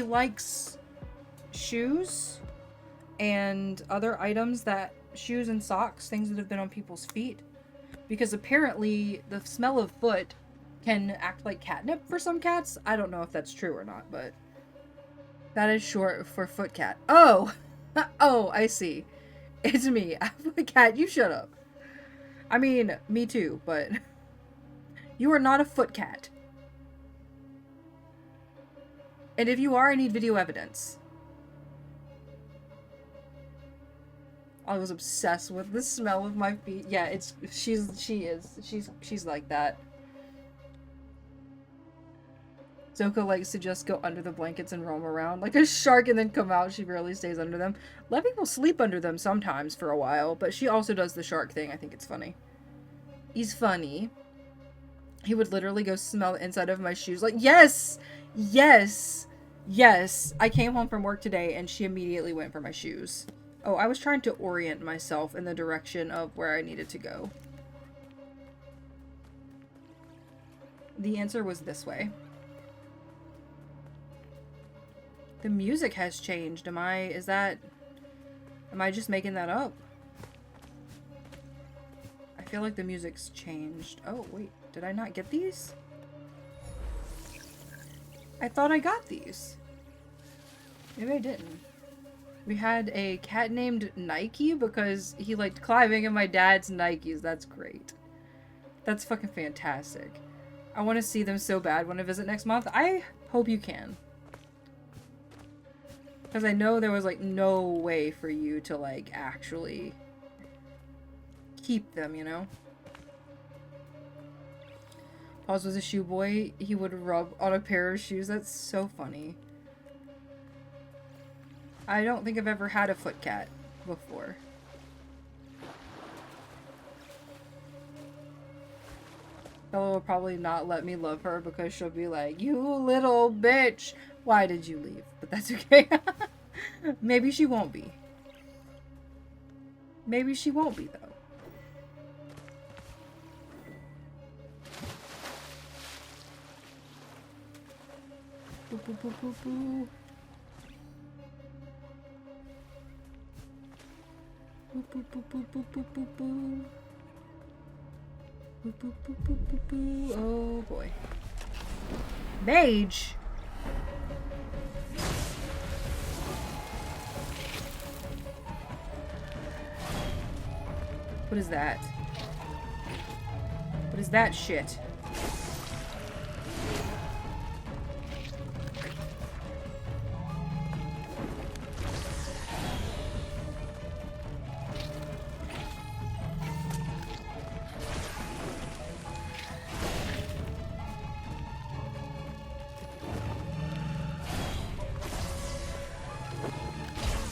likes shoes and other items that shoes and socks, things that have been on people's feet. Because apparently the smell of foot can act like catnip for some cats. I don't know if that's true or not, but that is short for foot cat. Oh! Oh, I see. It's me. I'm a cat. You shut up. I mean, me too, but you are not a foot cat. And if you are, I need video evidence. I was obsessed with the smell of my feet. Yeah, she's like that. Zoka likes to just go under the blankets and roam around like a shark and then come out. She rarely stays under them. Levy will sleep under them sometimes for a while, but she also does the shark thing. I think it's funny. He's funny. He would literally go smell the inside of my shoes. Like, yes! Yes! Yes! I came home from work today and she immediately went for my shoes. Oh, I was trying to orient myself in the direction of where I needed to go. The answer was this way. The music has changed. Am I just making that up? I feel like the music's changed. Oh, wait. Did I not get these? I thought I got these. Maybe I didn't. We had a cat named Nike because he liked climbing in my dad's Nikes. That's great. That's fucking fantastic. I want to see them so bad when I visit next month. I hope you can. Because I know there was, like, no way for you to, like, actually keep them, you know? Paws was a shoe boy. He would rub on a pair of shoes. That's so funny. I don't think I've ever had a foot cat before. Bella will probably not let me love her because she'll be like, you little bitch. Why did you leave? But that's okay. Maybe she won't be. Maybe she won't be, though. Boo, boo, boo, boo, boo. Boo, boo, boo, boo, boo, boo, boo, boo. Boo, boo, boo, boo, boo, boo. Oh, boy. Mage? What is that? What is that shit?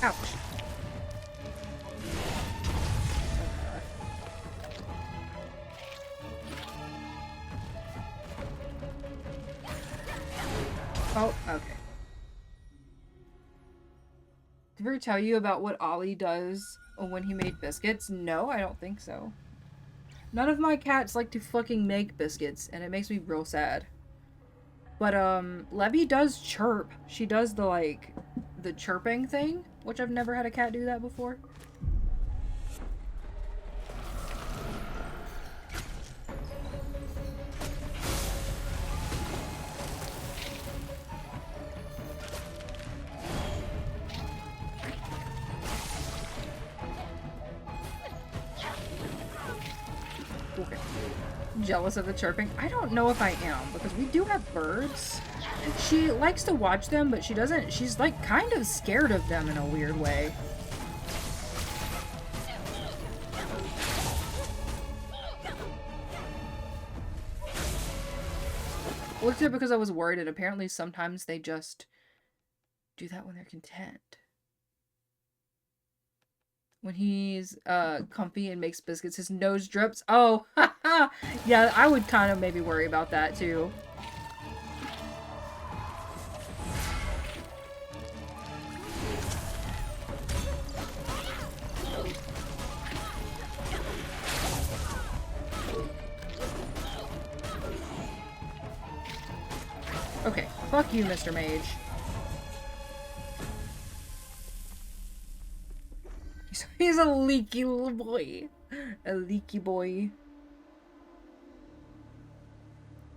Ouch. Oh, okay. Did I ever tell you about what Ollie does when he made biscuits? No, I don't think so. None of my cats like to fucking make biscuits, and it makes me real sad. But, Levy does chirp. She does the, like, the chirping thing, which I've never had a cat do that before. Okay. Jealous of the chirping? I don't know if I am, because we do have birds. She likes to watch them, but she doesn't. She's like kind of scared of them in a weird way. I looked at it because I was worried, and apparently sometimes they just do that when they're content. When he's comfy and makes biscuits, his nose drips. Oh, yeah, I would kind of maybe worry about that too. Okay, fuck you, Mr. Mage. He's a leaky little boy. A leaky boy.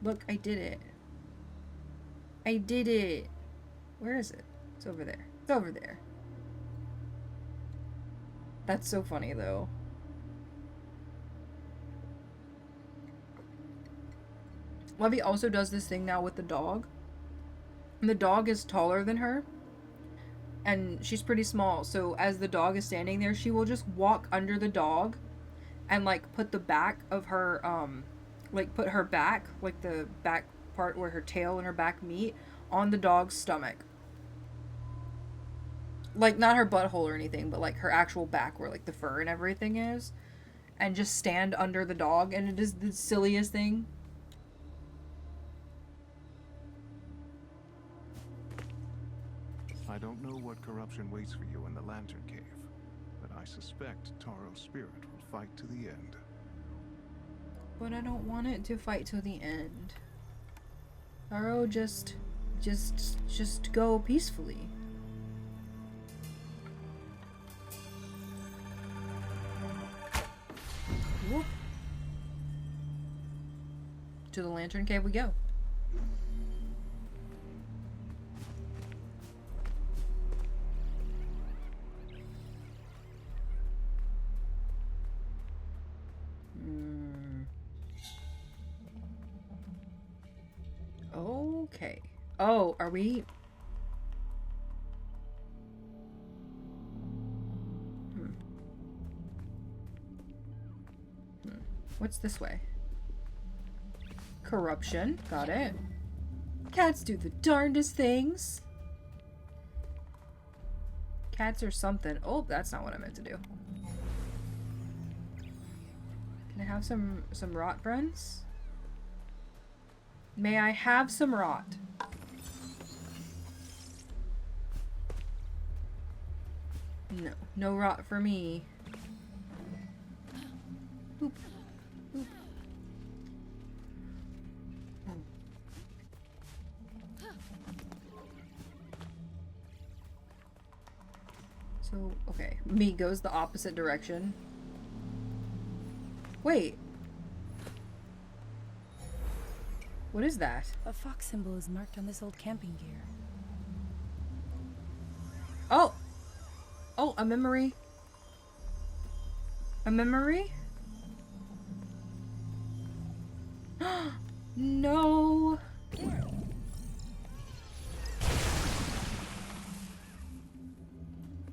Look, I did it. I did it. Where is it? It's over there. It's over there. That's so funny, though. Levy also does this thing now with the dog. And the dog is taller than her. And she's pretty small. So as the dog is standing there, she will just walk under the dog and like put the back of her, like put her back, like the back part where her tail and her back meet, on the dog's stomach. Like not her butthole or anything, but like her actual back where like the fur and everything is. And just stand under the dog. And it is the silliest thing. I don't know what corruption waits for you in the Lantern Cave, but I suspect Taro's spirit will fight to the end. But I don't want it to fight to the end. Taro, just go peacefully. Whoop. To the Lantern Cave we go. Okay. Oh, are we... What's this way? Corruption. Got it. Cats do the darndest things. Cats or something. Oh, that's not what I meant to do. Can I have some rot, friends? May I have some rot? No. No rot for me. Boop. Boop. So, okay. Me goes the opposite direction. Wait. What is that? A fox symbol is marked on this old camping gear. Oh! Oh, a memory. A memory? No!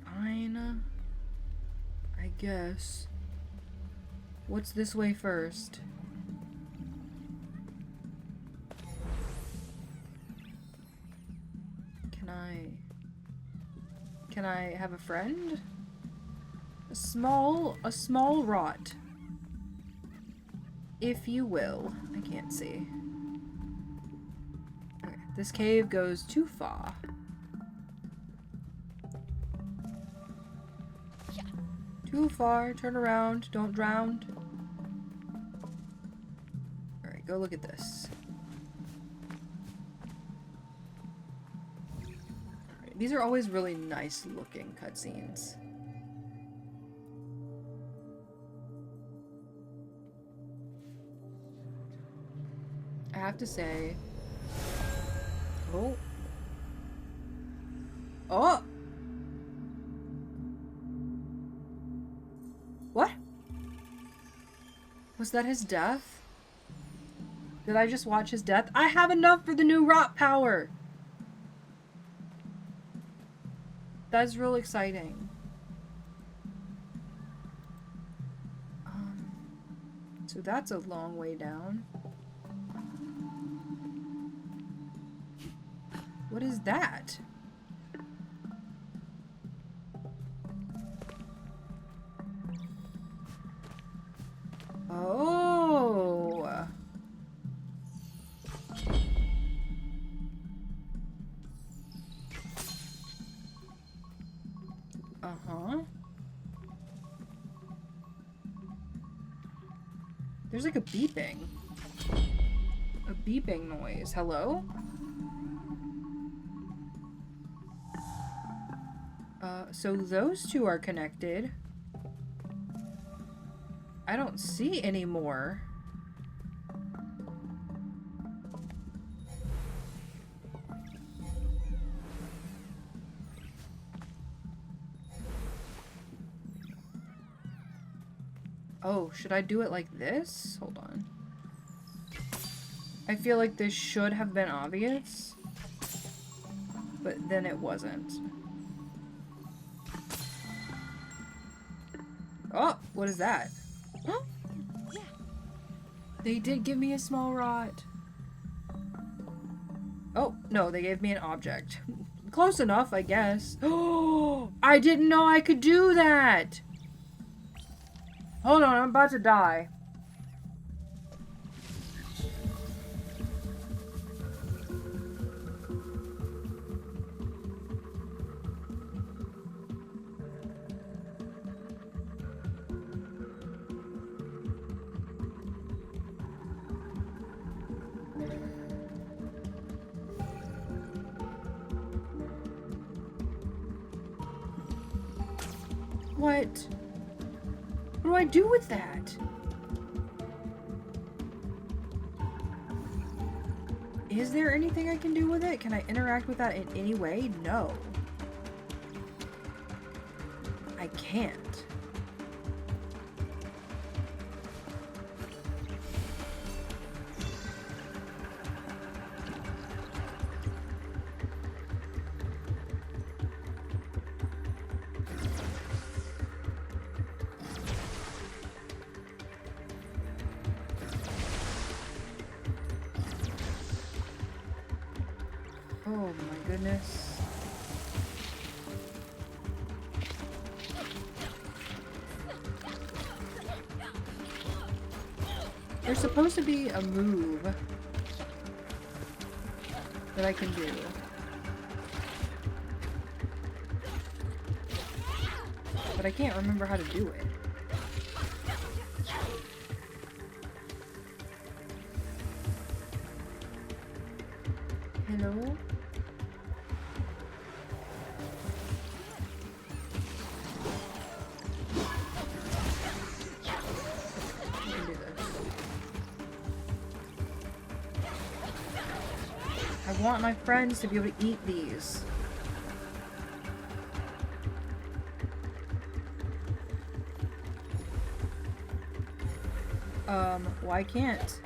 Fine. I guess. What's this way first? Can I have a friend? A small rot. If you will. I can't see. Okay, this cave goes too far. Too far. Turn around. Don't drown. Alright, go look at this. These are always really nice looking cutscenes. I have to say... Oh. Oh! What? Was that his death? Did I just watch his death? I have enough for the new rot power! That's real exciting. So that's a long way down. What is that? Oh. Uh-huh. There's like a beeping. A beeping noise. Hello? So those two are connected. I don't see any more. Oh, should I do it like this? Hold on. I feel like this should have been obvious, but then it wasn't. Oh, what is that? Huh? They did give me a small rot. Oh, no, they gave me an object. Close enough, I guess. Oh, I didn't know I could do that. Hold on, I'm about to die. What? What do I do with that? Is there anything I can do with it? Can I interact with that in any way? No. I can't. Oh my goodness. There's supposed to be a move that I can do. But I can't remember how to do it. Hello? I can do this. I want my friends to be able to eat these. Why can't?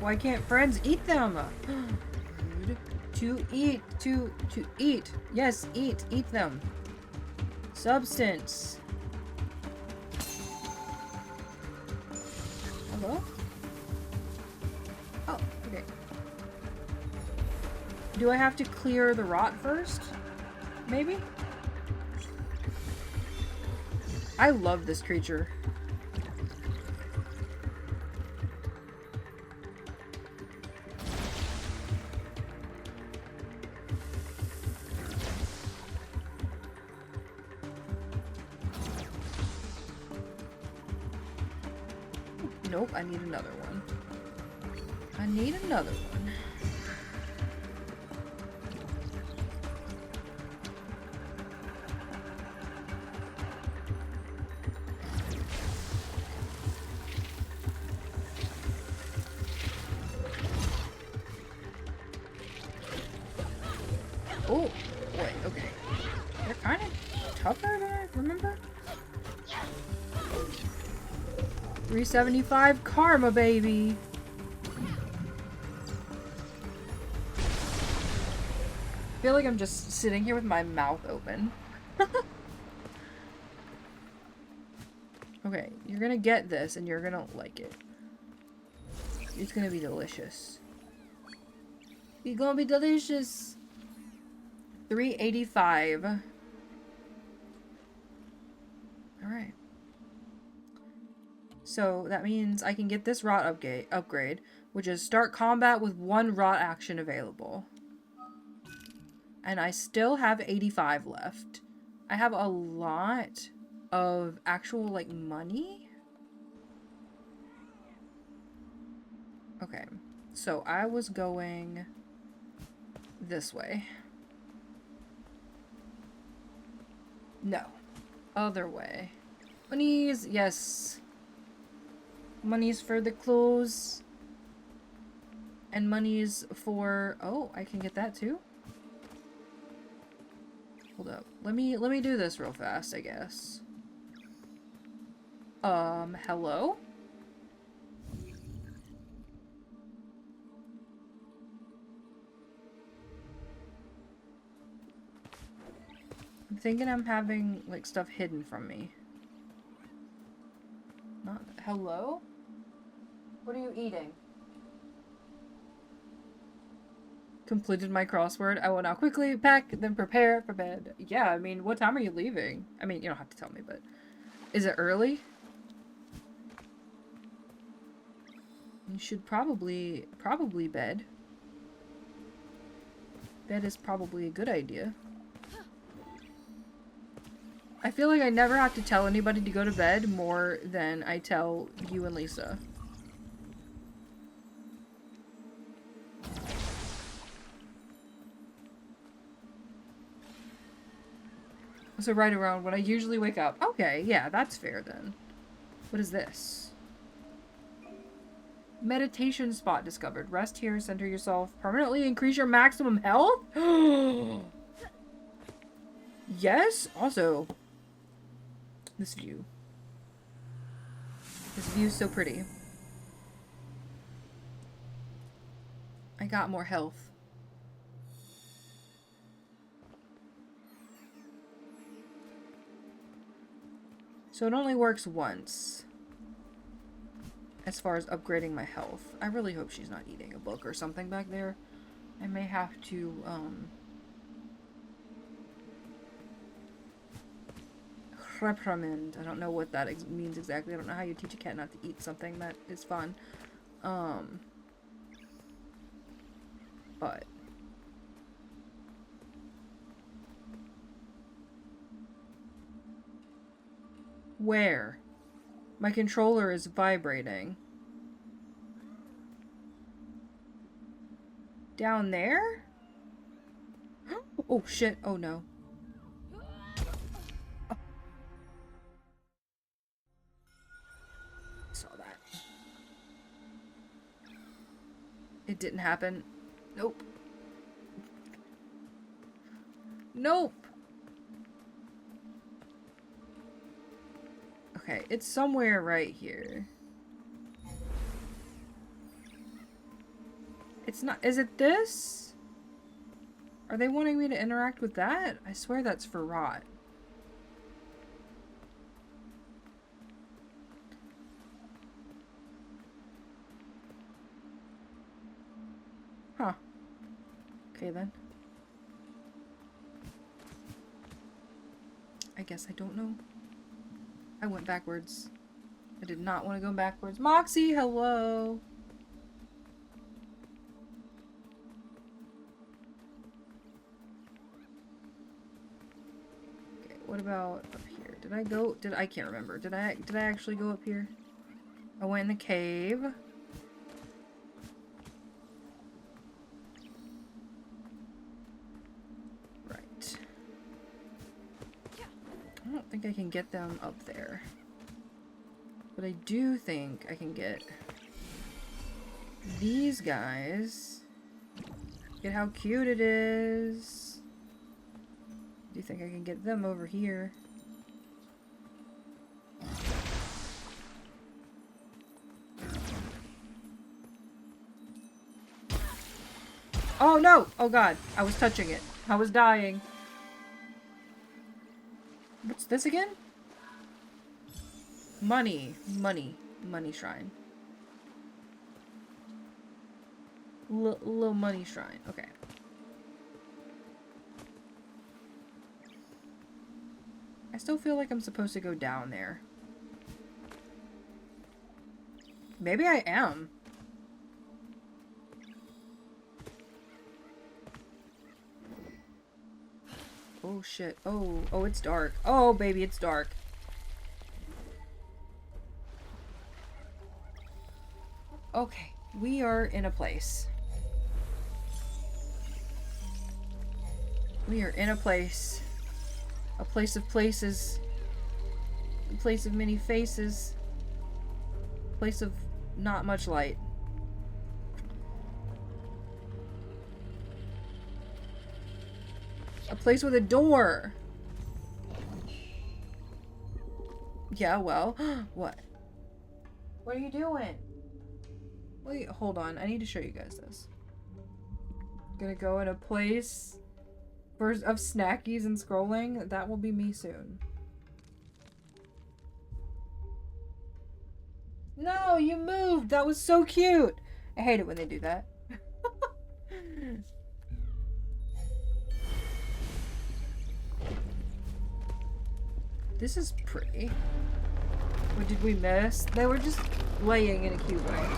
Why can't friends eat them? To eat. Yes, eat them. Substance. Hello? Oh, okay. Do I have to clear the rot first? Maybe? I love this creature. Nope, I need another one. I need another one. Oh, wait, okay. They're kind of tougher than I remember. 375 karma, baby. I feel like I'm just sitting here with my mouth open. Okay, you're gonna get this and you're gonna like it. It's gonna be delicious. It's gonna be delicious. 385. Alright. So that means I can get this rot upgrade, which is start combat with 1 rot action available. And I still have 85 left. I have a lot of actual, like, money. Okay, so I was going this way. No, other way. Monies, yes. Monies for the clothes. And monies for... Oh, I can get that too? Hold up. Let me do this real fast, I guess. Hello? I'm thinking I'm having, like, stuff hidden from me. Not... Hello? What are you eating? Completed my crossword. I will now quickly pack, then prepare for bed. Yeah, I mean, what time are you leaving? I mean, you don't have to tell me, but... Is it early? You should probably bed. Bed is probably a good idea. I feel like I never have to tell anybody to go to bed more than I tell you and Lisa. So right around when I usually wake up. Okay, yeah, that's fair then. What is this? Meditation spot discovered. Rest here, center yourself. Permanently increase your maximum health? Yes? Also, this view. This view is so pretty. I got more health. So it only works once. As far as upgrading my health. I really hope she's not eating a book or something back there. I may have to, reprimand. I don't know what that means exactly. I don't know how you teach a cat not to eat something that is fun. But... Where? My controller is vibrating. Down there? Oh shit, oh no. Oh. Saw that. It didn't happen. Nope. Nope. Okay, it's somewhere right here. It's not- is it this? Are they wanting me to interact with that? I swear that's for rot. Huh. Okay then. I guess I don't know. I went backwards. I did not want to go backwards. Moxie, hello! Okay, what about up here? Did I go? I can't remember. Did I actually go up here? I went in the cave. Right. I don't think I can get them up there. But I do think I can get these guys. Look at how cute it is. Do you think I can get them over here? Oh no! Oh god, I was touching it. I was dying. What's this again? Money. Money. Money shrine. Little money shrine. Okay. I still feel like I'm supposed to go down there. Maybe I am. Oh shit. Oh, it's dark. Oh baby, it's dark. Okay, we are in a place. We are in a place. A place of places. A place of many faces. Place of not much light. A place with a door. Yeah, well. What? What are you doing? Wait, hold on. I need to show you guys this. Gonna go in a place of snackies and scrolling. That will be me soon. No, you moved! That was so cute! I hate it when they do that. This is pretty. What did we miss? They were just laying in a cute way.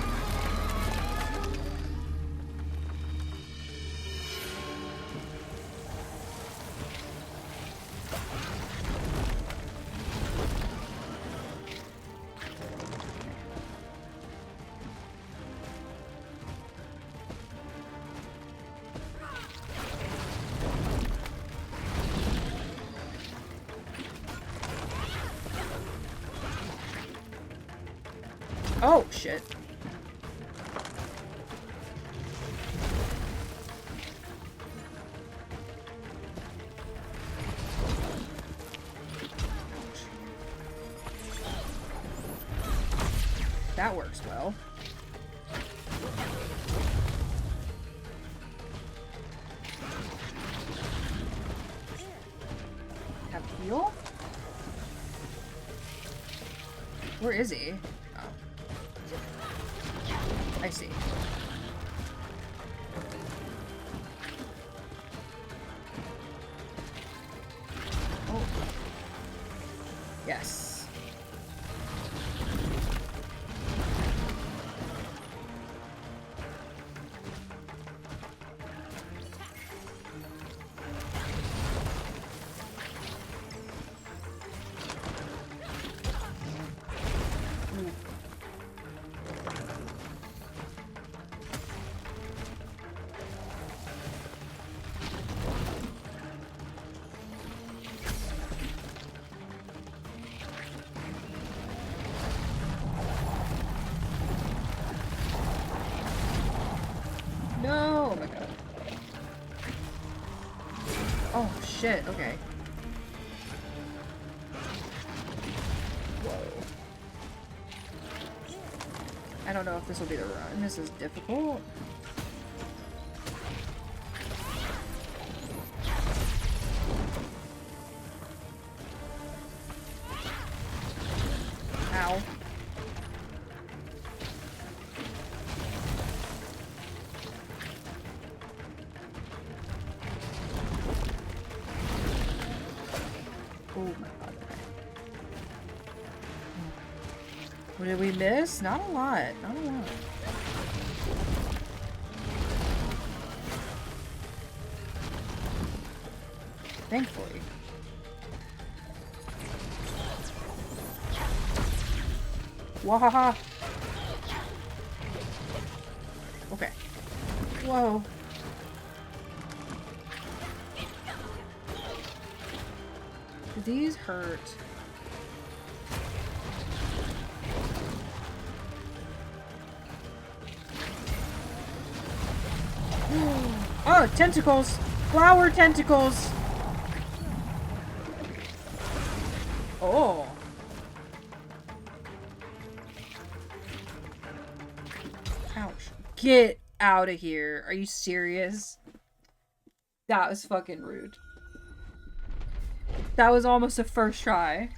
Oh, shit. That works well. Have heal? Where is he? I see. Oh. Yes. No! Oh my god. Oh shit, okay. Whoa. I don't know if this will be the run. This is difficult. Ow. Oh my god. What did we miss? Not a lot. Not a lot. Thankfully. Wahaha. Okay. Whoa. These hurt. Oh, tentacles! Flower tentacles! Oh. Ouch. Get out of here. Are you serious? That was fucking rude. That was almost a first try.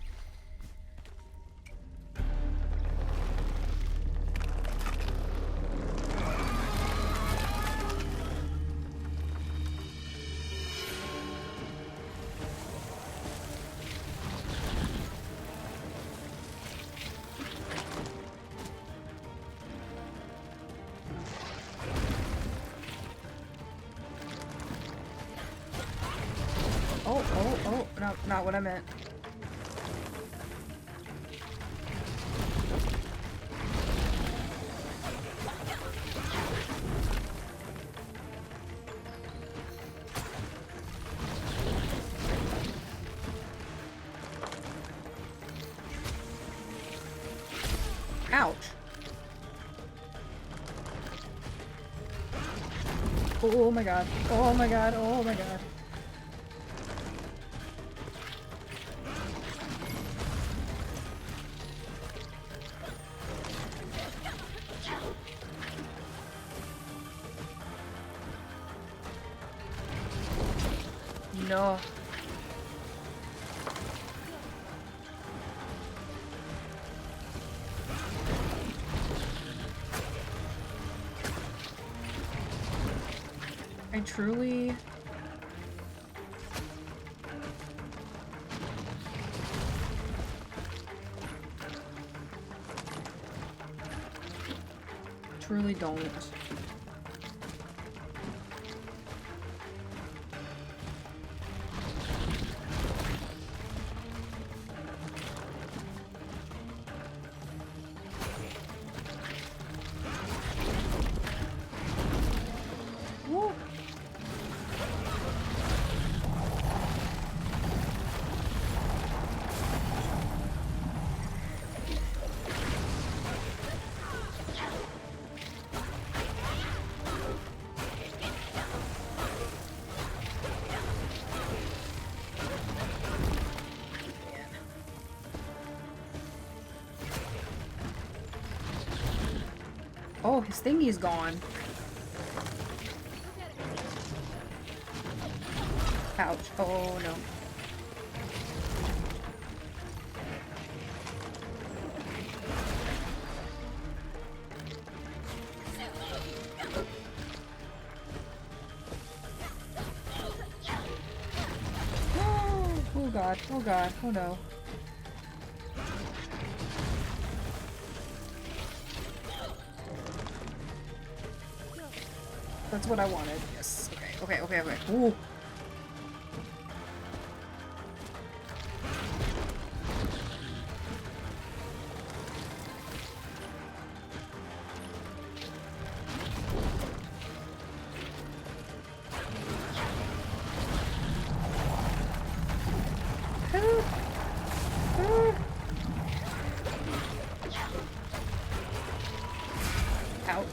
Oh, no, not what I meant. Oh my god. Oh my god. Oh my god. No. I truly... truly don't. Woo. Oh, his thingy's gone. Ouch. Oh no. Oh god. Oh god. Oh no. That's what I wanted. Yes. Okay. Okay. Ooh. Ouch.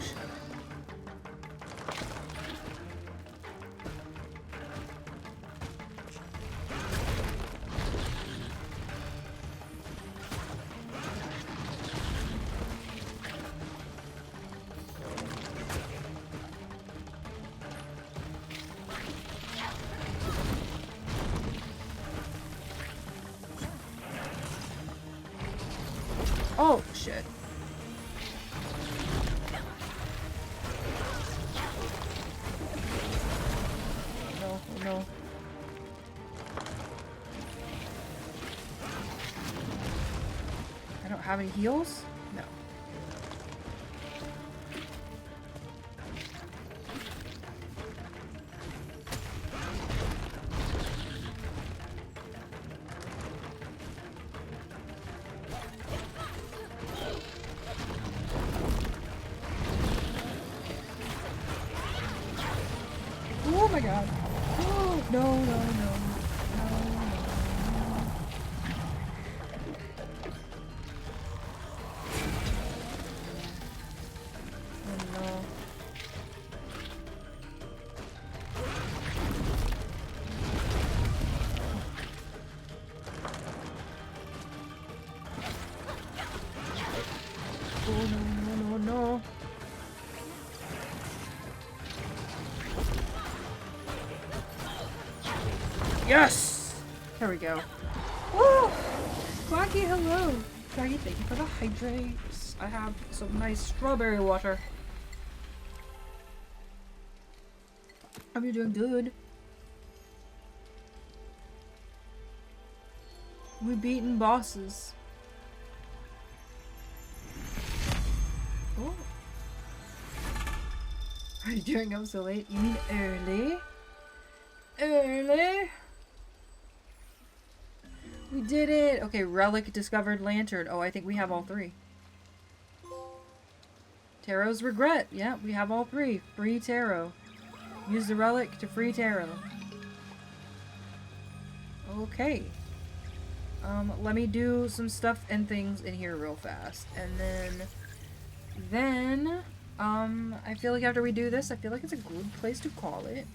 Oh, shit. No, no. I don't have any heals? No. Oh my god. Oh, no, no, no. No, no. Oh no. Oh no, no, no, no. Yes! There we go. Woo! Quacky, hello! Quacky, thank you for the hydrates. I have some nice strawberry water. Hope you're doing good. We beaten bosses. Oh. Are you doing up so late? You mean early? Early? We did it! Okay, relic discovered lantern. Oh, I think we have all three. Tarot's regret. Yeah, we have all three. Free tarot. Use the relic to free tarot. Okay. Let me do some stuff and things in here real fast. And then I feel like after we do this, I feel like it's a good place to call it.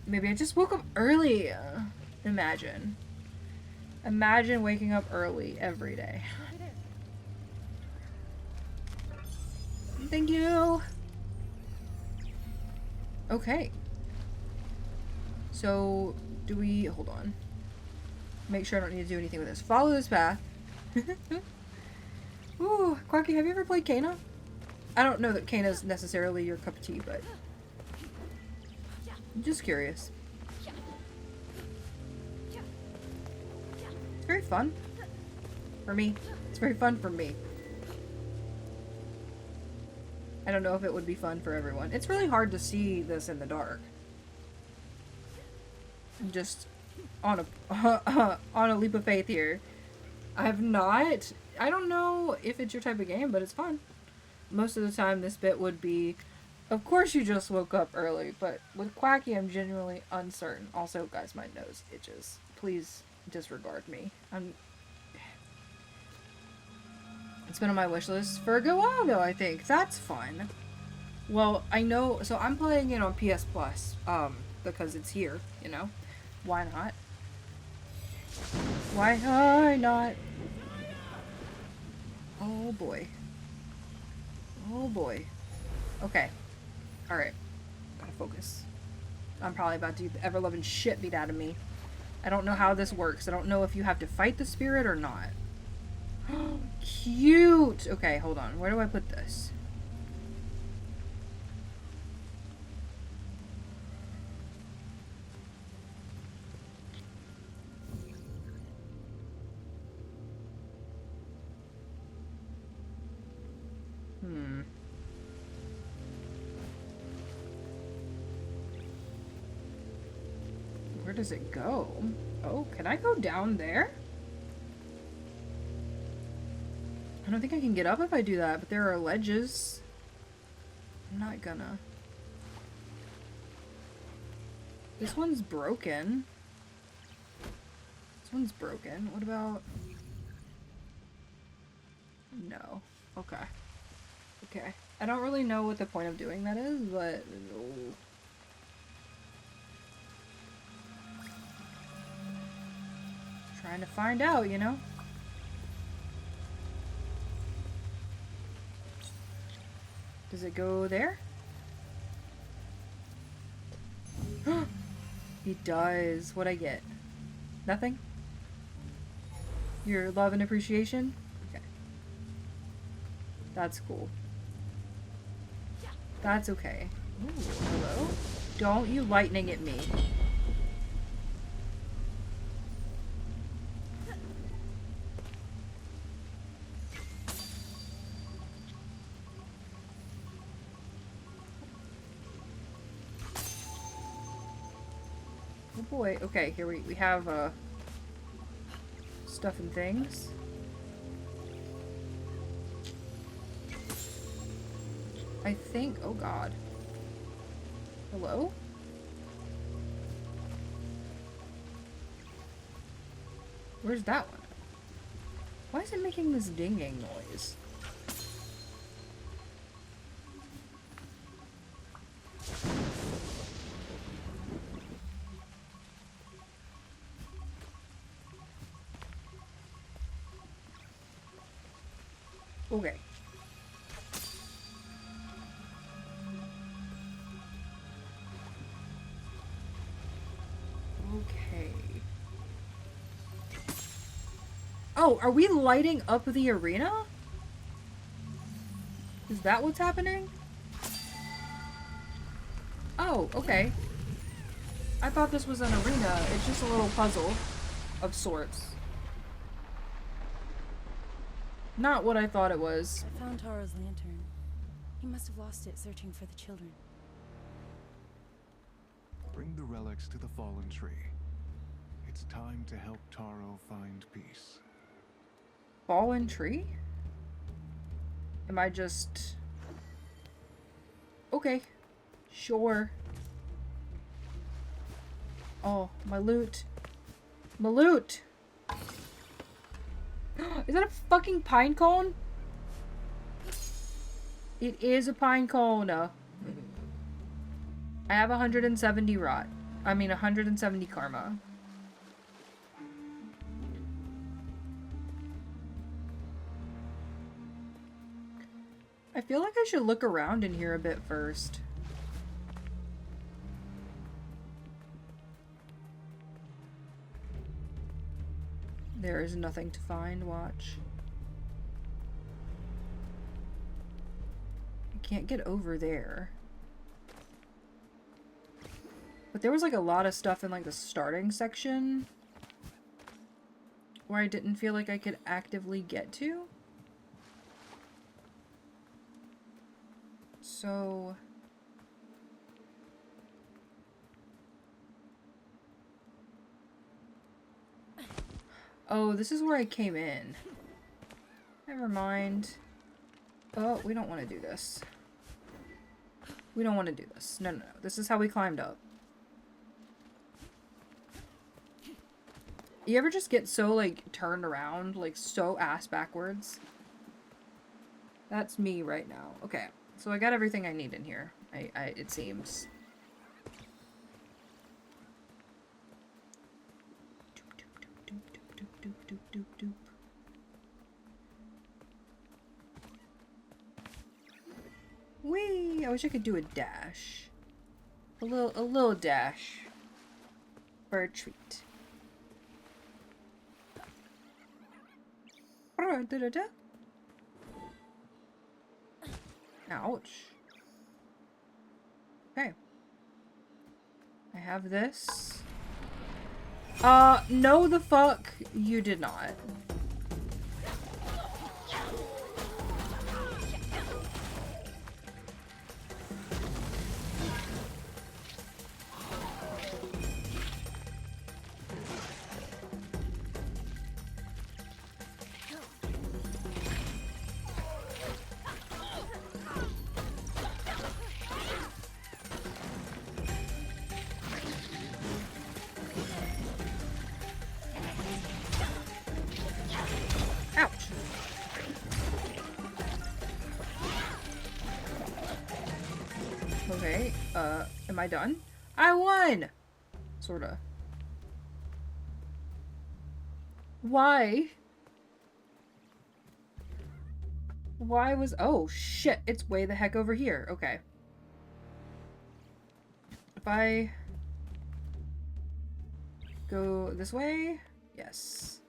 Maybe I just woke up early. Imagine. Imagine waking up early every day. Thank you. Okay. So, do we... Hold on. Make sure I don't need to do anything with this. Follow this path. Ooh, Quacky, have you ever played Kana? I don't know that Kana's necessarily your cup of tea, but... I'm just curious. It's very fun. For me. It's very fun for me. I don't know if it would be fun for everyone. It's really hard to see this in the dark. Just on a on a leap of faith here. I have not. I don't know if it's your type of game, but it's fun. Most of the time, this bit would be, of course, you just woke up early. But with Quacky, I'm genuinely uncertain. Also, guys, my nose itches. Please disregard me. It's been on my wish list for a good while now, I think. That's fun. Well, I know, so I'm playing it on PS Plus, because it's here, you know? Why not? Why not? Oh boy. Oh boy. Okay. Alright. Gotta focus. I'm probably about to do the ever-loving shit beat out of me. I don't know how this works. I don't know if you have to fight the spirit or not. Cute! Okay, hold on. Where do I put this? Where does it go? Oh, can I go down there? I don't think I can get up if I do that, but there are ledges. I'm not gonna. This one's broken. This one's broken. What about... No. Okay. Okay. I don't really know what the point of doing that is, but... Trying to find out, you know? Does it go there? It does. What'd I get? Nothing? Your love and appreciation? Okay. That's cool. That's okay. Ooh, hello? Don't you lightning at me. Oh boy. Okay, here we have stuff and things. I think, oh god. Hello? Where's that one? Why is it making this dinging noise? Okay. Okay. Oh, are we lighting up the arena? Is that what's happening? Oh, okay. I thought this was an arena. It's just a little puzzle of sorts. Not what I thought it was. I found Taro's lantern. He must have lost it searching for the children. Bring the relics to the fallen tree. It's time to help Taro find peace. Fallen tree? Am I just... Okay. Sure. Oh, my loot. My loot! Is that a fucking pine cone? It is a pine cone. I have 170 rot. I mean 170 karma. I feel like I should look around in here a bit first. There is nothing to find, watch. I can't get over there. But there was like a lot of stuff in like the starting section where I didn't feel like I could actively get to. So... Oh, this is where I came in. Never mind. Oh, we don't want to do this. We don't want to do this. No, no, no. This is how we climbed up. You ever just get so, like, turned around? Like, so ass backwards? That's me right now. Okay. So I got everything I need in here. It seems. Whee! I wish I could do a dash. A little dash. For a treat. Ouch. Okay. I have this. No the fuck you did not. Okay, am I done? I won! Sorta. Why? Why was... Oh, shit, it's way the heck over here. Okay. If I... go this way? Yes.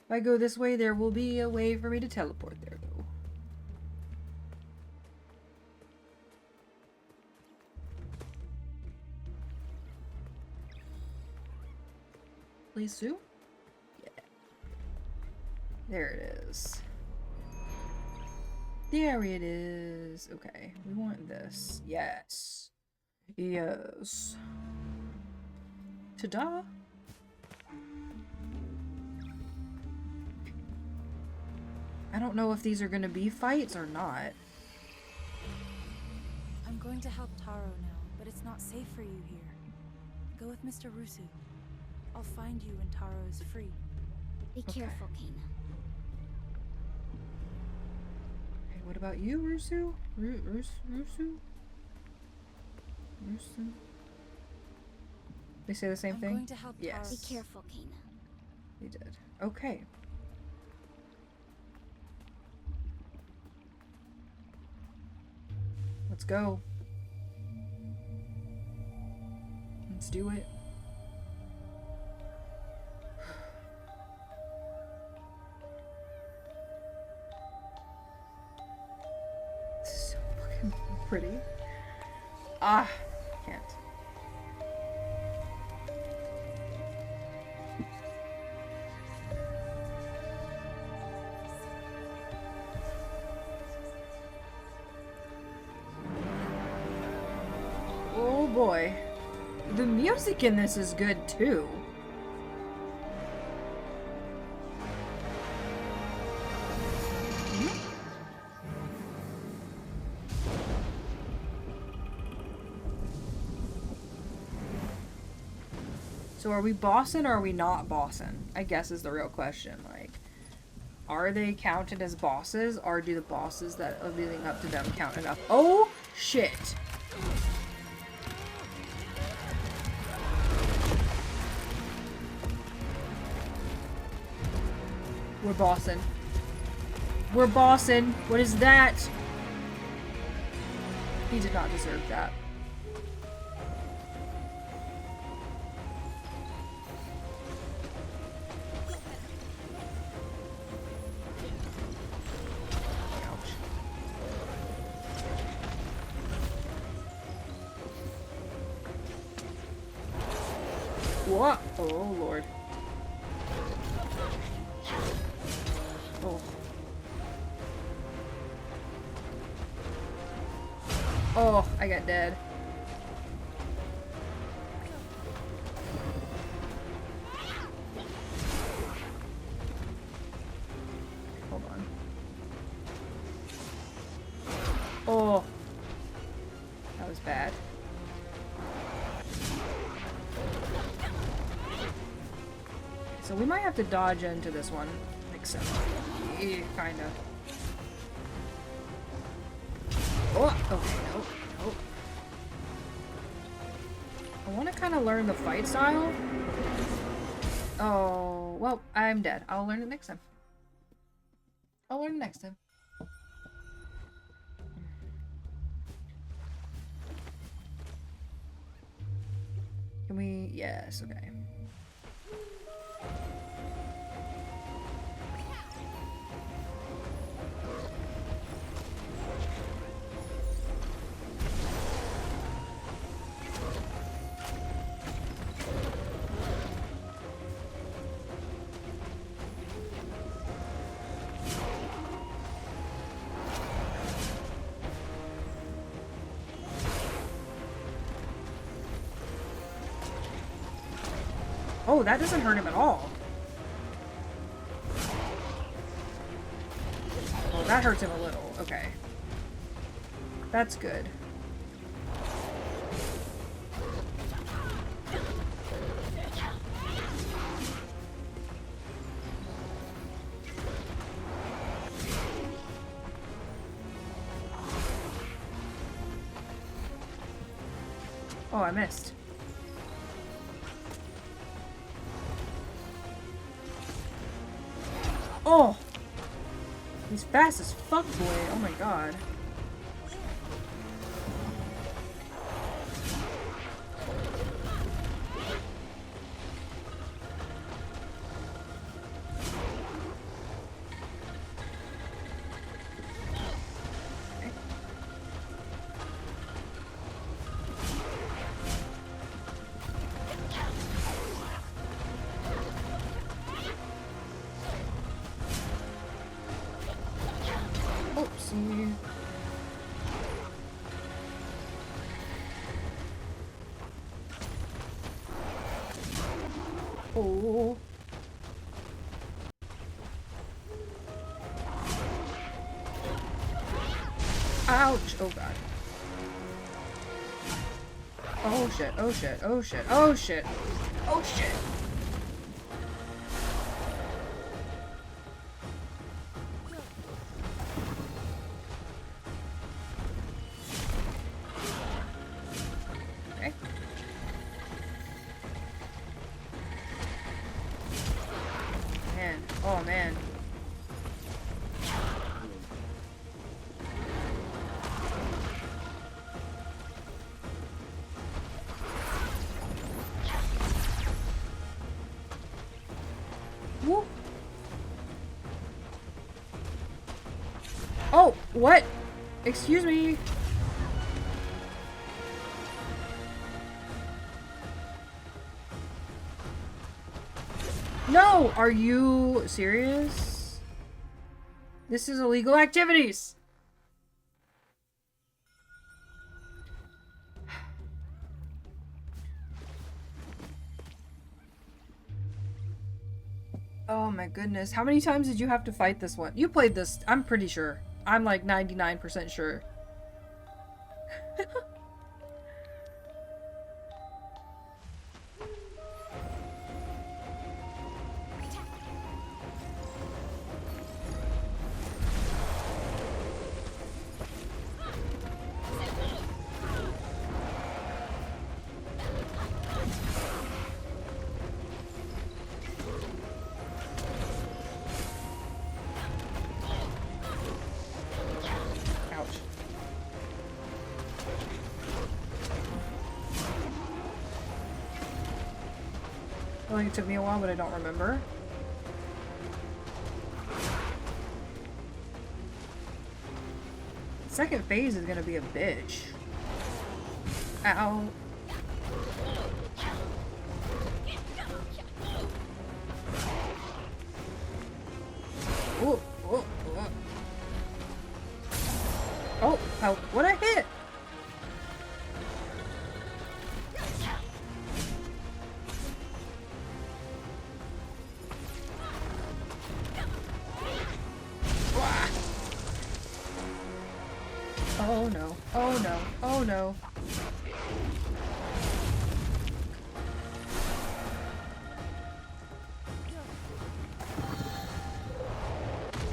If I go this way, there will be a way for me to teleport there, though. Please, Sue? Yeah. There it is. There it is. Okay, we want this. Yes. Yes. Ta-da! I don't know if these are gonna be fights or not. I'm going to help Taro now, but it's not safe for you here. Go with Mr. Rusu. I'll find you when Taro is free. Be careful, Kana. Okay, what about you, Rusu? Rusu? They say the same thing? Going to help yes. Taro. Be careful, Kana. They did. Okay. Let's go. Let's do it. This is so fucking pretty. Ah, can't. Oh boy. The music in this is good too. So are we bossing or are we not bossing? I guess is the real question. Like, Are they counted as bosses, or do the bosses that are leading up to them count enough? Oh, shit. We're bossing. We're bossing. What is that? He did not deserve that. Ouch. What? Oh, Lord. Oh. Oh, I got dead. Hold on. Oh. That was bad. So we might have to dodge into this one. Like so. Yeah, kinda. Oh, okay, nope, nope. I want to kind of learn the fight style. Oh, well, I'm dead. I'll learn it next time. I'll learn it next time. Can we? Yes, okay. Oh, that doesn't hurt him at all. Oh, that hurts him a little. Okay. That's good. Oh, I missed. Oh! He's fast as fuck, boy. Oh my god. Oopsie. Oh. Ouch. Oh god. Oh shit. Oh shit. Oh shit. Oh shit. Oh shit. Okay. Man. Oh man. Whoop. Oh, what? Excuse me. No! Are you serious? This is illegal activities! Oh my goodness. How many times did you have to fight this one? You played this, I'm pretty sure. I'm like 99% sure. feel like it took me a while, but I don't remember. Second phase is gonna be a bitch. Ow. Ooh, ooh, ooh. Oh, how, what I hit? Oh no, oh no, oh no.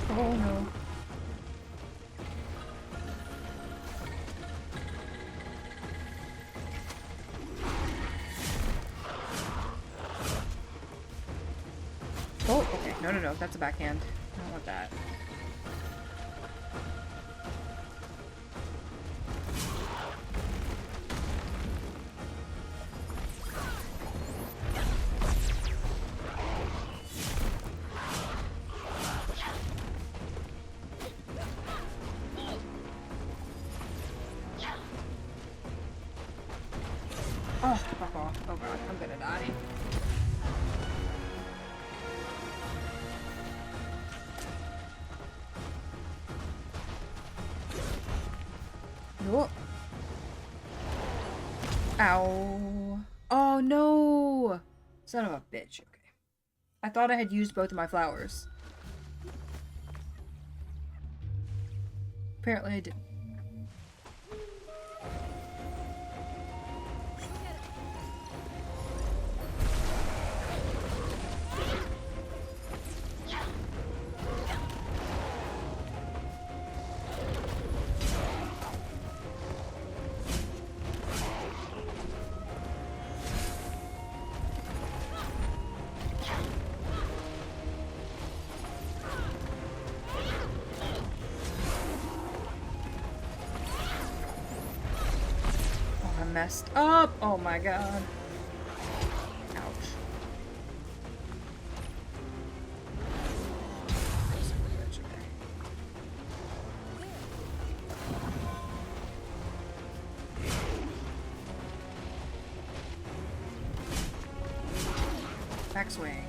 Oh no. Oh, okay. No, no, no. That's a backhand. I don't want that. Oh, fuck off. Oh god, I'm gonna die. No. Ow. Oh no! Son of a bitch. Okay. I thought I had used both of my flowers. Apparently I didn't. Messed up. Oh my god. Ouch. Backswing.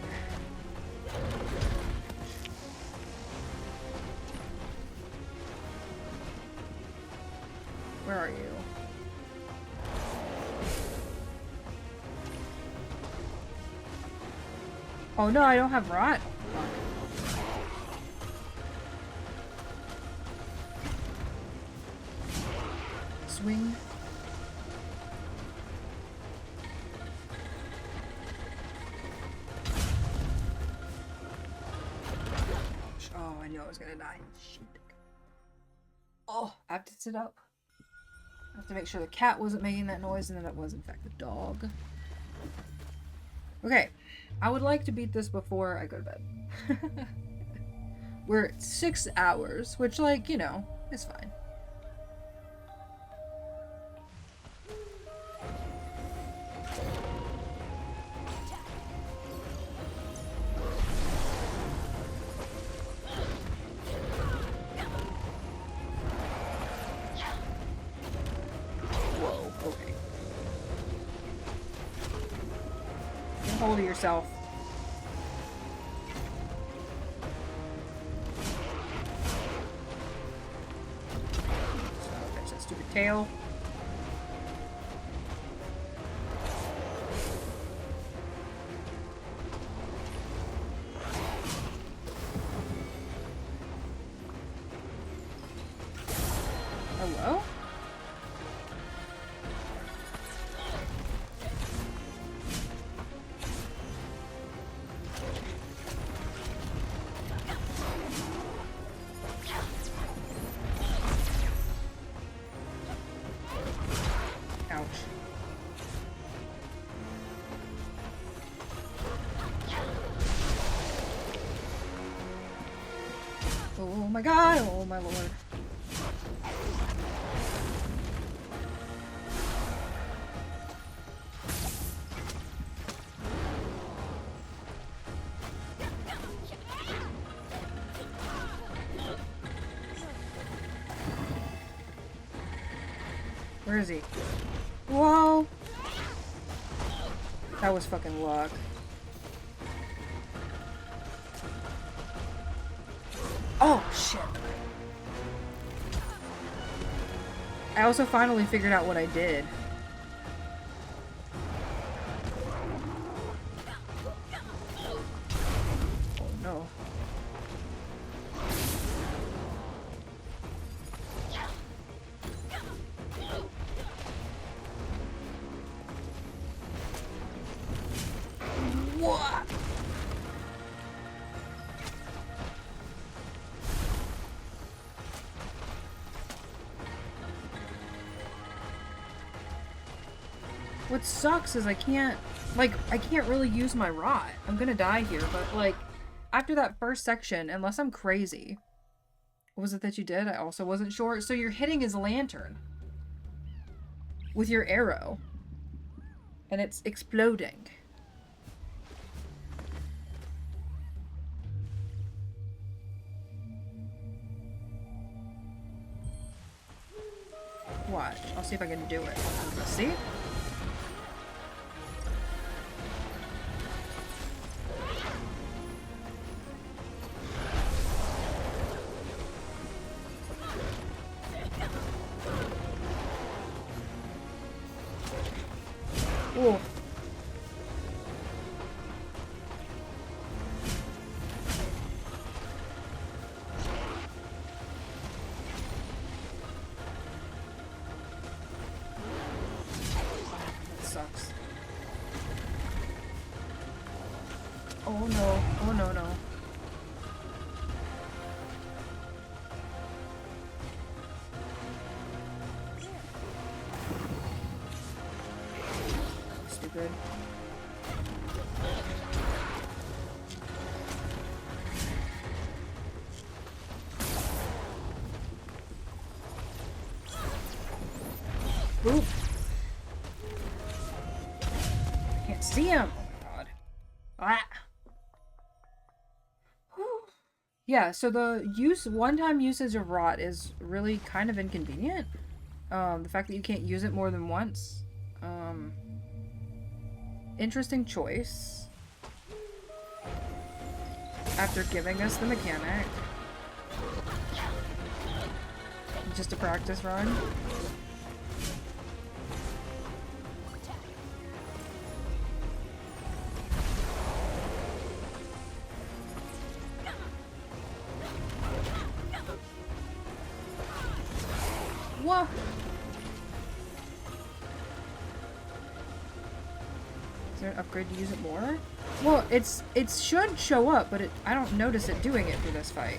Where are you? Oh no, I don't have rot. Swing. Oh, I knew I was gonna die. Shit. Oh, I have to sit up. I have to make sure the cat wasn't making that noise and that it was in fact the dog. Okay. I would like to beat this before I go to bed. We're at 6 hours, which, like, you know, is fine. Whoa, okay. Get hold of yourself. Stupid tail. Hello? Ouch. Oh my god, oh my lord. Where is he? Whoa! That was fucking luck. Oh, shit. I also finally figured out what I did. Oh, no. What? What sucks is I can't really use my rot. I'm gonna die here, but like, after that first section, unless I'm crazy. What was it that you did? I also wasn't sure. So you're hitting his lantern with your arrow. And it's exploding. Watch. I'll see if I can do it. Let's see. Ooh. That sucks. Oh no. Oh no, no. Stupid. Oop. Can't see him. Oh my god. Ah. Whew. Yeah, so the one-time usage of rot is really kind of inconvenient. The fact that you can't use it more than once. Interesting choice. After giving us the mechanic. Just a practice run. Whoa! Is there an upgrade to use it more? Well, it should show up, but I don't notice it doing it for this fight.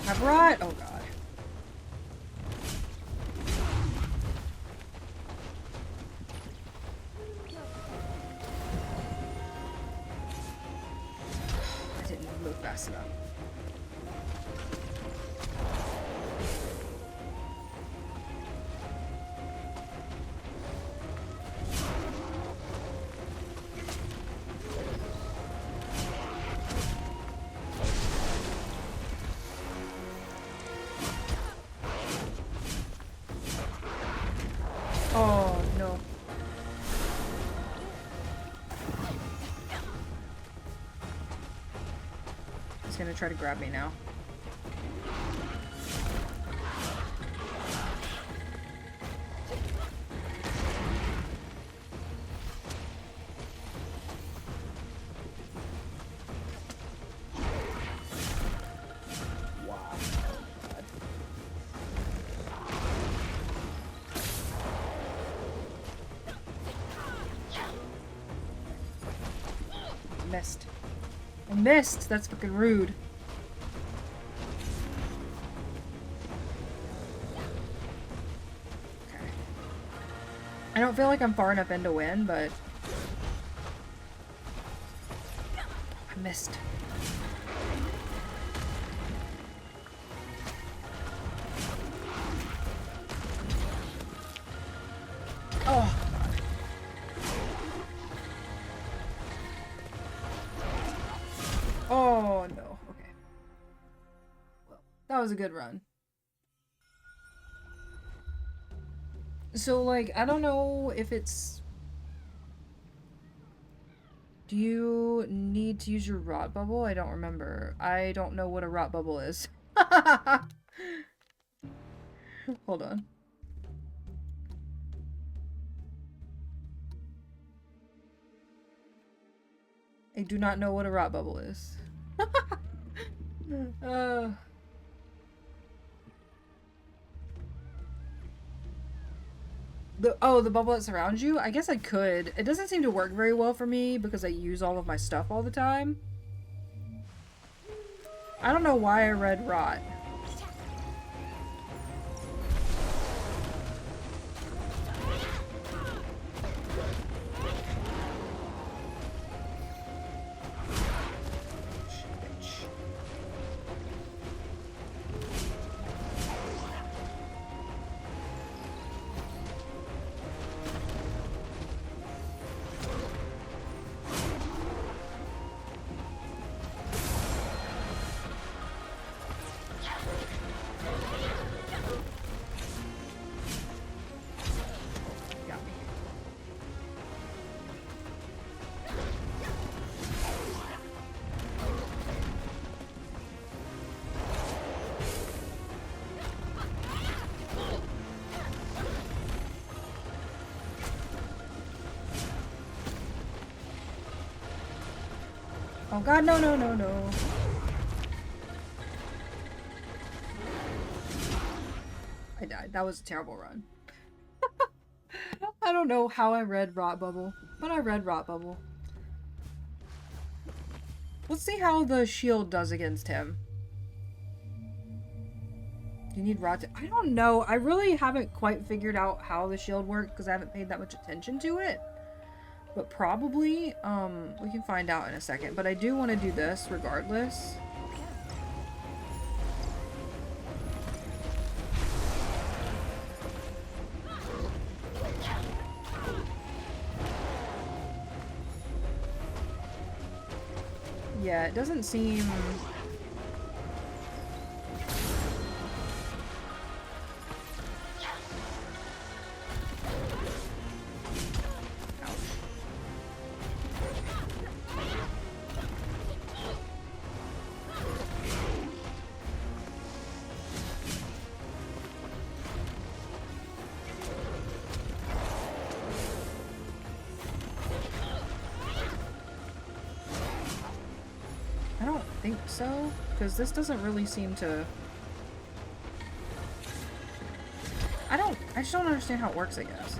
Have rot? Oh god. I didn't move fast enough. Oh no. He's gonna try to grab me now. Missed. I missed! That's fucking rude. Okay. I don't feel like I'm far enough in to win, but... I missed. That was a good run. So, like, I don't know if it's... Do you need to use your rot bubble? I don't remember. I don't know what a rot bubble is. Hold on. I do not know what a rot bubble is. The bubble that surrounds you? I guess I could. It doesn't seem to work very well for me because I use all of my stuff all the time. I don't know why I read rot. Oh god, no, no, no, no. I died. That was a terrible run. I don't know how I read Rot Bubble, but I read Rot Bubble. Let's see how the shield does against him. Do you need Rot? I don't know. I really haven't quite figured out how the shield works because I haven't paid that much attention to it. But probably, we can find out in a second. But I do want to do this regardless. Yeah, it doesn't seem... so, because this doesn't really seem to... I just don't understand how it works, I guess.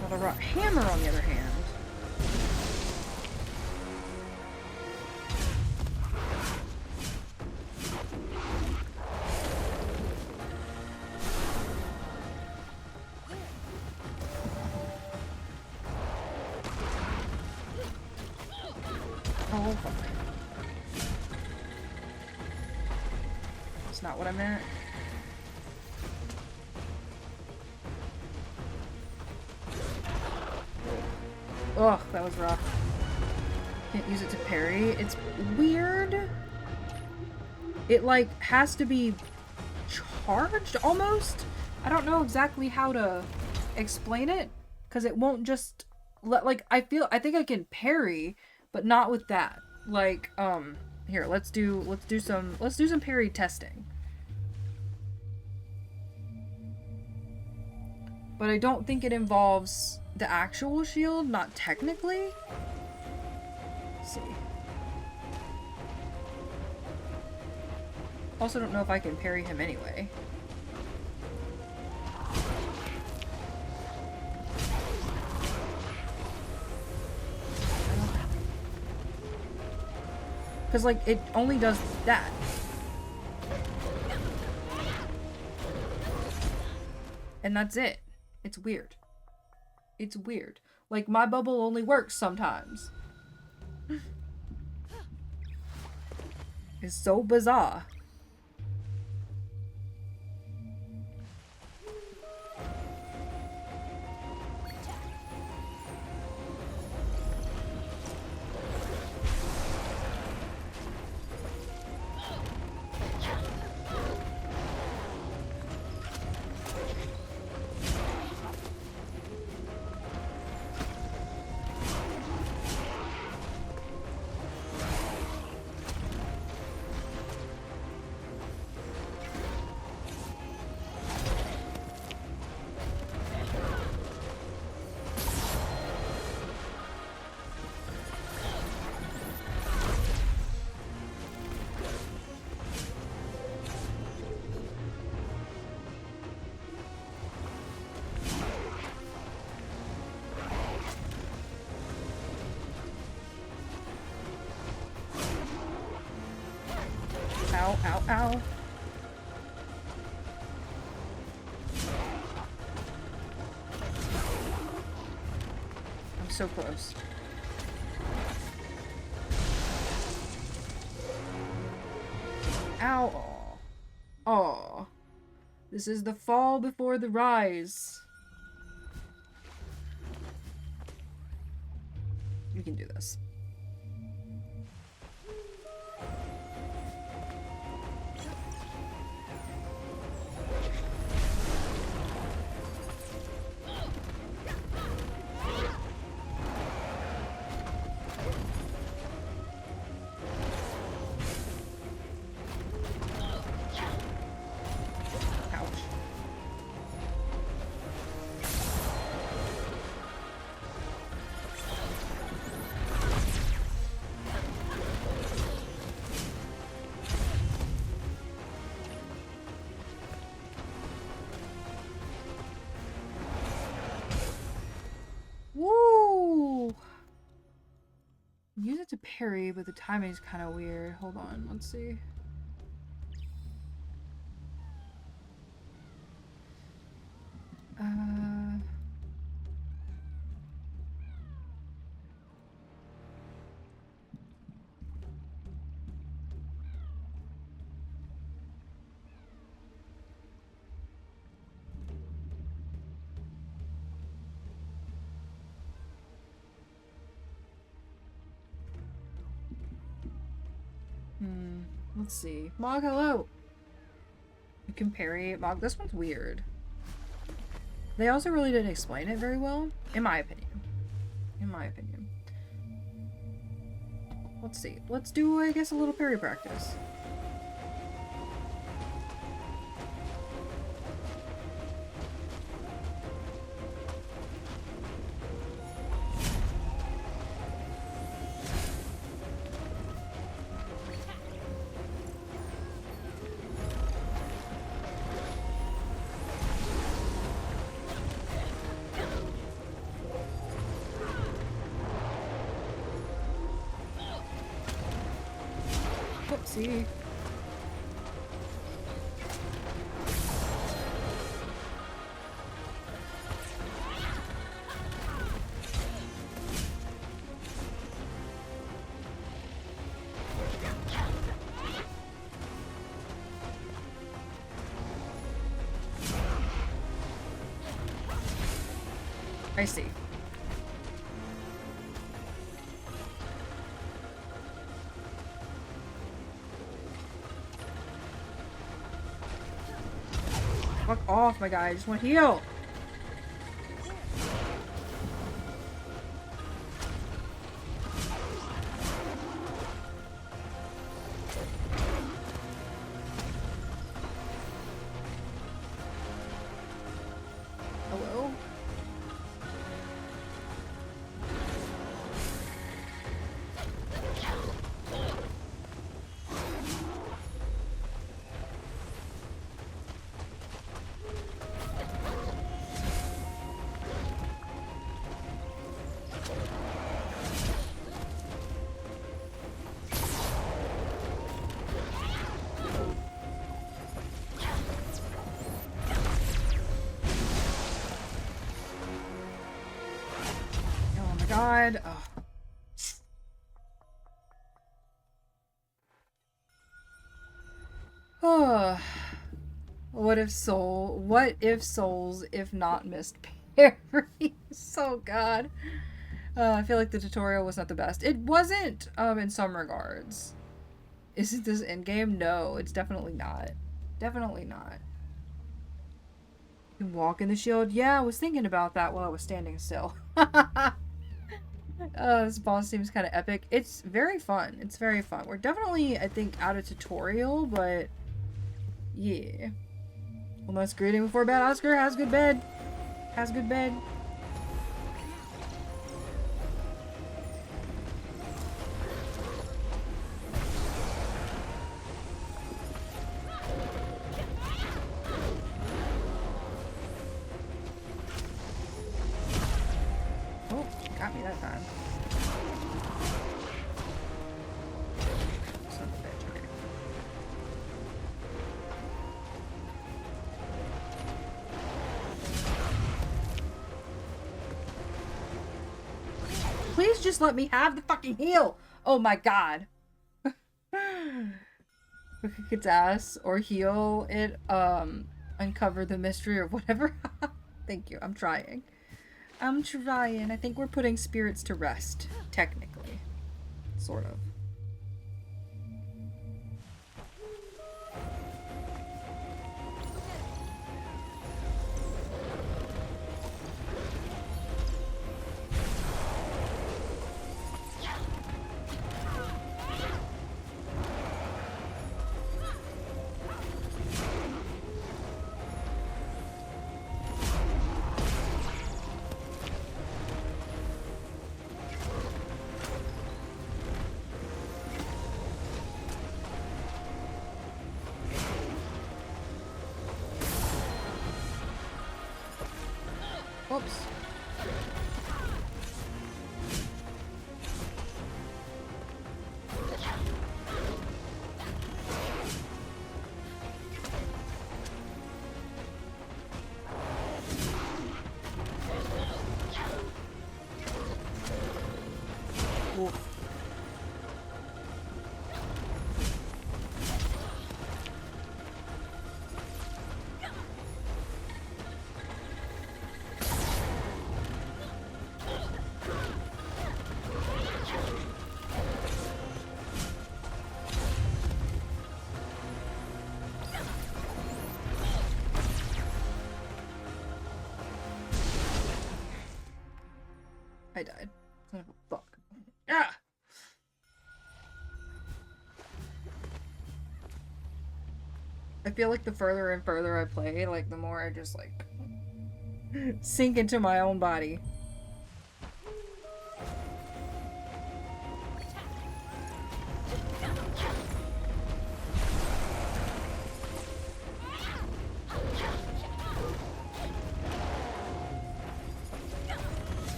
Well, the hammer, on the other hand... Oh, fuck. That's not what I meant. Ugh, that was rough. Can't use it to parry. It's weird. It, like, has to be charged, almost? I don't know exactly how to explain it, because it won't just... Like, I think I can parry, but not with that. Like, here, let's do some parry testing. But I don't think it involves the actual shield, not technically. Let's see. Also don't know if I can parry him anyway. Because, like, it only does that. And that's it. It's weird. It's weird. Like, my bubble only works sometimes. It's so bizarre. So close. Ow. Aw. Aw. This is the fall before the rise. We can do this. Woo! Use it to parry, but the timing is kind of weird. Hold on, let's see. Let's see. Mog, hello! You can parry. Mog, this one's weird. They also really didn't explain it very well, in my opinion. In my opinion. Let's see. Let's do, I guess, a little parry practice. Whoopsie. I see. Fuck off, my guy. I just want to heal. Hello? God. Oh. What if souls, if not missed parries? Oh god. I feel like the tutorial was not the best. It wasn't, in some regards. Isn't this endgame? No, it's definitely not. Definitely not. You can walk in the shield? Yeah, I was thinking about that while I was standing still. This boss seems kind of epic. It's very fun. It's very fun. We're definitely, I think, out of tutorial, but yeah. One last greeting before bed. Oscar has good bed. Has good bed. Oh, got me that time. Son of a bitch, okay. Please just let me have the fucking heal. Oh my god. Kick its ass or heal it, uncover the mystery or whatever. Thank you. I'm trying. I'm trying. I think we're putting spirits to rest, technically. Sort of. Oops. Oof. I died. Son of a fuck. Ah! I feel like the further and further I play, like the more I just like sink into my own body.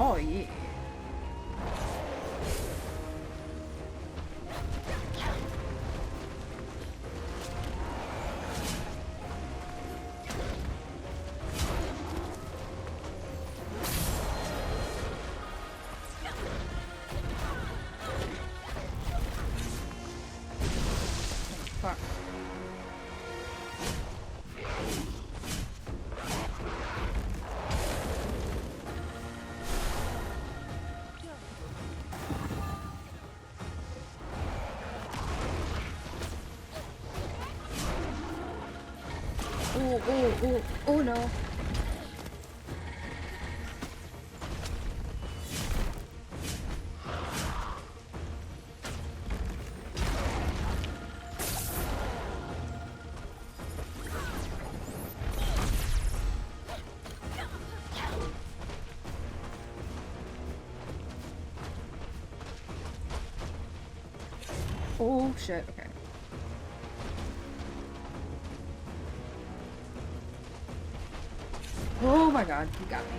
Oh yeah. Fuck. Oh no. Oh shit, okay. Oh my god, you got me.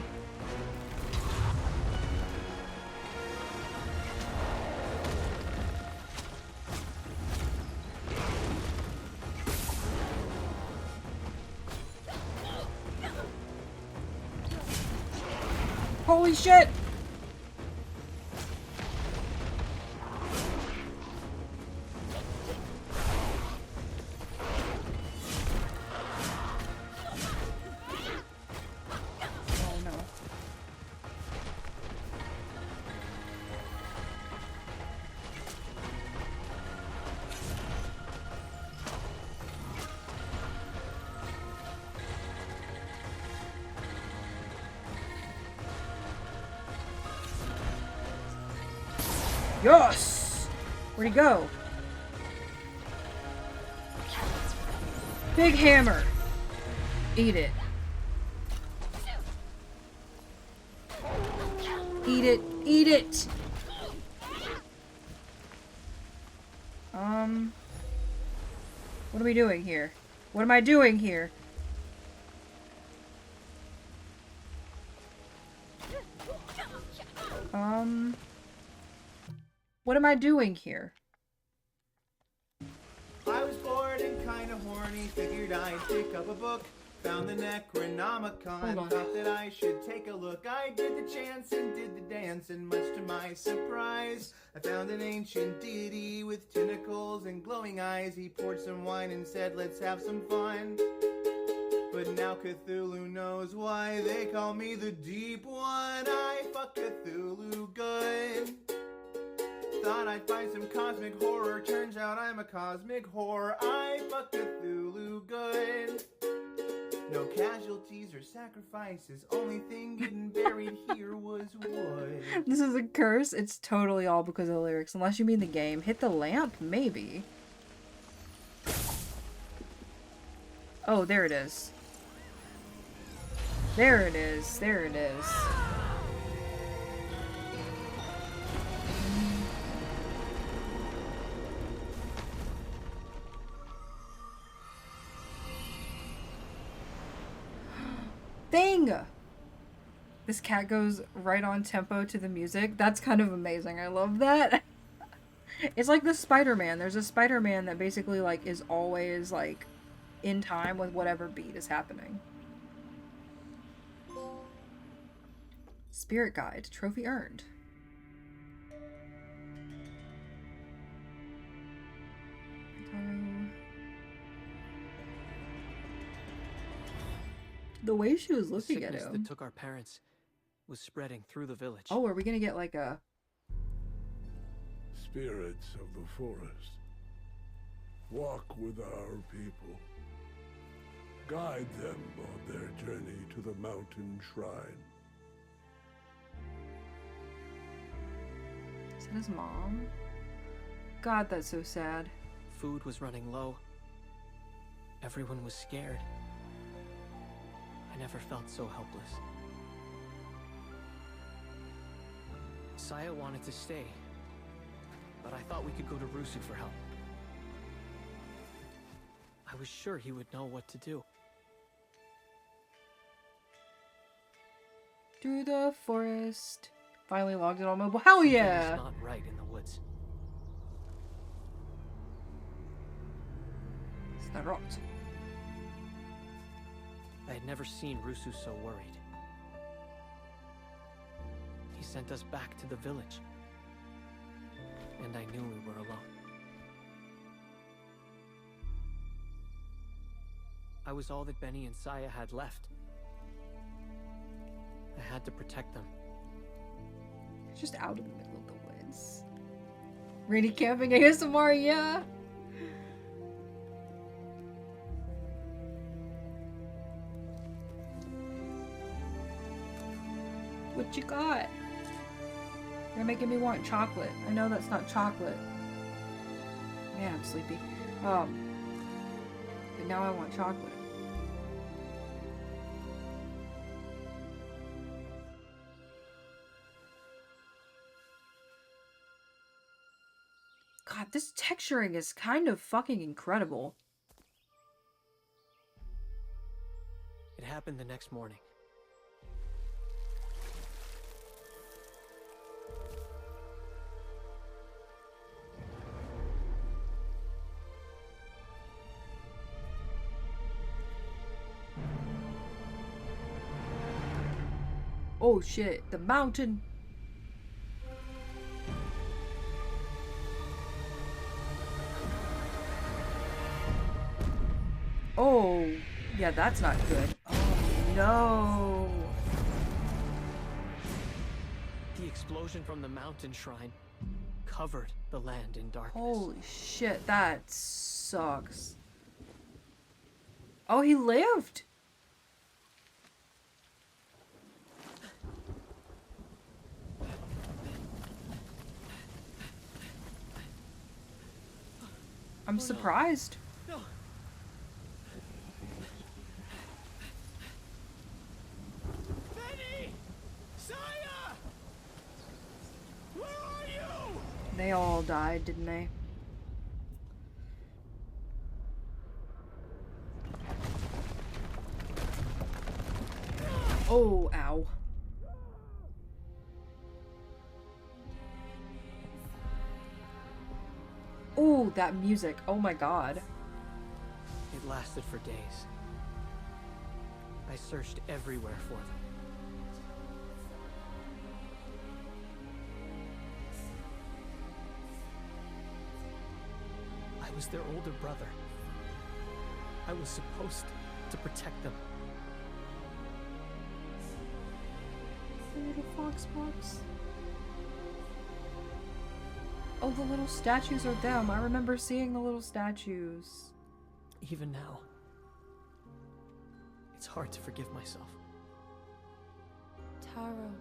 Holy shit! Yes! Where'd he go? Big hammer. Eat it. Eat it. Eat it! What are we doing here? What am I doing here? What am I doing here? I was bored and kinda horny, figured I'd pick up a book. Found the Necronomicon, thought that I should take a look. I did the chants and did the dance, and much to my surprise, I found an ancient deity with tentacles and glowing eyes. He poured some wine and said, let's have some fun. But now Cthulhu knows why they call me the Deep One. I fuck Cthulhu good. Thought I'd find some cosmic horror, turns out I'm a cosmic whore. I fuck Cthulhu good. No casualties or sacrifices, only thing getting buried here was wood. This is a curse? It's totally all because of the lyrics, unless you mean the game. Hit the lamp? Maybe. Oh, there it is. There it is. There it is. Thing! This cat goes right on tempo to the music. That's kind of amazing. I love that. It's like the Spider-Man. There's a Spider-Man that basically like is always like in time with whatever beat is happening. Spirit Guide. Trophy earned. The way she was looking at him. That took our parents was spreading through the village. Oh, are we gonna get like a... Spirits of the forest, walk with our people. Guide them on their journey to the mountain shrine. Is that his mom? God, that's so sad. Food was running low. Everyone was scared. I never felt so helpless. Saya wanted to stay, but I thought we could go to Rusu for help. I was sure he would know what to do. Through the forest. Finally logged it on mobile. Hell yeah! Something was not right in the woods. It's not right. I had never seen Rusu so worried. He sent us back to the village. And I knew we were alone. I was all that Benny and Saya had left. I had to protect them. It's just out in the middle of the woods. Rainy camping ASMR, yeah! What you got? You're making me want chocolate. I know that's not chocolate. Man, I'm sleepy. But now I want chocolate. God, this texturing is kind of fucking incredible. It happened the next morning. Oh shit, the mountain. Oh, yeah, that's not good. Oh no. The explosion from the mountain shrine covered the land in darkness. Holy shit, that sucks. Oh, he lived. I'm surprised. No. Benny! Saya! Where are you? They all died, didn't they? Oh, ow. Oh, that music. Oh my god. It lasted for days. I searched everywhere for them. I was their older brother. I was supposed to protect them. The little fox box. Oh, the little statues are them. I remember seeing the little statues. Even now, it's hard to forgive myself. Taro,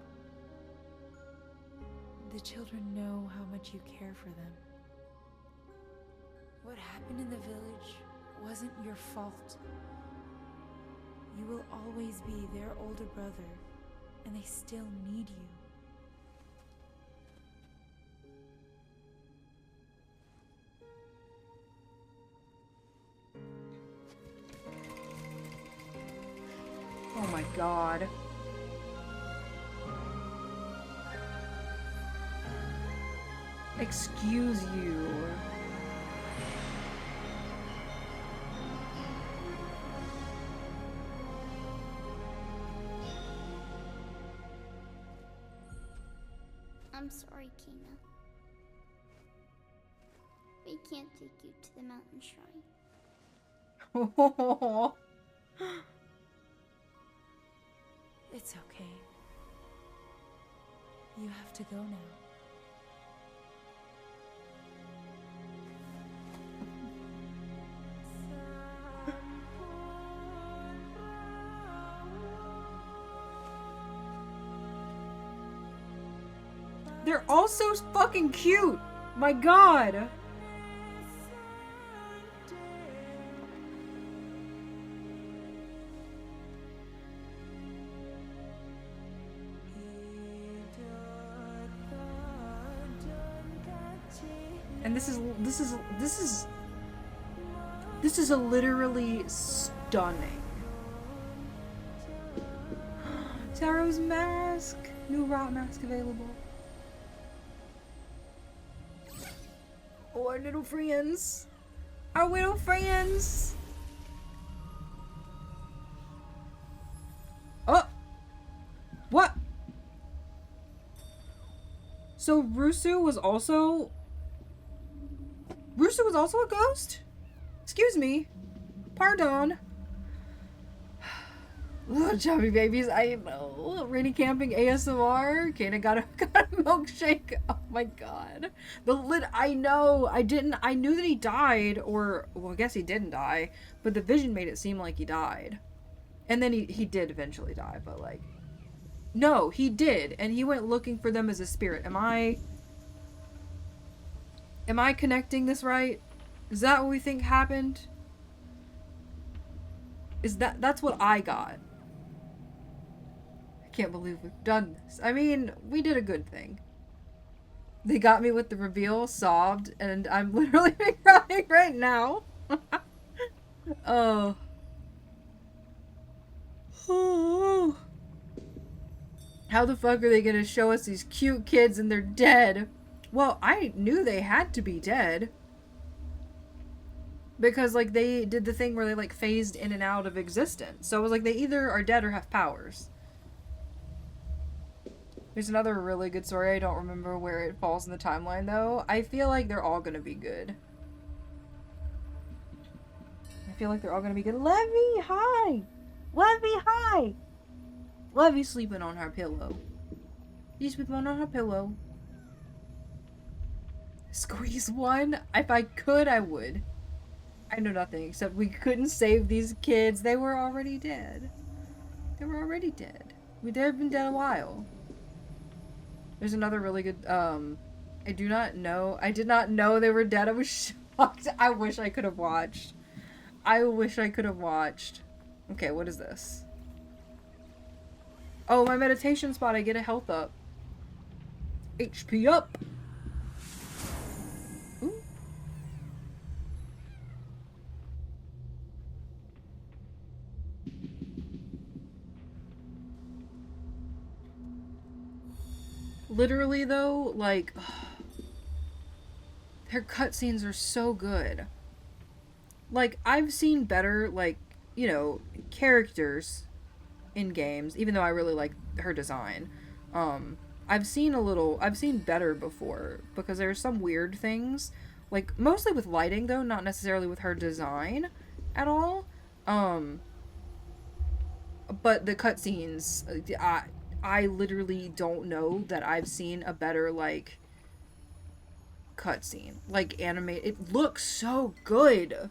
the children know how much you care for them. What happened in the village wasn't your fault. You will always be their older brother, and they still need you. Oh my god. Excuse you. I'm sorry, Kina. We can't take you to the mountain shrine. It's okay. You have to go now. They're all so fucking cute. My god. And this is a literally stunning. Taro's mask. New rot mask available. Oh, our little friends. Our little friends. Oh! What? So Rusu was also a ghost? Excuse me. Pardon. Oh, chubby babies, I know. Rainy camping ASMR. Kana got a milkshake. Oh my god. The lid, I know. I knew that he died, or, well, I guess he didn't die, but the vision made it seem like he died. And then he did eventually die, but like, no, he did, and he went looking for them as a spirit. Am I connecting this right? Is that what we think happened? That's what I got. I can't believe we've done this. I mean, we did a good thing. They got me with the reveal, sobbed, and I'm literally crying right now. Oh. Oh. How the fuck are they gonna show us these cute kids and they're dead? Well, I knew they had to be dead. Because, like, they did the thing where they, like, phased in and out of existence. So it was like they either are dead or have powers. There's another really good story. I don't remember where it falls in the timeline, though. I feel like they're all gonna be good. I feel like they're all gonna be good. Levy, hi! Levy, hi! Levy's sleeping on her pillow. He's sleeping on her pillow. Squeeze one? If I could, I would. I know nothing except we couldn't save these kids. They were already dead. They were already dead. They've been dead a while. There's another really good, I did not know they were dead. I was shocked. I wish I could have watched. I wish I could have watched. Okay, what is this? Oh, my meditation spot. I get a health up. HP up. Ooh. Literally, though, like, their cutscenes are so good. Like, I've seen better, like, you know, characters in games, even though I really like her design. I've seen better before, because there's some weird things, like, mostly with lighting, though, not necessarily with her design at all. But the cutscenes, I literally don't know that I've seen a better, like, cutscene. Like, animate. It looks so good.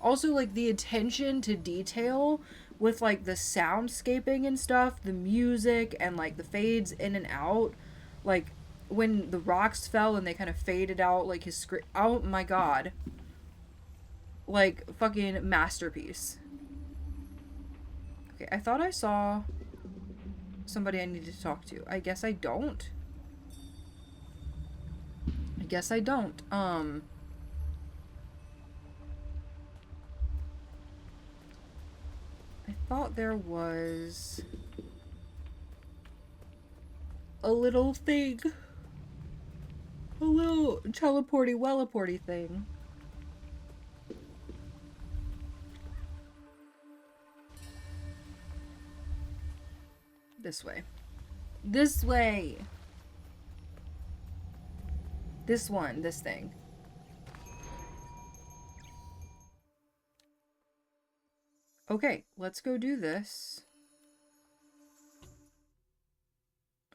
Also, like, the attention to detail with, like, the soundscaping and stuff, the music, and, like, the fades in and out. Like, when the rocks fell and they kind of faded out, like, his screen. Oh my god. Like, fucking masterpiece. Okay, I thought I saw somebody I needed to talk to. I guess I don't. I guess I don't. I thought there was a little thing. A little teleporty-welliporty thing. This way. This way! This one, this thing. Okay, let's go do this.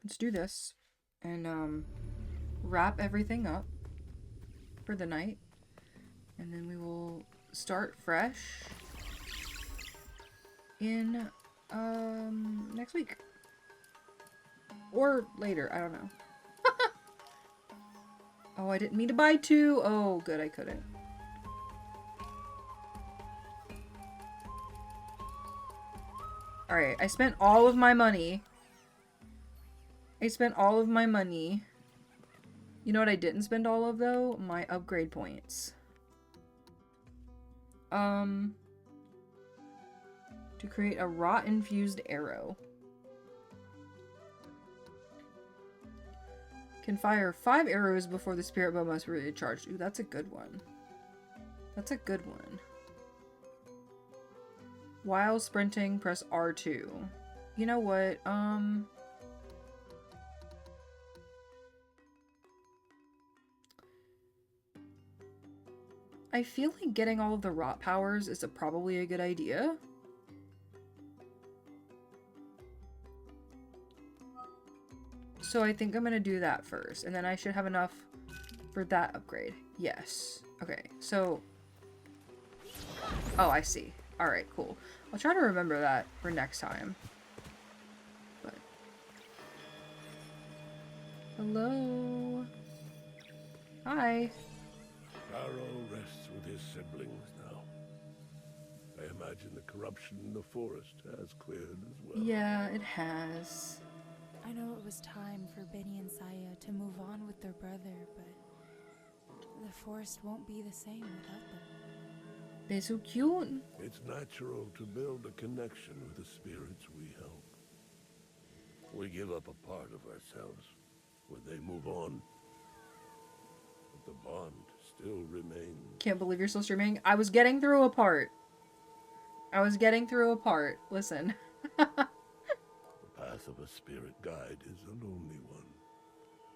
Let's do this. And, wrap everything up for the night. And then we will start fresh in, next week. Or later, I don't know. Oh, I didn't mean to buy 2. Oh, good, I couldn't. Alright, I spent all of my money. You know what I didn't spend all of, though? My upgrade points. To create a rot-infused arrow. Can fire 5 arrows before the spirit bow must be recharged. Ooh, that's a good one. That's a good one. While sprinting, press R2. You know what? I feel like getting all of the rot powers is probably a good idea. So I think I'm gonna do that first, and then I should have enough for that upgrade. Yes. Okay, so... Oh, I see. Alright, cool. I'll try to remember that for next time. But... Hello? Hi. Pharaoh rests with his siblings now. I imagine the corruption in the forest has cleared as well. Yeah, it has. I know it was time for Benny and Saya to move on with their brother, but the forest won't be the same without them. They're so cute. It's natural to build a connection with the spirits we help. We give up a part of ourselves when they move on. But the bond still remains. Can't believe you're still streaming. I was getting through a part. Listen. The path of a spirit guide is a lonely one.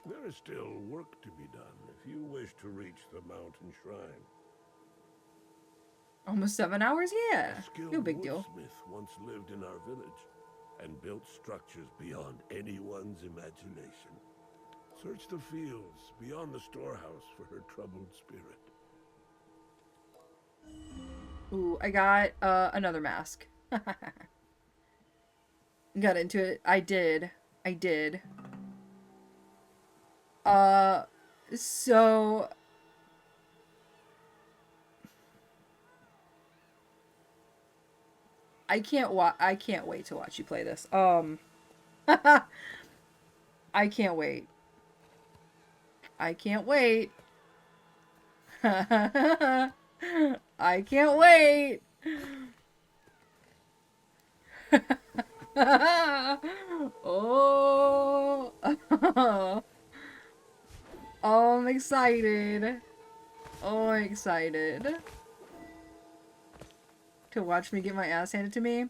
There is still work to be done if you wish to reach the mountain shrine. Almost 7 hours? Yeah. A skilled No big deal. woodsmith once lived in our village and built structures beyond anyone's imagination. Search the fields beyond the storehouse for her troubled spirit. Ooh, I got another mask. Got into it. I did. So... I can't wait to watch you play this. I can't wait. I can't wait. I can't wait. Oh. Oh, I'm excited. Oh, I'm excited. To watch me get my ass handed to me.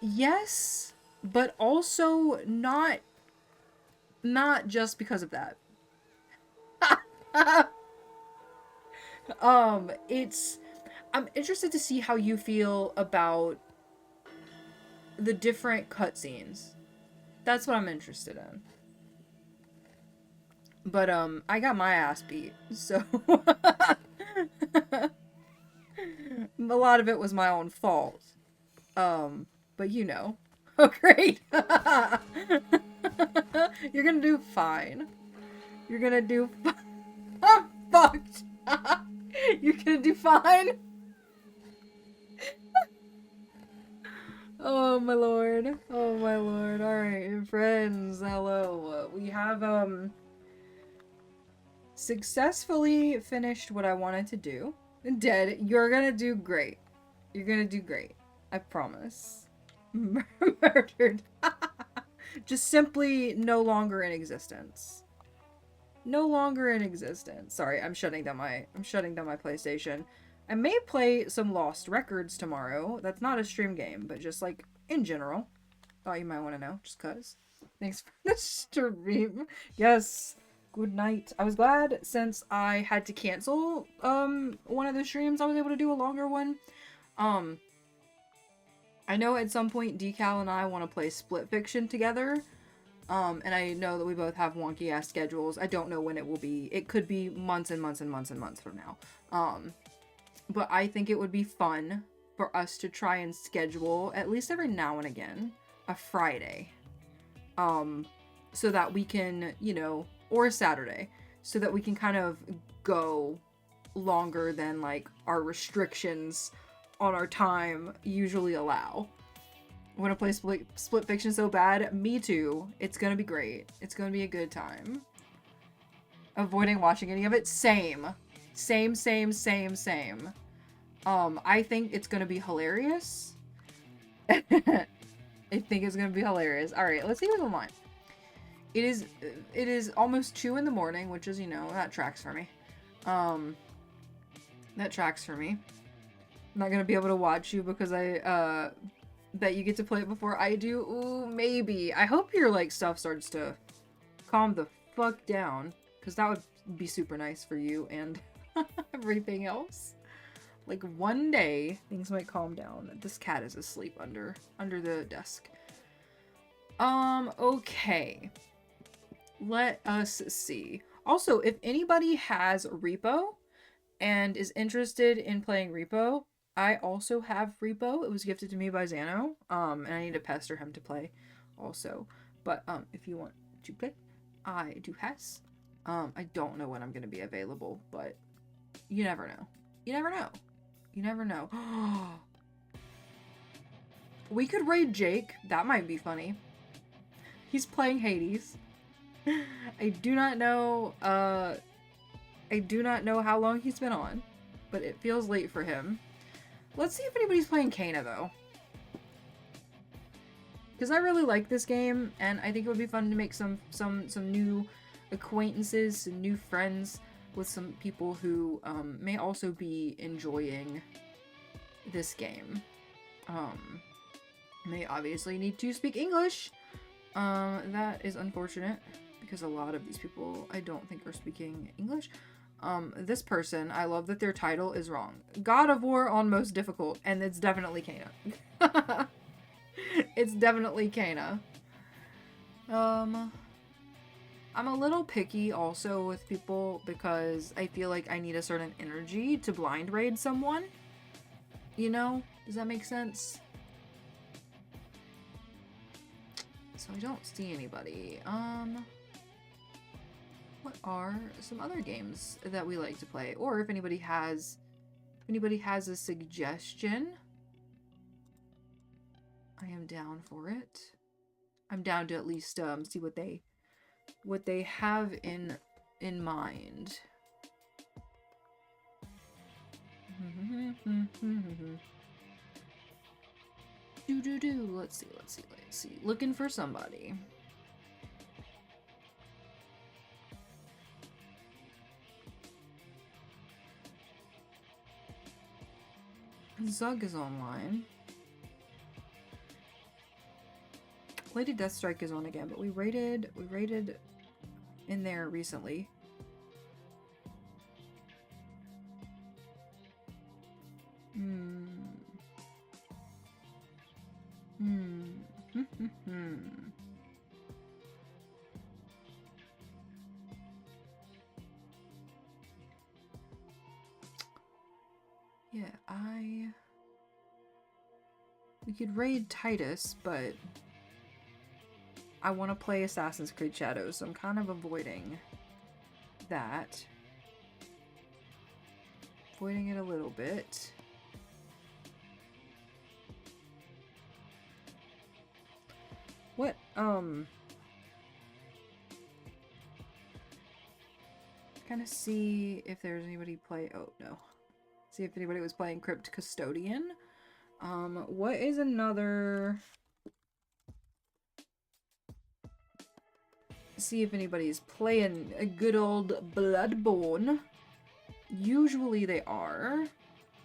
Yes, but also not just because of that. I'm interested to see how you feel about the different cutscenes. That's what I'm interested in. But I got my ass beat, so a lot of it was my own fault. But you know. Oh great. You're gonna do fine. You're gonna do I'm fucked. You're gonna do fine. Oh my lord. Oh my lord. Alright, friends, hello. We have successfully finished what I wanted to do. Dead. You're gonna do great. You're gonna do great. I promise. Murdered. Just simply no longer in existence. No longer in existence. Sorry, I'm shutting down my PlayStation. I may play some Lost Records tomorrow. That's not a stream game, but just like in general. Thought you might want to know, just cuz. Thanks for the stream. Yes. Good night. I was glad since I had to cancel one of the streams, I was able to do a longer one. I know at some point Decal and I want to play Split Fiction together. And I know that we both have wonky ass schedules. I don't know when it will be. It could be months and months and months and months from now. But I think it would be fun for us to try and schedule, at least every now and again, a Friday. So that we can, you know, or a Saturday, so that we can kind of go longer than like our restrictions on our time usually allow. I want to play Split Fiction so bad. Me too. It's gonna be great. It's gonna be a good time. Avoiding watching any of it. Same. Same. I think it's gonna be hilarious. I think it's gonna be hilarious. Alright, let's see who's online. It is almost 2 in the morning, which is, you know, that tracks for me. That tracks for me. I'm not gonna be able to watch you because I, bet you get to play it before I do. Ooh, maybe. I hope your, like, stuff starts to calm the fuck down, because that would be super nice for you and everything else. Like, one day, things might calm down. This cat is asleep under the desk. Okay. Let us see. Also, if anybody has Repo and is interested in playing Repo, I also have Repo. It was gifted to me by Xano. And I need to pester him to play also. But, if you want to play, I do has. I don't know when I'm gonna be available, but you never know. You never know. You never know. We could raid Jake. That might be funny. He's playing Hades. I do not know how long he's been on, but it feels late for him. Let's see if anybody's playing Kana though. Because I really like this game, and I think it would be fun to make some new acquaintances, some new friends with some people who may also be enjoying this game. May obviously need to speak English. That is unfortunate, because a lot of these people I don't think are speaking English. This person, I love that their title is wrong. God of War on most difficult, and it's definitely Kana. It's definitely Kana. I'm a little picky also with people because I feel like I need a certain energy to blind raid someone. You know? Does that make sense? So I don't see anybody. What are some other games that we like to play? Or if anybody has a suggestion, I am down for it. I'm down to at least see what they have in mind. Let's see. Looking for somebody. Zug is online. Lady Deathstrike is on again, but we raided in there recently. Yeah, we could raid Titus, but I want to play Assassin's Creed Shadows, so I'm kind of avoiding that. Avoiding it a little bit. What, kind of see if there's anybody play, oh no. See if anybody was playing Crypt Custodian. What is another... See if anybody's playing a good old Bloodborne. Usually they are.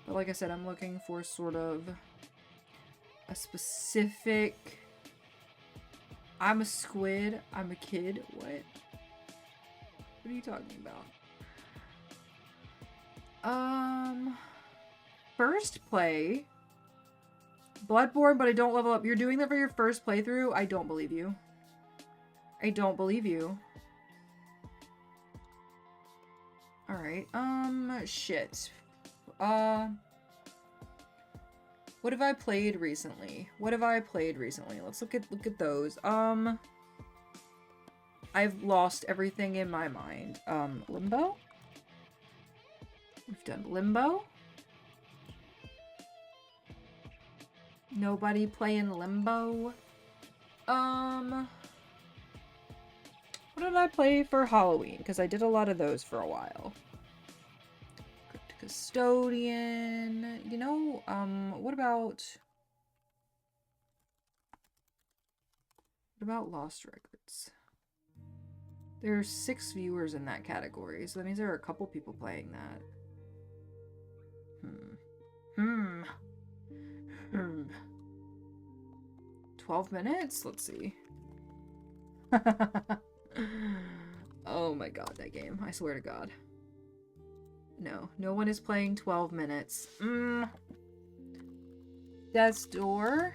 But like I said, I'm looking for sort of a specific... I'm a squid, I'm a kid. What? What are you talking about? First play. Bloodborne, but I don't level up. You're doing that for your first playthrough? I don't believe you. I don't believe you. Alright, shit. What have I played recently? What have I played recently? Let's look at those. I've lost everything in my mind. Limbo? We've done Limbo. Nobody playing Limbo. What did I play for Halloween? Because I did a lot of those for a while. Crypt Custodian. You know, what about Lost Records? There's 6 viewers in that category, so that means there are a couple people playing that. 12 minutes? Let's see. Oh my god, that game. I swear to god. No, no one is playing 12 minutes. Death's Door.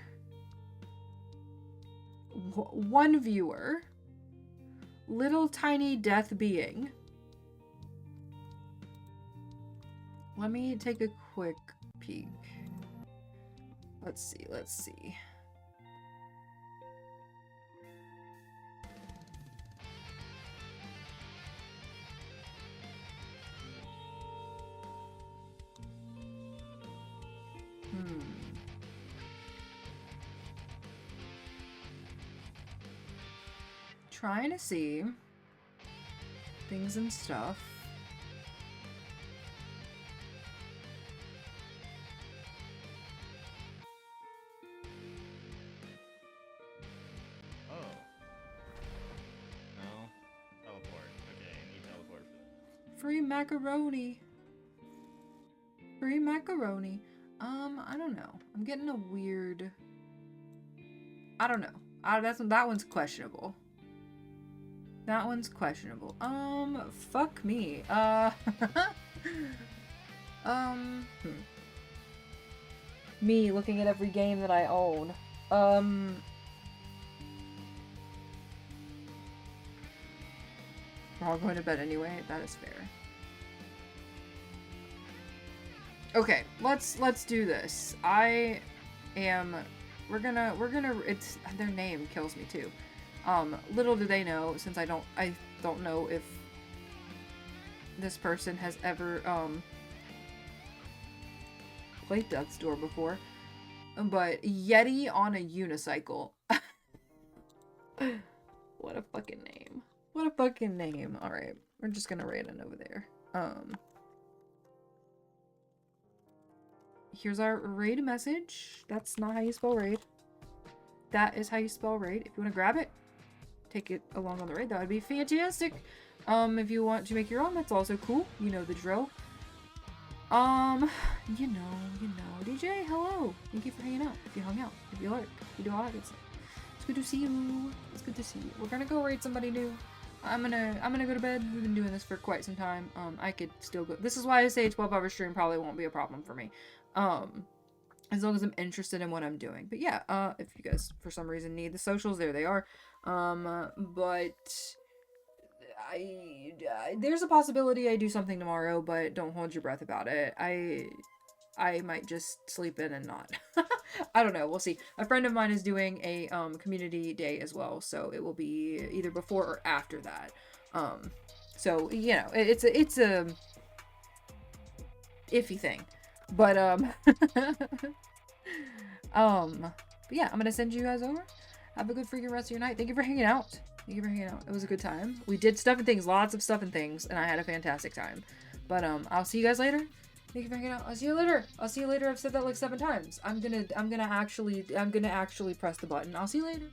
1 viewer. Little tiny death being. Let me take a quick peek. Let's see, let's see. Trying to see things and stuff. Oh. No. Teleport. Okay, I need teleport for that. Free macaroni. Free macaroni. I don't know. I'm getting a weird... I don't know. That one's questionable. That one's questionable. Fuck me. Me looking at every game that I own. We're all going to bed anyway. That is fair. Okay, let's do this. We're gonna, it's, their name kills me too. Little do they know, since I don't know if this person has ever, played Death's Door before, but Yeti on a unicycle. What a fucking name. What a fucking name. Alright, we're just gonna raid it over there. Here's our raid message. That's not how you spell raid. That is how you spell raid. If you want to grab it, take it along on the raid, that would be fantastic. If you want to make your own, that's also cool. You know the drill. You know. DJ, hello. Thank you for hanging out. If you hung out, if you lurked, you do all that good stuff. It's good to see you. It's good to see you. We're gonna go raid somebody new. I'm gonna go to bed. We've been doing this for quite some time. I could still go. This is why I say a 12-hour stream probably won't be a problem for me. As long as I'm interested in what I'm doing. But yeah, if you guys for some reason need the socials, there they are. But there's a possibility I do something tomorrow, but don't hold your breath about it. I might just sleep in and not. I don't know. We'll see. A friend of mine is doing a community day as well, so it will be either before or after that. So you know, it's a iffy thing, but but yeah, I'm gonna send you guys over. Have a good freaking rest of your night. Thank you for hanging out. Thank you for hanging out. It was a good time. We did stuff and things, lots of stuff and things, and I had a fantastic time. But I'll see you guys later. Thank you for hanging out. I'll see you later. I'll see you later. I've said that like 7 times. I'm gonna actually press the button. I'll see you later.